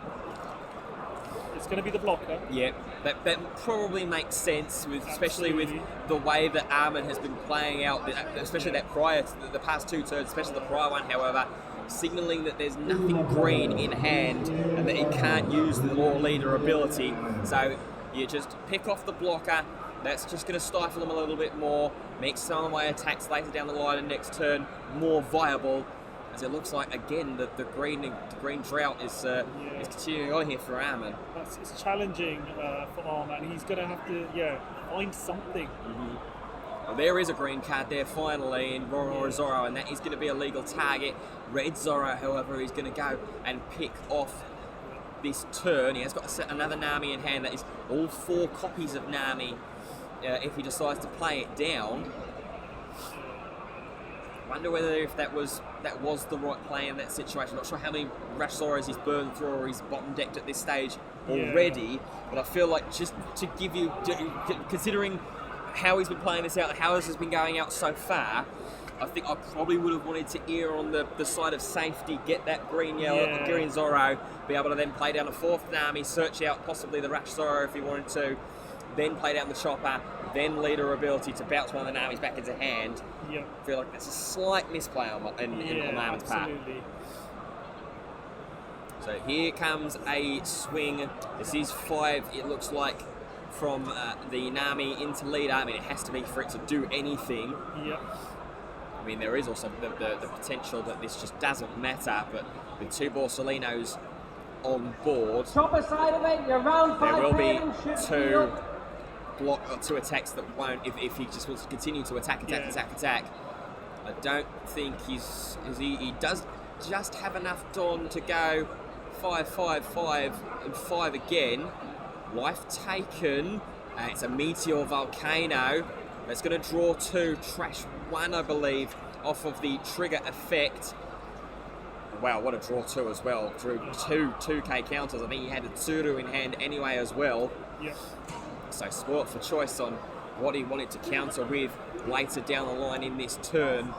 It's going to be the blocker. Yeah, that probably makes sense, especially with the way that Armin has been playing out, especially that prior, the past two turns, especially the prior one, however, signalling that there's nothing green in hand and that he can't use the Law Leader ability. So you just pick off the blocker. That's just going to stifle him a little bit more, make some of my attacks later down the line and next turn more viable. As it looks like, again, the green drought is continuing on here for Armin. It's challenging for Armin. He's going to have to find something. Well, there is a green card there finally in Roro Zorro, and that is going to be a legal target. Red Zorro, however, is going to go and pick off this turn. He has got another Nami in hand. That is all 4 copies of Nami if he decides to play it down. Wonder whether if that was the right play in that situation. Not sure how many Rash Zorros he's burned through or he's bottom decked at this stage already, but I feel like just to give you, considering how he's been playing this out and how this has been going out so far, I think I probably would have wanted to err on the side of safety, get that green green Zorro, be able to then play down a 4th Nami, search out possibly the Rash Zorro if he wanted to, then play down the Chopper, then leader ability to bounce one of the Namis back into hand. Yep. I feel like that's a slight misplay on Armin's part. So here comes a swing. This is 5, it looks like, from the Nami into leader. I mean, it has to be for it to do anything. Yep. I mean, there is also the potential that this just doesn't matter, but with 2 Borsellinos on board, Chopper side of it, your round 5 there will be two attacks that won't, if he just wants to continue to attack. I don't think he does just have enough Don to go 5, 5, 5 and 5 again. Life taken. It's a Meteor Volcano. That's going to draw 2, trash 1, I believe, off of the trigger effect. Wow, what a draw 2 as well. Drew 2 2k counters. I think he had a Tsuru in hand anyway as well. Yep. So sport for choice on what he wanted to counter with later down the line in this turn.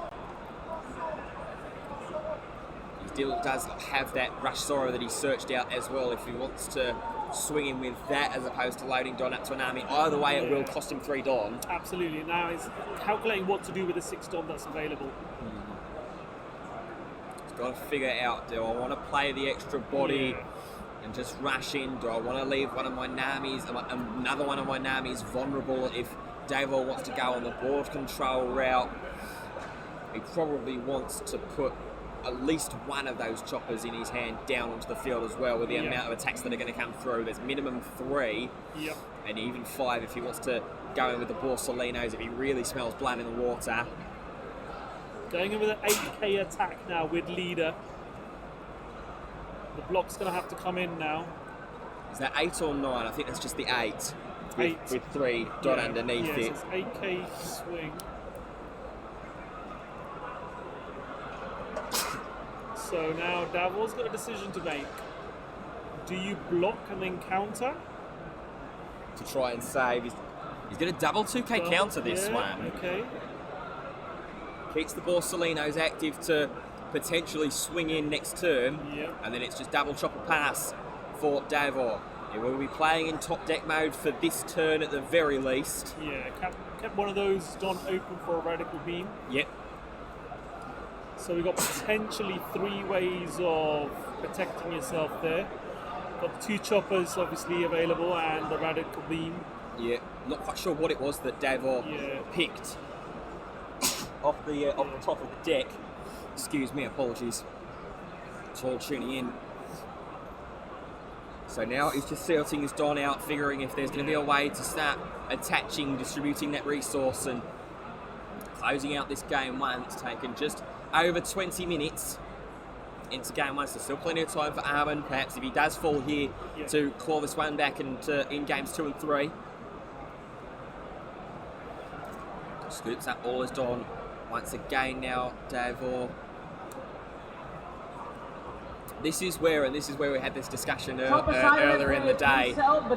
He still does have that Rush Zorro that he searched out as well if he wants to swing in with that as opposed to loading Don up to an army. Either way, it will cost him 3 Don. Absolutely. Now he's calculating what to do with the 6 Don that's available. He's got to figure out, do I want to play the extra body and just rush in? Do I want to leave one of my Namis, another one of my Namis vulnerable if Davor wants to go on the board control route? He probably wants to put at least one of those choppers in his hand down onto the field as well with the amount of attacks that are going to come through. There's minimum 3 and even 5 if he wants to go in with the Borsellinos if he really smells blood in the water. Going in with an 8k attack now with leader. The block's going to have to come in now. Is that 8 or 9? I think that's just the 8. With 3 Don underneath it. It's 8k swing. So now Davor's got a decision to make. Do you block and then counter? To try and save. He's going to double 2k counter this one. Okay. Keeps the Borsellinos active to potentially swing in next turn. And then it's just double chopper pass for Davor. He will be playing in top deck mode for this turn at the very least. Yeah, kept one of those Don open for a radical beam. Yep. So we've got potentially 3 ways of protecting yourself there. Got 2 choppers obviously available and the radical beam. Yeah, not quite sure what it was that Davor picked off the top of the deck. Excuse me, apologies. It's all tuning in. So now he's just sorting his Don out, figuring if there's going to be a way to start attaching, distributing that resource and closing out this game one. It's taken just over 20 minutes into game one, so still plenty of time for Armin. Perhaps if he does fall here to claw this one back and in games 2 and 3. Scoops up all his Don once again now, Davor. This is where we had this discussion earlier in the day.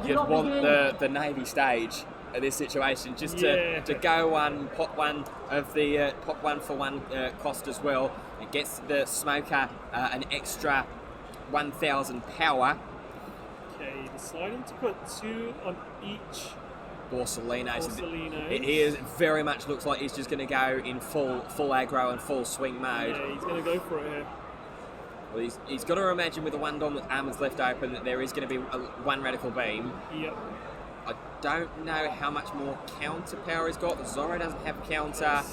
You'd want the Navy stage at this situation, just to go one, pop one of the pop one for one cost as well. It gets the smoker an extra 1,000 power. Okay, deciding to put 2 on each. Borsellino. It is very much looks like he's just going to go in full aggro and full swing mode. Yeah, he's going to go for it here. Well, he's got to imagine with the one Dom that Armin's left open that there is going to be one radical beam. Yep. I don't know how much more counter power he's got. The Zorro doesn't have counter.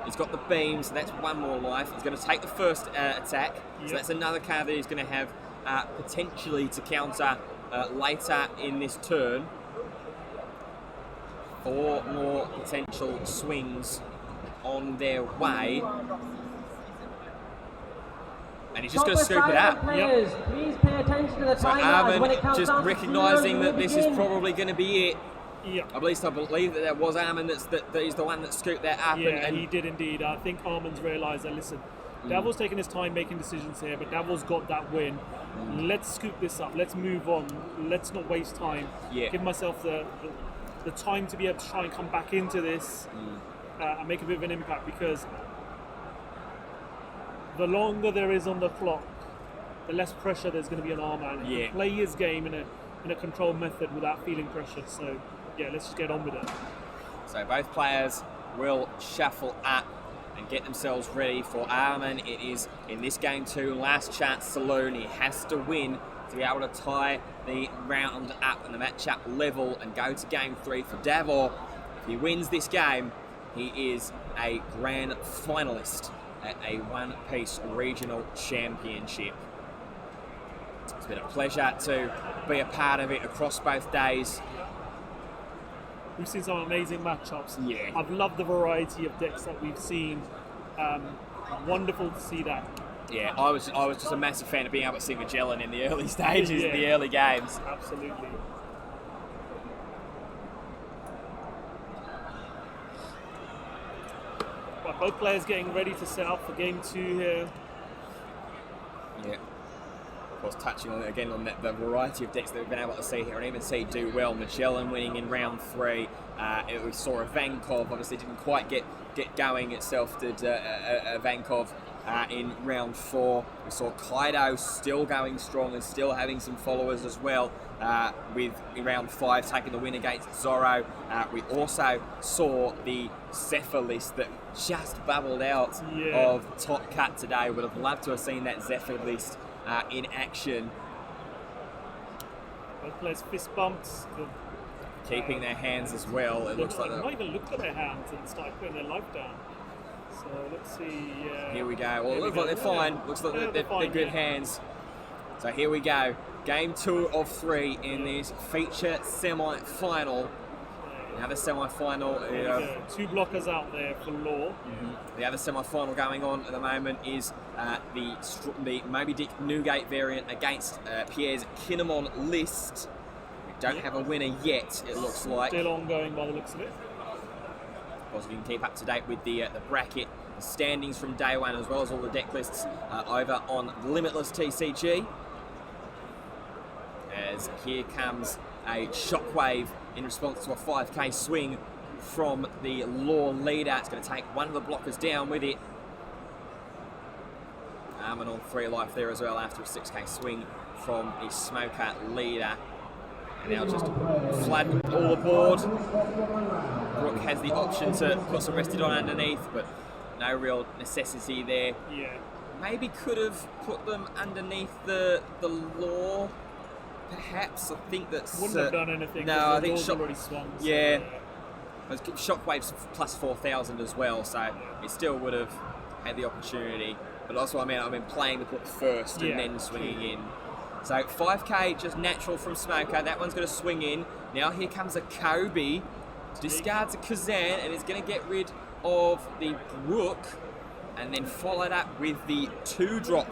He's got the beam, so that's 1 more life. He's going to take the first attack, so that's another card that he's going to have potentially to counter later in this turn. 4 more potential swings on their way. And he's just going to scoop it out. Players, please pay attention to the So Armin just recognising that this is probably going to be it. Yep. At least I believe that was Armin that he's the one that scooped that up. Yeah, and he did indeed. I think Armin's realised that, listen, Davil's taking his time making decisions here, but Davil's got that win. Let's scoop this up. Let's move on. Let's not waste time. Yeah. Give myself the time to be able to try and come back into this and make a bit of an impact, because the longer there is on the clock, the less pressure there's going to be on Armin. He can play his game in a controlled method without feeling pressure. So, yeah, let's just get on with it. So both players will shuffle up and get themselves ready for Armin. It is, in this game 2, last chance saloon. He has to win to be able to tie the round up and the match up level and go to game 3 for Davor. If he wins this game, he is a grand finalist at a one-piece regional championship. It's been a pleasure to be a part of it across both days. We've seen some amazing matchups. Yeah. I've loved the variety of decks that we've seen. Wonderful to see that. Yeah, I was just a massive fan of being able to see Magellan in the early stages, in the early games. Absolutely. Right, both players getting ready to set up for game 2 here. Yeah. Of course, touching on it again on the variety of decks that we've been able to see here, and even see do well. Magellan winning in round 3. We saw a Vankov, obviously didn't quite get going itself, did a Vankov in round 4. We saw Kaido still going strong and still having some followers as well, with in round 5 taking the win against Zorro. We also saw the Zephyr list that just bubbled out of Top Cut today. Would have loved to have seen that Zephyr list in action. Both players fist bumps. Keeping their hands as well. It looks like they've not even looked at their hands and started putting their life down. So let's see. Here we go. Well, it looks like they're fine. Looks like they're good hands. So here we go. Game 2 of 3 in this feature semi-final. Another semi-final. 2 blockers out there for Law. The other semi-final going on at the moment is the Moby Dick Newgate variant against Pierre's Kinemon list. We don't have a winner yet, it looks like. Still ongoing by the looks of it. Of course, you can keep up to date with the bracket, the standings from day 1, as well as all the deck lists over on Limitless TCG. As here comes a Shockwave in response to a 5k swing from the Law leader. It's going to take one of the blockers down with it. Armin on 3 life there as well after a 6k swing from the Smoker leader. And now just flood all aboard. Brook has the option to put some rested on underneath, but no real necessity there. Yeah. Maybe could have put them underneath the law, perhaps. I think that's... Wouldn't have done anything. No, 'cause I the think law's already swung. So, yeah. Shockwave's plus 4,000 as well, so it still would have had the opportunity. But also, I mean playing the book first and Yeah. then swinging in. So 5k just natural from Smoker. That one's going to swing in. Now here comes a Kobe. Discards a Kazan and is going to get rid of the Brook. And then followed up with the 2-drop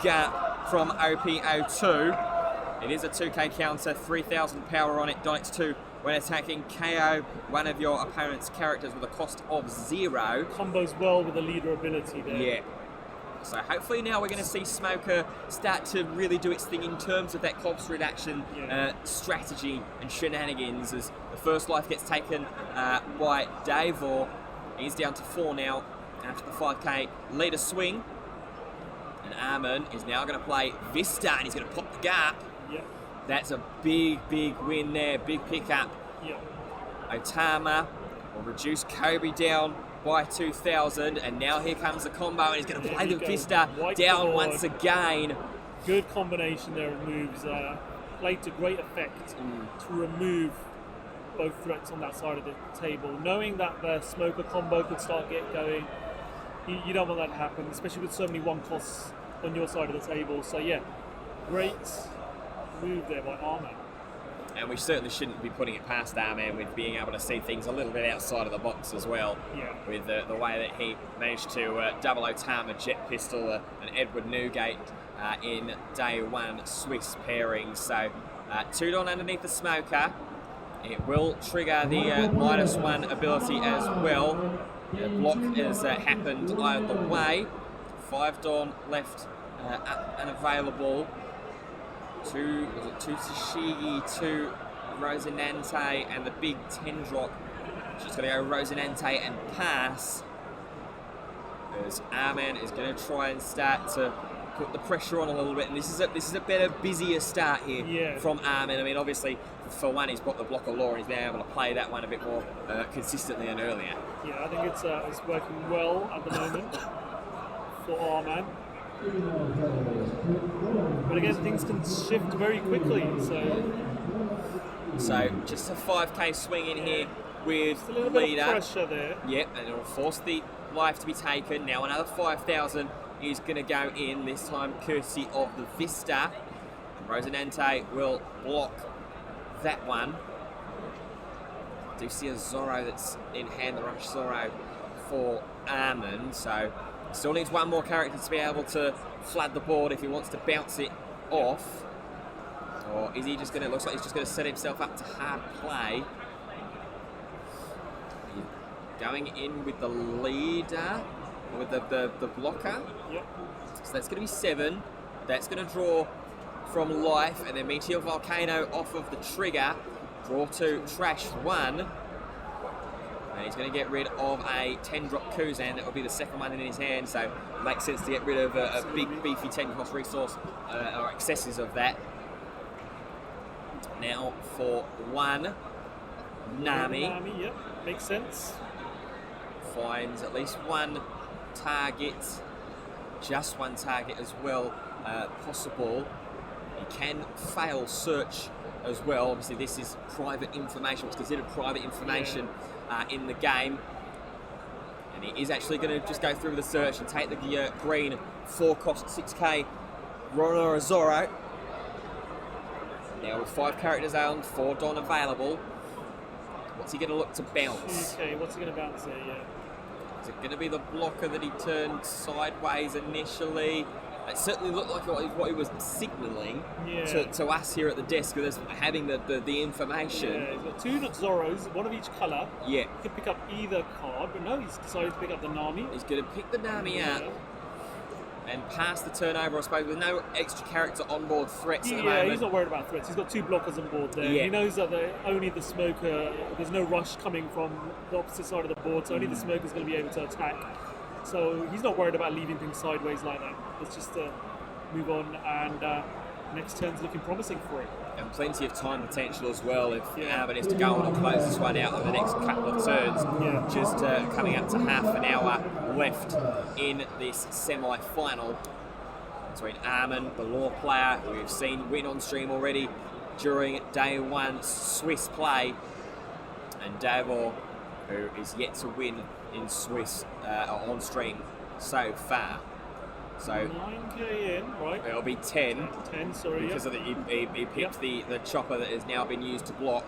gap from OP02. It is a 2k counter, 3,000 power on it. Dykes 2 when attacking. KO one of your opponent's characters with a cost of 0. Combos well with the leader ability there. Yeah. So hopefully now we're going to see Smoker start to really do its thing in terms of that cost reduction strategy and shenanigans, as the first life gets taken by Davor. He's down to 4 now after the 5k leader swing. And Armin is now going to play Vista and he's going to pop the gap. Yeah. That's a big win there, big pickup. Yeah. Otama will reduce Kobe down by 2,000, and now here comes the combo, and he's going to play the Vista down once again. Good combination there of moves. Played to great effect to remove both threats on that side of the table. Knowing that the Smoker combo could start going, you don't want that to happen, especially with so many 1 costs on your side of the table. So yeah, great move there by Armin. And we certainly shouldn't be putting it past Armin with being able to see things a little bit outside of the box as well. Yeah. With the way that he managed to double Otama, Jet Pistol, and Edward Newgate in day 1 Swiss pairing. So 2 Don underneath the Smoker. It will trigger the -1 ability as well. The block has happened either way. 5 Don left unavailable. 2 Tsushigi, 2 Rosinante, and the big 10 drop. She's going to go Rosinante and pass. As Armin is going to try and start to put the pressure on a little bit, and this is a better, busier start here from Armin. I mean, obviously, for one, he's got the block of law, and he's been able to play that one a bit more consistently than earlier. Yeah, I think it's working well at the moment for Armin. But again, things can shift very quickly. So just a 5k swing in here with Just a little leader. bit of pressure there. Yep, and it will force the life to be taken. Now another 5,000 is going to go in, this time courtesy of the Vista. And Rosinante will block that one. I do see a Zorro that's in hand, the Rush Zorro for Armin. So still needs 1 more character to be able to flood the board if he wants to bounce it off. Or is he just going to, looks like he's just going to set himself up to hard play. Going in with the leader, with the blocker. Yep. So that's going to be 7. That's going to draw from life, and then Meteor Volcano off of the trigger. Draw 2, trash 1. And he's going to get rid of a 10-drop Kuzan. That will be the second one in his hand, so it makes sense to get rid of a big, beefy 10-cost resource, or excesses of that. Now for 1, Nami. Nami, yep, makes sense. Finds at least 1 target, just 1 target as well possible. He can fail search as well. Obviously this is private information, what's considered private information in the game. And he is actually going to just go through with the search and take the green 4-cost 6k Ronora Zorro. Now with 5 characters owned, 4 Don available. What's he going to look to bounce? Okay, what's he going to bounce here? Yeah. Is it going to be the blocker that he turned sideways initially? It certainly looked like what he was signalling to us here at the desk with us having the information. Yeah, he's got 2 Zorros, 1 of each colour. Yeah. He could pick up either card, but no, he's decided to pick up the Nami. He's going to pick the Nami up and pass the turnover, I suppose, with no extra character on board threats at the moment. Yeah, he's not worried about threats. He's got 2 blockers on board there. Yeah. He knows that only the Smoker, there's no rush coming from the opposite side of the board, so only the Smoker's going to be able to attack. So he's not worried about leaving things sideways like that. Let's just move on, and next turn's looking promising for it. And plenty of time potential as well if Armin is to go on and close this one out over the next couple of turns. Yeah. Just coming up to half an hour left in this semi-final between Armin, the Law player, who we've seen win on stream already during day one Swiss play, and Davor, who is yet to win in Swiss on stream so far. So 9k in, right? it'll be 10. 10, sorry. Because of he picked the chopper that has now been used to block.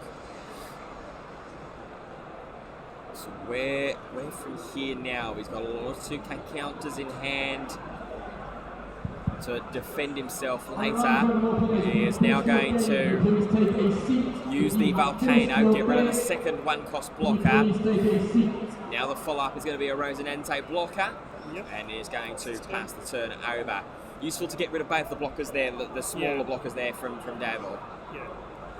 So where from here now? He's got a lot of 2k counters in hand to defend himself later. He is now going to use the Volcano, get rid of the second one-cost blocker. Now the follow-up is going to be a Rosinante blocker. Yep. And is going to pass the turn over. Useful to get rid of both the blockers there, the smaller blockers there from Davor. Yeah.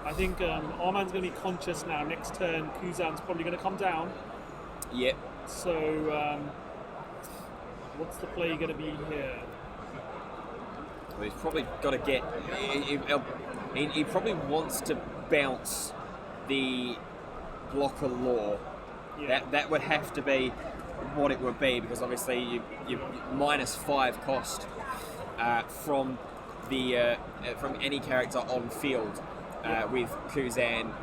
I think Arman's going to be conscious now. Next turn, Kuzan's probably going to come down. Yep. So, what's the play going to be here? Well, he's probably got to get. He probably wants to bounce the blocker Law. Yeah. That would have to be what it would be, because obviously you -5 cost from the from any character on field with Kuzan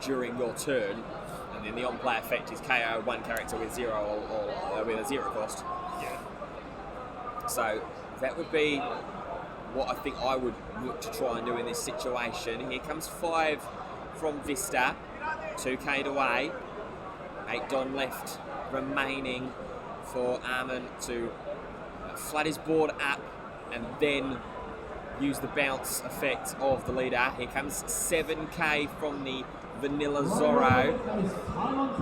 during your turn, and then the on-play effect is KO one character with 0 or with a 0 cost. Yeah. So that would be what I think I would look to try and do in this situation. Here comes 5 from Vista, 2k away, 8 Don left remaining for Armin to flood his board up and then use the bounce effect of the leader. Here comes 7k from the Vanilla Zorro.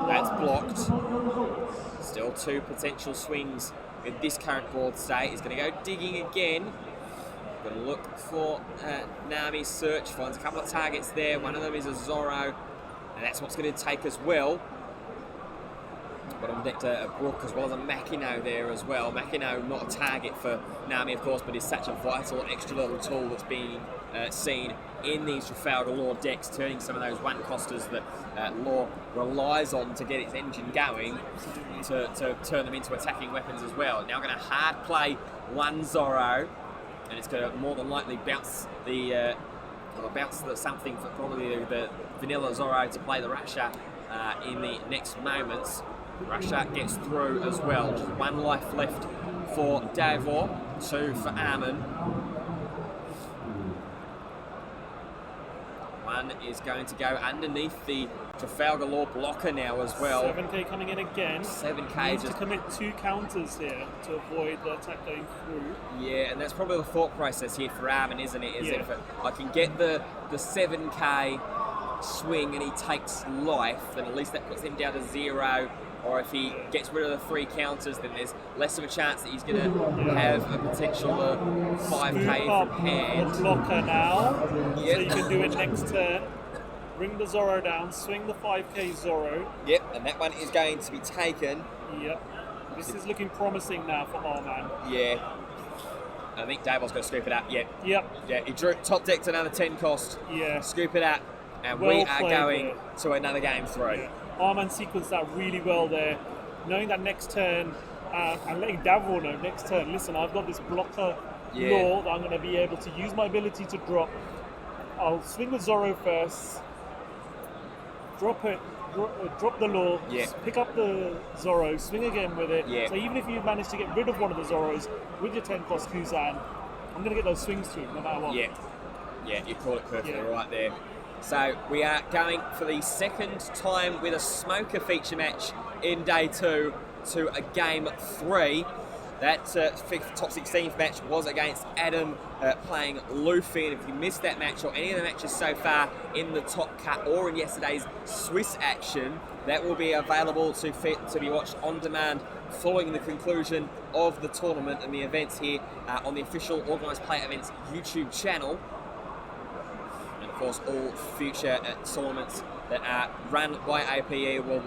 That's blocked. Still 2 potential swings with this current board state. He's going to go digging again. Going to look for Nami's search. Finds a couple of targets there. One of them is a Zorro, and that's what's going to take as well. But on deck to Brook as well as a Makino there as well. Makino not a target for Nami, of course, but is such a vital extra little tool that's being seen in these Trafalgar Law decks, turning some of those one-costers that Law relies on to get its engine going to turn them into attacking weapons as well. Now going to hard play one Zorro, and it's going to more than likely bounce something for probably the Vanilla Zorro to play the Russia in the next moments. Russia gets through as well. Just 1 life left for Davor, 2 for Armin. 1 is going to go underneath the Trafalgar Law blocker now as well. 7k coming in again. 7k Needs just to commit 2 counters here to avoid the attack going through. Yeah, and that's probably the thought process here for Armin, isn't it? If I can get the 7k swing and he takes life, then at least that puts him down to 0. Or if he gets rid of the 3 counters, then there's less of a chance that he's going to have a potential 5k from hand. The blocker now, Yep. so you can do it next turn. Bring the Zorro down, swing the 5k Zorro. Yep, and that one is going to be taken. Yep. This is looking promising now for Arman. Yeah. I think Davor's going to scoop it up. Yep. Yep. Yeah, he drew top deck to another 10 cost. Yeah. Scoop it up, and Well we are played going there. to another game 3. Yeah. Arman sequenced that really well there, knowing that next turn, and letting Davor know next turn, listen, I've got this blocker Law that I'm going to be able to use my ability to drop. I'll swing the Zorro first, drop it, drop the Law, pick up the Zorro, swing again with it. Yeah. So even if you manage to get rid of one of the Zorros with your 10 cost Kuzan, I'm going to get those swings through no matter what. Yeah, yeah, you call it perfectly right there. So we are going for the second time with a smoker feature match in day 2 to a game 3. That top 16th match was against Adam playing Luffy, and if you missed that match or any of the matches so far in the top cut or in yesterday's Swiss action, that will be available to be watched on demand following the conclusion of the tournament and the events here on the official Organised Play Events YouTube channel. And of course, all future tournaments that are run by APE will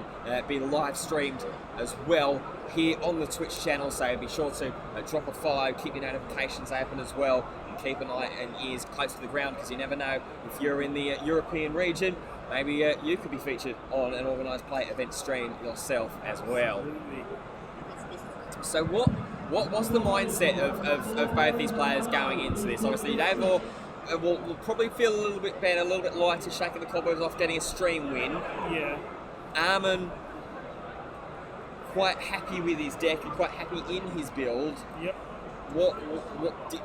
be live streamed as well here on the Twitch channel, so be sure to drop a follow, keep your notifications open as well, in keep an eye and ears close to the ground, because you never know, if you're in the European region, maybe you could be featured on an organised play event stream yourself as well. Absolutely. So what's the mindset of both these players going into this? Obviously, Davor will probably feel a little bit better, a little bit lighter, shaking the cobwebs off, getting a stream win. Yeah. Armin quite happy with his deck and quite happy in his build. Yep. What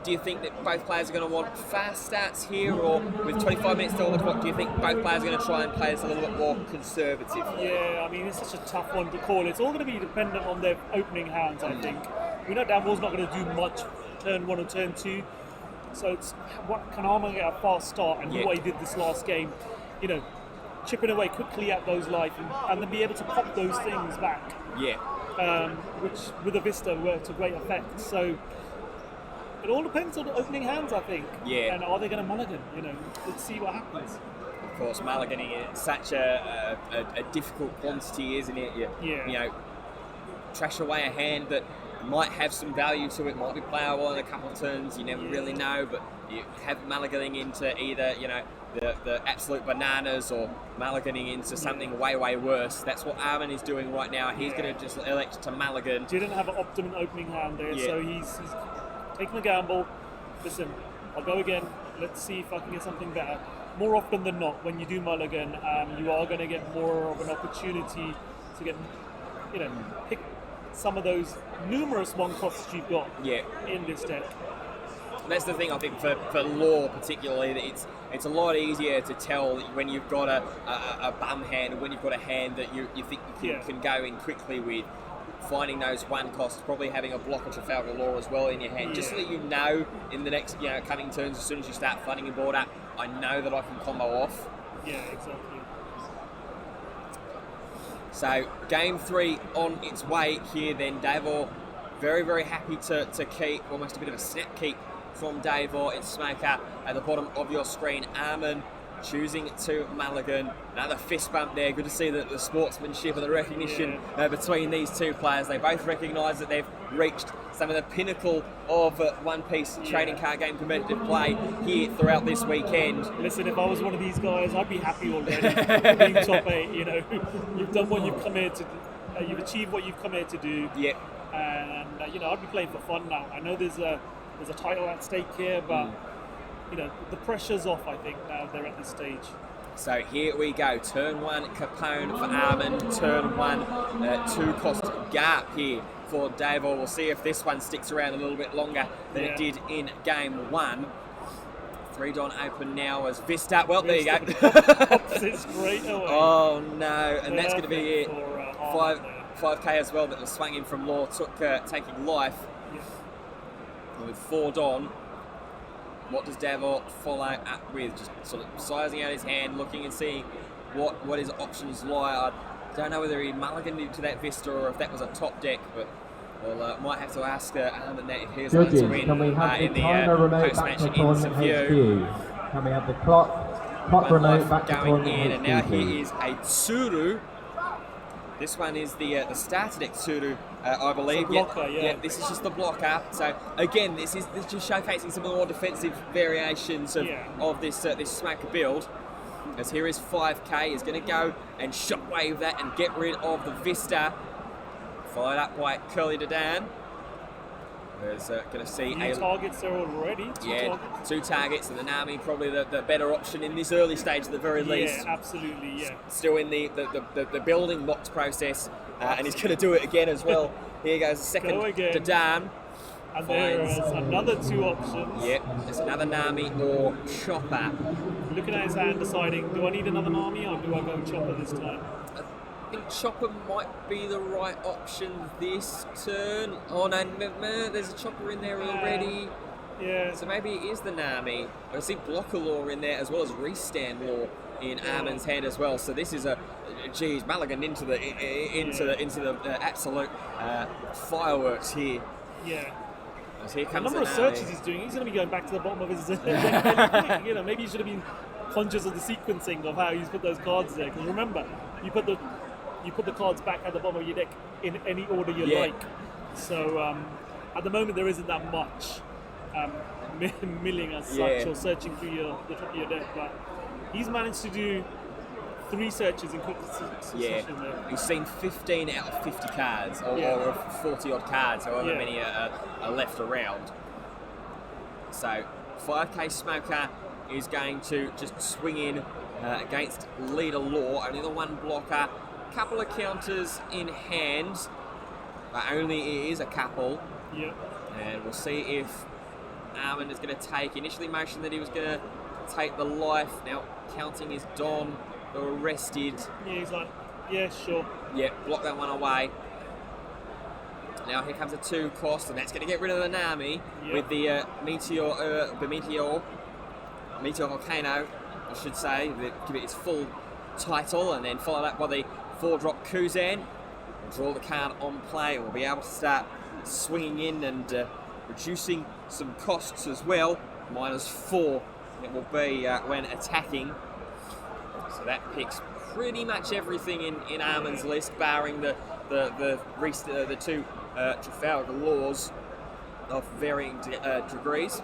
do you think that both players are going to want fast starts here, or with 25 minutes still on the clock, do you think both players are going to try and play this a little bit more conservative? Yeah, I mean, it's such a tough one to call. It's all going to be dependent on their opening hands, I think. We know Davor's not going to do much turn 1 or turn 2, so it's what can Armin get a fast start and do what he did this last game, you know, chipping away quickly at those life and then be able to pop those things back. Yeah. Which with a Vista were to great effect. So it all depends on the opening hands, I think. Yeah. And are they going to mulligan? You know, let's see what happens. Of course, mulliganing is such a difficult quantity, isn't it? You know, trash away a hand that might have some value to it, might be playable in a couple of turns, you never really know, but you have mulliganing into either, you know, the absolute bananas or mulliganing into something way worse. That's what Armin is doing right now. He's going to just elect to mulligan. Didn't have an optimum opening hand there, so he's taking a gamble. Listen, I'll go again. Let's see if I can get something better. More often than not, when you do mulligan, you are going to get more of an opportunity to get, you know, pick some of those numerous one costs you've got in this deck. That's the thing, I think, for Law particularly, that it's a lot easier to tell when you've got a bum hand and when you've got a hand that you think you can go in quickly with. Finding those one costs, probably having a block of Trafalgar Law as well in your hand, just so that you know in the next coming turns, as soon as you start flooding your board up, I know that I can combo off. Yeah, exactly. So game 3 on its way here then. Davor very happy to keep, almost a bit of a snap keep from Davor. It's Smoker at the bottom of your screen. Armin choosing to mulligan. Another fist bump there. Good to see the sportsmanship and the recognition between these two players. They both recognise that they've reached some of the pinnacle of one-piece trading card game competitive play here throughout this weekend. Listen, if I was one of these guys, I'd be happy already being top 8. You know, you've done what you've come here to do. You've achieved what you've come here to do. Yep. And you know, I'd be playing for fun now. I know there's a title at stake here, but you know, the pressure's off, I think, now they're at this stage. So here we go. Turn 1 Capone for Armin. Turn 1 2-cost Garp here for Davor. We'll see if this one sticks around a little bit longer than it did in game 1. 3 Don open now as Vista. Well, there you go. It's great away. Oh no, and that's going to be it. For, 5k as well that was swung in from Law, taking life. With 4 Don. What does Davor follow up with? Just sort of sizing out his hand, looking and seeing what his options lie. I don't know whether he mulliganed into that Vista or if that was a top deck, but we'll might have to ask Armin that if he was going to win can we have in the the timer remote post-match back to tournament interview. HQ? Can we have the clock remote back to going tournament in, HQ? and now here is a Tsuru. This one is the starter deck Tsuru, I believe. Blocker, This is just the blocker. So again, this is just showcasing some of the more defensive variations of this Smoker build. As here is 5k, is going to go and shockwave that and get rid of the Vista. Followed up by Curly Dadan. There's going to see Two targets there already. Two targets, and the Nami probably the better option in this early stage at the very least. Yeah, absolutely, yeah. Still in the building blocks process, and he's going to do it again as well. Here goes the second Dadan. And there is another 2 options. Yep, there's another Nami or Chopper. Looking at his hand, deciding, do I need another Nami or do I go Chopper this time? I think Chopper might be the right option this turn. Oh no, there's a Chopper in there already. Yeah. So maybe it is the Nami. I see Blocker Law in there as well as Restand Law in Armin's hand as well. So this is mulligan into the absolute fireworks here. Yeah. As here comes the number of searches he's doing, he's going to be going back to the bottom of his you know, maybe he should have been conscious of the sequencing of how he's put those cards there. Because remember, you put the cards back at the bottom of your deck in any order you like. So at the moment there isn't that much. um, milling as Yeah. such or searching through the top of your deck, but he's managed to do 3 searches in quick Yeah, succession there. he's seen 15 out of 50 cards, or, Yeah. or 40 odd cards, however Yeah. many are left around. So 5k Smoker is going to just swing in against Leader Law, only the one blocker, couple of counters in hand, but only it is a couple, Yeah. and we'll see if Armin is going to take, initially motioned that he was going to take the life, now counting his Don, the arrested. Yeah, he's like, yeah, sure. Yeah, block that one away. Now here comes a 2 cost, and that's going to get rid of the Nami with the Meteor Volcano, I should say. Give it its full title, and then follow that by the 4-drop Kuzan. Draw the card on play, and we'll be able to start swinging in and reducing some costs as well. -4 it will be when attacking. So that picks pretty much everything in Armin's list, barring the 2 Trafalgar Laws of varying degrees.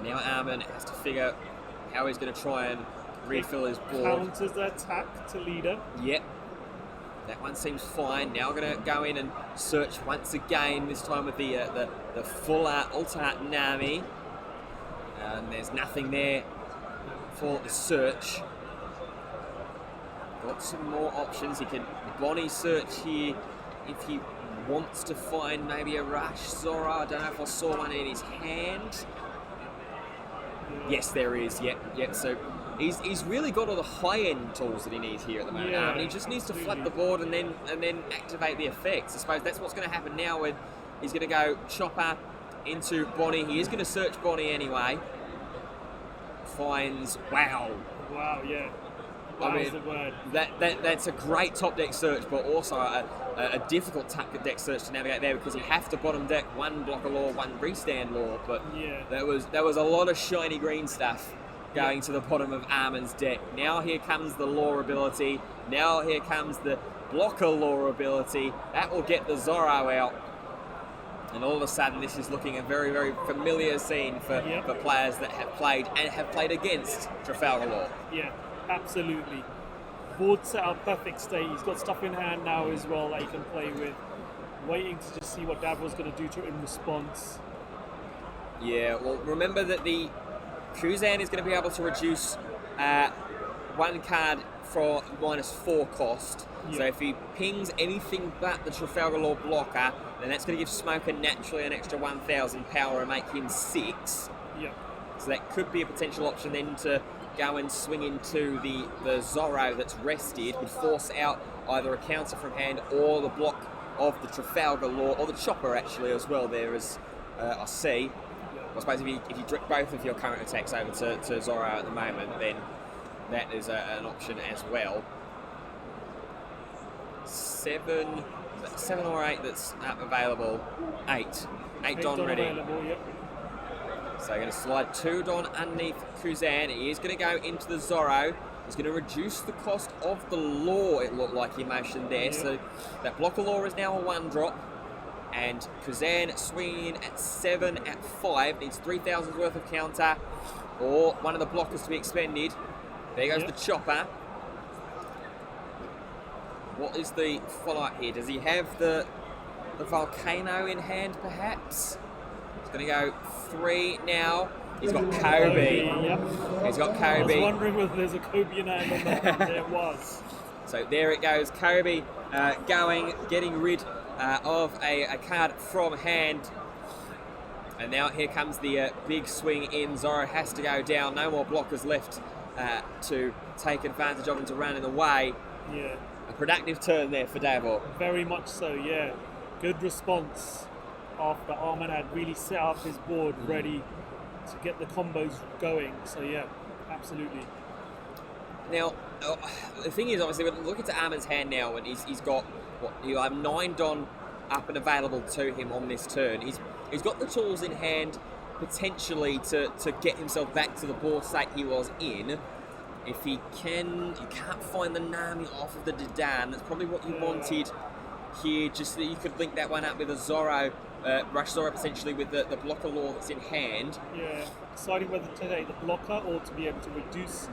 Now Armin has to figure how he's going to try and refill his board. Counters the attack to leader. Yep. That one seems fine. Now we're going to go in and search once again, this time with the full Ultra Nami. And there's nothing there for the search. Got some more options. He can Bonnie search here if he wants to find maybe a Rush Zora. I don't know if I saw one in his hand. Yes, there is. Yep. So he's really got all the high-end tools that he needs here at the moment. Yeah, And he just needs to flood the board and then activate the effects. I suppose that's what's going to happen now when he's going to go Chopper into Bonnie. He is going to search Bonnie anyway. Finds Wow, yeah. I mean, Wow's the word. That's a great top deck search, but also a difficult top deck search to navigate there because you have to bottom deck 1 blocker law, 1 restand law. But Yeah. there was a lot of shiny green stuff going to the bottom of Armin's deck. Now here comes the law ability. Now here comes the blocker law ability. That will get the Zorro out. And all of a sudden, this is looking a very, very familiar scene for players that have played against Trafalgar Law. Yeah, absolutely. Board set up, perfect state. He's got stuff in hand now as well that he can play with. Waiting to just see what Davral's going to do to it in response. Yeah, well, remember that the Kuzan is going to be able to reduce 1 card for -4 cost. So if he pings anything but the Trafalgar Law blocker, then that's going to give Smoker naturally an extra 1,000 power and make him 6. Yeah. So that could be a potential option then to go and swing into the Zorro that's rested, would force out either a counter from hand or the block of the Trafalgar Law, or the Chopper actually as well there, as I see. I suppose if you direct both of your current attacks over to Zorro at the moment, then that is an option as well. 7 or 8 that's available. 8 Don ready. Available, yep. So you're going to slide 2 Don underneath Kuzan. He is going to go into the Zorro. He's going to reduce the cost of the law, it looked like he motioned there. So that blocker law is now a 1-drop. And Kuzan swinging at 7 at 5. Needs 3,000 worth of counter, or one of the blockers to be expended. There goes the Chopper. What is the follow-up here? Does he have the Volcano in hand, perhaps? He's going to go 3 now. He's got Kobe. Yep. He's got I was Kobe. wondering whether there's a Kobe in hand or not. There was. So there it goes. Kobe getting rid of a card from hand. And now here comes the big swing in. Zorro has to go down. No more blockers left to take advantage of and to run in the way. Yeah. A productive turn there for Davor. Very much so, yeah. Good response after Armin had really set up his board ready to get the combos going. So yeah, absolutely. Now, the thing is, obviously, when look at Armin's hand now, and he's got he'll have 9 Don up and available to him on this turn. He's got the tools in hand potentially to get himself back to the board state he was in. If you can't find the Nami off of the Didan, that's probably what you wanted here, just so that you could link that one up with a Zorro Rush Zora essentially with the blocker law that's in hand. Yeah, deciding whether to take the blocker or to be able to reduce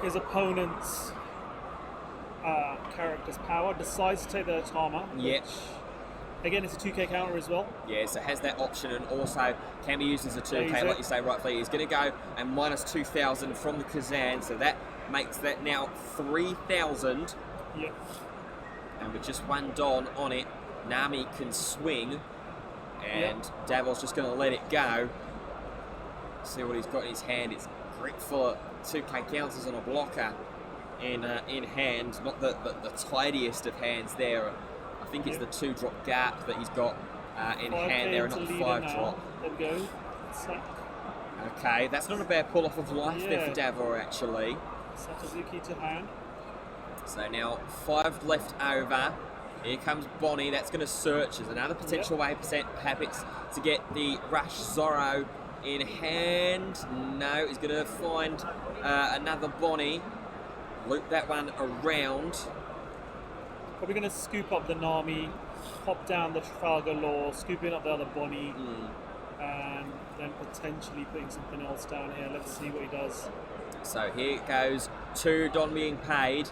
his opponent's character's power. Decides to take the Atama. Yeah. Again, it's a 2k counter as well. Yeah, so it has that option and also can be used as a 2k, Laser. like you say rightfully. He's going to go and minus 2,000 from the Kazan, so that makes that now 3,000. Yeah. And with just one Don on it, Nami can swing, and Davil's just going to let it go. See what he's got in his hand. It's grip for 2k counters on a blocker in hand. Not the tidiest of hands there. I think it's the 2-drop gap that he's got in hand there, and not the 5-drop. There we go. Sack. Okay, that's not a bad pull-off of life there for Yeah. Davor, actually. Sakazuki to hand. So now 5 left over. Here comes Bonnie. That's going to search as another potential way perhaps to get the Rush Zorro in hand. No, he's going to find another Bonnie. Loop that one around. Probably going to scoop up the Nami, pop down the Trafalgar Law, scooping up the other Bonnie, and then potentially putting something else down here. Let's see what he does. So here goes 2 Don being paid.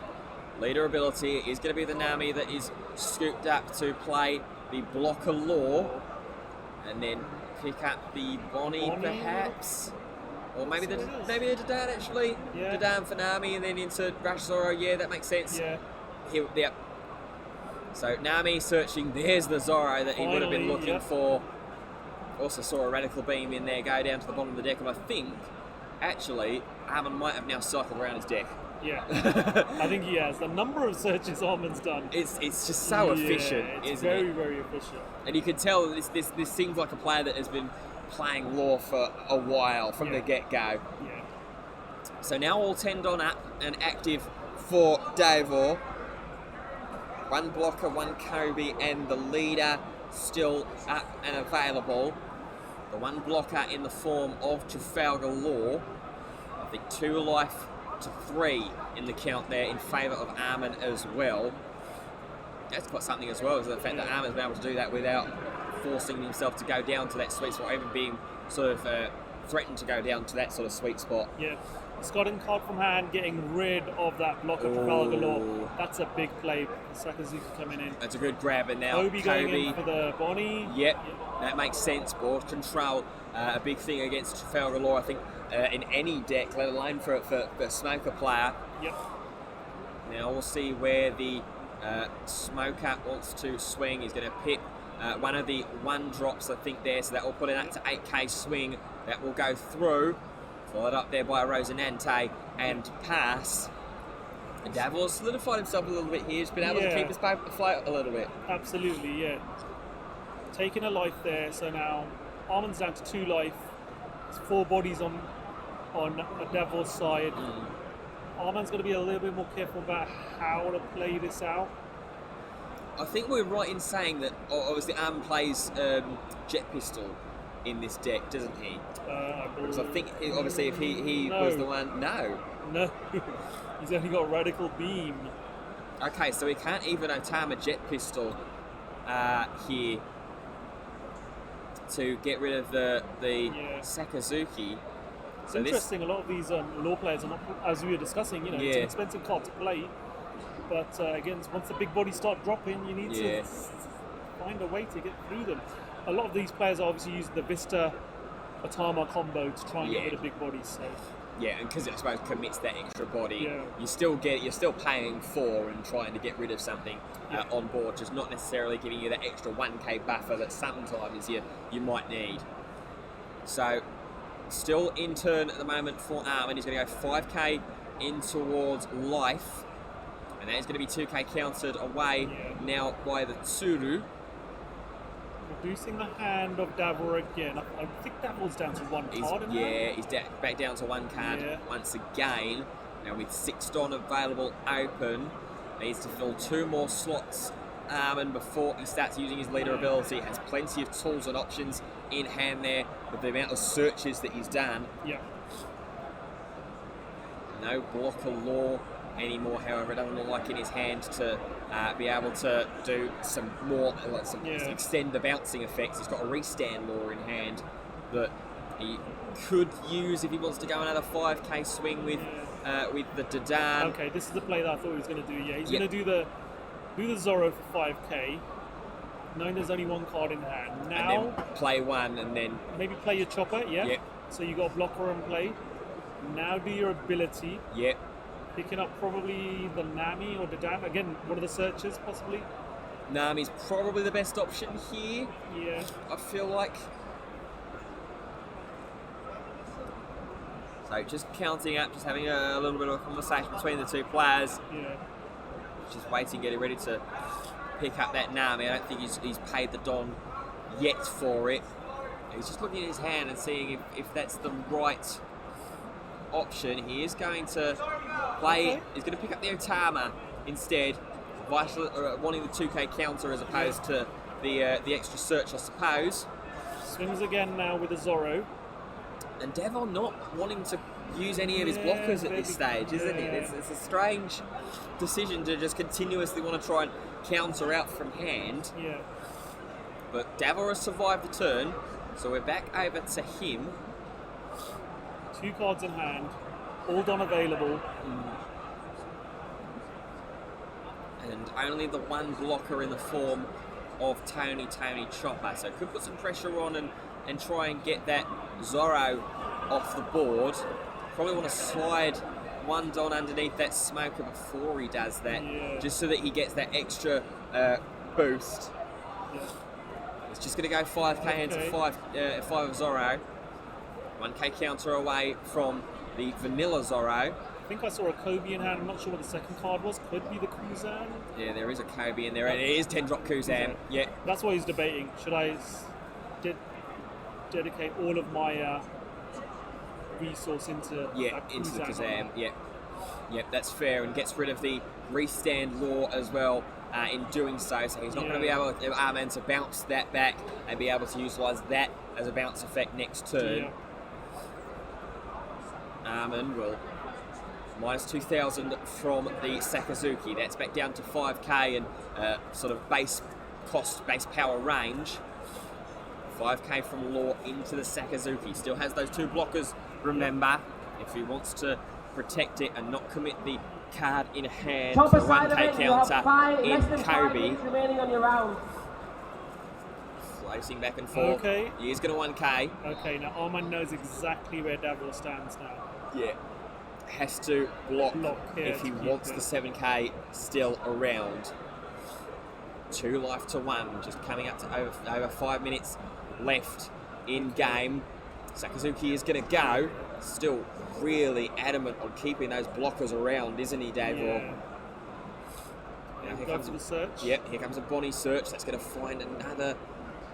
Leader ability is going to be the Nami that is scooped up to play the blocker law, and then pick up the Bonnie perhaps, or maybe the Dadan actually. Yeah. Dadan for Nami and then into Rush Zorro. Yeah, that makes sense. Yeah. Yep. So Nami searching. There's the Zorro that he would have been Finally, looking yep. for. Also saw a radical beam in there go down to the bottom of the deck, and I think actually Armin might have now cycled around his deck. Yeah, I think he has. The number of searches Armin's done. It's just so efficient, it's isn't very, it? very efficient. And you can tell this seems like a player that has been playing Law for a while from the get-go. Yeah. So now all 10 Don up and active for Davor. 1 blocker, 1 Kobe, and the leader still up and available. The 1 blocker in the form of Trafalgar Law. I think 2 life to 3 in the count there in favour of Armin as well. That's quite something as well, is the fact that Armin's been able to do that without forcing himself to go down to that sweet spot, or even being sort of threatened to go down to that sort of sweet spot. Yeah. Discarding card from hand, getting rid of that block of Trafalgar Law. That's a big play. Sakazuki coming in. That's a good grab, and now Kobe going in for the Bonnie. Yep, that makes sense. Board control, a big thing against Trafalgar Law, I think, in any deck, let alone for a Smoker player. Yep. Now we'll see where the Smoker wants to swing. He's going to pick one of the 1 drops, I think, there, so that will put it up to 8k swing. That will go through. Followed up there by Rosinante and pass. And Davil's solidified himself a little bit here. He's been able to keep his boat afloat a little bit. Absolutely, yeah. Taking a life there, so now Armin's down to 2 life. There's 4 bodies on a Davil's side. Armin's going to be a little bit more careful about how to play this out. I think we're right in saying that obviously Armin plays Jet Pistol in this deck, doesn't he? Because I think obviously if he was the one, no, he's only got Radical Beam. Okay, so he can't even Otama Jet Pistol here to get rid of the Sakazuki. It's interesting. A lot of these Law players are not, as we were discussing. It's an expensive card to play. But again, once the big bodies start dropping, you need to find a way to get through them. A lot of these players are obviously using the Vista Atama combo to try and get rid of big bodies. So. Yeah, and because it, I suppose, commits that extra body, you're still paying for and trying to get rid of something on board, just not necessarily giving you that extra 1k buffer that sometimes you might need. So, still in turn at the moment for Armin. He's going to go 5k in towards life, and that is going to be 2k countered away now by the Tsuru. Reducing the hand of Davor again. I think Davor's down to 1 card. He's back down to 1 card once again. Now with 6 Don available open, needs to fill 2 more slots. Armin before he starts using his leader ability. Has plenty of tools and options in hand there with the amount of searches that he's done. Yeah. No blocker law anymore, however. It doesn't look like in his hand to be able to do some more, Yeah. extend the bouncing effects. He's got a restand law in hand that he could use if he wants to go another 5k swing with the Dadan. Okay, this is the play that I thought he was going to do. Yeah, he's Yep. going to do the Zorro for 5k, knowing there's only one card in hand. Now, And then play one, and then maybe play your chopper, yeah? Yep. So you got a blocker on play. Now do your ability, yep, picking up probably the Nami or Dadan. Again, one of the searches, possibly. Nami's probably the best option here. Yeah. I feel like. So just counting up, just having a little bit of a conversation between the two players. Yeah. Just waiting, getting ready to pick up that Nami. I don't think he's paid the Don yet for it. He's just looking at his hand and seeing if that's the right option. He is going to play. Okay. He's going to pick up the Otama instead, wanting the 2k counter as opposed to the extra search, I suppose. Swings again now with the Zorro. And Devon not wanting to use any of his Yeah, blockers at maybe. this stage, isn't it? Yeah. It's a strange decision to just continuously want to try and counter out from hand. Yeah. But Davor has survived the turn, so we're back over to him. 2 cards in hand, all done available. And only the one blocker in the form of Tony Chopper. So could put some pressure on and try and get that Zorro off the board. Probably want to slide one Don underneath that Smoker before he does that, Yeah. just so that he gets that extra boost. Yeah. It's just going to go 5k into Okay. 5 of Zorro. 1k counter away from the vanilla Zorro. I think I saw a Kobe in hand. I'm not sure what the second card was. Could be the Kuzan. Yeah, there is a Kobe in there, and it is 10 drop Kuzan. Yeah, That's what he's debating. Should I dedicate all of my resource into that into the Kuzan? Kazam. Yep, that's fair, and gets rid of the restand law as well in doing so. So he's not going to be able to Arman to bounce that back and be able to utilise that as a bounce effect next turn. Yeah. Arman will minus 2,000 from the Sakazuki. That's back down to 5k and sort of base power range. 5k from Law into the Sakazuki. Still has those 2 blockers, remember, if he wants to protect it and not commit the card in hand Top for side of 1k it, you have counter less in than 5 Kobe. minutes remaining on your round. Floating back and forth. Okay. He is going to 1k. Okay, now Arman knows exactly where Davor stands now. Yeah. Has to block Yeah, if he to keep wants it. the 7k still around. 2 life to 1, just coming up to over 5 minutes left in game. Sakazuki is going to go. Still really adamant on keeping those blockers around, isn't he, Davor? Yeah. Now here Go comes for the search. Yep, here comes a Bonnie search. That's going to find another.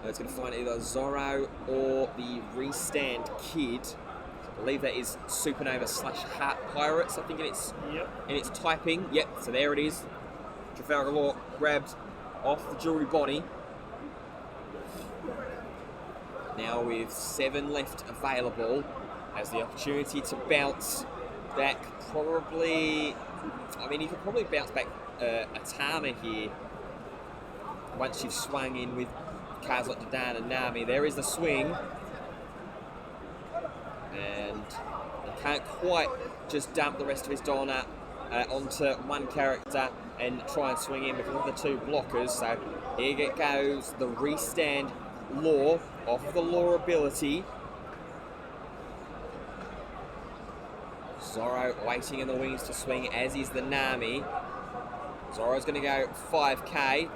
It's going to find either Zorro or the Restand Kid. I believe that is Supernova / Heart Pirates, I think in its typing. Yep, so there it is. Trafalgar Law grabbed off the Jewelry Bonnie. Now with 7 left available, has the opportunity to bounce back probably. I mean, he could probably bounce back Atama here once you've swung in with cards like Dadan and Nami. There is the swing. And he can't quite just dump the rest of his Donna onto one character and try and swing in because of the 2 blockers. So here goes the Restand Law off of the Law ability. Zorro waiting in the wings to swing, as is the Nami. Zorro's going to go 5k.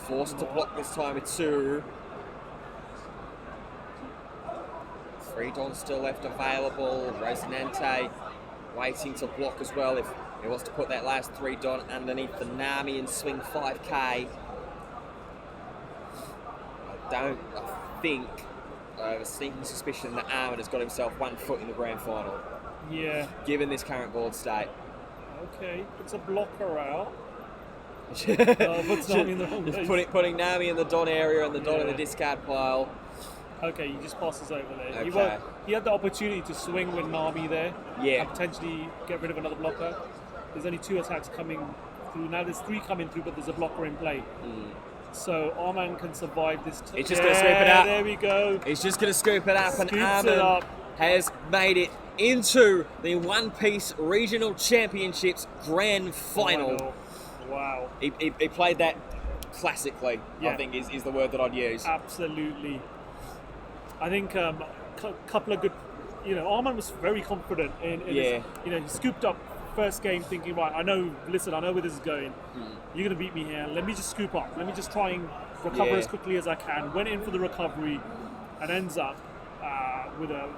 Forced to block this time with 2. 3 Dons still left available. Rosinante waiting to block as well if he wants to put that last 3 Don underneath the Nami and swing 5k. I have a sneaking suspicion that Armin has got himself 1 foot in the grand final, Yeah. given this current board state. Okay. Puts a blocker out. Puts Nami in the wrong Just place. putting Nami in the Don area and the Don in the Yeah. discard pile. Okay, he just passes over there. Okay. He had the opportunity to swing with Nami there. Yeah. And potentially get rid of another blocker. There's only 2 attacks coming through. Now there's 3 coming through, but there's a blocker in play. So Arman can survive this. He's just going to scoop it up. There we go. He's just going to scoop it up, and Scoops it Arman up. has made it into the One Piece Regional Championships Grand Final. Wow. He played that classically, I Yeah. think is the word that I'd use. Absolutely. I think couple of good. Arman was very confident in his, he scooped up first game thinking, right, I know where this is going. You're going to beat me here. Let me just scoop up. Let me just try and recover as quickly as I can. Went in for the recovery and ends up with a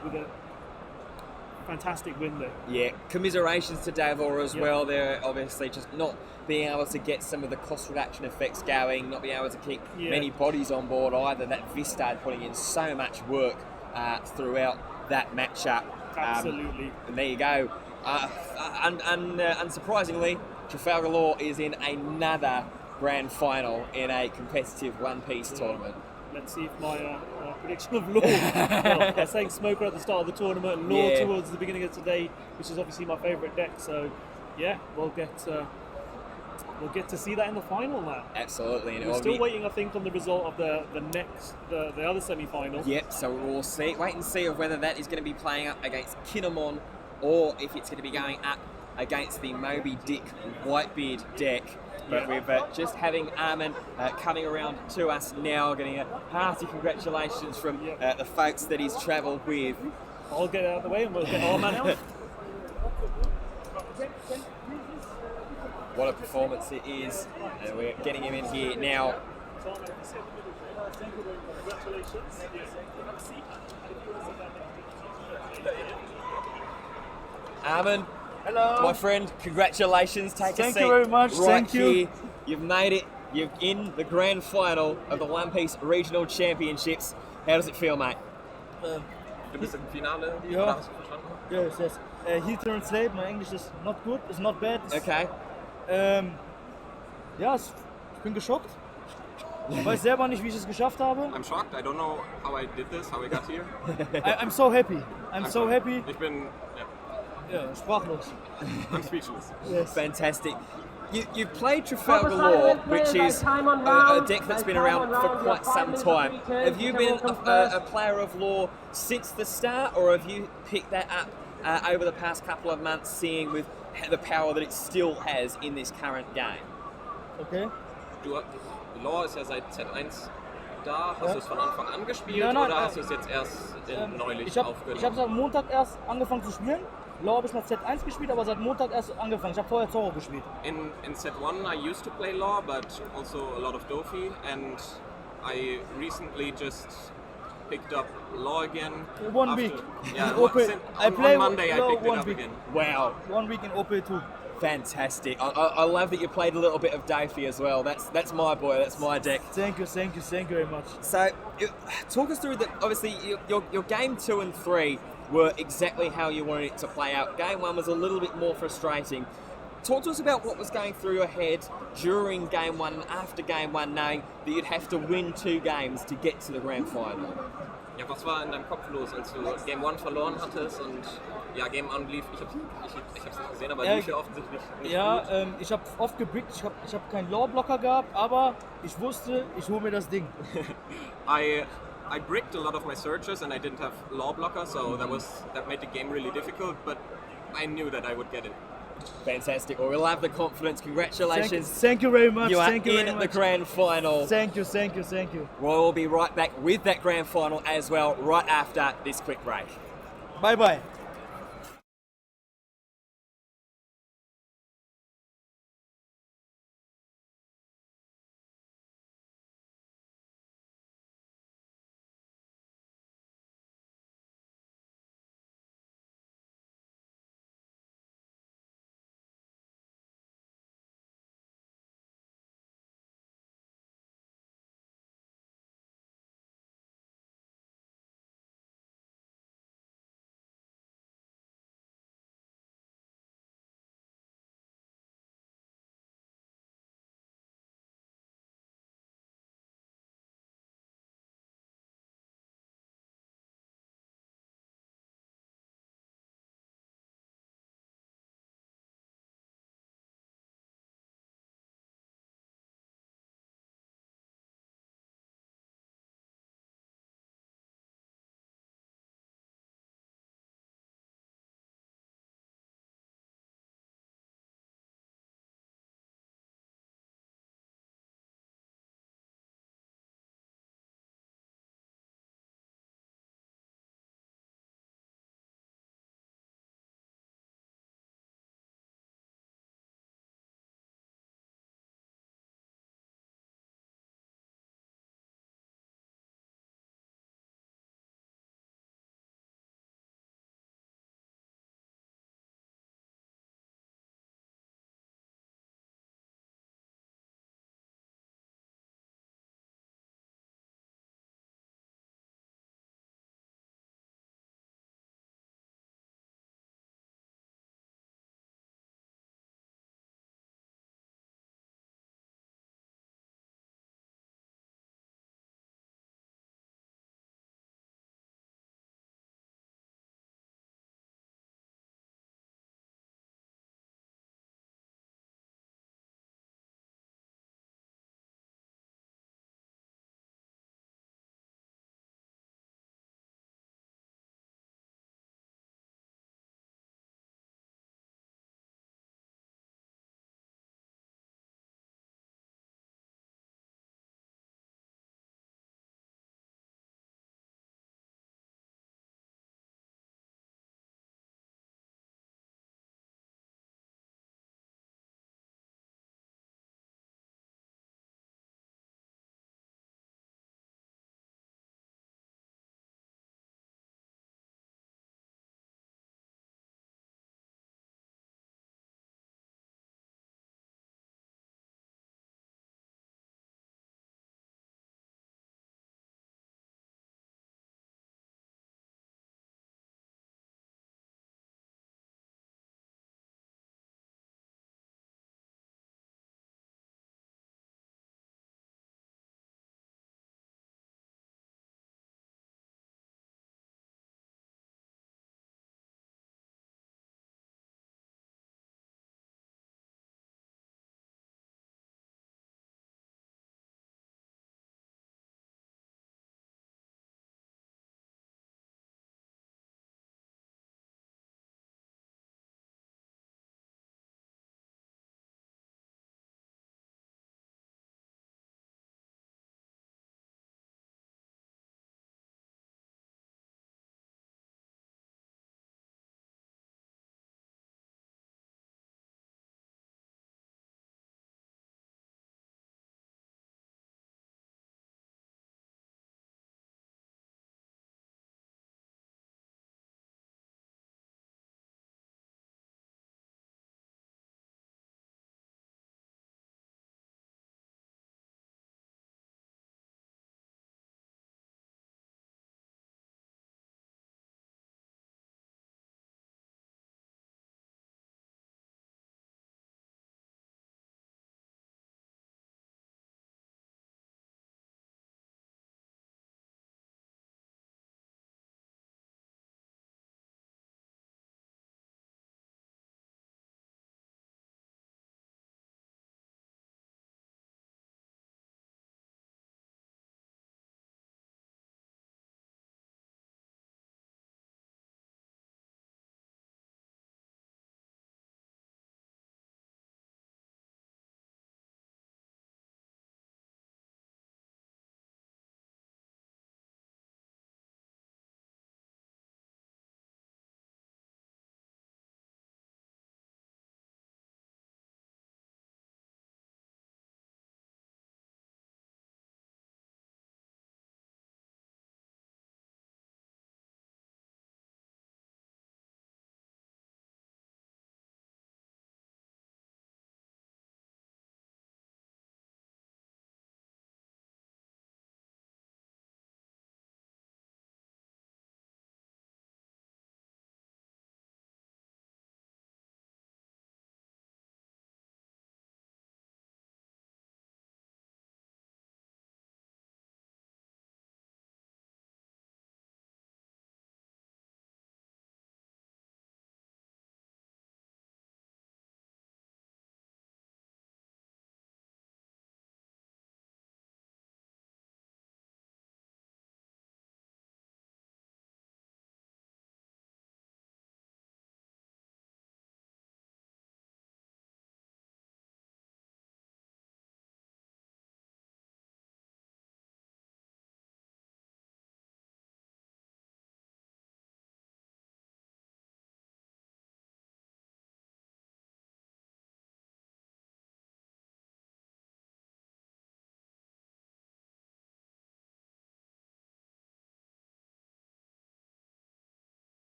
fantastic win there. Yeah, commiserations to Davor as well. They're obviously just not being able to get some of the cost reduction effects going, not being able to keep many bodies on board either. That Vistad putting in so much work throughout that matchup. Absolutely. And there you go. Unsurprisingly, Trafalgar Law is in another grand final in a competitive One Piece tournament. Let's see if my prediction of Law, well, they're saying Smoker at the start of the tournament and Law towards the beginning of today, which is obviously my favourite deck. So, yeah, we'll get to see that in the final now. Absolutely. And We're still waiting, I think, on the result of the other semi-final. Yep, so we'll wait and see of whether that is going to be playing up against Kinemon or if it's going to be going up against the Moby Dick Whitebeard deck. But we're just having Arman coming around to us now, getting a hearty congratulations from the folks that he's travelled with. I'll get out of the way and we'll get Arman out. What a performance it is. And we're getting him in here now. Arman, hello, my friend, congratulations. Take a seat. Thank you very much. Right Thank you. Here. You've made it. You're in the grand final of the One Piece Regional Championships. How does it feel, mate? Du bist im Finale? Ja. Oder hast du verstanden? Yes, yes. He'll translate. My English is not good. It's not bad. Okay. Ja, ich bin geschockt. Ich weiß selber nicht, wie ich es geschafft habe. I'm shocked. I don't know how I did this, how I got here. I'm so happy. I'm so happy. Ich bin, Ja, sprachlos. I'm speechless. Yes. Fantastic. You've played Trafalgar Law, which is a deck that's been around for quite some time. Have you been a player of Law since the start, or have you picked that up over the past couple of months, seeing with the power that it still has in this current game? Okay. Law ist ja seit Z1 da. Hast du es von Anfang an gespielt Ja, nein, oder hast du es jetzt erst neulich Ich habe aufgenommen? seit Montag erst angefangen zu spielen. Law habe ich noch Z1 gespielt, aber seit Montag erst angefangen. Ich habe vorher Zorro gespielt. In Z1 I used to play Law, but also a lot of Dofi, and I recently just picked up Law again. 1 week. Yeah, OP. on Monday I Law picked it 1 up week. again. Wow. 1 week in OP2. Fantastic. I love that you played a little bit of Dofi as well. That's my boy, that's my deck. Thank you very much. So, talk us through obviously your game 2 and 3 were exactly how you wanted it to play out. Game 1 was a little bit more frustrating. Talk to us about what was going through your head during Game 1 and after Game 1, knowing that you'd have to win 2 games to get to the grand final. Ja, was war in deinem Kopf los, als du Game 1 verloren hattest und ja, Game 1 lief, ich hab's nicht gesehen, aber lief ja offensichtlich nicht Ja, gut. ich habe oft gebrickt, ich hab keinen Law-Blocker gehabt, aber ich wusste, ich hole mir das Ding. I bricked a lot of my searches and I didn't have law blocker, so that made the game really difficult, but I knew that I would get it. Fantastic. Well, we'll have the confidence. Congratulations. Thank you very much. You are Thank you in very the much. grand final. Thank you. Well, we'll be right back with that grand final as well, right after this quick break. Bye bye.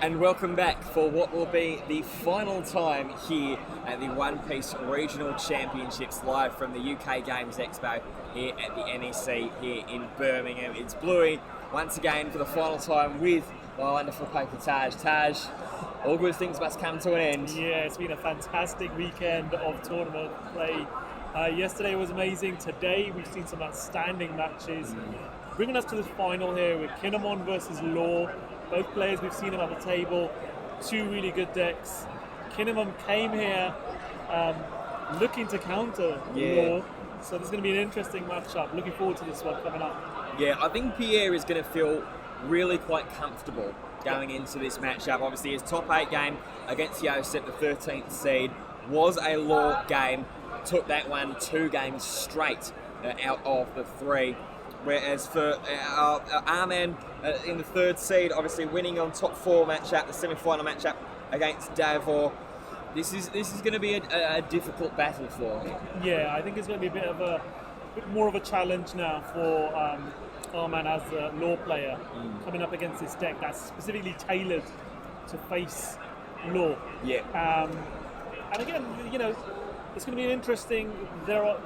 And welcome back for what will be the final time here at the One Piece Regional Championships, live from the UK Games Expo here at the NEC here in Birmingham. It's Bluey once again for the final time with my wonderful paper Taj. Taj, all good things must come to an end. Yeah, it's been a fantastic weekend of tournament play. Yesterday was amazing. Today we've seen some outstanding matches. Bringing us to the final here with Kinemon versus Law. Both players we've seen them at the table. Two really good decks. Kinemon came here looking to counter Law. So this is going to be an interesting matchup. Looking forward to this one coming up. Yeah, I think Pierre is going to feel really quite comfortable going into this matchup. Obviously his top 8 game against Yosef, the 13th seed, was a Law game. Took that one 2 games straight out of the 3. Whereas for Arman in the 3rd seed, obviously winning on top 4 matchup, the semi-final matchup against Davor, this is going to be a difficult battle for him. Yeah, I think it's going to be a bit more of a challenge now for Arman as a Law player, coming up against this deck that's specifically tailored to face Law. Yeah. And again, you know, it's going to be interesting. There are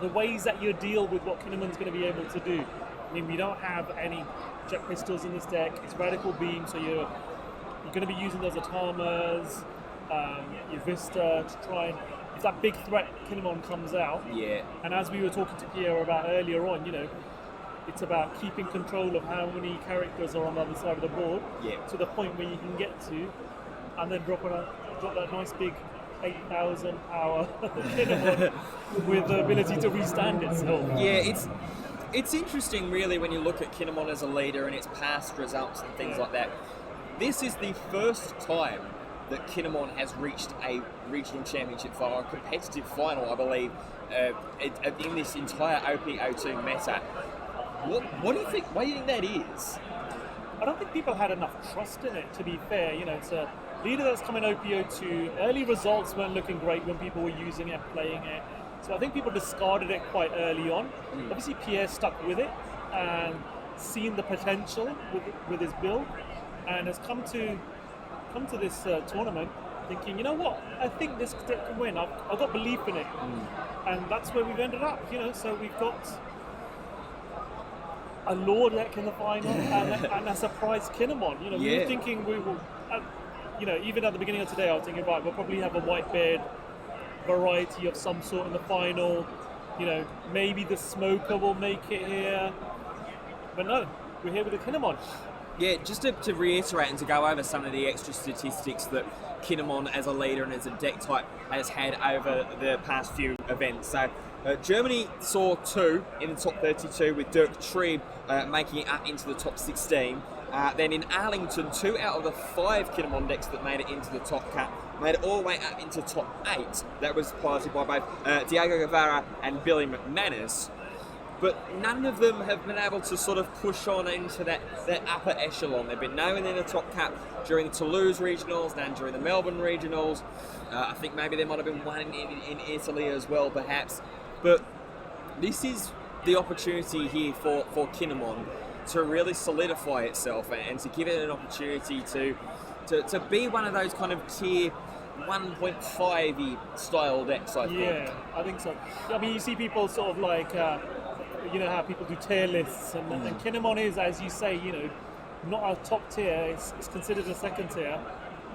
the ways that you deal with what Kinemon's going to be able to do. I mean, we don't have any jet pistols in this deck. It's radical beam, so you're going to be using those Atamas, your Vista to try and, if that big threat Kinemon comes out. Yeah. And as we were talking to Pierre about earlier on, you know, it's about keeping control of how many characters are on the other side of the board, to the point where you can get to, and then drop that nice big 8,000 power Kinemon with the ability to restand itself. Yeah, it's interesting really when you look at Kinemon as a leader and its past results and things like that. This is the first time that Kinemon has reached a regional championship final, a competitive final, I believe, in this entire OPO2 meta. What do you think? Why do you think that is? I don't think people had enough trust in it, to be fair. You know, it's a leader that's come in OPO2. Early results weren't looking great when people were using it, playing it. So I think people discarded it quite early on. Obviously Pierre stuck with it and seen the potential with his build, and has come to this tournament thinking, you know what, I think this deck can win. I've got belief in it. And that's where we've ended up, you know. So we've got a Law deck in the final and a surprise Kinemon. You know, we were thinking we will, you know, even at the beginning of today, I was thinking, right, we'll probably have a Whitebeard variety of some sort in the final. You know, maybe the Smoker will make it here. But no, we're here with the Kinemon. Yeah, just to reiterate and to go over some of the extra statistics that Kinemon as a leader and as a deck type has had over the past few events. So Germany saw 2 in the top 32 with Dirk Trieb making it up into the top 16. Then in Arlington, 2 out of the 5 Kinemon decks that made it into the top cut made it all the way up into top 8. That was piloted by both Diego Guevara and Billy McManus. But none of them have been able to sort of push on into that upper echelon. They've been nowhere in the top cut during the Toulouse regionals, then during the Melbourne regionals. I think maybe there might have been one in Italy as well, perhaps. But this is the opportunity here for Kinemon to really solidify itself and to give it an opportunity to be one of those kind of tier 1.5-y style decks, I think. Yeah, I think so. I mean, you see people sort of like, you know how people do tier lists, and Kinemon is, as you say, you know, not a top tier, it's considered a second tier.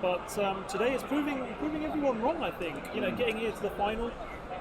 But today it's proving everyone wrong, I think. You know, getting here to the final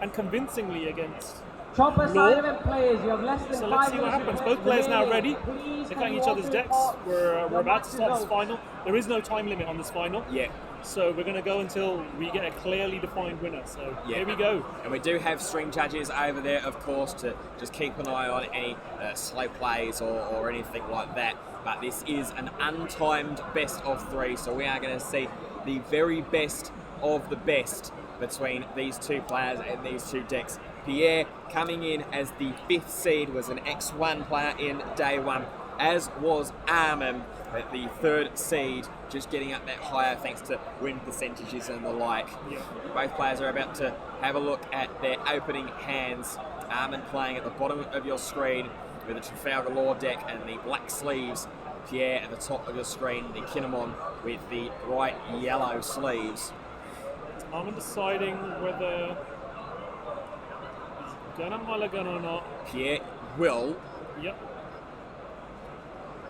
and convincingly against Chopper side event players, you have less than 5 So let's see what happens. Both players now ready. They're playing each other's decks. We're about to start this final. There is no time limit on this final. Yeah. So we're going to go until we get a clearly defined winner. So here we go. And we do have string judges over there, of course, to just keep an eye on any slow plays or anything like that. But this is an untimed best of 3, so we are going to see the very best of the best between these 2 players and these 2 decks. Pierre, coming in as the 5th seed, was an X1 player in day 1, as was Armin, the 3rd seed, just getting up that higher thanks to win percentages and the like. Yeah. Both players are about to have a look at their opening hands. Armin playing at the bottom of your screen with the Trafalgar Law deck and the black sleeves. Pierre at the top of your screen, the Kinemon with the bright yellow sleeves. I'm deciding whether he's gonna mulligan or not. Pierre will. Yep.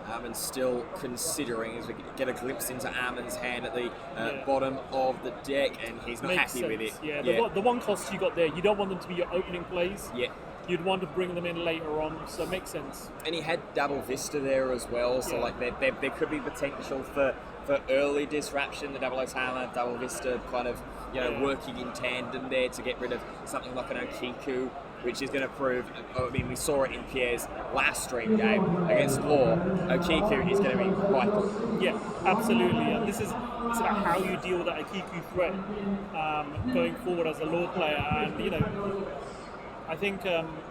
Armin's still considering, as we get a glimpse into Armin's hand at the Yeah. bottom of the deck, and he's not Makes happy with it. sense. Yeah, the one cost you got there, you don't want them to be your opening plays. Yeah. You'd want to bring them in later on, so it makes sense. And he had double vista there as well, so Yeah. like there could be potential for early disruption. The double Otama, double vista, kind of Yeah. working in tandem there to get rid of something like an Okiku, which is going to prove. I mean, we saw it in Pierre's last stream game against Law. Okiku is going to be vital. Yeah, absolutely. And this is about how you deal with that Akiku threat going forward as a Law player. And you know, I think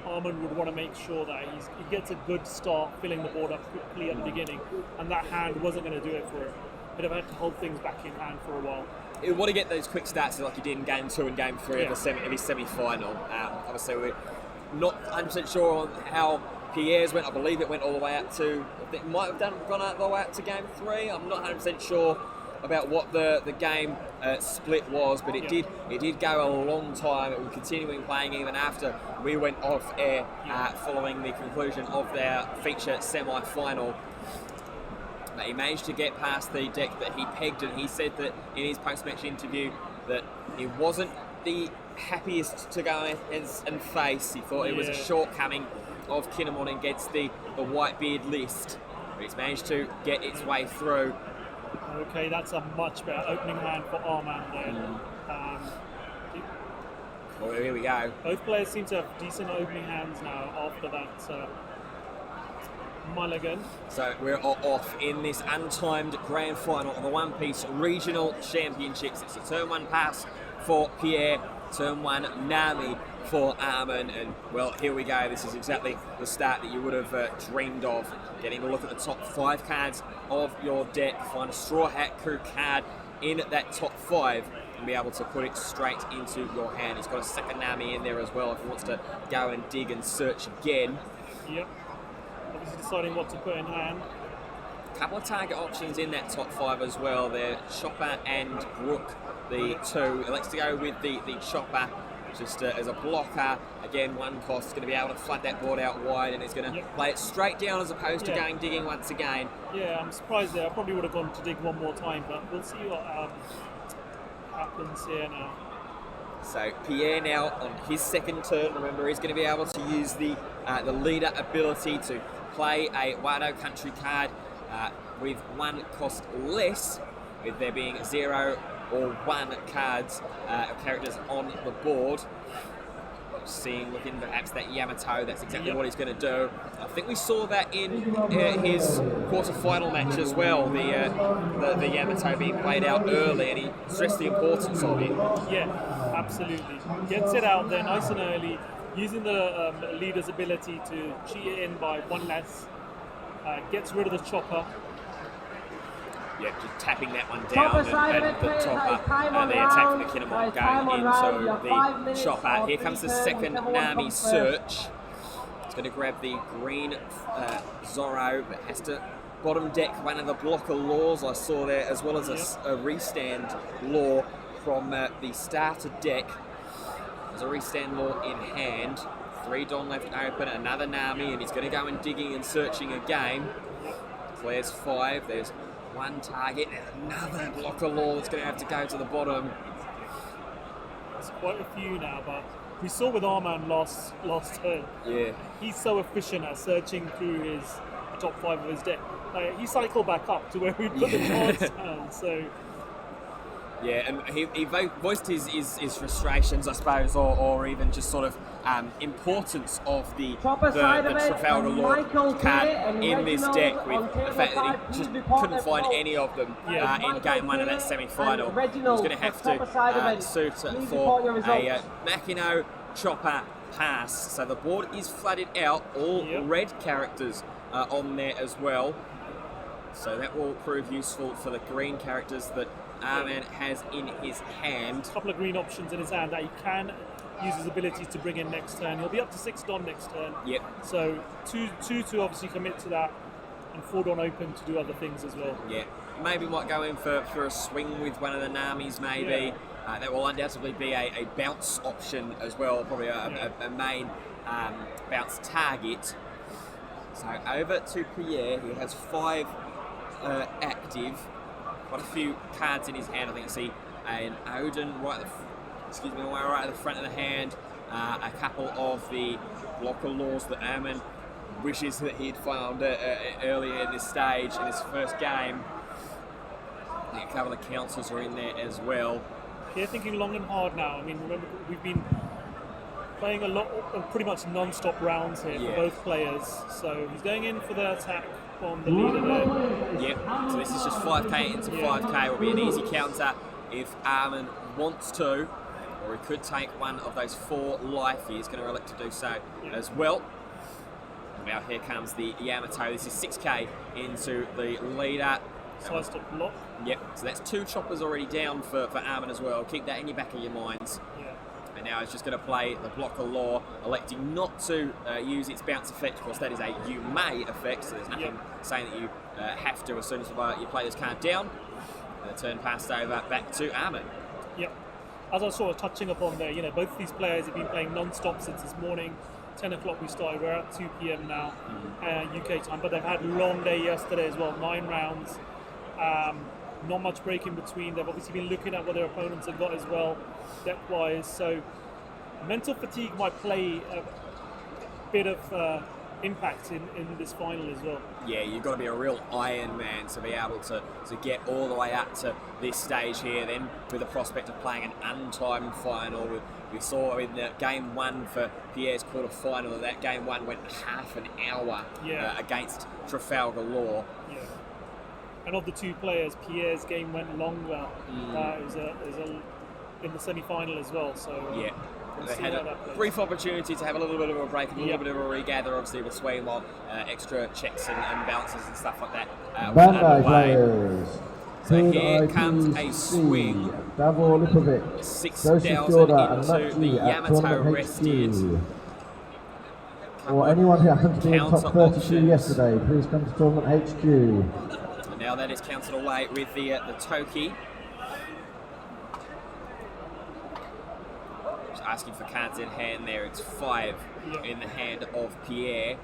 Armin would want to make sure that he gets a good start filling the board up quickly at the beginning, and that hand wasn't going to do it for him. He'd have had to hold things back in hand for a while. You want to get those quick starts like you did in Game 2 and Game 3 Yeah. of his semi-final. Obviously, we're not 100% sure on how Pierre's went. I believe it went all the way out to... It might have gone all the way out to Game 3. I'm not 100% sure about what the game split was, but it did go a long time. It was continuing playing even after we went off air following the conclusion of their feature semi-final. But he managed to get past the deck that he pegged, and he said that in his post-match interview that he wasn't the happiest to go and face. He thought it was a shortcoming of Kinemon against the Whitebeard list, but he's managed to get its way through. Okay, that's a much better opening hand for Arman there. Well, here we go. Both players seem to have decent opening hands now after that mulligan. So we're off in this untimed grand final of the One Piece Regional Championships. It's a turn 1 pass for Pierre, turn 1 Nami for Armin, and well, here we go. This is exactly the start that you would have dreamed of. Getting a look at the top 5 cards of your deck, find a Straw Hat Crew card in that top 5 and be able to put it straight into your hand. He's got a second Nami in there as well if he wants to go and dig and search again. Yep. Obviously deciding what to put in hand. Couple of target options in that top 5 as well. They're Chopper and Brook, the 2. He likes to go with the Chopper just as a blocker. Again, 1 cost, going to be able to flood that board out wide, and it's going to play it straight down as opposed to going digging once again. Yeah, I'm surprised there. I probably would have gone to dig one more time, but we'll see what happens here now. So Pierre now on his second turn. Remember, he's going to be able to use the leader ability to play a Wado Country card with 1 cost less, with there being 0 or 1 cards characters on the board. Looking perhaps that Yamato, that's exactly what he's going to do. I think we saw that in his quarter-final match as well, the Yamato being played out early, and he stressed the importance of it. Yeah, absolutely. Gets it out there nice and early, using the leader's ability to cheat it in by 1 less, gets rid of the chopper. Yeah, just tapping that one down and the chopper, and then attacking the Kinemon going into the chopper. Here comes the second Nami search. It's going to grab the green Zoro, but has to bottom deck one of the blocker laws I saw there, as well as a restand law from the starter deck. There's a restand law in hand. 3 Don left open, another Nami, and he's going to go and digging and searching again. Clears 5. There's 1 target and another blocker law that's going to have to go to the bottom. There's quite a few now, but we saw with Arman last turn. Yeah. He's so efficient at searching through the top 5 of his deck. He cycled back up to where we put the cards down, so... Yeah, and he voiced his frustrations, I suppose, or even just sort of importance of the Trafalgar Law card in this deck, with the fact that he just couldn't find any of them in Game 1 of that semi-final. He was going to have to suit for a Makino Chopper pass. So the board is flooded out, all red characters on there as well. So that will prove useful for the green characters that Arman has in his hand. A couple of green options in his hand that he can use his ability to bring in next turn. He'll be up to 6 Don next turn. Yep. So two to obviously commit to that, and 4 Don open to do other things as well. Yeah. maybe might go in for a swing with one of the Namis, maybe. That will undoubtedly be a bounce option as well, probably a main bounce target. So over to Pierre, he has 5 active, quite a few cards in his hand. I think I see an Odin right at the front of the hand, a couple of the blocker laws that Armin wishes that he'd found earlier in this stage, in this first game. I think a couple of councils are in there as well. Yeah, thinking long and hard now. I mean, remember, we've been playing a lot of pretty much non-stop rounds here for both players. So he's going in for the attack on the leader there. Yep, so this is just 5k into 5k. Will be an easy counter if Armin wants to, or he could take one of those 4 life. He's going to elect to do so as well. Now here comes the Yamato. This is 6k into the leader. Decides to block. Yep, so that's 2 choppers already down for Armin as well. Keep that in your back of your minds. Yeah. And now he's just going to play the blocker law, electing not to use its bounce effect. Of course, that is a you may effect, so there's nothing saying that you have to as soon as you play this card down. And the turn passed over back to Armin. Yep. As I was sort of touching upon there, both of these players have been playing non-stop since this morning. 10 o'clock we started, we're at 2 p.m. now, UK time, but they've had a long day yesterday as well, 9 rounds. Not much break in between. They've obviously been looking at what their opponents have got as well, deck-wise. So mental fatigue might play a bit of impact in this final as well. Yeah, you've got to be a real Iron Man to be able to get all the way up to this stage here. Then with the prospect of playing an untimed final. We saw in the game 1 for Pierre's quarter-final that game 1 went half an hour against Trafalgar Law. Yeah. And of the 2 players, Pierre's game went longer. It was in the semi-final as well. So they had a brief opportunity to have a little bit of a break, a little bit of a regather, obviously between while extra checks and bounces and stuff like that were underway. So here comes a swing. 6,000 into the Yamato rested. Or anyone who happened to be in top 32 yesterday, please come to Tournament HQ. And now that is counted away with the Toki. Just asking for cards in hand there. It's 5 in the hand of Pierre.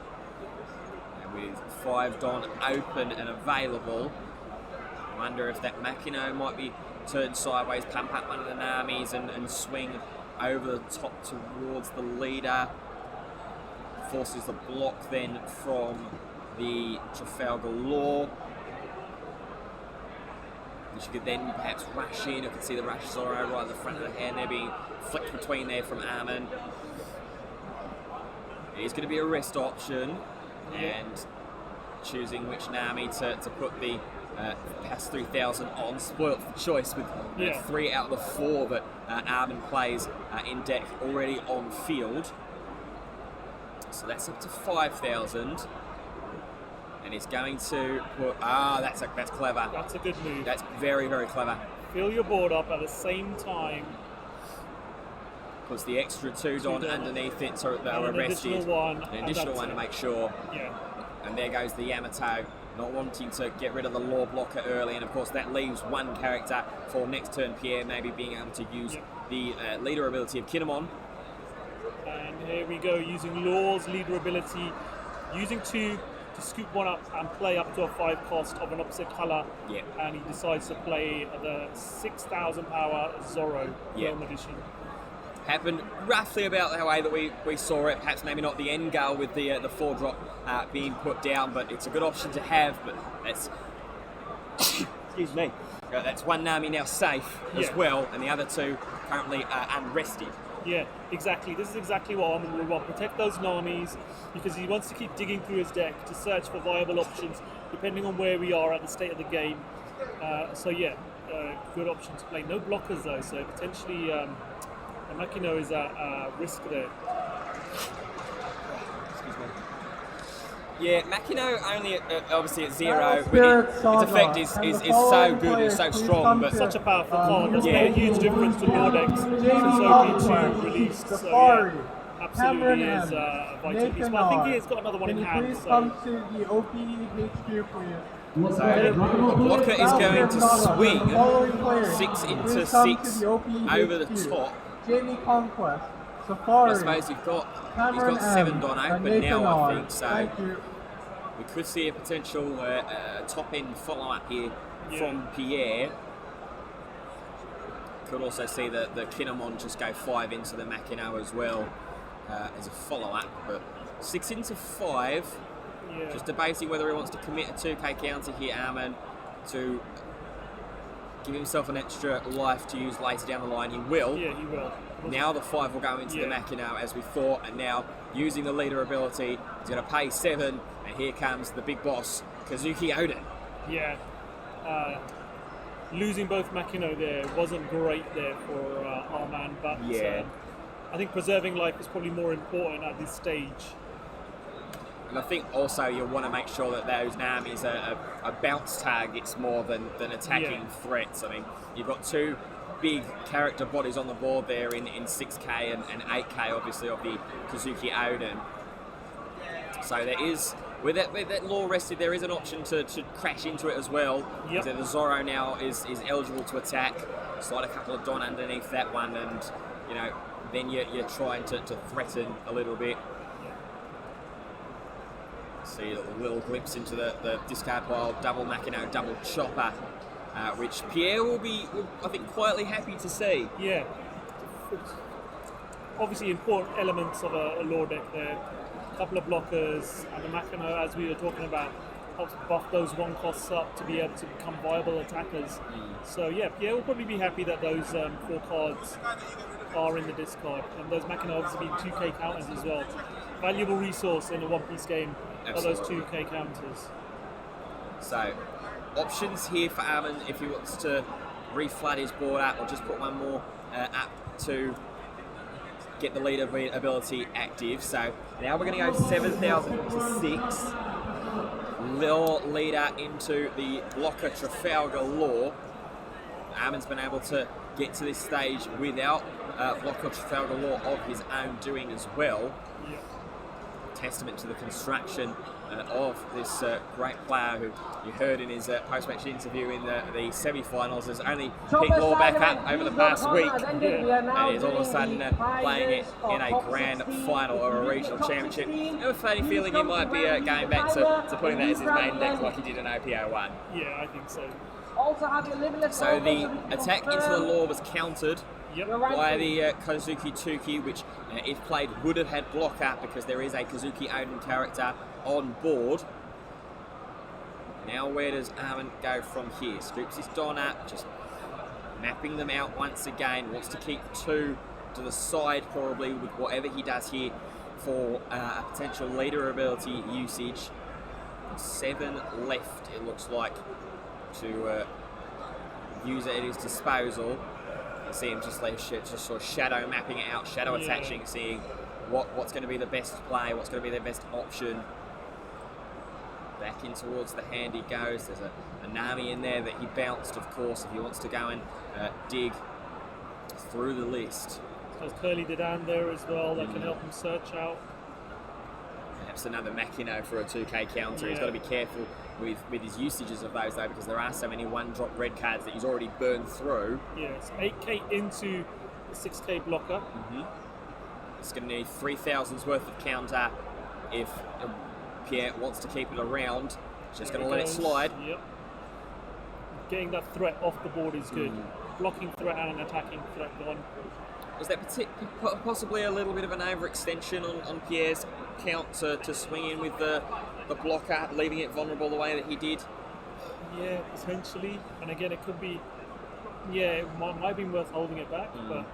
And with 5 Don open and available, I wonder if that Makino might be turned sideways, pump up one of the Namis and swing over the top towards the leader. Forces the block then from the Trafalgar Law. Which you could then perhaps rush in. You can see the Rush Zorro right at the front of the hand there being flicked between there from Armin. It's going to be a rest option and choosing which Nami to put the past 3,000 on. Spoilt for choice with 3 out of the 4 that Armin plays in deck already on field. So that's up to 5,000. And he's going to put, that's clever. That's a good move. That's very, very clever. Fill your board up at the same time. Puts the extra 2 Don underneath it so that are arrested. An additional one to make sure. Yeah. And there goes the Yamato, not wanting to get rid of the law blocker early. And of course that leaves 1 character for next turn Pierre, maybe being able to use the leader ability of Kinemon. And here we go, using Law's leader ability, using 2 to scoop 1 up and play up to a 5 cost of an opposite colour. And he decides to play the 6,000 power Zorro Realm Edition. Happened roughly about the way that we saw it. Perhaps maybe not the end goal with the 4-drop being put down, but it's a good option to have. But that's excuse me. That's 1 Nami now safe as well, and the other 2 currently unrested. Yeah, exactly. This is exactly what Armin will want. Protect those Namis because he wants to keep digging through his deck to search for viable options depending on where we are at the state of the game. Good option to play. No blockers though, so potentially Makino is a risk there. Excuse me. Yeah, Makino only obviously at 0. Its effect is so good, it's so strong, but such a powerful card. That's made a huge difference to Lord X since OP2 released. So yeah, absolutely is a vital piece. But I think he has got another one in hand. So. Come to the OP HQ for you. So the blocker is going to swing 6 into 6 over the top. Jamie Conquest, I Safari. suppose he's got Cameron 7 M, Dono, and but Nathan now I R. think so. Thank you. We could see a potential top end follow up here Yeah. from Pierre. Could also see the Kinemon just go 5 into the Makino as well as a follow up, but 6 into 5. Yeah. Just debating whether he wants to commit a 2k counter here, Armin, to give himself an extra life to use later down the line. He will. Yeah, he will. Now the 5 will go into the Yeah. Makino as we thought, and now using the leader ability, he's going to pay 7, and here comes the big boss, Kazuki Oden. Yeah. Losing both Makino there wasn't great there for Arman, but Yeah. I think preserving life is probably more important at this stage. And I think also you'll want to make sure that those Namis are bounce targets more than attacking Yeah. threats. I mean, you've got 2 big character bodies on the board there in 6k and 8k, obviously, of the Kazuki Oden. So there is, with that law rested, there is an option to crash into it as well. Yep. So the Zoro now is eligible to attack, slide a couple of Don underneath that one, and you know, then you're trying to threaten a little bit. See a little glimpse into the discard pile, double Makino, double Chopper, which Pierre will be, I think, quietly happy to see. Yeah. Obviously important elements of a lore deck there. A couple of blockers, and the Makino, as we were talking about, helps buff those 1 costs up to be able to become viable attackers. So yeah, Pierre will probably be happy that those 4 cards are in the discard, and those Makino obviously being 2k counters as well. Valuable resource in a one-piece game are those Absolutely. 2k counters. So, options here for Armin if he wants to reflood his board up or just put one more up to get the leader ability active. So now we're going to go 7,000 to 6. Lure leader into the blocker Trafalgar Law. Armin's been able to get to this stage without blocker Trafalgar Law of his own doing as well. Yeah. Testament to the construction of this great player who you heard in his post-match interview in the semi-finals has only picked Law back up over the past week, and is all of a sudden playing it in a grand final or a regional championship. I have a funny feeling he might be going back to putting that as his main deck like he did in OPO1. Yeah, I think so. Also have your limitless So the attack into the Law was countered Yep. by the Kazuki Tuki, which if played would have had block up because there is a Kazuki Oden character on board. Now where does Armin go from here? Scoops his Don up, just mapping them out once again, wants to keep 2 to the side probably with whatever he does here for a potential leader ability usage. 7 left it looks like to use it at his disposal. See him just sort of shadow mapping it out, shadow attaching, seeing what's going to be the best play, what's going to be the best option. Back in towards the hand he goes. There's a Nami in there that he bounced, of course, if he wants to go and dig through the list. There's Curly Dedan there as well that can help him search out. Perhaps another Makino for a 2k counter. He's Yeah. got to be careful with his usages of those though, because there are so many 1-drop red cards that he's already burned through. Yeah, it's 8k into the 6k blocker. It's going to need 3,000's worth of counter if Pierre wants to keep it around. Just going to let it slide. Yep. Getting that threat off the board is good. Blocking threat and an attacking threat gone. Was that possibly a little bit of an overextension on Pierre's count to swing in with the blocker, leaving it vulnerable the way that he did? Yeah, potentially. And again, it could be. Yeah, it might have been worth holding it back, but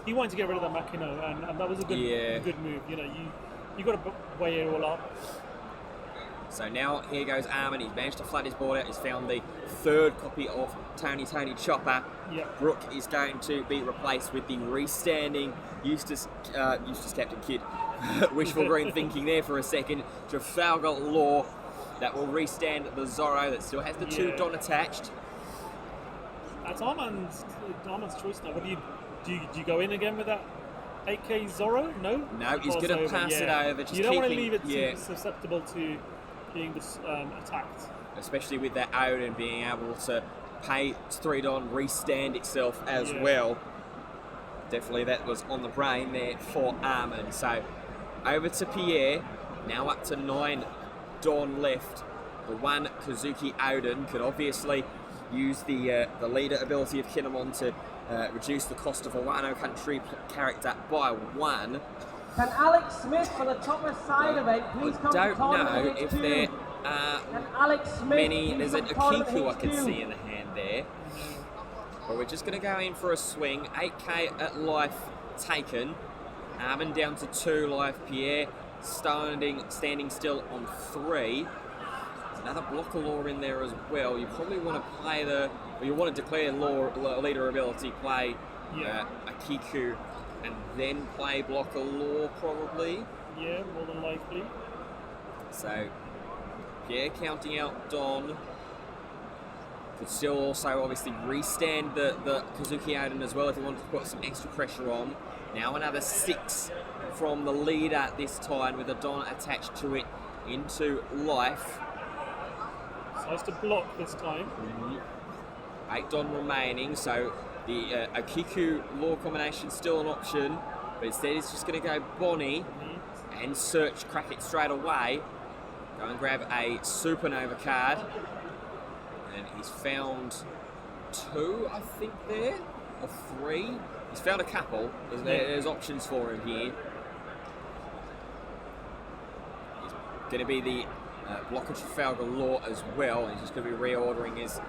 he wanted to get rid of that Makino, and that was a good move. You know, you got to weigh it all up. So now here goes Armin. He's managed to flood his board out. He's found the 3rd copy of Tony Chopper. Yep. Brooke is going to be replaced with the restanding Eustace Captain Kidd. Wishful green thinking there for a second. Trafalgar Law that will restand the Zorro that still has the 2 Don attached. That's Arman's choice now. What do you go in again with that 8k Zorro? No. No, he's going to pass it over. Just you don't want to keeping- leave it too susceptible to being attacked. especially with that Odin being able to pay 3 Don, restand itself as well. Definitely that was on the brain there for Armin. So over to Pierre, now up to 9 Don left. The one Kazuki Odin could obviously use the leader ability of Kinemon to reduce the cost of a Wano Country character by 1. Can Alex Smith for the topper side event please come to I don't tournament know if H2? there are Can Alex Smith many. please There's a come to tournament Kiku I can H2? see in the hand there. But we're just going to go in for a swing. 8k at life taken. Armin down to 2 life. Pierre standing still on 3. There's another blocker law in there as well. You probably want to play you want to declare leader ability, play a Kiku, and then play blocker law probably. Yeah, more than likely. So Pierre counting out Don. Could still also obviously restand the Kazuki Odin as well if he wanted to put some extra pressure on. Now another 6 from the leader this time with a Don attached to it into life. So has to block this time. 8 Don remaining, so the Akiku law combination still an option, but instead he's just going to go Bonnie and search, crack it straight away. Go and grab a Supernova card. And he's found 2, I think, there, or 3. He's found a couple. There's options for him here. He's going to be the blocker Trafalgar Law as well. And he's just going to be reordering his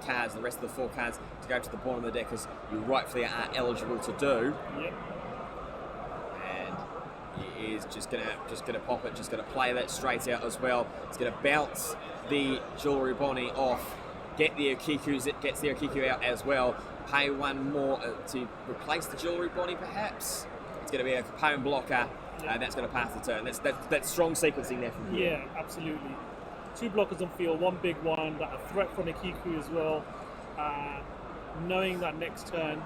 cards, the rest of the 4 cards, to go to the bottom of the deck as you rightfully are eligible to do. Yep. And he is just going to pop it, just going to play that straight out as well. He's going to bounce the Jewelry Bonnie off, get the Akikus, it gets the Akiku out as well, pay 1 more to replace the Jewelry Bonnie perhaps. It's going to be a Capone blocker, and that's going to pass the turn. That's strong sequencing there from here. Yeah, absolutely. 2 blockers on field, 1 big one, that a threat from Akiku as well. Knowing that next turn,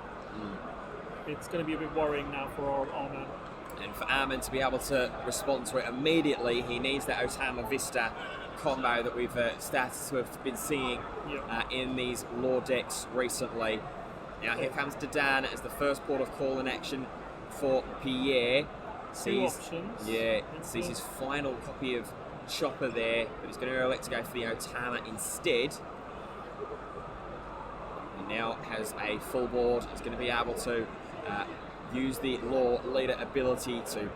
it's going to be a bit worrying now for Armin. And for Armin to be able to respond to it immediately, he needs that Otama Vista combo that we've started to have been seeing in these law decks recently. Now here comes Dadan as the first port of call in action for Pierre. Sees his final copy of Chopper there, but he's going to elect to go for the Otama instead. He now has a full board. He's going to be able to use the law leader ability to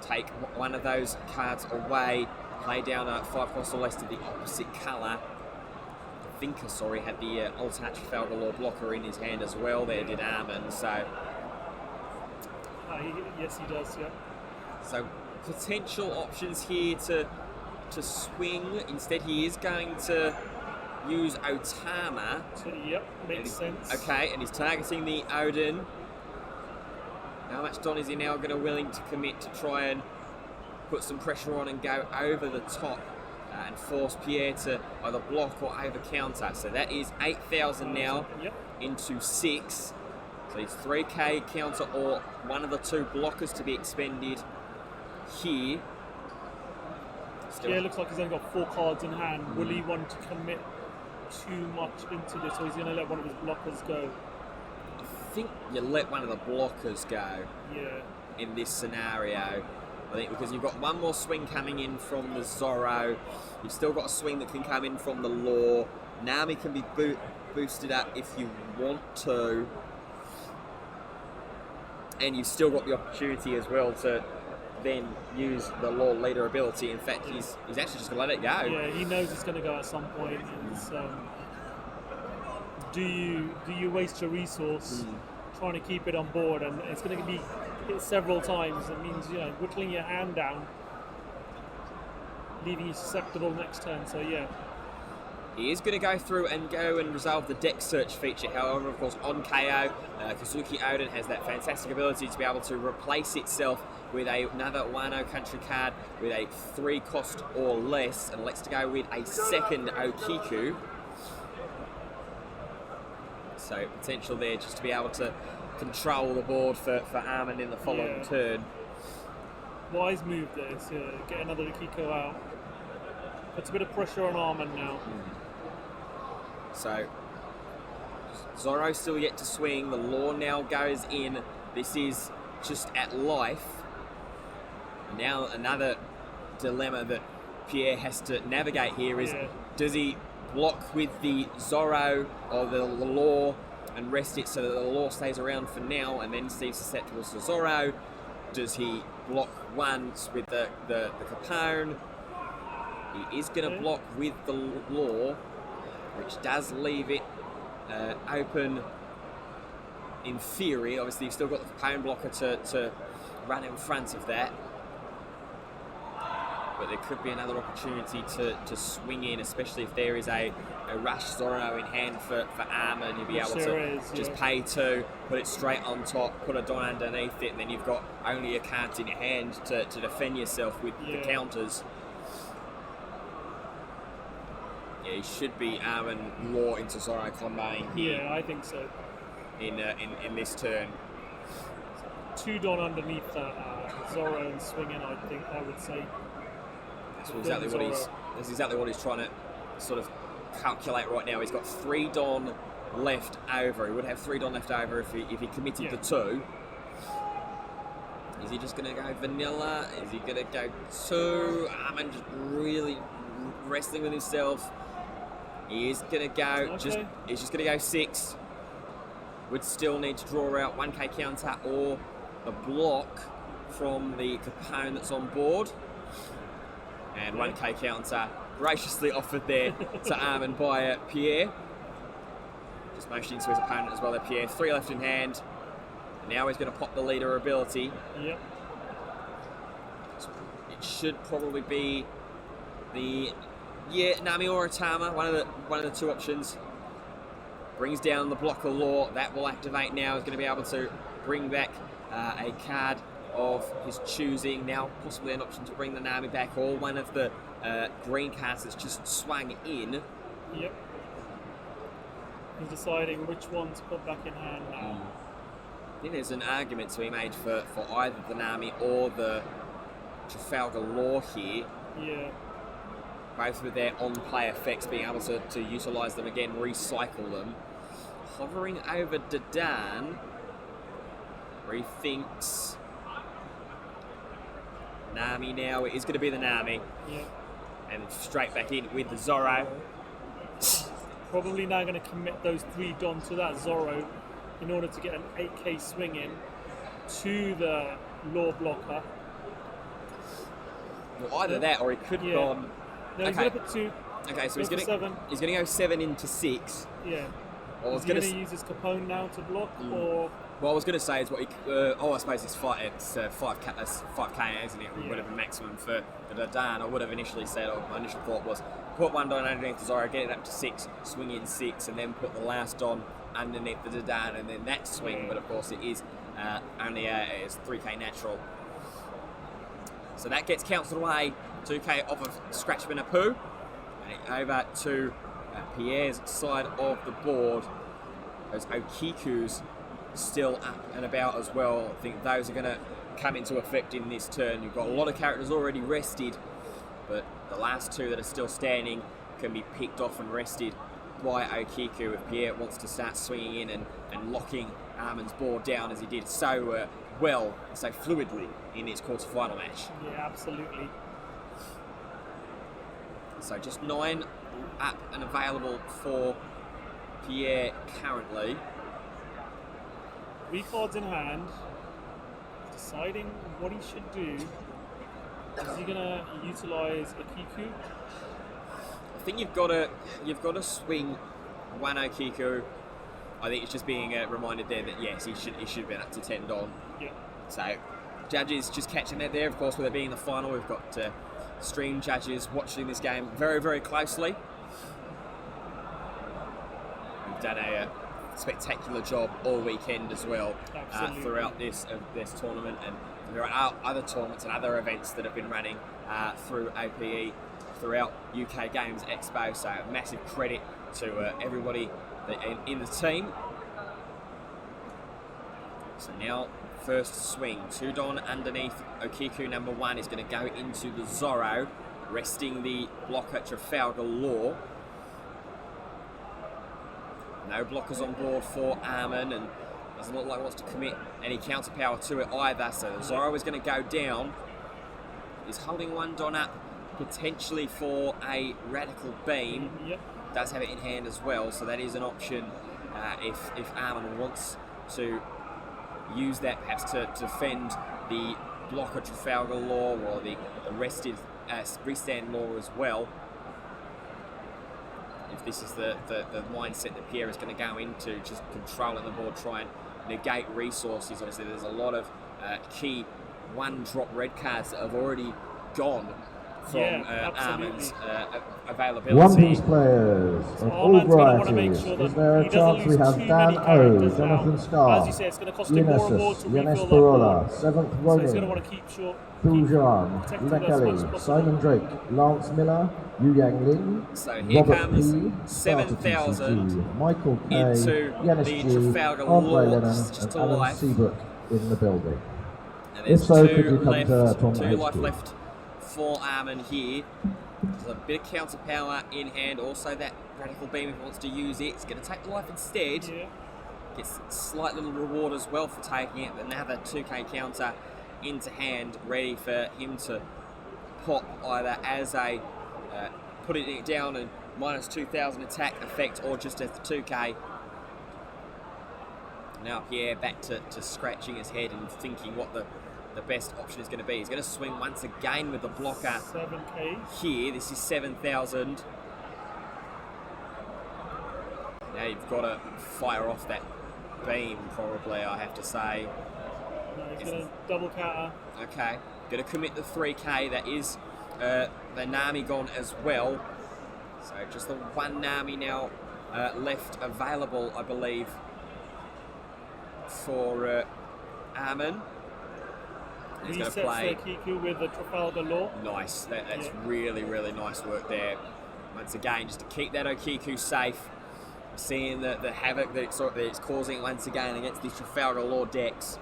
take one of those cards away, play down a 5 cost or less to the opposite colour. Sorry, had the alternate Trafalgar Law blocker in his hand as well there, did Armin, so... yes, he does, yeah. So, potential options here to swing. Instead, he is going to use Otama. Yep, makes sense. Okay, and he's targeting the Odin. How much Don is he now going to willing to commit to try and put some pressure on and go over the top and force Pierre to either block or over counter? So that is 8,000 now into 6. So it's 3k counter or one of the 2 blockers to be expended here. Yeah, looks like he's only got 4 cards in hand. Will he want to commit too much into this, or is he going to let one of his blockers go? I think you let one of the blockers go in this scenario. I think because you've got 1 more swing coming in from the Zorro. You've still got a swing that can come in from the Law. Nami can be boosted up if you want to. And you've still got the opportunity as well to then use the Law leader ability. In fact, he's actually just going to let it go. Yeah, he knows it's going to go at some point. It's, do you waste your resource trying to keep it on board, and it's going to be hit several times. It means, whittling your hand down, leaving you susceptible next turn. So yeah. He is going to go through and resolve the deck search feature. However, of course, on KO, Kazuki Odin has that fantastic ability to be able to replace itself with another Wano Country card with a 3 cost or less, and elects to go with a second Okiku. So potential there just to be able to control the board for Armin in the following turn. Wise move there, so get another Akiko out. Puts a bit of pressure on Arman now. So Zorro still yet to swing. The law now goes in. This is just at life. Now another dilemma that Pierre has to navigate here is, does he block with the Zorro or the law and rest it so that the law stays around for now and then sees susceptible to Zorro? Does he block once with the Capone? He is going to block with the law, which does leave it open in theory. Obviously, you've still got the Capone blocker to run in front of that. But there could be another opportunity to swing in, especially if there is a rush Zorro in hand for Arman. You'll be able to just pay 2, put it straight on top, put a Don underneath it, and then you've got only your cards in your hand to defend yourself with the counters. Yeah, he should be Arman Law into Zorro comboing here. Yeah, I think so. In this turn. 2 Don underneath Zorro and swinging, I would say. That's exactly what he's trying to sort of calculate right now. He's got 3 Don left over. He would have 3 Don left over if he committed the 2. Is he just going to go vanilla? Is he going to go 2? Arman just really wrestling with himself. He is going to go he's just going to go 6. Would still need to draw out 1k counter or a block from the Capone that's on board. And 1k counter graciously offered there to Arman by Pierre. Just motioning to his opponent as well there, Pierre. 3 left in hand. And now he's going to pop the leader ability. Yep. It should probably be the Nami or Atama, one of the 2 options. Brings down the blocker law. That will activate now. He's going to be able to bring back a card of his choosing. Now possibly an option to bring the Nami back, or one of the green cards that's just swung in. Yep. He's deciding which one to put back in hand now. I think there's an argument to be made for either the Nami or the Trafalgar Law here. Yeah. Both with their on-play effects, being able to utilise them again, recycle them. Hovering over Dadan, where he thinks Nami now. It is going to be the Nami. Yeah. And straight back in with the Zorro. Probably now going to commit those 3 Don to that Zorro in order to get an 8k swing in to the law blocker. Well, either that or he could have gone. No, he's going to put 2. Okay, so he's going to go 7 into 6. Yeah. Well, Is he going to use his Capone now to block, or? Well, I was going to say is what he. I suppose it's 5k, isn't it? Whatever maximum for the Dadan. I would have initially said, or my initial thought was, put 1 Don underneath the Zorro, get it up to 6, swing in 6, and then put the last Don underneath the Dadan, and then that swing. But of course, it is only it's 3k natural. So that gets cancelled away. 2k off of Scratchman Apu. And over to Pierre's side of the board. Those Okiku's still up and about as well. I think those are going to come into effect in this turn. You've got a lot of characters already rested, but the last 2 that are still standing can be picked off and rested by Okiku if Pierre wants to start swinging in and locking Arman's board down as he did so well, so fluidly in his quarter-final match. Yeah, absolutely. So just 9 up and available for Pierre currently. 3 cards in hand, deciding what he should do. Is he gonna utilise Okiku? I think you've got to swing 1 Okiku. I think it's just being reminded there that yes, he should have been up to 10 Don. Yeah. So judges just catching that there. Of course, with it being the final, we've got stream judges watching this game very, very closely. We've done a spectacular job all weekend as well throughout this tournament, and there are other tournaments and other events that have been running through APE throughout UK Games Expo. So massive credit to everybody in the team. So now first swing, 2 Don underneath Okiku number 1 is going to go into the Zorro. resting the blocker Trafalgar Law. No blockers on board for Armin, and doesn't look like he wants to commit any counter power to it either. So Zorro is going to go down. He's holding one Don up potentially for a radical beam. Yep. Does have it in hand as well, so that is an option if Armin wants to use that perhaps to defend the blocker Trafalgar Law or the rested restand Law as well. If this is the mindset that Pierre is going to go into, just controlling the board, try and negate resources. Obviously, there's a lot of key one-drop red cards that have already gone from Armin's availability. One Piece players of all varieties. Is there a chance we have Dan O, Jonathan Scar, As you say, it's going to cost him more and more Unesis, to Yanis refill that Barola, board. 7th So he's going to Ronin, want to keep short. Fu Zhuan, protected Ina as much as Kelly, possible. Simon Drake, Lance Miller, Yu Yang Lin, So here Robert comes P, 7,000 TCG, Michael K, into Yanis the G, Trafalgar Andre Law, Lennon, just and to Alan life. Seabrook in the building. And If there's so, two could you come left, to Tournament 2 life HQ? left for Armin here. There's a bit of counter power in hand. Also that radical beam if he wants to use it. It's going to take the life instead. Yeah. Gets a slight little reward as well for taking it. Another 2k counter into hand, ready for him to pop either as a putting it down and minus 2,000 attack effect or just as the 2k. Now Pierre back to scratching his head and thinking what the best option is going to be. He's going to swing once again with the blocker 7k. here. This is 7,000. Now you've got to fire off that beam probably, I have to say. No, he's going to double counter. Okay, going to commit the 3k. That is the Nami gone as well. So just the one Nami now left available, I believe, for Armin. He's going to Resets play. their Kiku with the Trafalgar Law. Nice. That's Yeah. really, really nice work there. Once again, just to keep that Okiku safe. Seeing the havoc that it's causing once again against these Trafalgar Law decks.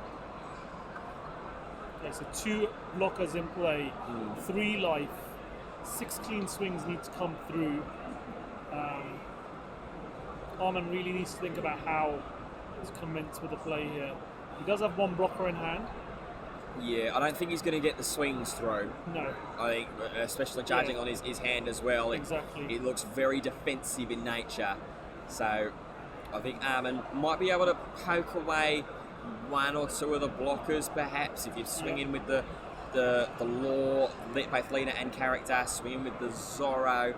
Okay, so 2 blockers in play, 3 life, 6 clean swings need to come through. Armin really needs to think about how to commence with the play here. He does have 1 blocker in hand. Yeah, I don't think he's going to get the swings through. No. I think, especially judging on his hand as well. Exactly. It looks very defensive in nature. So I think Armin might be able to poke away 1 or 2 of the blockers, perhaps, if you swing in with the Law, both leader and character, swing in with the Zorro,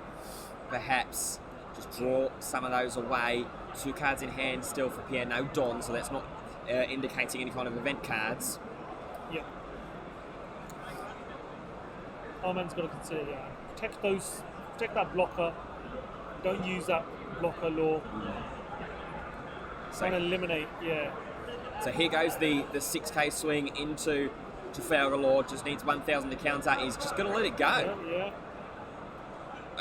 perhaps just draw some of those away. 2 cards in hand still for Pierre, no Don, so that's not indicating any kind of event cards. Yep. Armin's got to consider that. Protect that blocker. Don't use that blocker Law. Trying to eliminate, So here goes the 6k swing into Trafalgar Law. Just needs 1,000 to counter. He's just going to let it go. Yeah.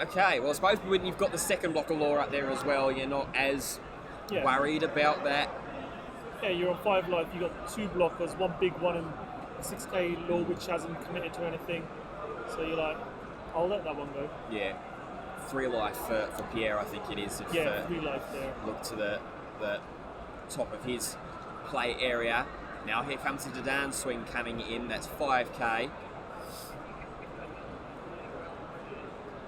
Okay, well I suppose when you've got the second blocker Law up there as well, you're not as worried about that. Yeah, you're on 5 life. You got 2 blockers, 1 big one and a 6k Law which hasn't committed to anything. So you're like, I'll let that one go. Yeah. 3 life for Pierre, I think it is. If, 3 life there. Look to the top of his play area. Now here comes the Dadan swing coming in. That's 5k.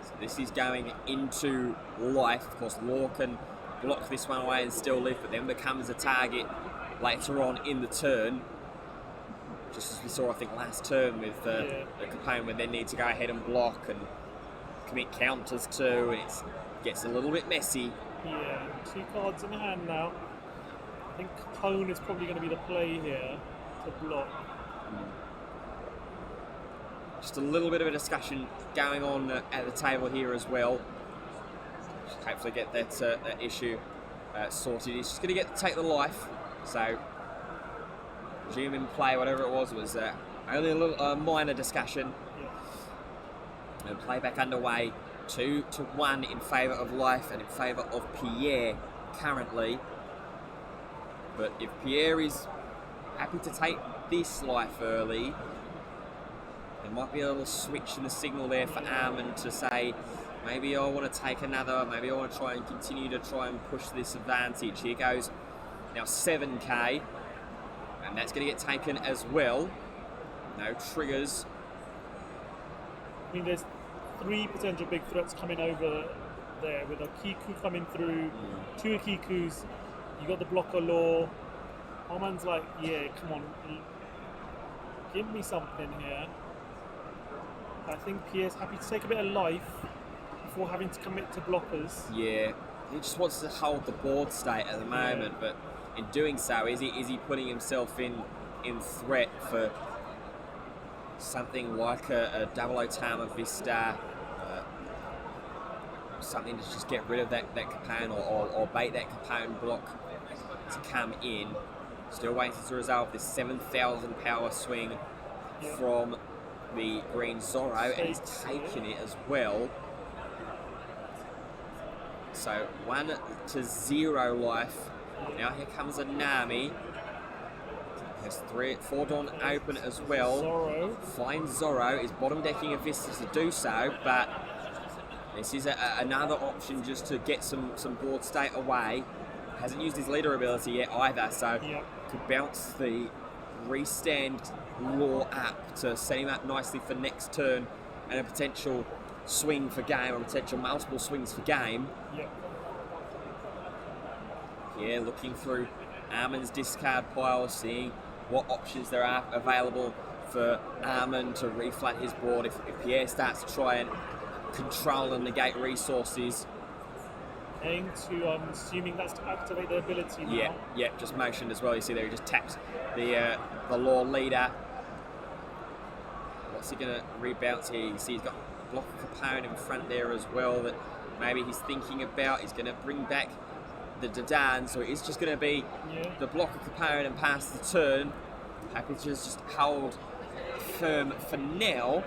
So this is going into life. Of course, Law can block this one away and still live, but then becomes a target later on in the turn. Just as we saw, I think, last turn with the Capone, where they need to go ahead and block and commit counters too. It gets a little bit messy. Yeah, 2 cards in hand now. I think Capone is probably going to be the play here to block. Just a little bit of a discussion going on at the table here as well. Just hopefully get that issue sorted. He's just going to take the life. So resume in play, whatever it was only a little minor discussion. And play back underway, 2-1 in favour of life and in favour of Pierre currently. But if Pierre is happy to take this life early, then There might be a little switch in the signal there for Armin to say, maybe I want to take another, maybe I want to try and continue to try and push this advantage. Here goes now 7K, and that's going to get taken as well. No triggers. I mean, there's 3 potential big threats coming over there with a Kiku coming through, 2 Akikus, you got the blocker law. Arman's like, yeah, come on, give me something here. I think Pierre's happy to take a bit of life before having to commit to blockers. Yeah, he just wants to hold the board state at the moment, but in doing so, is he putting himself in threat for something like a double Otama Vista, something to just get rid of that Capone or bait that Capone block to come in. Still waiting to resolve this 7,000 power swing from the green Zorro, and he's taken it as well. So 1-0 life. Now here comes a Nami. Has 4 Dawn open as well. Zorro. Finds Zorro, is bottom decking a Vista to do so, but this is another option just to get some board state away. Hasn't used his leader ability yet either, so could bounce the restand law up to set him up nicely for next turn and a potential swing for game, or potential multiple swings for game. Yeah, looking through Armin's discard pile, seeing what options there are available for Armin to reflat his board if Pierre starts to try and control and negate resources. Aim to, I'm assuming that's to activate the ability now. Yeah, just motioned as well. You see there, he just taps the law leader. What's he going to rebounce here? You see he's got Block Capone in front there as well that maybe he's thinking about. He's going to bring back the Dadan, so it's just going to be the Block of Capone and pass the turn. Happy to just hold firm for now,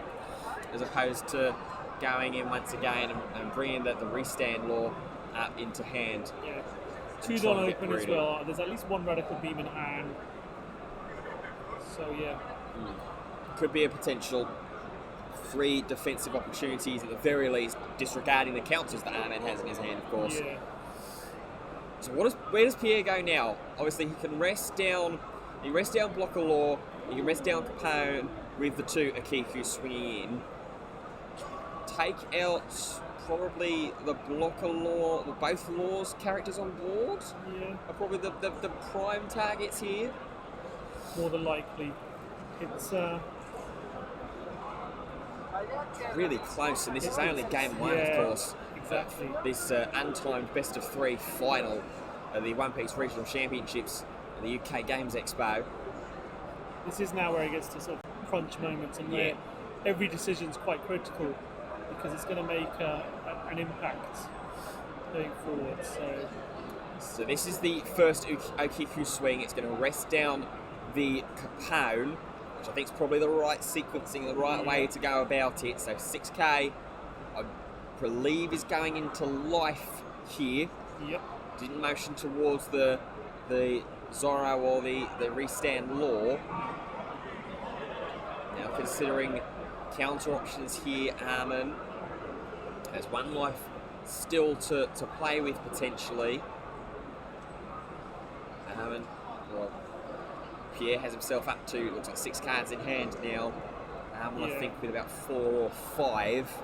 as opposed to going in once again and bringing the restand law up into hand. 2 Dawn open as well. There's at least 1 radical beam in hand. So could be a potential 3 defensive opportunities at the very least, disregarding the counters that Armin has in his hand, of course. So where does Pierre go now? Obviously he can rest down. He rests down Blocker Law. He can rest down Capone with the 2 Akiku swinging in. Take out probably the Blocker Law, both Laws characters on board. Are probably the prime targets here. More than likely, it's really close, and this is only game 1, of course. Exactly. This untimed best of 3 final of the One Piece Regional Championships at the UK Games Expo. This is now where it gets to sort of crunch moments, and where every decision is quite critical, because it's going to make an impact going forward. So this is the first Okiku swing. It's going to rest down the Capone, which I think is probably the right sequencing, the right way to go about it. So 6K, I believe, is going into life here. Didn't motion towards the Zorro or the restand law. Now considering counter options here, Armin has 1 life still to play with potentially. Armin, well, Pierre has himself up to, looks like 6 cards in hand now. Armin, I think, with about 4 or 5.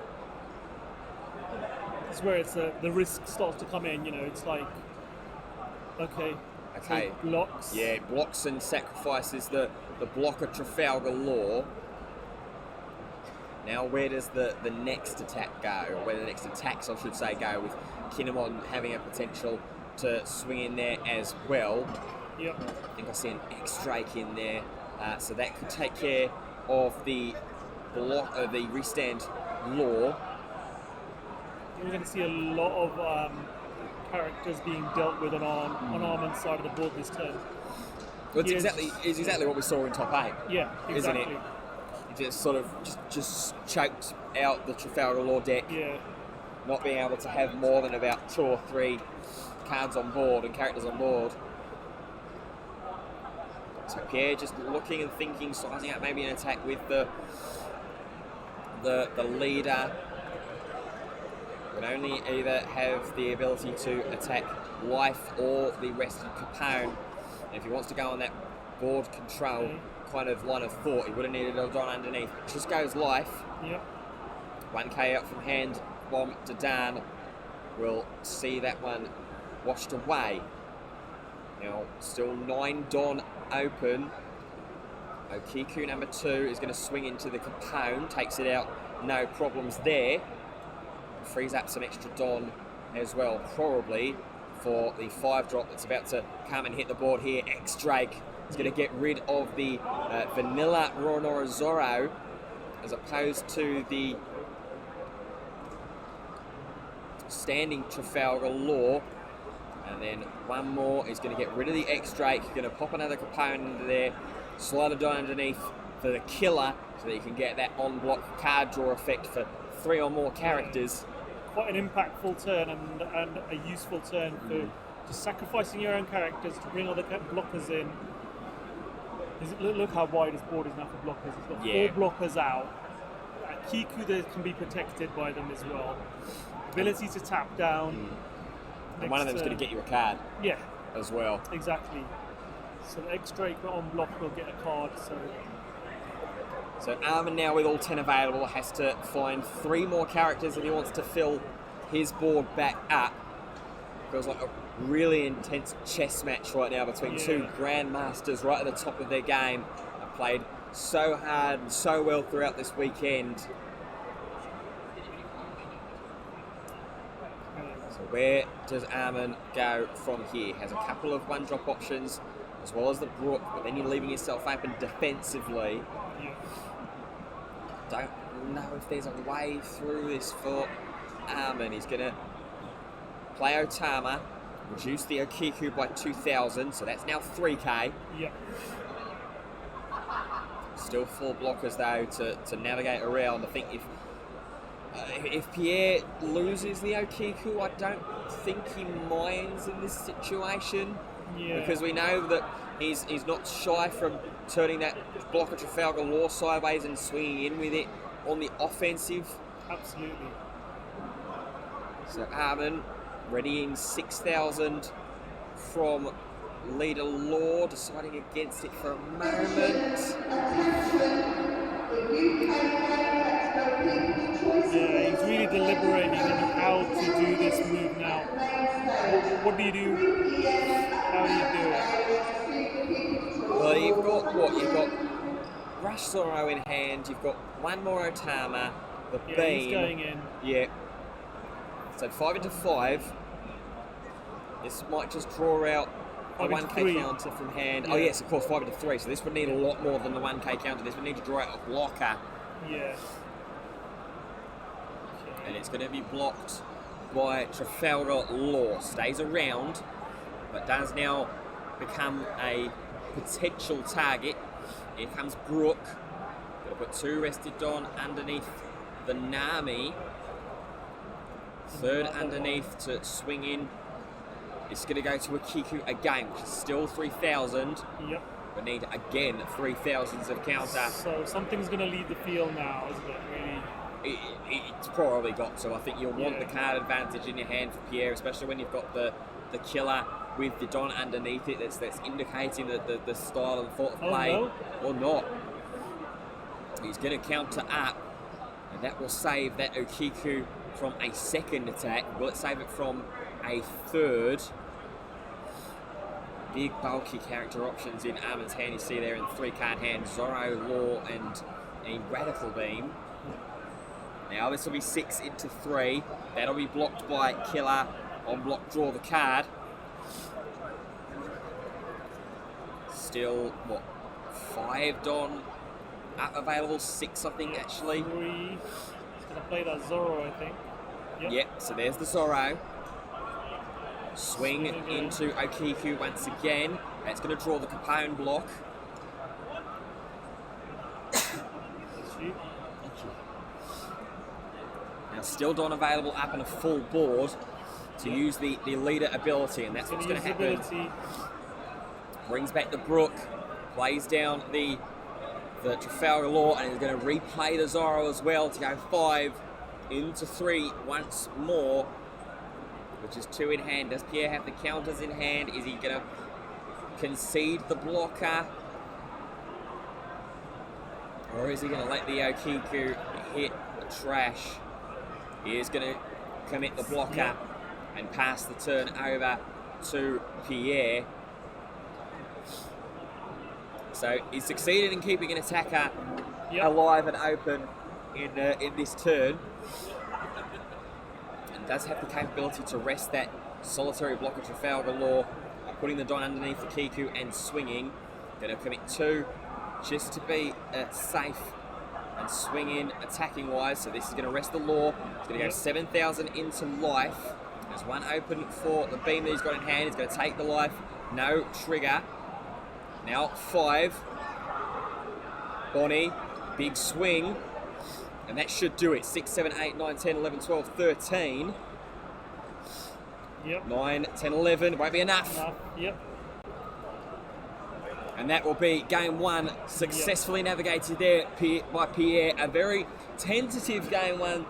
It's where it's the risk starts to come in. It's like, okay. So blocks. Yeah, blocks and sacrifices the blocker Trafalgar Law. Now where does the next attack go? Or where the next attacks, I should say, go, with Kinemon having a potential to swing in there as well. I think I see an X-Drake in there. So that could take care of the block of the restand law. We're going to see a lot of characters being dealt with on Armin's side of the board this turn. Well, it's exactly what we saw in top 8. Yeah, exactly. Isn't it? He just sort of just choked out the Trafalgar Law deck. Not being able to have more than about 2 or 3 cards on board and characters on board. So Pierre just looking and thinking, sizing out maybe an attack with the the leader would only either have the ability to attack life or the rested Capone. And if he wants to go on that board control kind of line of thought, he would have needed a Don underneath. Just goes life. Yep. 1k out from hand, bomb to Dan. We'll see that one washed away. Now, still 9 Don open. Okiku number 2 is going to swing into the Capone, takes it out, no problems there. Frees up some extra Don as well, probably for the 5-drop that's about to come and hit the board here. X-Drake is going to get rid of the vanilla Roronorazoro as opposed to the standing Trafalgar Law. And then one more is going to get rid of the X-Drake, going to pop another Capone into there, slide a Don underneath for the killer so that you can get that on-block card draw effect for 3 or more characters. Quite an impactful turn and a useful turn for just sacrificing your own characters to bring other blockers in. Look how wide his board is now for blockers. He's got 4 blockers out. Kiku that can be protected by them as well. Ability to tap down. And one of them is going to get you a card. Yeah. As well. Exactly. So the X-Drake on block will get a card. So Armin now with all 10 available has to find 3 more characters if he wants to fill his board back up. Feels like a really intense chess match right now between 2 grandmasters right at the top of their game. Have played so hard and so well throughout this weekend. So where does Armin go from here? Has a couple of 1-drop options as well as the Brook, but then you're leaving yourself open defensively. Don't know if there's a way through this for Armin. He's going to play Otama, reduce the Okiku by 2,000, so that's now 3k. Yep. Still 4 blockers though to navigate around. I think if Pierre loses the Okiku, I don't think he minds in this situation. Yeah. Because we know that he's not shy from turning that blocker Trafalgar Law sideways and swinging in with it on the offensive. Absolutely. So Armin readying 6,000 from leader Law, deciding against it for a moment. Yeah, he's really deliberating on how to do this move now. What do you do? How do you do it? Well, you've got what? You've got Rush Zoro in hand, you've got one more Otama, the beam. He's going in. Yeah. So 5 into 5. This might just draw out a 1k counter from hand. Yeah. Oh yes, of course, 5 into 3. So this would need a lot more than the 1k counter. This would need to draw out a blocker. Yeah. And it's going to be blocked by Trafalgar Law. Stays around, but does now become a potential target. Here comes Brook. Got to put 2 rested Don underneath the Nami. 3rd underneath to swing in. It's going to go to Okiku again, which is still 3,000. Yep. We need again 3,000s of counter. So something's going to lead the field now, isn't it? Really. It's probably got to. I think you'll want the card advantage in your hand for Pierre, especially when you've got the killer with the Don underneath it. That's indicating the style and thought of play or not. He's going to counter up, and that will save that Okiku from a 2nd attack. Will it save it from a 3rd? Big bulky character options in Armin's hand. You see there in the 3-card hand, Zoro, Law, and a Radical Beam. Now this will be 6 into 3. That'll be blocked by Killer. On block, draw the card. Still, what, 5 Don available? 6, I think, actually. 3. He's going to play that Zoro, I think. Yep, so there's the Zoro. Swing into Okiku once again. That's going to draw the Capone block. Now still Don available up on a full board to use the leader ability, and that's what's going to happen. Brings back the Brook, plays down the the Trafalgar Law, and he's going to replay the Zorro as well to go 5 into 3 once more, which is 2 in hand. Does Pierre have the counters in hand? Is he going to concede the blocker? Or is he going to let the Okiku hit the trash? He is going to commit the blocker and pass the turn over to Pierre. So he's succeeded in keeping an attacker alive and open in this turn, and does have the capability to rest that solitary blocker Trafalgar Law, putting the Don underneath the Kiku and swinging. Going to commit 2 just to be safe and swing in attacking wise. So this is going to rest the Law. It's going to go 7,000 into life. There's 1 open for the beam that he's got in hand. He's going to take the life. No trigger. Now 5. Bonnie, big swing. And that should do it. 6, 7, 8, 9, 10, 11, 12, 13. Yep. 9, 10, 11. Won't be enough. Yep. And that will be game 1 successfully navigated there by Pierre. A very tentative game 1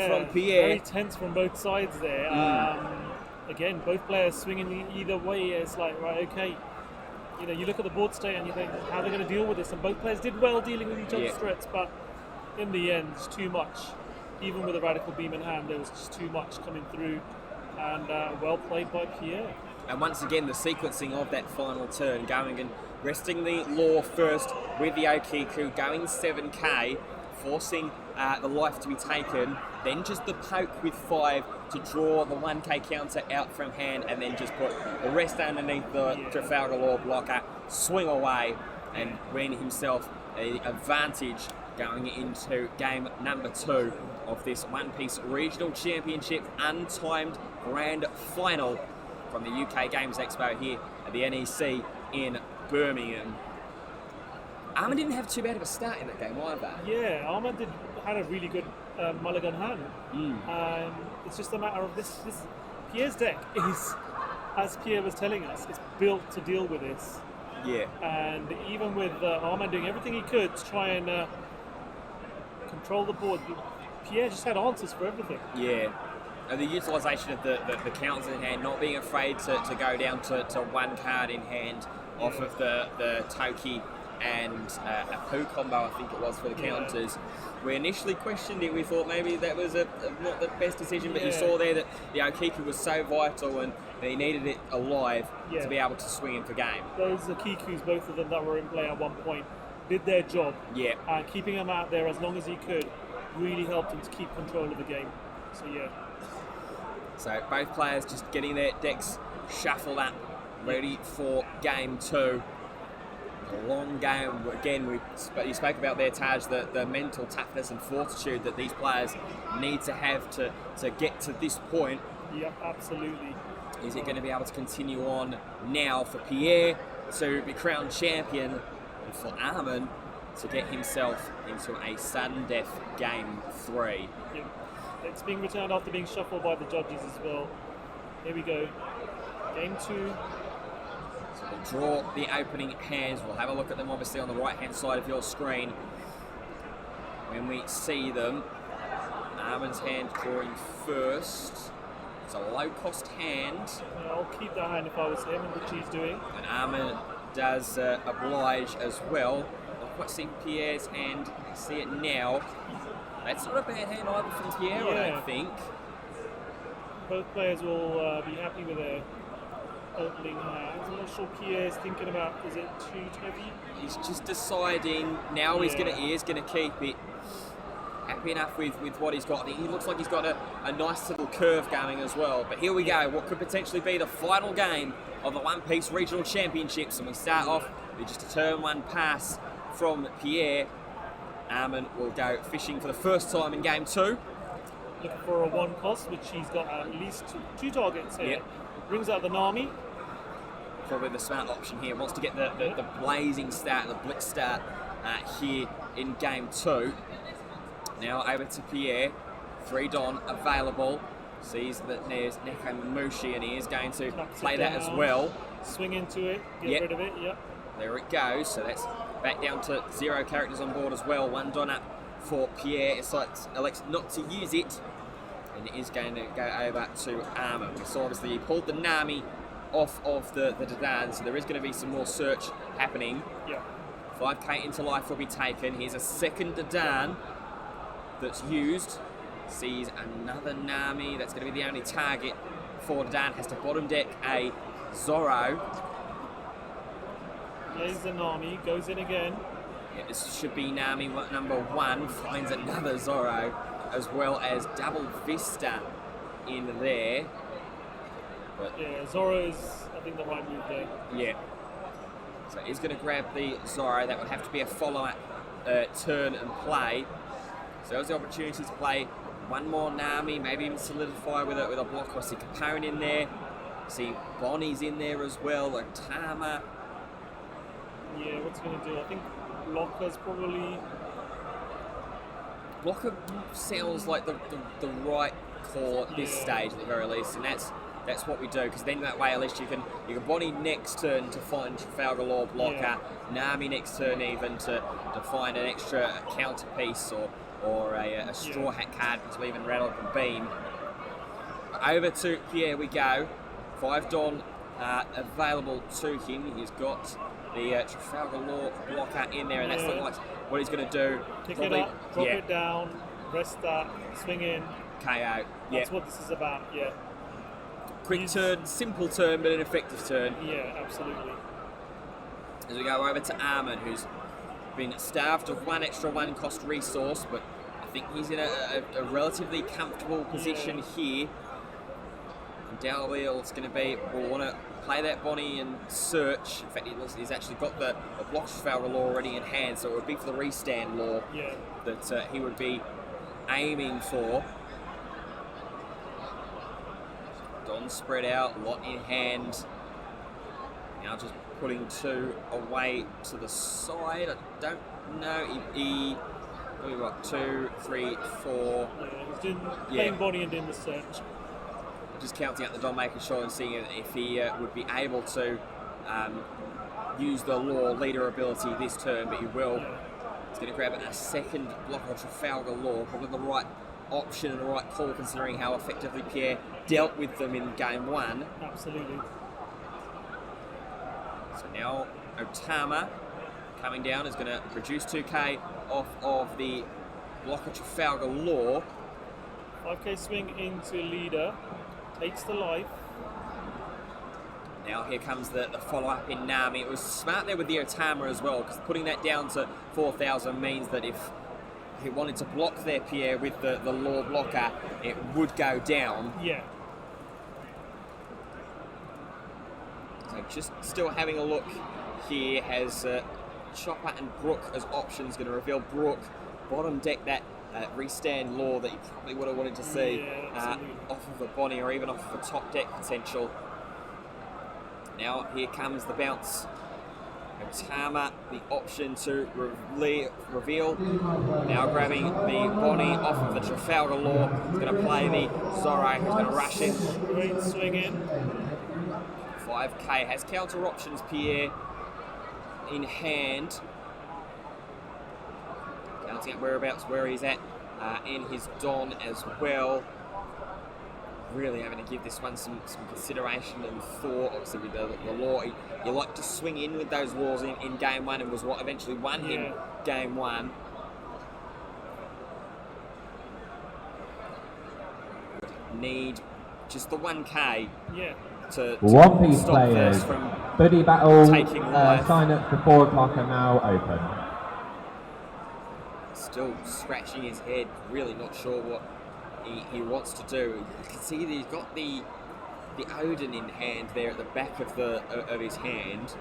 from Pierre. Very tense from both sides there. Again, both players swinging either way. It's like, right, okay. You know, you look at the board state and you think, how are they going to deal with this? And both players did well dealing with each other's threats, but in the end, it's too much. Even with a radical beam in hand, there was just too much coming through. And well played by Pierre. And once again, the sequencing of that final turn, going and resting the Law first with the Okiku, going 7k, forcing the life to be taken, then just the poke with 5 to draw the 1k counter out from hand, and then just put the rest underneath the Trafalgar Law blocker, swing away, and win himself an advantage going into game number 2 of this One Piece Regional Championship Untimed Grand Final from the UK Games Expo here at the NEC in Birmingham. Armin didn't have too bad of a start in that game either. Yeah, Armin had a really good mulligan hand. It's just a matter of this Pierre's deck is, as Pierre was telling us, it's built to deal with this. Yeah. And even with Armin doing everything he could to try and control the board, Pierre just had answers for everything. Yeah. And the utilisation of the counters in hand, not being afraid to go down to 1 card in hand off of the Toki and a Poo combo, I think it was, for the counters. We initially questioned it. We thought maybe that was not the best decision, but you saw there that the Okiku was so vital and he needed it alive to be able to swing in for game. Those Okikus, both of them that were in play at one point, did their job. Yeah. Keeping him out there as long as he could really helped him to keep control of the game. So yeah. So both players just getting their decks shuffled up, ready for game 2. A long game. Again, you spoke about there, Taj, the mental toughness and fortitude that these players need to have to get to this point. Yeah, absolutely. Is it going to be able to continue on now for Pierre to be crowned champion, and for Armin to get himself into a sudden death game 3? Yeah. It's being returned after being shuffled by the judges as well. Here we go. Game 2. So we'll draw the opening hands. We'll have a look at them obviously on the right hand side of your screen when we see them. Armin's hand drawing first. It's a low cost hand. I'll keep that hand if I was him, which he's doing. And Armin does oblige as well. Not quite seeing Pierre's hand. I see it now. That's not a bad hand either from Pierre, I don't think. Both players will be happy with their opening hands. I'm not sure Pierre's thinking about, is it too heavy? He's just deciding now. He is going to keep it. Happy enough with what he's got. He looks like he's got a nice little curve going as well. But here we go. What could potentially be the final game of the One Piece Regional Championships. And we start off with just a turn 1 pass from Pierre. Armin will go fishing for the first time in game 2. Looking for a 1 cost, which he's got at least two targets here. Yep. Brings out the Nami. Probably the smart option here. Wants to get the blazing start, the blitz start here in game 2. Now over to Pierre. 3 Don available. Sees that there's Neko Mamushi and he is going to play that as well. Swing into it, get rid of it, There it goes. So that's back down to 0 characters on board as well. 1 Don up for Pierre. It's elects not to use it, and it is going to go over to Armour. We saw obviously he pulled the Nami off of the Dadan, so there is going to be some more search happening. Yeah. 5k into life will be taken. Here's a second Dadan that's used. Sees another Nami. That's going to be the only target for Dadan. Has to bottom deck a Zorro. Plays the Nami, goes in again. Yeah, this should be Nami number 1. Finds another Zorro, as well as double Vista in there. But yeah, Zorro is, I think, the right move there. Yeah. So he's going to grab the Zorro. That would have to be a follow-up turn and play. So there's the opportunity to play one more Nami, maybe even solidify with a block. I see Capone in there. See Bonnie's in there as well, like Tama. Yeah, what's he going to do? I think Blocker's probably... Blocker sounds like the right call at this stage at the very least, and that's what we do, because then that way at least you can Bonnie next turn to find Trafalgar Law blocker, Nami next turn even to find an extra counter piece or a straw hat card to even rattle up a beam. Over to Pierre we go. 5 Don available to him. He's got the Trafalgar Law blocker in there, and that's what he's going to do. Pick it up, drop it down, rest that, swing in. KO. That's what this is about, yeah. Quick turn, simple turn, but an effective turn. Yeah, absolutely. As we go over to Armin, who's been starved of 1 extra 1 cost resource, but I think he's in a relatively comfortable position here. And Dalwheel's going to will want to play that Bonnie and search. In fact, he's actually got the block Trafalgar Law already in hand, so it would be for the restand law that he would be aiming for. Don spread out, lot in hand. Now just putting 2 away to the side. I don't know. We've got 2, 3, 4. He's playing Bonnie and doing the search. Just counting out the Don, making sure and seeing if he would be able to use the Law leader ability this turn, but he will. He's going to grab a second block of Trafalgar Law, probably the right option and the right call considering how effectively Pierre dealt with them in game 1. Absolutely. So now Otama coming down is going to reduce 2k off of the block of Trafalgar Law. 5k swing into leader, takes the life. Now here comes the follow-up in Nami. It was smart there with the Otama as well, because putting that down to 4,000 means that if he wanted to block there, Pierre, with the Law blocker, it would go down. Yeah. So just still having a look here, has Chopper and Brooke as options. Going to reveal Brooke, bottom deck that restand Law that you probably would have wanted to see off of a Bonnie or even off of a top deck potential. Now here comes the bounce. Otama, the option to reveal. Now grabbing the Bonnie off of the Trafalgar Law. He's going to play the Zorro, who's going to rush in. Great swing in. 5k has counter options, Pierre in hand. Counting up whereabouts where he's at in his Don as well. Really having to give this one some consideration and thought. Obviously with the Law, you like to swing in with those Laws in game 1, and was what eventually won him game 1. Need just the 1k to 1-piece stop players. this from Buddy Battle taking life. sign up for 4 o'clock are now open. Still scratching his head, really not sure what he wants to do. You can see that he's got the Odin in hand there at the back of his hand.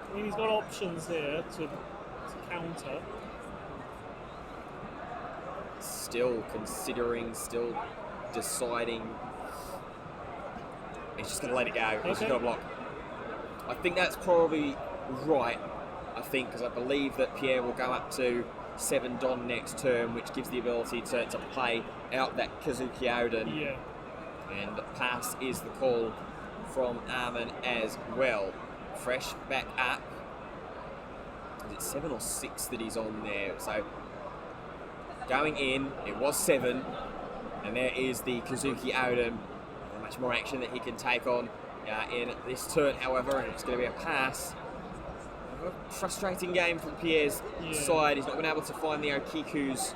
I mean, he's got options here to counter. Still considering, still deciding. He's just going to let it go. He's just going to block. I think that's probably right. I think, because I believe that Pierre will go up to 7 Don next turn, which gives the ability to play out that Kazuki Odin. Yeah. And the pass is the call from Armin as well. Fresh back up. is it 7 or 6 that he's on there? So going in, it was 7, and there is the Kazuki Oden. Much more action that he can take on in this turn, however, and it's going to be a pass. A frustrating game from Pierre's side. He's not been able to find the Okikus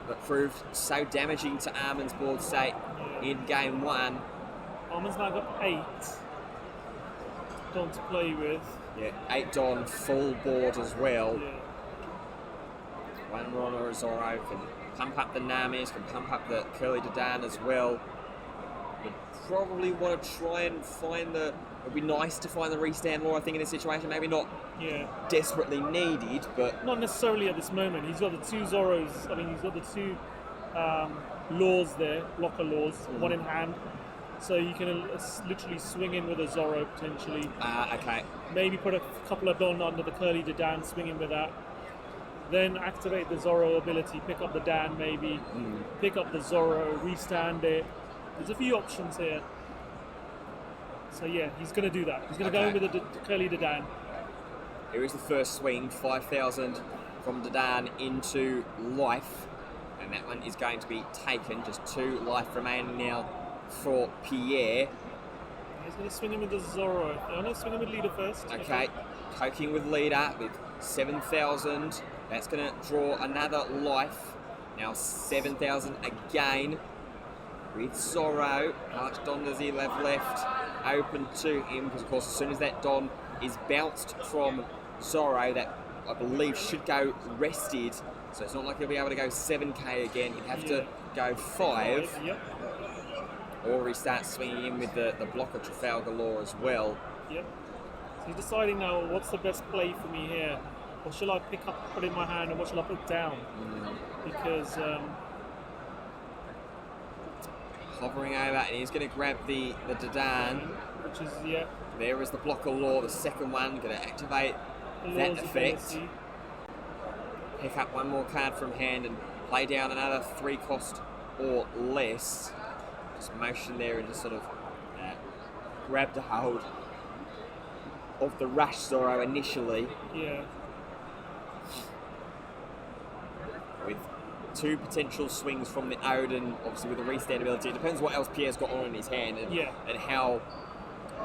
that proved so damaging to Armin's board state in game 1. Armin's now got 8 Don to play with. Yeah, 8 Don, full board as well. Yeah. One Rona Zoro can pump up the Namis, can pump up the Curly Dadan as well. Would probably want to try and find the. It'd be nice to find the restand law, I think, in this situation. Maybe not desperately needed, but. Not necessarily at this moment. He's got the 2 Zoros. I mean, he's got the 2 laws there, blocker laws, one in hand. So you can literally swing in with a Zoro potentially. Okay. Maybe put a couple of Don under the Curly Dadan, swing in with that. Then activate the Zoro ability, pick up the Dan maybe, pick up the Zoro, restand it. There's a few options here. So yeah, he's going to do that. He's going to go in with the Curly Dadan. Here is the first swing, 5,000 from Dadan into life. And that one is going to be taken. Just 2 life remaining now for Pierre. He's going to swing him with the Zoro. I'm going to swing him with leader first. Okay, poking with leader with 7,000. That's going to draw another life. Now 7,000 again. With Zoro, how much Don does he have left open to him? Because of course, as soon as that Don is bounced from Zoro, that I believe should go rested. So it's not like he'll be able to go 7k again. He'd have to go 5. Yep. Or he starts swinging in with the blocker Trafalgar Law as well. Yep. So he's deciding now what's the best play for me here. What shall I pick up, put in my hand, and what shall I put down? Because hovering over, and he's going to grab the Dadan. Which is, There is the blocker law, the second one, going to activate that effect. Pick up one more card from hand and play down another 3 cost or less. Just motion there and just sort of grabbed a hold of the Rush Zoro initially. Yeah. With 2 potential swings from the Odin, obviously with the restand ability. It depends what else Pierre's got on in his hand and how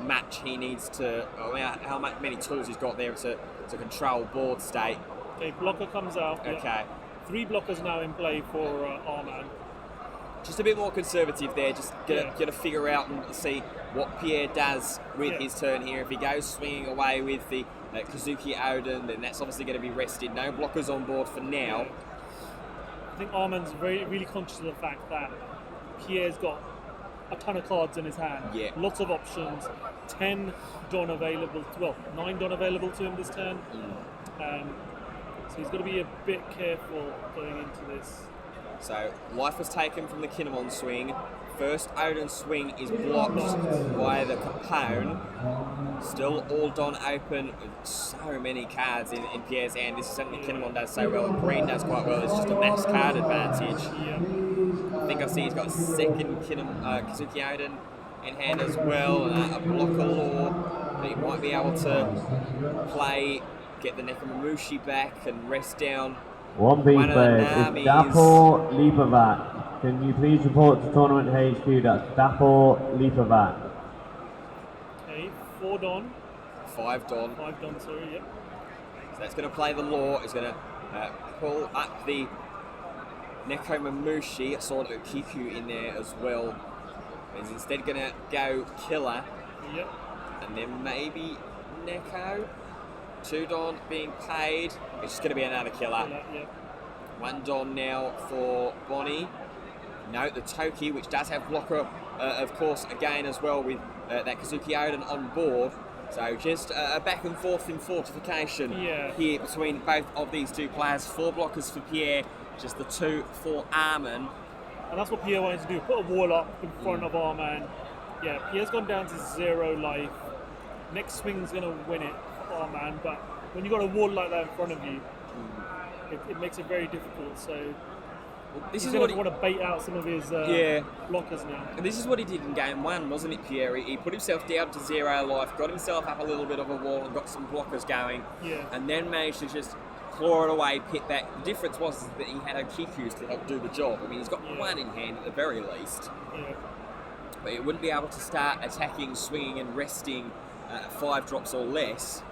much he needs to, how many tools he's got there to control board state. Okay, blocker comes out. Okay. 3 blockers now in play for Arman. Just a bit more conservative there, just gonna figure out and see what Pierre does with his turn here. If he goes swinging away with the Kazuki Odin, then that's obviously going to be rested. No blockers on board for now. I think Arman's really conscious of the fact that Pierre's got a ton of cards in his hand. Yeah. Lots of options. 10 Don available, 9 Don available to him this turn. So he's got to be a bit careful going into this. So life was taken from the Kinemon swing. First Odin swing is blocked by the Capone. Still all Don open with so many cards in Pierre's hand. This is something that Kinemon does so well and Green does quite well. It's just a mass card advantage. I think I see he's got a second Kazuki Odin in hand as well. A blocker law that he might be able to play, get the Nekomamushi back and rest down. One being played is Dapo Lipovac. Can you please report to Tournament HQ? That's Dapo Lipovac. Okay, 4 Don. 5 Don. 5 Don, sorry, yep. So that's going to play the law. It's going to pull up the Nekomamushi. I saw the Kiku in there as well. He's instead going to go Killer. Yep. And then maybe Neko. 2 Don being paid. It's just going to be another Killer. 1 Don now for Bonnie. Note the Toki, which does have blocker, of course, again as well with that Kazuki Odin on board. So just a back and forth in fortification here between both of these 2 players. 4 blockers for Pierre, just the 2 for Arman. And that's what Pierre wanted to do, put a wall up in front of Arman. Yeah, Pierre's gone down to 0 life. Next swing's going to win it for Arman, but when you've got a wall like that in front of you, it makes it very difficult. So This He's is going what to he, want to bait out some of his Yeah. blockers now. and this is what he did in game 1, wasn't it, Pierre? He put himself down to 0 life, got himself up a little bit of a wall and got some blockers going, Yeah. and then managed to just claw it away, pit back. The difference was that he had Okikus to help do the job. I mean, he's got one in hand at the very least, Yeah. but he wouldn't be able to start attacking, swinging and resting 5 drops or less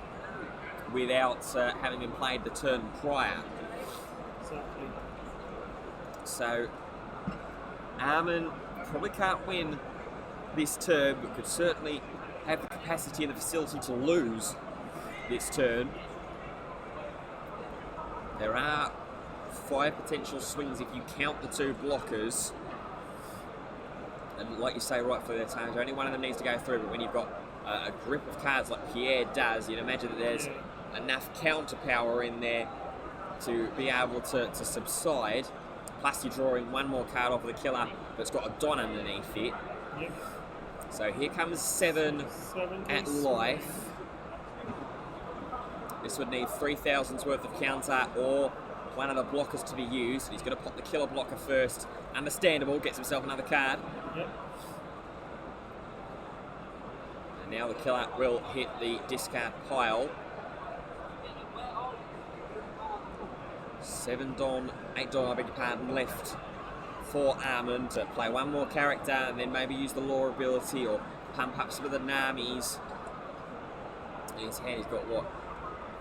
without having been played the turn prior. Exactly. So Armin probably can't win this turn, but could certainly have the capacity and the facility to lose this turn. There are 5 potential swings if you count the 2 blockers. And like you say rightfully there, Tanger, only one of them needs to go through, but when you've got a grip of cards like Pierre does, you'd imagine that there's enough counter power in there to be able to subside. Plus you're drawing one more card off of the killer, but it's got a Don underneath it. Yep. So here comes 7 at life. This would need 3,000's worth of counter or one of the blockers to be used. He's going to pop the killer blocker first. Understandable, gets himself another card. Yep. And now the killer will hit the discard pile. 7 Don, 8 Don, I beg your pardon, left for Armin to play one more character and then maybe use the law ability or pump up some of the Namis. In his hand he's got what?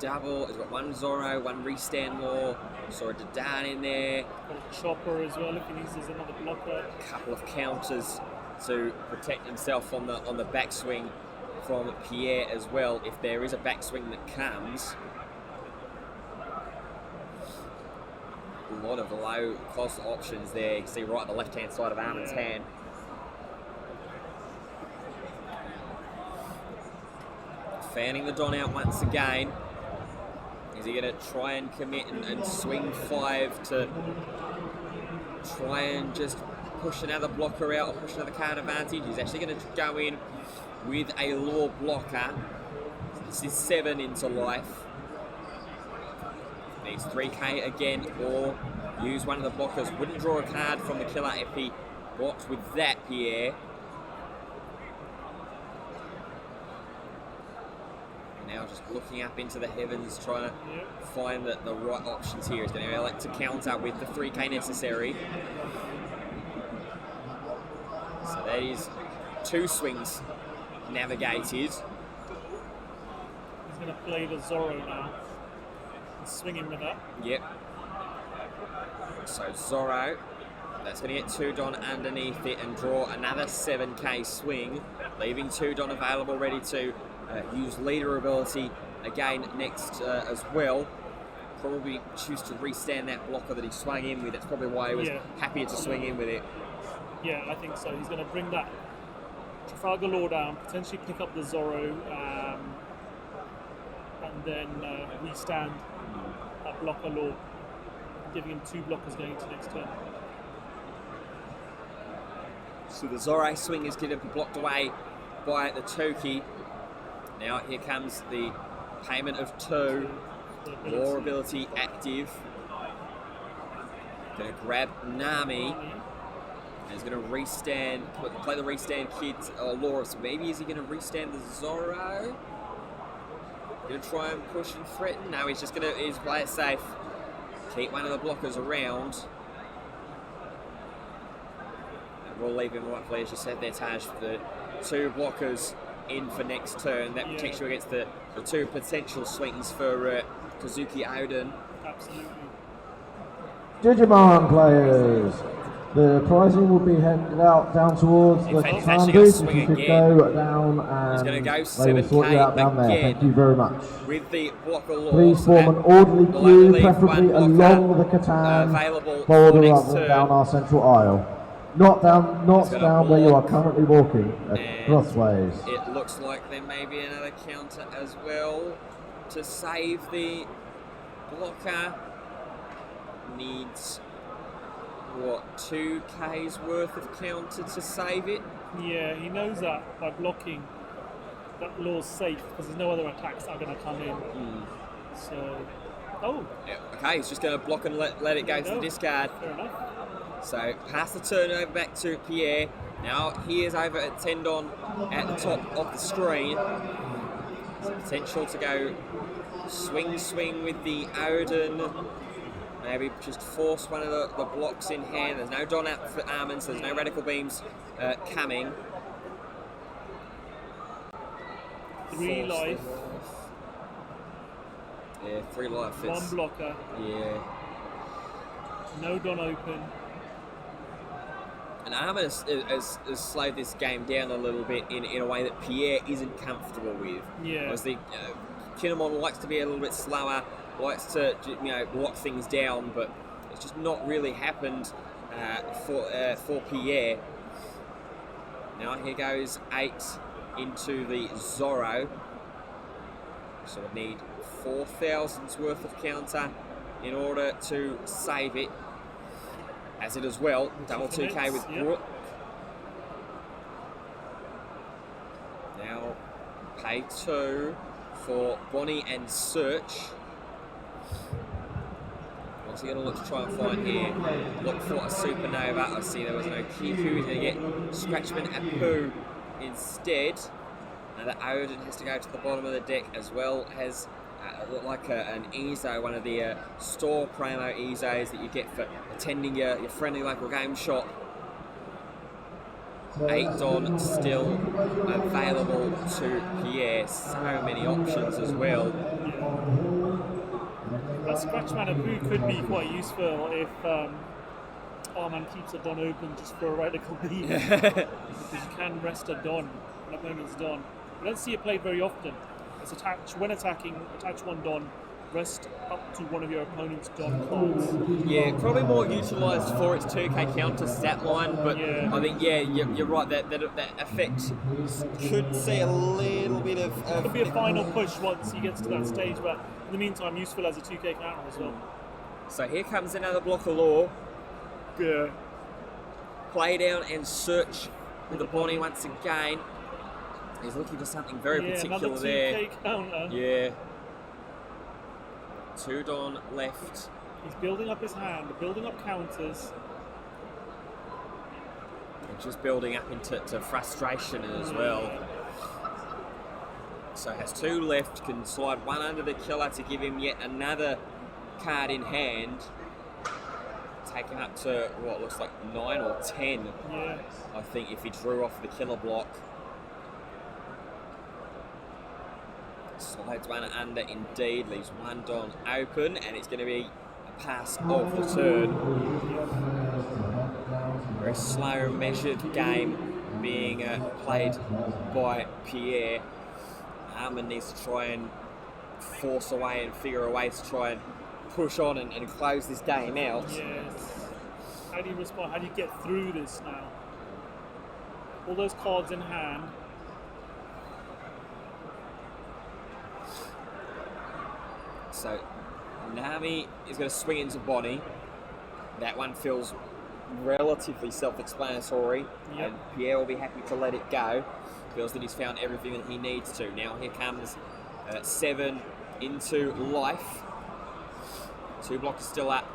Double, he's got 1 Zorro, 1 Restand Law, saw a Dadan in there. Got a Chopper as well, if he uses another blocker. A couple of counters to protect himself on the backswing from Pierre as well, if there is a backswing that comes. A lot of low cost options there. You can see right on the left hand side of Armin's hand. Fanning the Don out once again. Is he going to try and commit and swing 5 to try and just push another blocker out or push another card advantage? He's actually going to go in with a law blocker. This is 7 into life. Needs 3k again or use one of the blockers. Wouldn't draw a card from the killer if he blocked with that, Pierre. Now just looking up into the heavens, trying to find the right options here. He's going to elect to counter with the 3k necessary. So that is 2 swings navigated. He's going to play the Zorro now. And swing him with that. Yep. So Zorro, that's going to get 2 Don underneath it and draw another 7k swing, leaving 2 Don available ready to use leader ability again next as well. Probably choose to restand that blocker that he swung in with. That's probably why he was happier to swing in with it. Yeah, I think so. He's going to bring that Trafalgar Law down, potentially pick up the Zorro, and then restand that blocker Law, giving him 2 blockers going into next turn. So the Zorro swing is going to be blocked away by the Toki. Now here comes the payment of 2. Law ability active. Going to grab Nami. And he's going to restand, play the restand kids. Laurus, maybe is he going to restand the Zorro? Going to try and push and threaten? No, he's just going to play it safe. Keep one of the blockers around. And we'll leave him rightfully, as you said there, Taj, for the 2 blockers in for next turn. That protects you against the 2 potential swings for Kazuki Odin. Absolutely. Digimon players, the pricing will be handed out down towards the command booth. If you could go down and they will sort you out down there. Thank you very much. With the blocker law. Please form an orderly queue, preferably along the Catan border rather than down our central aisle. Not down where you are currently walking, crossways. It looks like there may be another counter as well to save the blocker. Needs, what, 2k's worth of counter to save it? Yeah, he knows that by blocking, that law's safe because there's no other attacks that are going to come in. So, Yeah, okay, he's just going to block and let it go to the discard. Fair enough. So pass the turn over back to Pierre. Now he is over at Tendon at the top of the screen. There's potential to go swing with the Odin. Maybe just force one of the blocks in hand. There's no Don out for Armin, so there's no radical beams coming. 3 life. Yeah, 3 life. 1 blocker. Yeah. No Don open. And Armin has slowed this game down a little bit in a way that Pierre isn't comfortable with. Yeah. Obviously, Kinemon likes to be a little bit slower, likes to lock things down, but it's just not really happened for Pierre. Now here goes 8 into the Zorro. So we need 4,000's worth of counter in order to save it. As it as well, double 2k with Brook. Now pay 2 for Bonnie and Search. What's he going to look to try and find here? Look for a Supernova. I see there was no Kiku. He's going to get Scratchman Apu instead. Now the Odin has to go to the bottom of the deck as well as like an EZO, one of the store promo EZOs that you get for attending your friendly local game shop. 8 Don still available to Pierre. So many options as well. That Scratchman Apu could be quite useful if Arman keeps a Don open just for a radical beam. Because you can rest a Don, an opponent's Don. We don't see it played very often. It's when attacking, attach 1 Don, rest up to one of your opponent's Don cards. Yeah, probably more utilised for its 2k counter stat line, but yeah. I think, you're right, that effect could see a little bit of... Could be a final push once he gets to that stage, but in the meantime, useful as a 2k counter as well. So here comes another block of law. Yeah. Play down and search with the Bonnie once again. He's looking for something very particular there. Another 2k counter. Yeah. 2 Don left. He's building up his hand, building up counters. And just building up into frustration as well. So has 2 left, can slide 1 under the killer to give him yet another card in hand. Take him up to what looks like 9 or 10. Yeah. I think if he drew off the killer block. Slides 1 under indeed, leaves 1 Don open, and it's going to be a pass of the turn. Very slow, measured game being played by Pierre. Armin needs to try and force away and figure a way to try and push on and close this game out. Yes. How do you respond? How do you get through this now? All those cards in hand. So Nami is going to swing into Bonnie. That one feels relatively self-explanatory, and Pierre will be happy to let it go. Feels that he's found everything that he needs to. Now here comes 7 into life. 2 blocks still up.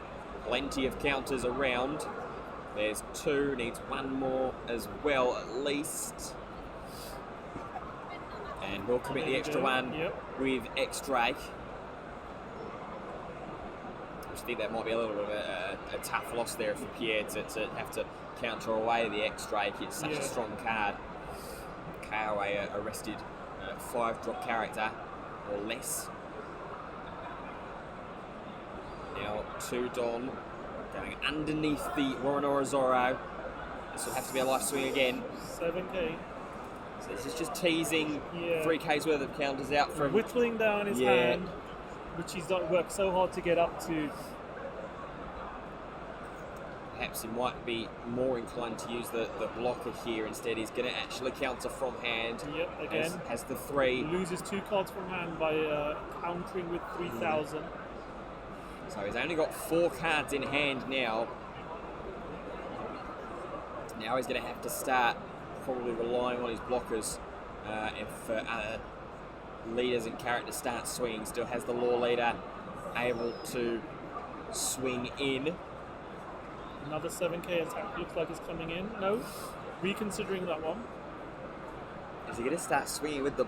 Plenty of counters around. There's 2, needs 1 more as well at least. And we'll commit the extra 1 with X-Drake. I think that might be a little bit of a tough loss there for Pierre to have to counter away the X-Drake. It's such a strong card. KOA arrested 5 drop character or less. Now 2 Don going underneath the Roronoa Zorro. This will have to be a life swing again. 7k. So this is just teasing 3k's worth of counters out from... Whittling down his hand, which he's worked so hard to get up to. Perhaps he might be more inclined to use the blocker here instead. He's going to actually counter from hand. Yep, again. Has the 3. Loses 2 cards from hand by countering with 3,000. So he's only got 4 cards in hand now. Now he's going to have to start probably relying on his blockers if other leaders and characters start swinging. Still has the law leader able to swing in. Another 7k attack looks like it's coming in. No, reconsidering that one. Is he going to start swinging with the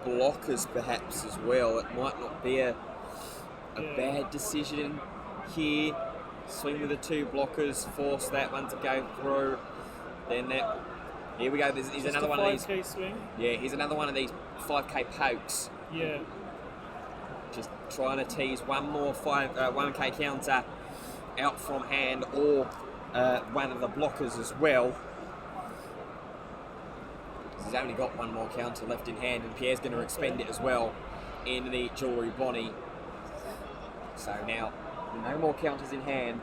blockers perhaps as well? It might not be a bad decision here. Swing with the 2 blockers, force that one to go through. Then that. Here we go. Here's another one of these. 5k swing. Yeah, here's another one of these 5k pokes. Yeah. Just trying to tease one more 1k counter out from hand, or one of the blockers as well. He's only got one more counter left in hand, and Pierre's going to expend it as well in the jewellery Bonnie. So now, no more counters in hand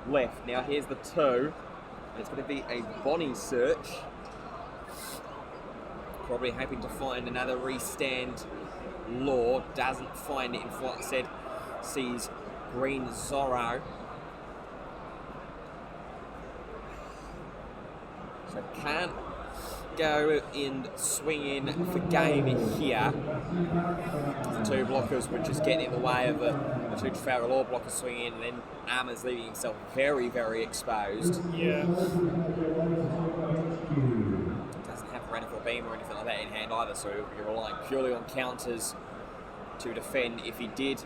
left. Now here's the 2. It's going to be a Bonnie search. Probably hoping to find another restand Law. Doesn't find it. In fact, said sees green Zorro. So can't go in swing in for game here. The 2 blockers would just get in the way of the 2 Trafalgar Law blockers swing in, and then Armour's leaving himself very, very exposed. Yeah. Doesn't have Radical Beam or anything like that in hand either, so you're relying purely on counters to defend. If he did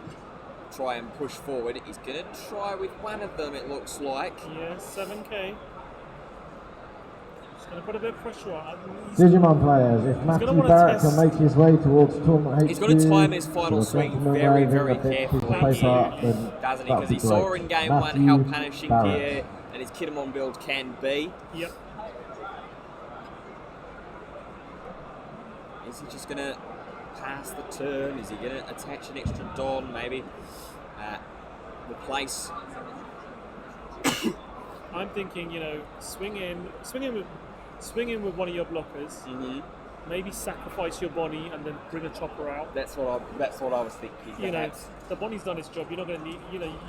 try and push forward, he's going to try with one of them, it looks like. Yeah, 7k. He's going to put a bit of pressure on. Digimon players, if Matthew Barrett can make his way towards tournament HQ, he's got to time his final swing very, very carefully, paper, doesn't he? Because he saw in game 1 how punishing Pierre and his Kinemon build can be. Yep. Is he just going to pass the turn? Is he going to attach an extra Don? Maybe replace. I'm thinking, swing in with one of your blockers. Mm-hmm. Maybe sacrifice your Bonnie and then bring a chopper out. That's what I was thinking. The Bonnie's done its job. You're not going to need.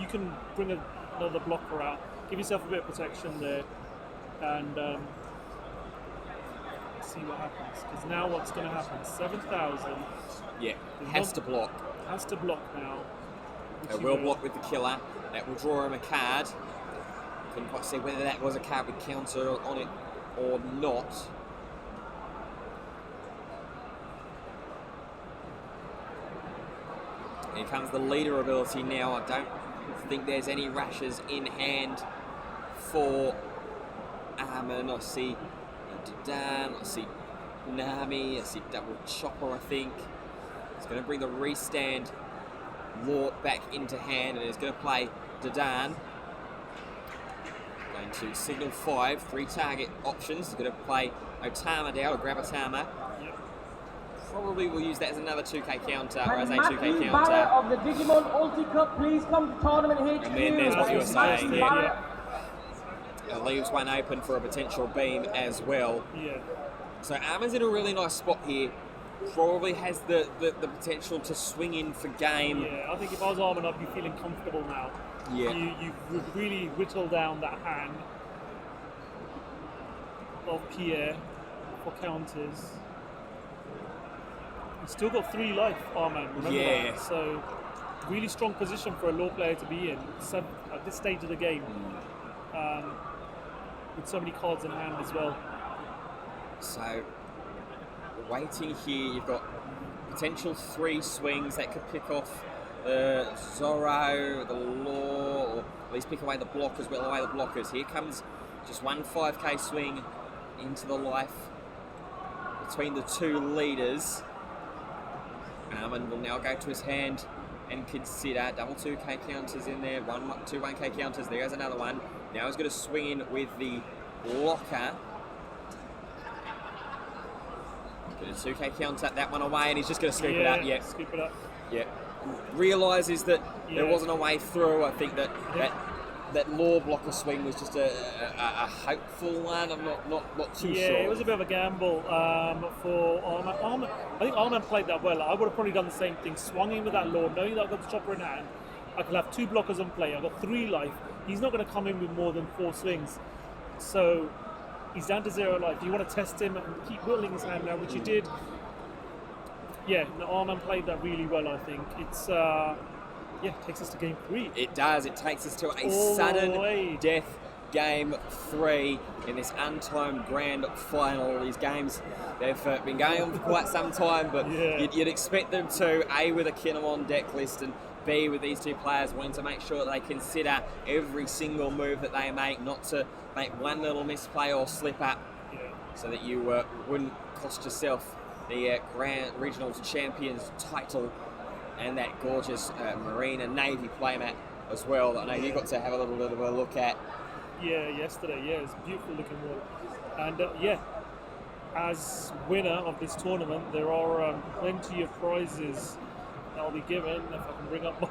You can bring another blocker out. Give yourself a bit of protection there, and see what happens. Because now what's going to happen? 7,000. Yeah, has to block. Has to block now. It will block with the killer. That will draw him a card. Couldn't quite see whether that was a card with counter on it or not. Here comes the leader ability now. I don't think there's any rashes in hand for Armin. I see Dan, I see Nami, I see double chopper, I think. He's going to bring the restand Lord back into hand, and he's going to play Dadan. Going to signal 5, 3 target options. He's going to play Otama down, or grab Otama. Yep. Probably will use that as another 2k counter, or as a Matthew 2k Barrett counter. of the Digimon Ulti Cup, please come to tournament HQ. And then there's what you were saying, Matthew yeah. Barrett. It leaves one open for a potential beam as well. Yeah. So Armin's in a really nice spot here. Probably has the potential to swing in for game. Yeah, I think if I was Armin, I'd be feeling comfortable now. Yeah. You've really whittled down that hand of Pierre for counters. He's still got 3 life, Armin. Remember that? So, really strong position for a Law player to be in at this stage of the game. With so many cards in hand as well. So, waiting here, you've got potential 3 swings that could pick off the Zorro, the Law, or at least pick away the blockers, whittle away the blockers. Here comes just one 5k swing into the life between the 2 leaders. Armin will now go to his hand and consider double 2k counters in there, 2 1k counters. There goes another one. Now he's going to swing in with the blocker. Get a 2k counter, that one away, and he's just going to scoop it up. Yeah, scoop it up. Yeah. Realises that there wasn't a way through. I think that Law blocker swing was just a hopeful one. I'm not too sure. Yeah, it was a bit of a gamble for Armin. I think Armin played that well. I would have probably done the same thing. Swung in with that Law, knowing that I've got the chopper in hand. I could have 2 blockers on play. I've got 3 life. He's not going to come in with more than 4 swings. So he's down to 0 life. You want to test him and keep whittling his hand now, which he did. Yeah, Armin played that really well, I think. It's takes us to game 3. It does. It takes us to a sudden death Game 3 in this untimed grand final. These games, they've been going on for quite some time, but you'd expect them to, A, with a Kinemon deck list, and B, with these two players wanting to make sure that they consider every single move that they make, not to make one little misplay or slip up, so that you wouldn't cost yourself the Grand Regionals Champions title and that gorgeous Marine and Navy playmat as well, that I know you got to have a little bit of a look at. Yeah, yesterday. Yeah, it's a beautiful looking one. And as winner of this tournament, there are plenty of prizes I'll be given if I can bring up my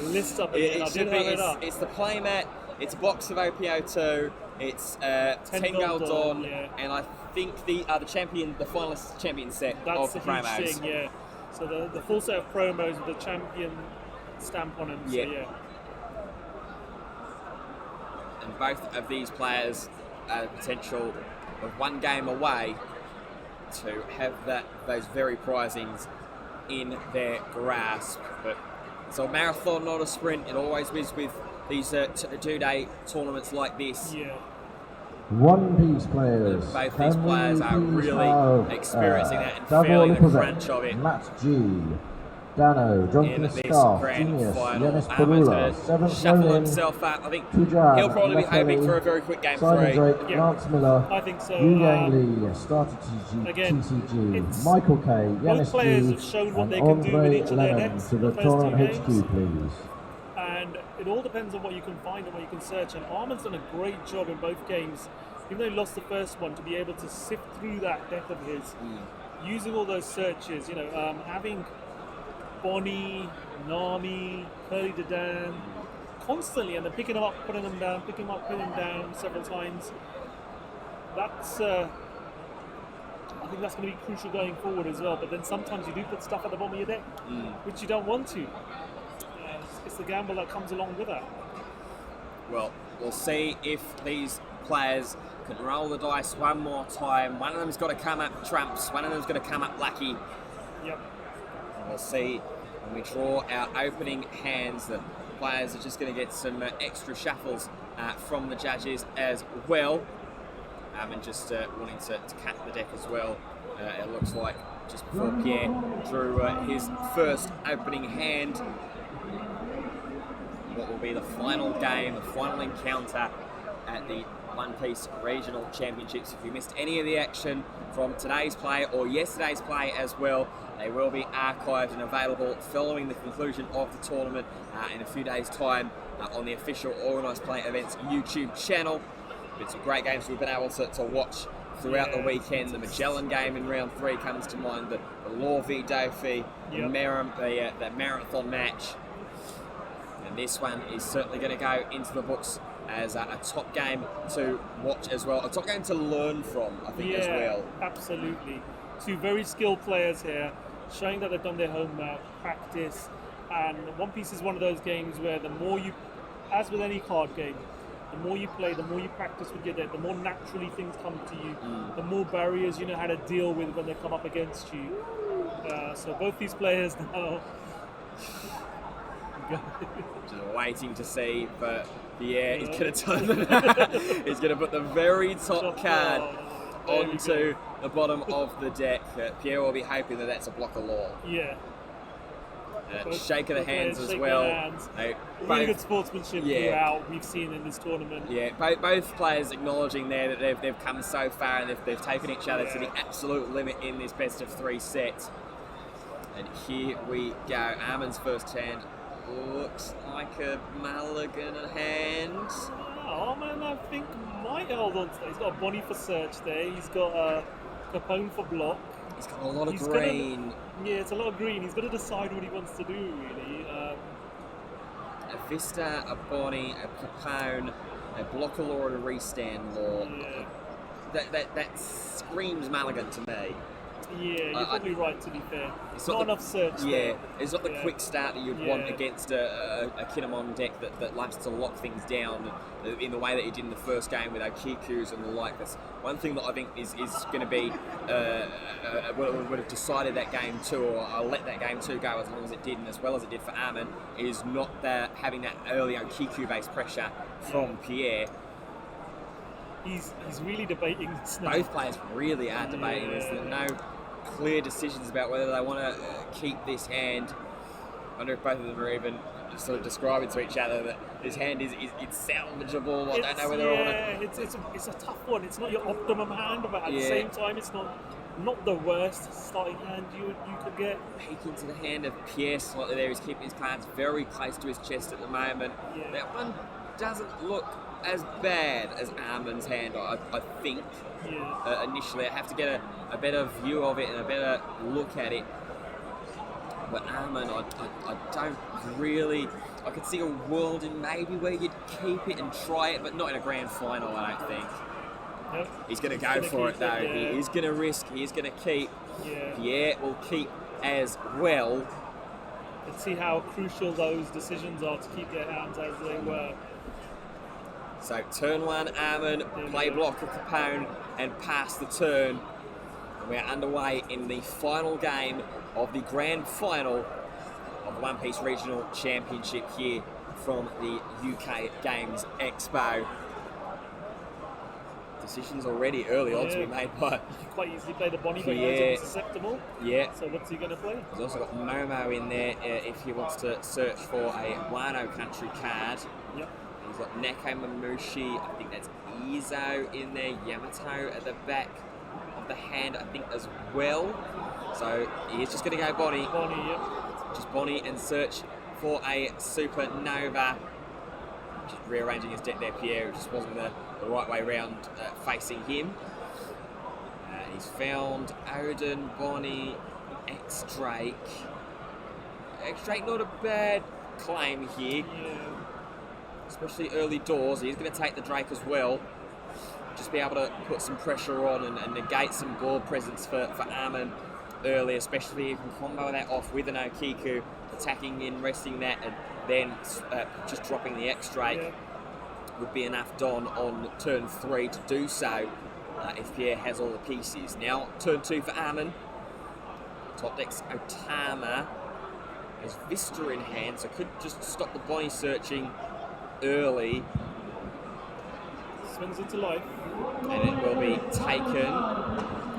list up again. It's the playmat, it's a box of OPO2, it's 10 gold on, and I think the finalist champion set That's of the huge promos. thing, yeah. So the full set of promos with the champion stamp on them. Yeah. So, And both of these players are potential of one game away to have those very prizings in their grasp. But it's a marathon, not a sprint. It always is with these two-day tournaments like this. Yeah. One Piece players. Both these players are really experiencing that and double feeling the represent crunch of it. Matt G, Dano, In Jonathan this Scarf, grand Genius, final, Yanis Ahmed Barula, to seventh shuffle Ronin, himself up. I think Tujan, he'll probably be hoping Lefele, for a very quick game Simon 3. Drake, Yeah. Lance Miller, I think so. Yu Yang Lee, Starter TG, again, TCG, it's- Michael K, Yanis players G, have shown what and they can do in Andre each of their Lennon decks to in the the first two tournament HQ, games. please. And it all depends on what you can find and what you can search. And Armin's done a great job in both games, even though he lost the first one, to be able to sift through that deck of his, using all those searches. Having Bonnie, Nami, Curly Dedan constantly, and then picking them up, putting them down, picking them up, putting them down several times. That's I think that's going to be crucial going forward as well. But then sometimes you do put stuff at the bottom of your deck, which you don't want to. It's the gamble that comes along with that. Well, we'll see if these players can roll the dice one more time. One of them's got to come up trumps, one of them's got to come up lucky. Yep. And we'll see when we draw our opening hands that players are just going to get some extra shuffles from the judges as well. And just wanting to cut the deck as well. It looks like just before Pierre drew his first opening hand. What will be the final game, the final encounter at the One Piece Regional Championships. If you missed any of the action from today's play or yesterday's play as well, they will be archived and available following the conclusion of the tournament in a few days' time on the official Organised Play Events YouTube channel. Been some great games we've been able to watch throughout the weekend. The Magellan game in round 3 comes to mind, the Law v Dofi, the marathon match. And this one is certainly going to go into the books as a top game to watch as well, a top game to learn from, I think, as well. Absolutely. Two very skilled players here, showing that they've done their homework, practice, and One Piece is one of those games where the more you, as with any card game, the more you play, the more you practice with your deck, the more naturally things come to you, the more barriers you know how to deal with when they come up against you. So both these players now just waiting to see, but yeah, he's going to turn it. He's going to put the very top card onto the bottom of the deck. Pierre will be hoping that that's a block of Law. Yeah. Shake of the hands as well. Really good sportsmanship throughout we've seen in this tournament. Yeah, both players acknowledging there that they've come so far and they've taken each other to the absolute limit in this best of 3 set. And here we go. Armin's first hand looks like a mulligan hand. Armin, I think, might hold on to that. He's got a Bonnie for search there. He's got a Capone for block. He's got a lot of green. It's a lot of green. He's got to decide what he wants to do, really. A Vista, a Bonnie, a Capone, a block of Law, and a restand Law. Yeah. That screams mulligan to me. Yeah, you're probably right, to be fair. It's not enough search there. It's not the quick start that you'd want against a Kinemon deck that likes to lock things down in the way that he did in the first game with Okikus and the like. That's one thing that I think is going to be would have decided that game 2, or let that game 2 go as long as it did and as well as it did for Armin, is not having that early Okiku based pressure from Pierre. he's really debating this now. Both players really are debating this. There's no clear decisions about whether they want to keep this hand. I wonder if both of them are even just sort of describing to each other that this hand is it's salvageable. I don't know whether I want to. It's a tough one. It's not your optimum hand, but at the same time, it's not the worst starting hand you could get. Peek into the hand of Pierre slightly there. He's keeping his cards very close to his chest at the moment. Yeah. That one doesn't look as bad as Armin's hand, I think. Yeah. Initially, I have to get a better view of it and a better look at it. But Armin, I don't really. I could see a world in maybe where you'd keep it and try it, but not in a grand final, I don't think. Nope. He's going to go for it though. Yeah. He is going to risk. He is going to keep. Yeah. Pierre will keep as well. Let's see how crucial those decisions are to keep their hands as they were. So turn one, Armin, play block of Capone and pass the turn. And we're underway in the final game of the grand final of the One Piece Regional Championship here from the UK Games Expo. Decisions already early on to be made by... You can quite easily play the Bonnie, but Pierre. he's susceptible. Yeah. So what's he going to play? He's also got Momo in there if he wants to search for a Wano Country card. Yep. He's got Neko Mamushi, I think that's Izo in there, Yamato at the back of the hand, I think as well. So he is just going to go Bonnie. Bonnie, yep. Just Bonnie and search for a Supernova. Just rearranging his deck there, Pierre. It just wasn't the right way round facing him. He's found Odin, Bonnie, X-Drake. X-Drake not a bad claim here. Yeah. Especially early doors. He's going to take the Drake as well. Just be able to put some pressure on and negate some board presence for Armin early, especially if you can combo that off with an Okiku, attacking in, resting that, and then just dropping the X-Drake would be enough Don on turn 3 to do so if Pierre has all the pieces. Now, turn 2 for Armin. Top deck's Otama has Vista in hand, so could just stop the Bonnie searching early. Swings into life. And it will be taken.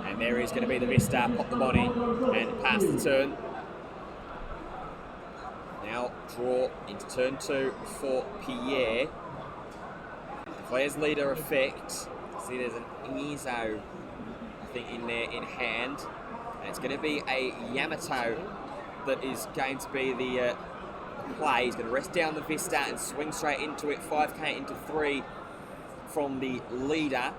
And there is going to be the Vista, pop the Bonnie, and pass the turn. Now draw into turn 2 for Pierre. Declares leader effect. See, there's an Izo, I think, in there in hand. And it's going to be a Yamato that is going to be the play. He's going to rest down the Vista and swing straight into it. 5k into 3 from the leader.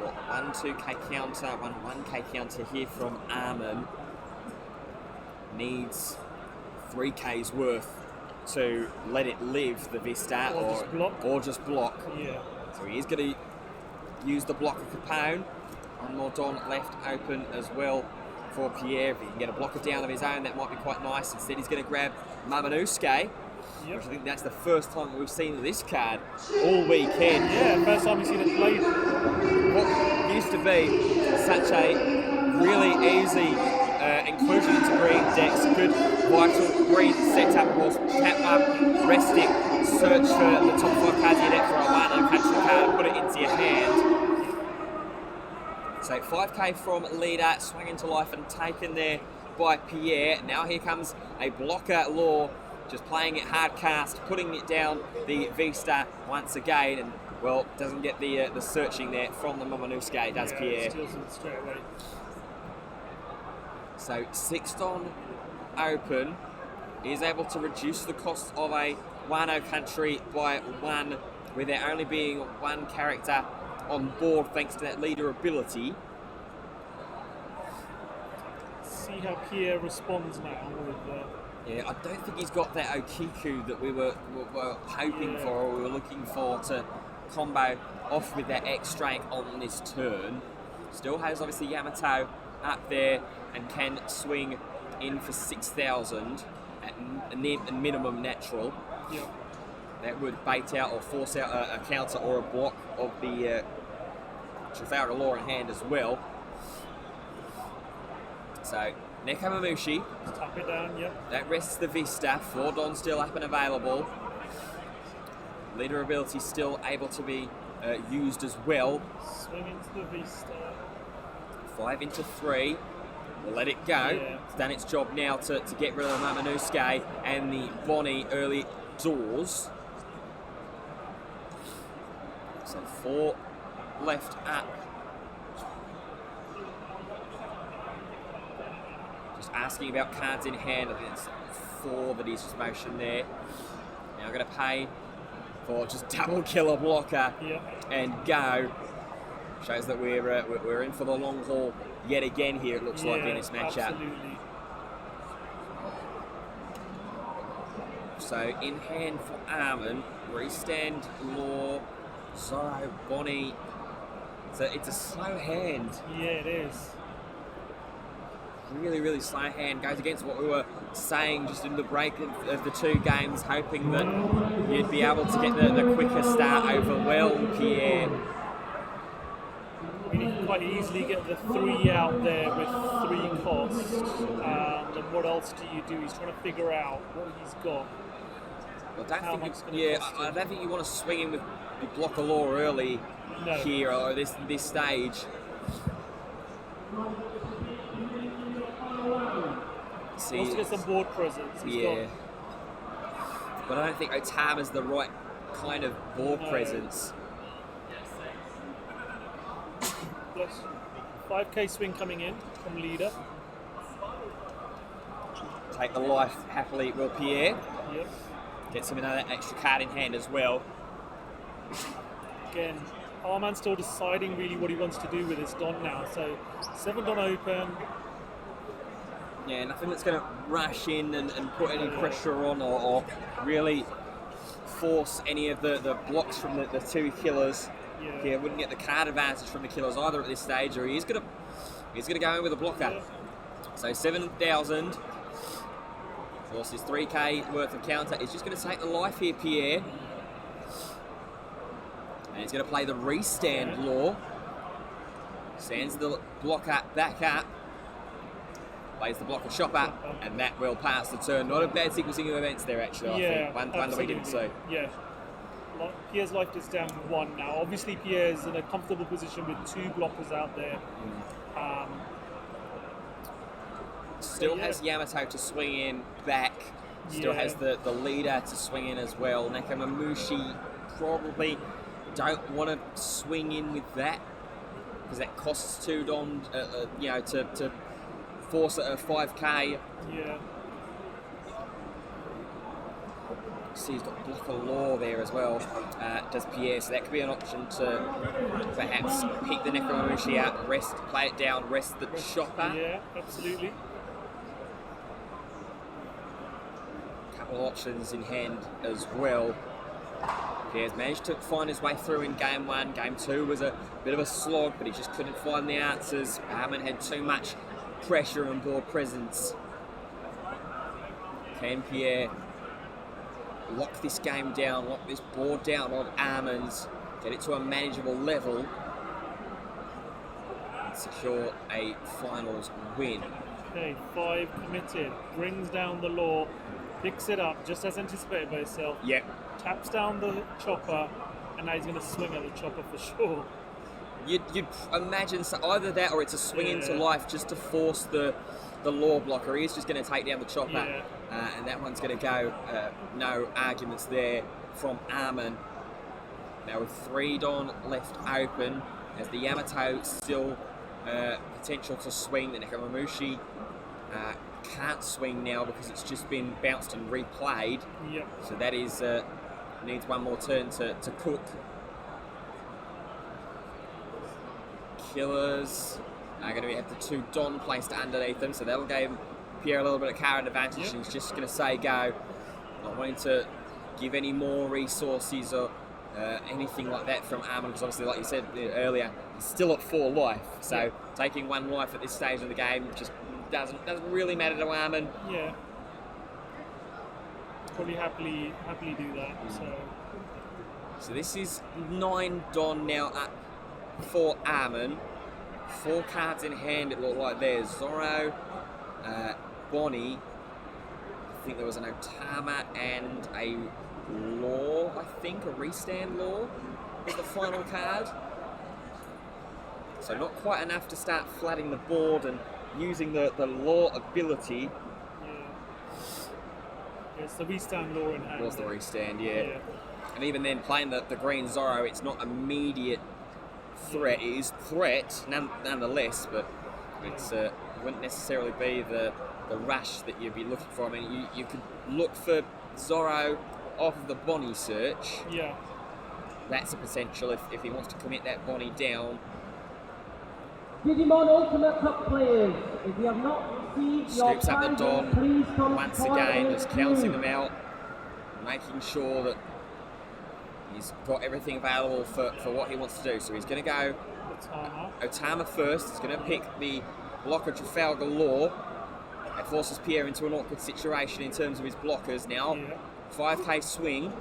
What, 1 2k counter, 1 1k counter here from Armin. Needs 3k's worth to let it live, the Vista, or just block. Yeah. So he is going to use the block of Capone. One more Don left open as well for Pierre. If he can get a blocker down of his own, that might be quite nice. Instead, he's going to grab Mamanusuke, which I think that's the first time we've seen this card all weekend. Yeah, first time we've seen it played. What used to be such a really easy inclusion into green decks, good vital green setup was tap up, rest it, search for the top 5 cards in your deck for a Wano Country card, put it into your hand. So 5k from leader, swung into life and taken there by Pierre. Now here comes a blocker Law, just playing it hard cast, putting it down the Vista once again, and well, doesn't get the searching there from the Momonosuke, does Pierre. Steals it straight away. So 6 Don open is able to reduce the cost of a Wano Country by 1, with there only being 1 character on board thanks to that leader ability. See how Pierre responds now with Yeah, I don't think he's got that Okiku that we were hoping for, or we were looking for to combo off with that X-Drake on this turn. Still has obviously Yamato up there and can swing in for 6,000 at a minimum natural. Yep. That would bait out or force out a counter or a block of the Trafalgar Law in hand as well. So, Nekomamushi. Tap it down, yep. That rests the Vista. 4 Don still up and available. Leader ability still able to be used as well. Swing into the V-star. 5 into 3. We'll let it go. Yeah. It's done its job now to get rid of the Mamanuske and the Bonnie early doors. So 4 left up. Just asking about cards in hand. I think it's 4 that he's just motioned there. Now going to pay for just double killer blocker and go. Shows that we're in for the long haul yet again here, it looks like, in this matchup. Absolutely. So in hand for Armin, Restand, Law, Zorro, Bonnie. So it's a slow hand. Yeah, it is. Really, really slow hand. Goes against what we were saying just in the break of the 2 games, hoping that you'd be able to get the quicker start, overwhelm Pierre. You can quite easily get the 3 out there with 3 costs. And what else do you do? He's trying to figure out what he's got. I don't think you want to swing in with block a law early here or this stage. He wants to get some board presence. But I don't think Otama's the right kind of board presence. Plus 5k swing coming in from leader. Take the life happily, will Pierre. Yep. Gets him another extra card in hand as well. Again, Arman's still deciding really what he wants to do with his Don now. So 7 Don open. Yeah, nothing that's going to rush in and put any pressure on or really force any of the blocks from the 2 killers. Yeah, wouldn't get the card advantage from the killers either at this stage, or he's gonna go in with a blocker. So 7,000 versus 3k worth of counter. He's just gonna take the life here, Pierre. And he's gonna play the restand law. Stands the blocker back up. Plays the blocker shopper, and that will pass the turn. Not a bad sequencing of events there, actually, I think. One that we didn't see. Yeah. Pierre's life is down 1 now. Obviously, Pierre's in a comfortable position with 2 blockers out there. Still has Yamato to swing in back. Still has the leader to swing in as well. Nakamamushi probably don't want to swing in with that because that costs 2 Don, to force a 5k. Yeah. See, he's got block of law there as well, does Pierre, so that could be an option to perhaps pick the Necromamushi out, rest, play it down, rest the chopper. Yeah, absolutely. Couple of options in hand as well. Pierre's managed to find his way through in game 1. Game 2 was a bit of a slog, but he just couldn't find the answers. Armin had too much pressure and board presence. Can Pierre lock this game down, lock this board down on Armin's, get it to a manageable level, and secure a finals win? Okay, 5 committed, brings down the law, picks it up just as anticipated by himself. Yep. Taps down the chopper, and now he's going to swing at the chopper for sure. You'd imagine so either that or it's a swing into life just to force the law blocker. He's just going to take down the chopper, and that one's going to go. No arguments there from Armin. Now with 3 Don left open, as the Yamato still potential to swing. The Nekamamushi can't swing now because it's just been bounced and replayed. Yep. So that is needs one more turn to cook. Killers are going to have the 2 Don placed underneath them, so that'll give Pierre a little bit of card advantage. He's just going to say go, not wanting to give any more resources or anything like that from Armin, because obviously, like you said earlier, he's still at 4 life. So taking 1 life at this stage of the game just doesn't really matter to Armin. Yeah. Probably happily do that. So this is 9 Don now up for Armin. 4 cards in hand, it looked like there's Zorro, Bonnie, I think there was an Otama and a Law, I think, a restand Law is the final card. So not quite enough to start flooding the board and using the Law ability. Yeah, it's the restand Law in hand. Was the restand, yeah. And even then, playing the green Zorro, it's not immediate threat. It is threat nonetheless, but it's wouldn't necessarily be the rush that you'd be looking for. I mean, you could look for Zorro off of the Bonnie search. Yeah. That's a potential if he wants to commit that Bonnie down. Digimon Ultimate Cup players, if you have not received your Scoops up the prizes, Don please come once forward again, and just counting queue. them out, making sure that he's got everything available for what he wants to do. So he's going to go Otama first. He's going to pick the blocker Trafalgar Law. It forces Pierre into an awkward situation in terms of his blockers now. 5k swing.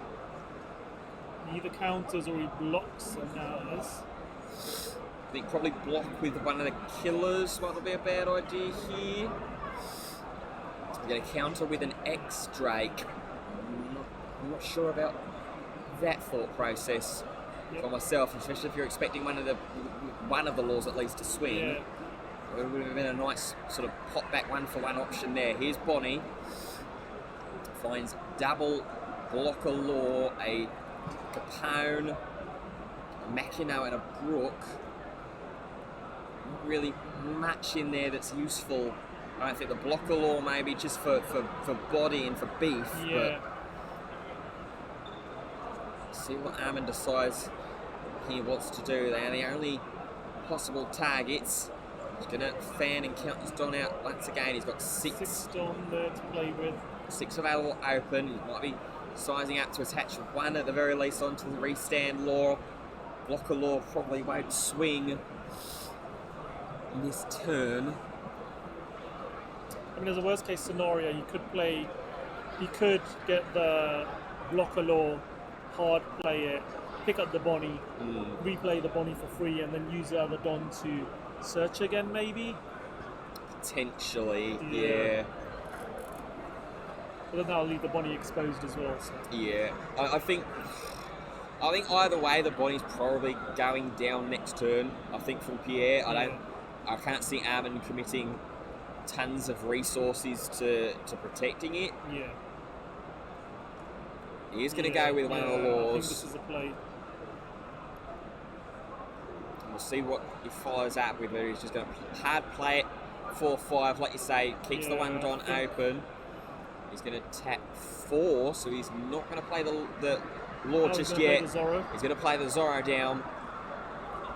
He either counters or he blocks and counters. I think probably block with one of the killers might be a bad idea here. He's going to counter with an X-Drake. I'm not sure about that thought process for myself, especially if you're expecting one of the Laws at least to swing. Yeah. It would have been a nice sort of pop back 1-for-1 option there. Here's Bonnie. Finds double blocker Law, a Capone, a Machino and a Brook. Not really much in there that's useful. I don't think the blocker Law maybe just for body and for beef. Yeah. But see what Armin decides he wants to do. They are the only possible targets. He's going to fan and count his Don out once again. He's got six Don there to play with. 6 available open. He might be sizing up to attach 1 at the very least onto the restand Law. Blocker Law probably won't swing in this turn. I mean, as a worst case scenario, he could get the blocker Law, hard play it, pick up the Bonnie, replay the Bonnie for free, and then use the other Don to search again, maybe? Potentially, yeah. But then that'll leave the Bonnie exposed as well. So. Yeah, I think either way the Bonnie's probably going down next turn. I think from Pierre, I can't see Armin committing tons of resources to protecting it. Yeah. He is going to go with one of the Laws. I think this is a play. We'll see what he follows up with, whether he's just going to hard play it 4-5, like you say, keeps the one Don open. He's going to tap 4, so he's not going to play the Law just yet. He's going to play the Zorro down.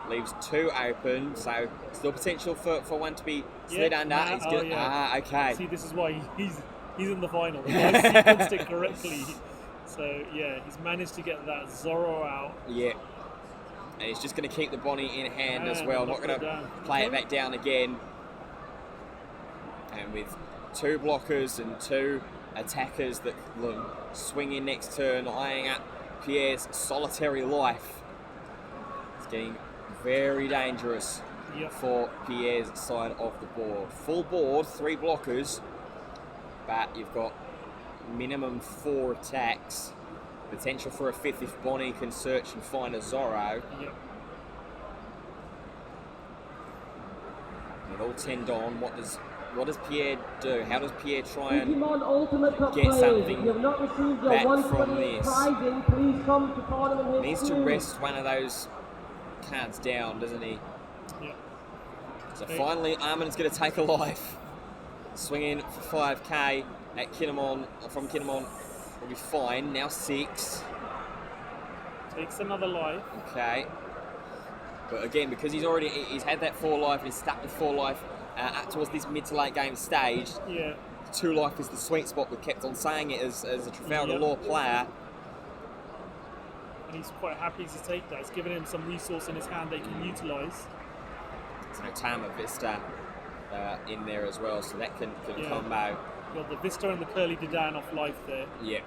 Leaves 2 open, so still potential for one to be slid under. He's gonna, okay. See, this is why he's in the final. He has sequenced it correctly. So yeah, he's managed to get that Zorro out. Yeah. And he's just going to keep the Bonnie in hand as well. Not going to play it back down again. And with 2 blockers and 2 attackers that will swing in next turn, eyeing up Pierre's solitary life. It's getting very dangerous for Pierre's side of the board. Full board, 3 blockers, but you've got minimum 4 attacks. Potential for a 5th if Bonnie can search and find a Zorro. Yep. With all 10 Don, what does Pierre do? How does Pierre try and Digimon Ultimate Cup get players, something if you have not received your back from 128 this? prizing, please come to tournament Needs to rest one of those cards down, doesn't he? Yeah. So finally, Armin's going to take a life. Swinging for 5k at Kinemon, from Kinemon will be fine. Now 6. Takes another life. Okay. But again, because he's had that 4 life and he's stuck with 4 life up towards this mid to late game stage. Yeah. 2 life is the sweet spot. We've kept on saying it as a Trafalgar Law player. And he's quite happy to take that. It's given him some resource in his hand they can utilise. There's no Tama Vista in there as well, so that can combo. You've got the Vista and the Curly Didan off life there. Yeah.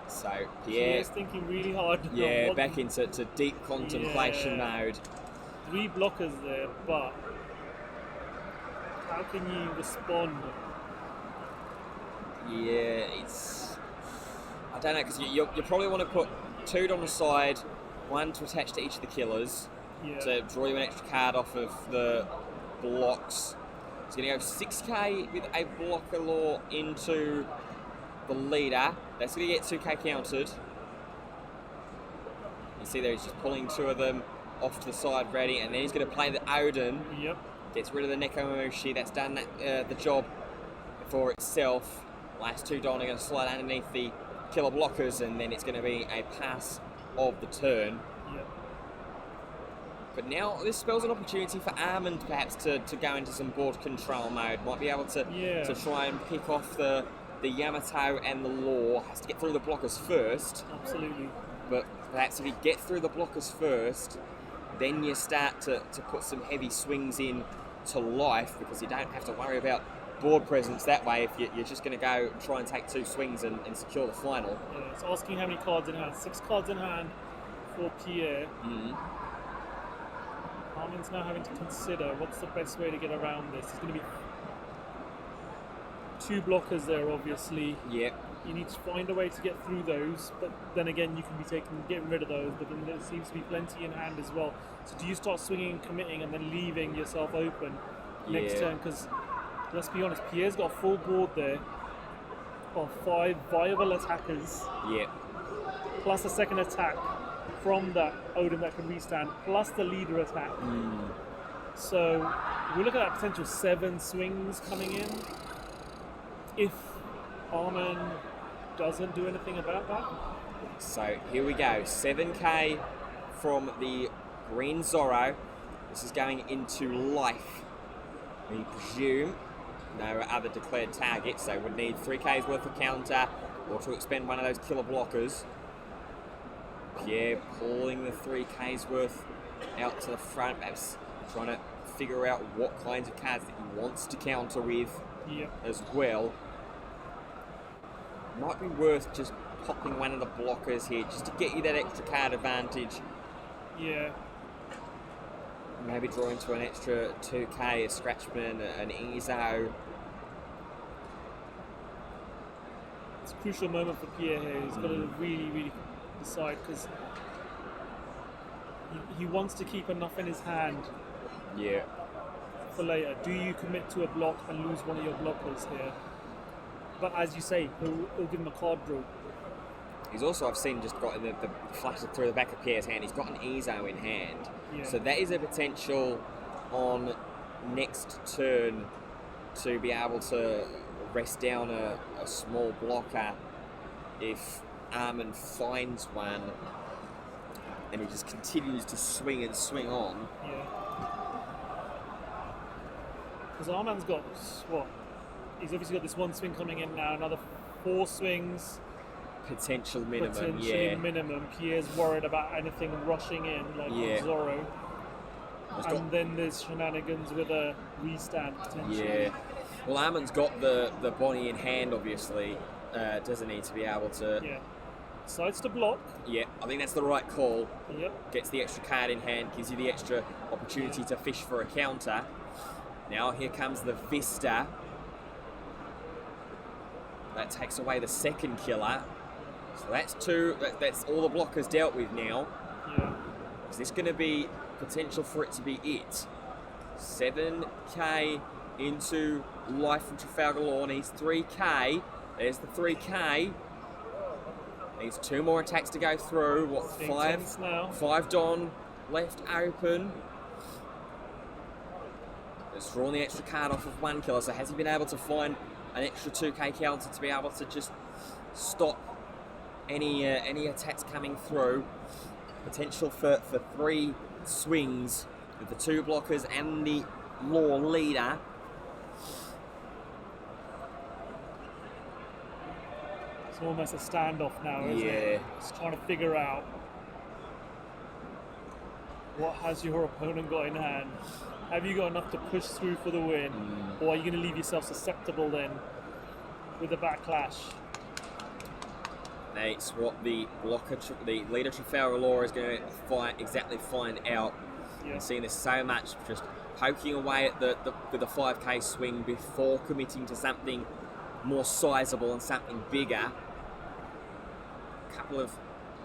So Pierre's thinking really hard. Yeah, back into deep contemplation mode. 3 blockers there, but how can you respond? Yeah, it's I don't know, because you probably want to put 2 on the side, 1 to attach to each of the killers, to draw you an extra card off of the blocks. It's going to go 6k with a blocker law into the leader. That's going to get 2k countered. You see there, he's just pulling 2 of them off to the side ready, and then he's going to play the Odin. Yep. Gets rid of the Nekomamushi. That's done the job for itself. Last 2 Don are going to slide underneath the killer blockers, and then it's going to be a pass of the turn. Yep. But now this spells an opportunity for Armand perhaps to go into some board control mode. Might be able to try and pick off the Yamato and the Law. Has to get through the blockers first. Absolutely. But perhaps if you get through the blockers first, then you start to put some heavy swings in to life, because you don't have to worry about board presence that way if you're just going to go try and take 2 swings and secure the final. Yeah, it's asking how many cards in hand. 6 cards in hand for Pierre. Armin's now having to consider what's the best way to get around this. There's going to be 2 blockers there, obviously. Yep. You need to find a way to get through those, but then again you can be getting rid of those, but then there seems to be plenty in hand as well. So do you start swinging and committing and then leaving yourself open next turn? Because let's be honest, Pierre's got a full board there of 5 viable attackers. Yep. Plus a second attack from that Odin that can restand, plus the leader attack. So we look at that potential 7 swings coming in. If Armin doesn't do anything about that. So here we go, 7k from the green Zorro. This is going into life. We presume no other declared targets, so would need 3k's worth of counter or to expend one of those killer blockers. Pierre pulling the 3k's worth out to the front, perhaps trying to figure out what kinds of cards that he wants to counter with as well. Might be worth just popping one of the blockers here just to get you that extra card advantage. Yeah. Maybe draw into an extra 2k, a Scratchman, an Ezo. It's a crucial moment for Pierre here. He's got to really decide, because he wants to keep enough in his hand for later. Do you commit to a block and lose one of your blockers here? But as you say, he'll give him a card draw. He's also, I've seen, just got the flash through the back of Pierre's hand. He's got an Ezo in hand. Yeah. So that is a potential on next turn to be able to rest down a small blocker if Armin finds one and he just continues to swing and swing on. Yeah. Because Armin's got, what? He's obviously got this 1 swing coming in now, another 4 swings. Potential minimum, Potentially minimum. Pierre's worried about anything rushing in, like Zorro. And then there's shenanigans with a restand potentially. Yeah. Well, Armin's got the Bonnie in hand, obviously. Doesn't need to be able to... Yeah. Decides to block. Yeah, I think that's the right call. Yep. Gets the extra card in hand, gives you the extra opportunity to fish for a counter. Now here comes the Vista. That takes away the second killer. So that's 2. That's all the blockers dealt with now. Yeah. Is this going to be potential for it to be it? 7k into life from Trafalgar Law. Needs 3k. There's the 3k. Needs 2 more attacks to go through. What, 5? Now. 5 Don left open. It's drawn the extra card off of 1 killer. So has he been able to find an extra 2k counter to be able to just stop any attacks coming through? Potential for 3 swings with the 2 blockers and the Law leader. It's almost a standoff now, isn't it? Just trying to figure out what has your opponent got in hand. Have you got enough to push through for the win, or are you going to leave yourself susceptible then with the backlash? That's what the blocker, the leader Trafalgar Law is going to find out. Yeah. I've seen this so much, just poking away at the 5k swing before committing to something more sizable and something bigger. a couple of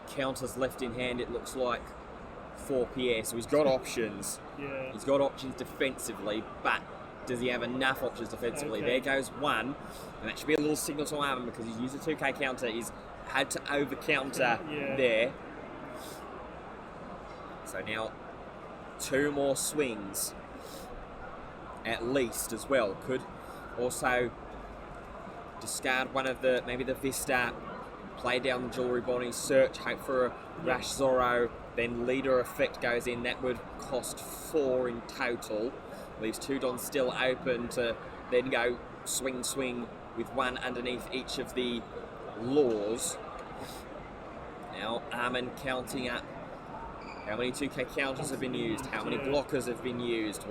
counters left in hand, it looks like, for Pierre. So he's got options. Yeah. He's got options defensively, but does he have enough options defensively? Okay. There goes one, and that should be a little signal to Armin because he's used a 2K counter. He's had to over counter there. So now 2 more swings at least as well. Could also discard one of the, maybe the Vista, play down the Jewelry Bonnie, search, hope for a Rash Zorro, then Leader Effect goes in. That would cost 4 in total. Leaves 2 Dons still open to then go swing with 1 underneath each of the laws. Now Armin counting up how many 2K counters have been used, how many blockers have been used,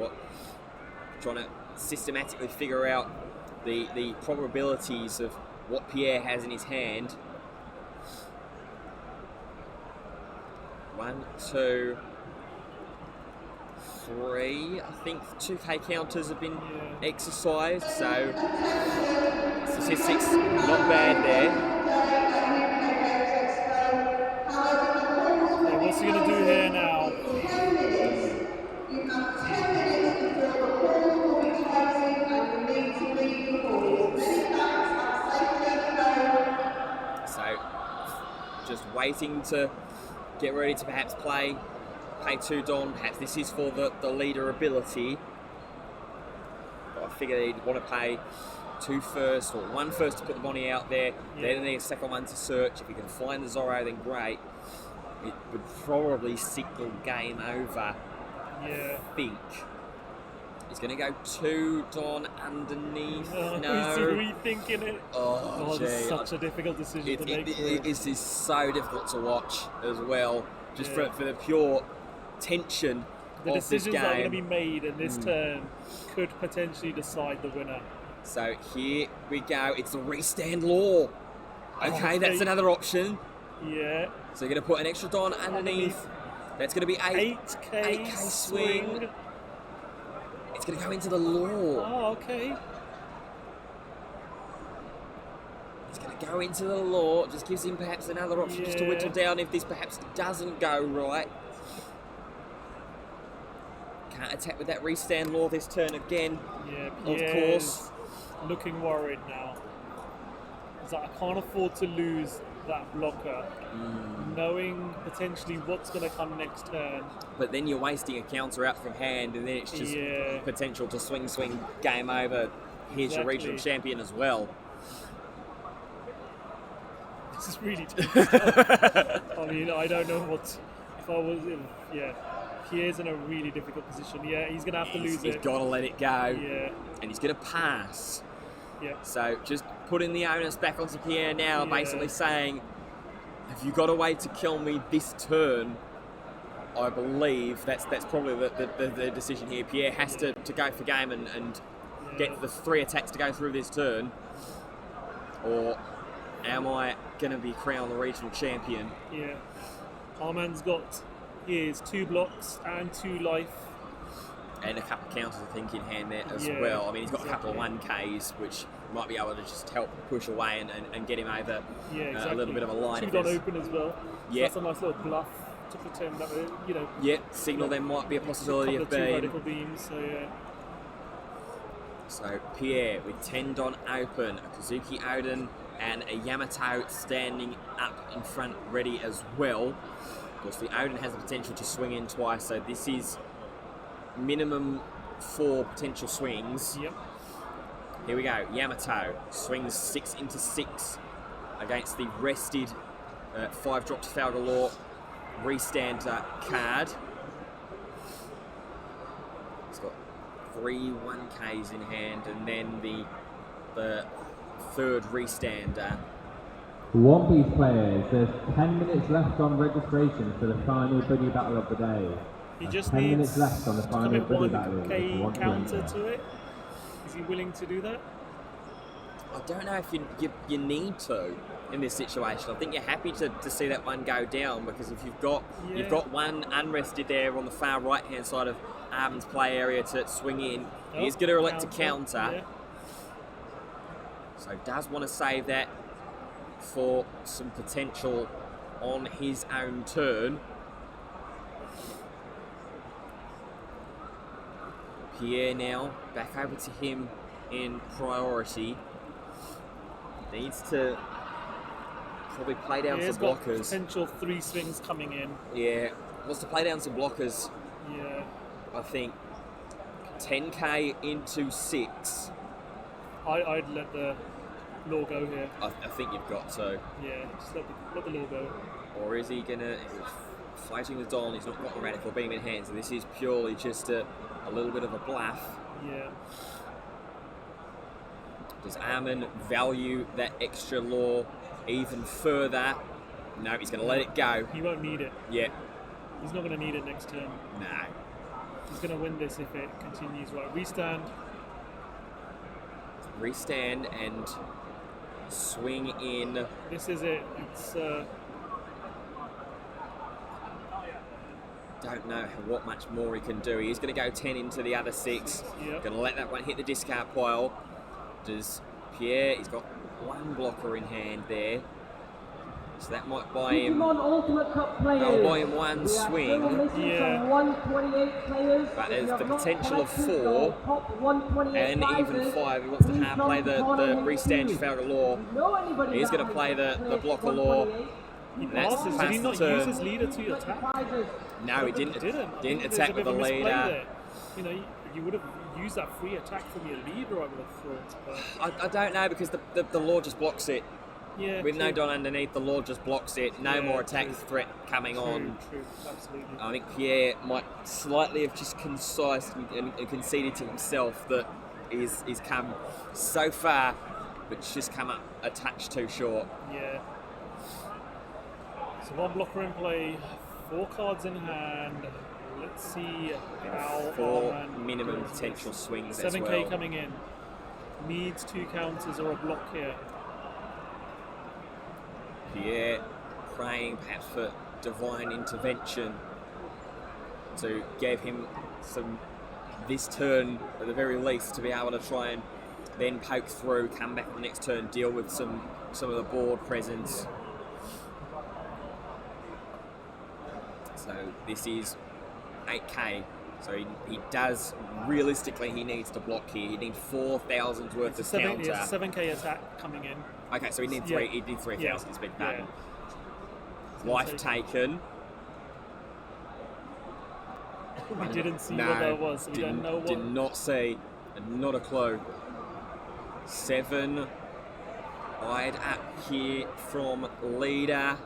trying to systematically figure out the probabilities of what Pierre has in his hand. 1, 2, 3. I think 2K counters have been exercised, so statistics not bad there. So what's he going to do here now? So just waiting to get ready to perhaps pay 2 Don. Perhaps this is for the leader ability. But I figure he'd want to pay 2 first, or 1 first to put the Bonnie out there, then the second one to search. If he can find the Zorro, then great. It would probably signal game over. Yeah. I think. He's going to go 2 Don underneath. No. No. He's rethinking it. Oh, this is such a difficult decision to make. This is so difficult to watch as well, just for the pure tension the of this decisions game. that are going to be made in this turn could potentially decide the winner. So here we go. It's the restand law. Okay, that's another option. Yeah. So you're going to put an extra Don underneath. That's going to be 8K swing. It's going to go into the law. Oh, okay. It's going to go into the law. Just gives him perhaps another option just to whittle down if this perhaps doesn't go right. Can't attack with that restand law this turn again. Yeah, of course. Looking worried now. He's like, I can't afford to lose that blocker, knowing potentially what's going to come next turn. But then you're wasting a counter out from hand, and then it's just potential to swing, game over. Here's your regional champion as well. This is really tough. I mean, I don't know what if I was in. Pierre's in a really difficult position. Yeah, he's going to have to lose it. He's got to let it go. Yeah. And he's going to pass. Yeah. So just putting the onus back onto Pierre now, basically saying, have you got a way to kill me this turn? I believe that's probably the decision here. Pierre has to go for game and get the 3 attacks to go through this turn. Or am I going to be crowned the regional champion? Yeah. Arman's got his 2 blocks and 2 life. And a couple of counters, I think, in hand there as well. I mean, he's got a couple of 1Ks, which might be able to just help push away and get him over a little bit of a line. 2 Don open as well. So that's a nice little bluff to pretend that, signal there might be a possibility of being. 2 radical beams, so yeah. So Pierre with 10 Don open, a Kazuki Odin and a Yamato standing up in front ready as well. Of course, the Odin has the potential to swing in twice, so this is minimum 4 potential swings. Yep. Here we go. Yamato swings 6 into 6 against the rested 5 drop to Falgalore restand card. He's got 3 1Ks in hand, and then the third restander. One Piece players, there's 10 minutes left on registration for the final Buddy Battle of the day. He just 10 needs minutes left on the final Buddy Battle. 1K counter to it. Is he willing to do that? I don't know if you need to in this situation. I think you're happy to see that one go down, because if you've got one unrested there on the far right hand side of Armin's play area to swing in, he's going to elect to counter. Yeah. So does want to save that for some potential on his own turn. Pierre now back over to him in priority. Needs to probably play down He's some got blockers. potential 3 swings coming in. Yeah, wants to play down some blockers. Yeah. I think 10k into 6. I'd let the law go here. I think you've got to. Yeah, just let the law go. Or is he gonna fighting with Don? He's not got the radical beam in hand, so this is purely just a little bit of a bluff. Yeah. Does Armin value that extra law even further? No, he's going to let it go. He won't need it. Yeah. He's not going to need it next turn. No. He's going to win this if it continues. Right, restand. Restand and swing in. This is it. It's don't know what much more he can do. He's going to go 10 into the other 6. Yep. Going to let that one hit the discard pile. Does Pierre? He's got 1 blocker in hand there, so that might buy him. Ultimate Cup players. That'll buy him 1 swing. Yeah. 128 players. But there's the potential of 4 and even 5. He wants to hard play the restand Trafalgar Law. He's going to play the blocker law. He That's passes. past Did he not the turn. use his leader to attack? No, he didn't. Didn't Didn't There's a attack bit with the of a misplay leader. there. You know, you would have used that free attack from your leader, I would have thought. But I don't know, because the law just blocks it. yeah, With no true. Don underneath, the law just blocks it. No Yeah, more attack true. threat coming on. True, absolutely. I think Pierre might slightly have just concised and conceded to himself that he's come so far, but just come up a touch too short. Yeah. So 1 blocker in play, 4 cards in hand. Let's see how 4 Arman minimum does. potential swings as 7k well. coming in. Needs 2 counters or a block here. Pierre praying perhaps for divine intervention to give him some this turn at the very least, to be able to try and then poke through, come back on the next turn, deal with some of the board presence. So this is 8k. So he does, realistically, he needs to block here. He needs 4,000 worth of counter. It's a 7k attack coming in. Okay, so he needs Yeah. 3,000. Yeah. It's big Yeah. pardon. Life taken. We didn't see No, what that was, so we don't know what. Did not see, and not a clue. 7 eyed up here from leader.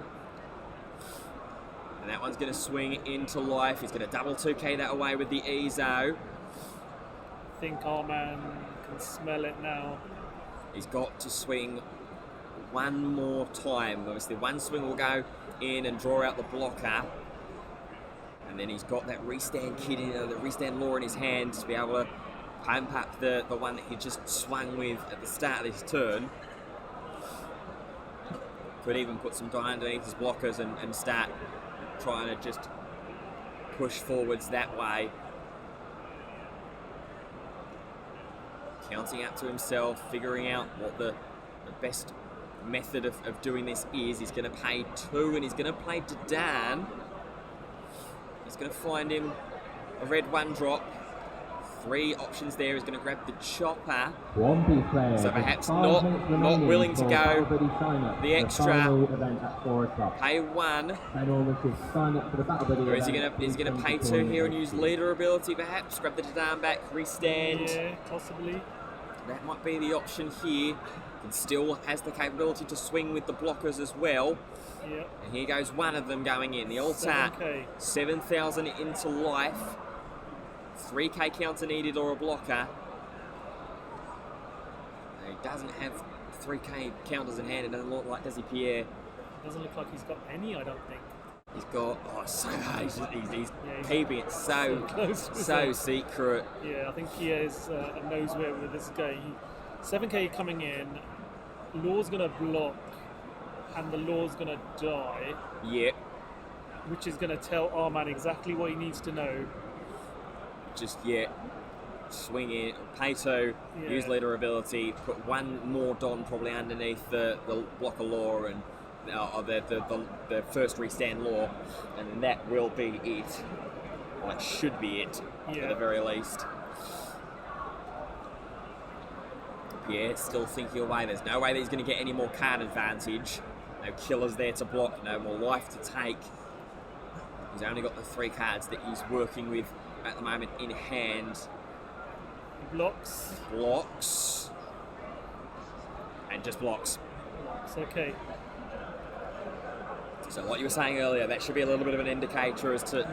And that one's going to swing into life. He's going to double 2k that away with the EZO. I think Arman can smell it now. He's got to swing 1 more time. Obviously, 1 swing will go in and draw out the blocker. And then he's got that restand kit, the restand law in his hand to be able to pump up the one that he just swung with at the start of this turn. Could even put some die underneath his blockers and start trying to just push forwards that way. Counting out to himself, figuring out what the best method of doing this is. He's going to pay 2 and he's going to play to Dan. He's going to find him a red 1 drop. 3 options there. He's going to grab the chopper. So perhaps not willing to go the extra. Pay 1. Or is he going to pay 2 here and use leader ability perhaps? Grab the Dan back, restand. Yeah, possibly. That might be the option here. And still has the capability to swing with the blockers as well. Yeah. And here goes 1 of them going in. The altar, 7K. 7,000 into life. 3k counter needed or a blocker. He doesn't have 3k counters in hand. It doesn't look like, does he, Pierre? Doesn't look like he's got any, I don't think. He's got, so high. He's he's keeping it so secret. Yeah, I think Pierre knows where this is going. 7k coming in. Law's going to block. And the law's going to die. Yep. Which is going to tell Arman exactly what he needs to know. Just, swing in, pay 2, use leader ability, put 1 more Don probably underneath the blocker law and the first restand law, and that will be it. Well, it should be it, at the very least. Pierre still thinking away. There's no way that he's going to get any more card advantage. No killers there to block, no more life to take. He's only got the 3 cards that he's working with at the moment in hand. Blocks. Blocks. And just blocks. It's okay. So what you were saying earlier, that should be a little bit of an indicator as to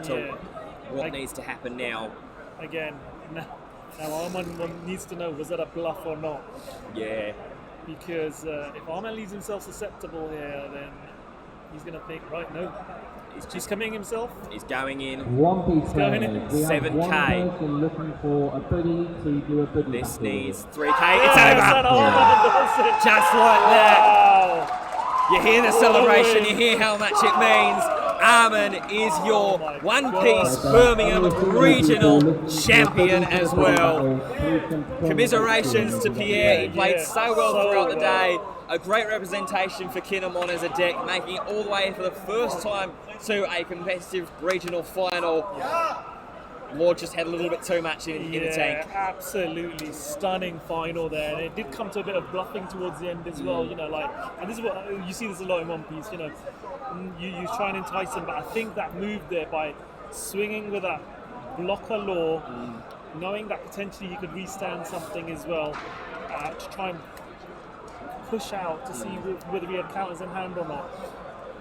what needs to happen now. Again, now Arman needs to know, was that a bluff or not? Yeah. Because if Arman leaves himself susceptible here, then he's going to think, right, no. He's coming himself. He's going in. One piece going in. We have 7K. one person looking for a buddy to do a buddy. This battle. needs 3K. It's over. Just like that. Wow. You hear the celebration. You hear how much it means. Arman is your one-piece Birmingham regional champion as well. Commiserations to Pierre. He played so well throughout the day. A great representation for Kinnamon as a deck, making it all the way for the first time to a competitive regional final. Lord just had a little bit too much in the tank. Absolutely stunning final there. And it did come to a bit of bluffing towards the end as well, you know, like, and this is what you see this a lot in One Piece, you know, you try and entice them, but I think that move there by swinging with that blocker law, knowing that potentially you could restand something as well, to try and push out to see whether he had counters in hand or not.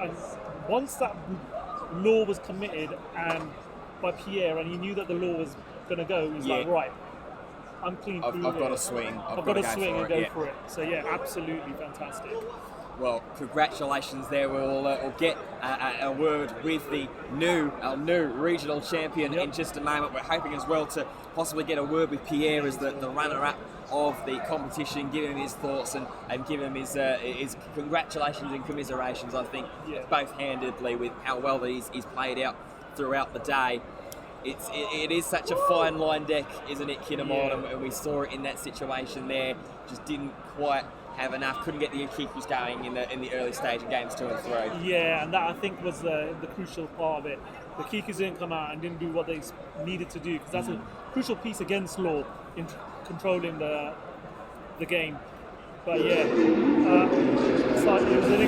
And once that law was committed and by Pierre, and he knew that the law was going to go, he's like, right, I'm clean through. I've got to swing. I've got to swing and go for it. So yeah, absolutely fantastic. Well, congratulations there. We'll get a word with our new regional champion in just a moment. We're hoping as well to possibly get a word with Pierre as the runner-up of the competition, give him his thoughts and give him his congratulations and commiserations, I think, both handedly with how well that he's played out throughout the day. It is such a fine line deck, isn't it, Kinnamon? And we saw it in that situation there. Just didn't quite have enough. Couldn't get the Akikus going in the early stage of games 2 and 3. Yeah, and that I think was the crucial part of it. The Akikus didn't come out and didn't do what they needed to do, because that's a crucial piece against Law in controlling the game. But yeah, it was an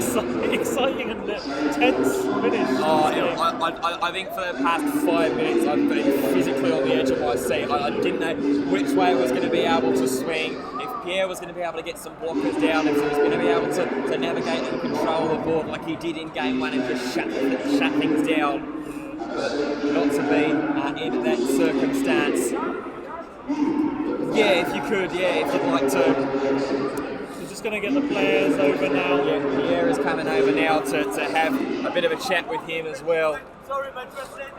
exciting and tense finish. I think for the past 5 minutes I've been physically on the edge of my seat. I didn't know which way I was going to be able to swing, if Pierre was going to be able to get some blockers down, if he was going to be able to navigate and control the board like he did in game 1 and just shut things down. But not to be in that circumstance. Yeah, if you could, if you'd like to. Just going to get the players over now. Yeah, Pierre is coming over now to have a bit of a chat with him as well. Sorry, my translator.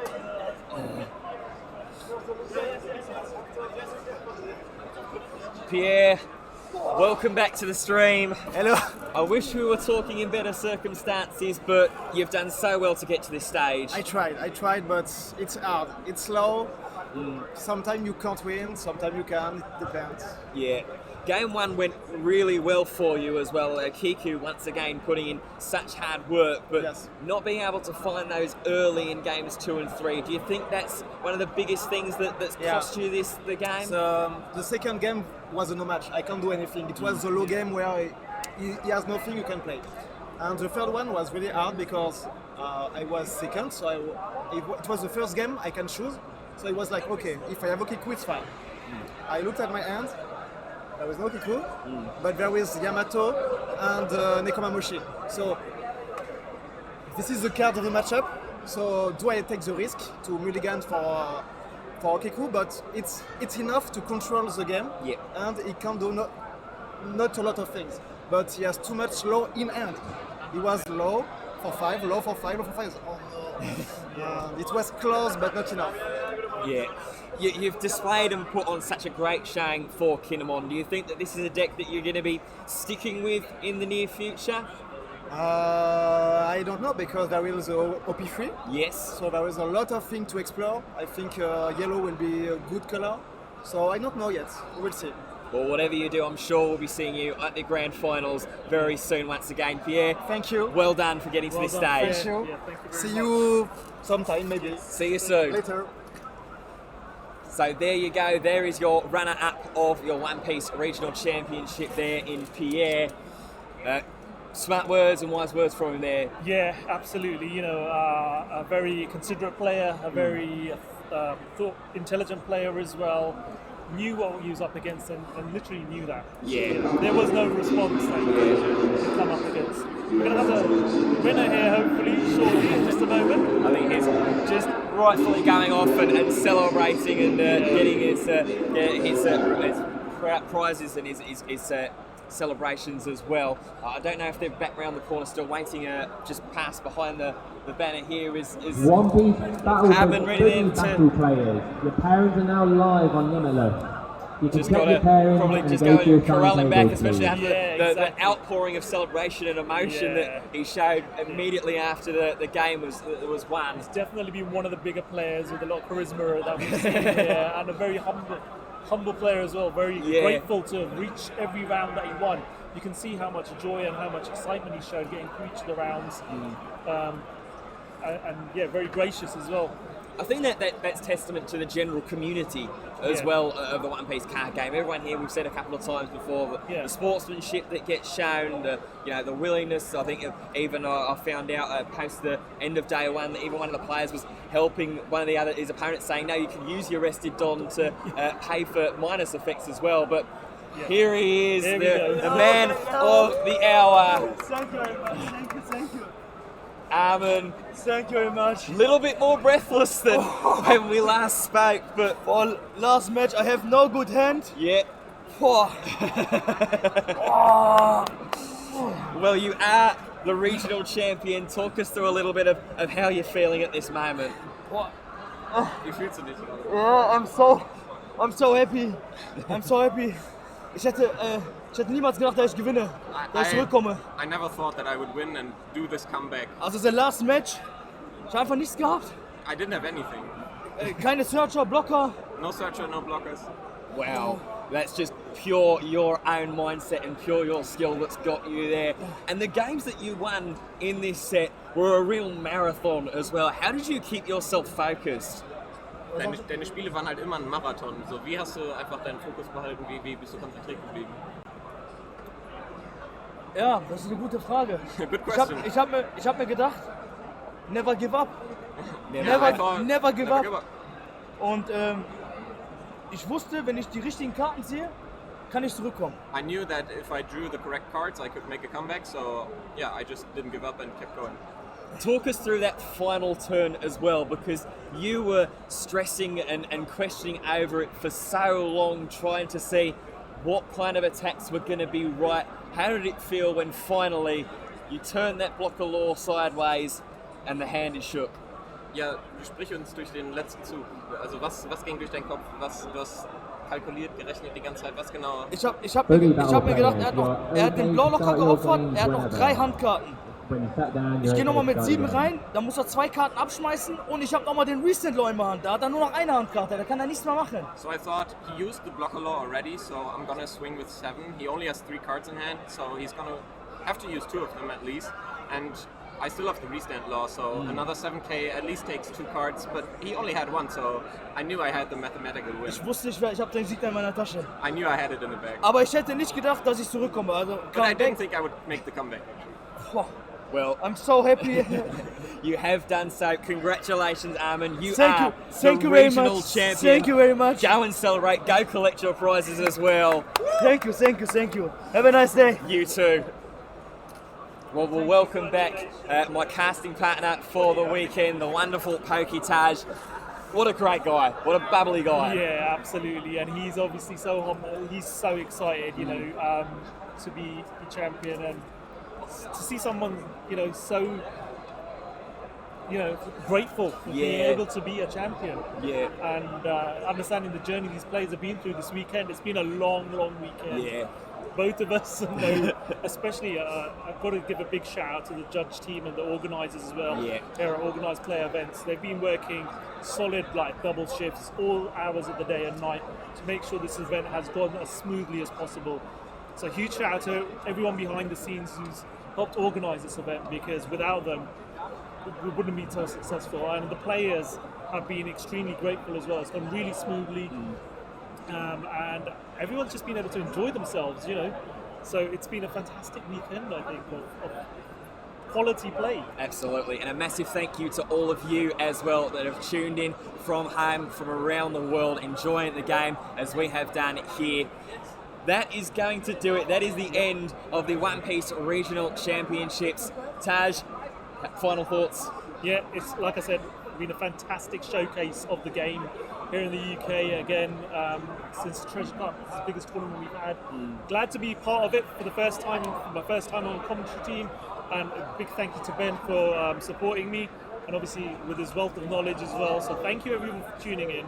Pierre, welcome back to the stream. Hello. I wish we were talking in better circumstances, but you've done so well to get to this stage. I tried, but it's hard. It's slow. Sometimes you can't win, sometimes you can. It depends. Yeah. Game 1 went really well for you as well. Kiku once again putting in such hard work, but not being able to find those early in games 2 and 3. Do you think that's one of the biggest things that's cost you the game? So, the second game was a no match. I can't do anything. It was a low game where he has nothing you can play. And the third one was really hard because I was second, so it was the first game I can choose. So it was like, okay, if I have a Kiku, it's fine. I looked at my hand. There was no Kiku, but there was Yamato and Nekomamushi. So this is the card of the matchup. So do I take the risk to mulligan for Kiku? But it's enough to control the game, and he can do not a lot of things. But he has too much low in hand. He was low for 5, low for 5, low for 5. Oh no! It was close, but not enough. Yeah. You've displayed and put on such a great showing for Kinnamon. Do you think that this is a deck that you're going to be sticking with in the near future? I don't know, because there is OP3. Yes. So there is a lot of things to explore. I think yellow will be a good color. So I don't know yet. We'll see. Well, whatever you do, I'm sure we'll be seeing you at the grand finals very soon once again. Pierre, Thank you. well done for getting to this stage. Thank you. Yeah, thank you very See much. you sometime maybe. See you soon. Later. So there you go, there is your runner-up of your One Piece Regional Championship there in Pierre. Smart words and wise words from him there. Yeah, absolutely. You know, a very considerate player, a very intelligent player as well. Knew what he was up against and literally knew that. Yeah. There was no response that he could come up against. We're going to have a winner here, hopefully, shortly, in just a moment. I think he's just rightfully going off and celebrating and getting his prizes and his celebrations as well. I don't know if they're back round the corner still waiting, just past behind the banner here is One Piece battle Hammond for ready then battle players. Your parents are now live on Limitless. You can just get got your to parents probably and just go go to your and corral him back, timetable, especially please. after the exactly. outpouring of celebration and emotion that he showed immediately after the game was won. He's definitely been one of the bigger players with a lot of charisma that we've seen here, and a very humble player as well. Very grateful to have reached every round that he won. You can see how much joy and how much excitement he showed getting through each of the rounds. And very gracious as well. I think that's testament to the general community as well of the One Piece card game. Everyone here, we've said a couple of times before, the sportsmanship that gets shown, the willingness. I think even I found out post the end of day one that even one of the players was helping one of his opponents, saying, no, you can use your rested Don to pay for minus effects as well. But here he is, the man of the hour. Thank you very much. Thank you. Armin. Thank you very much. Little bit more breathless than when we last spoke, but For last match, I have no good hand. yeah. Oh. Well, you are the regional champion. Talk us through a little bit of how you're feeling at this moment. Wie fühlst du dich? Yeah, I'm so happy. I'm so happy. Ich hätte niemals gedacht, dass ich gewinne, dass ich zurückkomme. I never thought that I would win and do this comeback. Also das last Match, ich habe einfach nichts gehabt. I didn't have anything. Keine Searcher, Blocker. No searcher, no blockers. Wow, that's just pure your own mindset and pure your skill that's got you there. And the games that you won in this set were a real marathon as well. How did you keep yourself focused? Deine Spiele waren halt immer ein Marathon. So, wie hast du einfach deinen Fokus behalten? Wie bist du konzentriert geblieben? Ja, das ist eine gute Frage. Good question. Ich hab mir gedacht, never give up. I Never give thought, up. Und ich wusste, wenn ich die richtigen Karten ziehe, kann ich zurückkommen. I knew that if I drew the correct cards, I could make a comeback. So yeah, I just didn't give up and kept going. Talk us through that final turn as well, because you were stressing and questioning over it for so long, trying to see what kind of attacks were going to be right. How did it feel when finally you turned that block of law sideways and the hand is shook? Ja, sprich uns durch den letzten Zug. Also was ging durch deinen Kopf? Du hast kalkuliert, gerechnet die ganze Zeit, was genau? Ich hab mir gedacht, er hat den Blau locker geopfert, er hat noch 3 Handkarten. Ich gehe nochmal mit 7 rein, dann muss er 2 Karten abschmeißen und ich habe nochmal den Restand Law in der Hand. Da hat er nur noch eine Handkarte, da kann er nichts mehr machen. So I thought he used the blocker law already, so I'm gonna swing with 7. He only has 3 cards in hand, so he's gonna have to use 2 of them at least. And I still have the restand law, so another 7k at least takes 2 cards, but he only had 1, so I knew I had the mathematical win. Ich wusste nicht, ich habe den Sieg in meiner Tasche. I knew I had it in the bag. Aber ich hätte nicht gedacht, dass ich zurückkomme. Also, But I didn't think I would make the comeback. Well, I'm so happy. you have done so. Congratulations, Armin. You Thank are you. Thank the you very regional much. champion. Thank you very much. Go and celebrate. Go collect your prizes as well. Thank you. Have a nice day. You too. Well, we'll welcome back my casting partner for the weekend, the wonderful Pokey Taj. What a great guy. What a bubbly guy. Yeah, absolutely. And he's obviously so humble. He's so excited, to be the champion and to see someone, so, grateful for being able to be a champion. Yeah. And understanding the journey these players have been through this weekend. It's been a long, long weekend. Yeah. Both of us know especially I've got to give a big shout out to the judge team and the organisers as well. Yeah. Here at Organised Play Events, they've been working solid like double shifts all hours of the day and night to make sure this event has gone as smoothly as possible. So huge shout out to everyone behind the scenes who's helped organise this event, because without them we wouldn't be so successful. And the players have been extremely grateful as well. It's gone really smoothly, and everyone's just been able to enjoy themselves, you know. So it's been a fantastic weekend, I think, of quality play. Absolutely, and a massive thank you to all of you as well that have tuned in from home, from around the world, enjoying the game as we have done here. That is going to do it. That is the end of the One Piece Regional Championships. Taj, final thoughts? Yeah, it's like I said, been a fantastic showcase of the game here in the UK again since the Treasure Cup. It's the biggest tournament we've had. Glad to be part of it for the first time, my first time on the commentary team, and a big thank you to Ben for supporting me, and obviously with his wealth of knowledge as well. So thank you everyone for tuning in.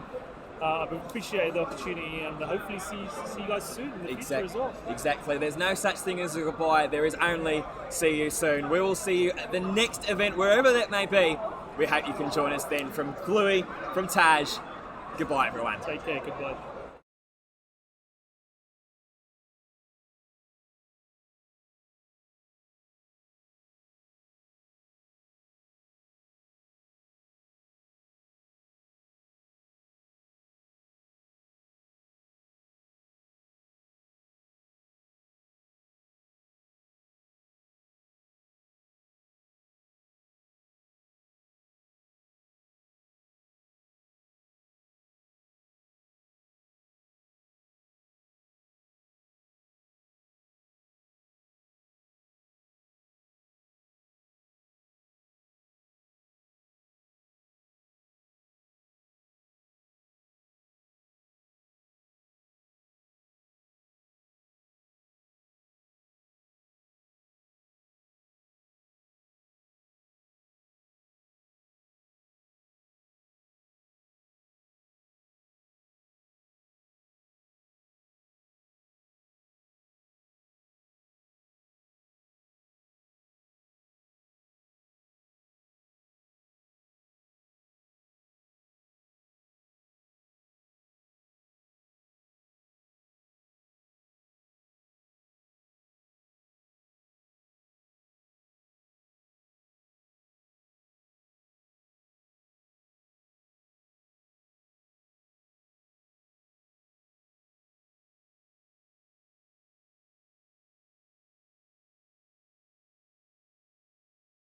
I've appreciated the opportunity, and hopefully see you guys soon in the future as well. Exactly. There's no such thing as a goodbye. There is only see you soon. We will see you at the next event, wherever that may be. We hope you can join us then. From Chloe, from Taj, goodbye everyone. Take care, goodbye.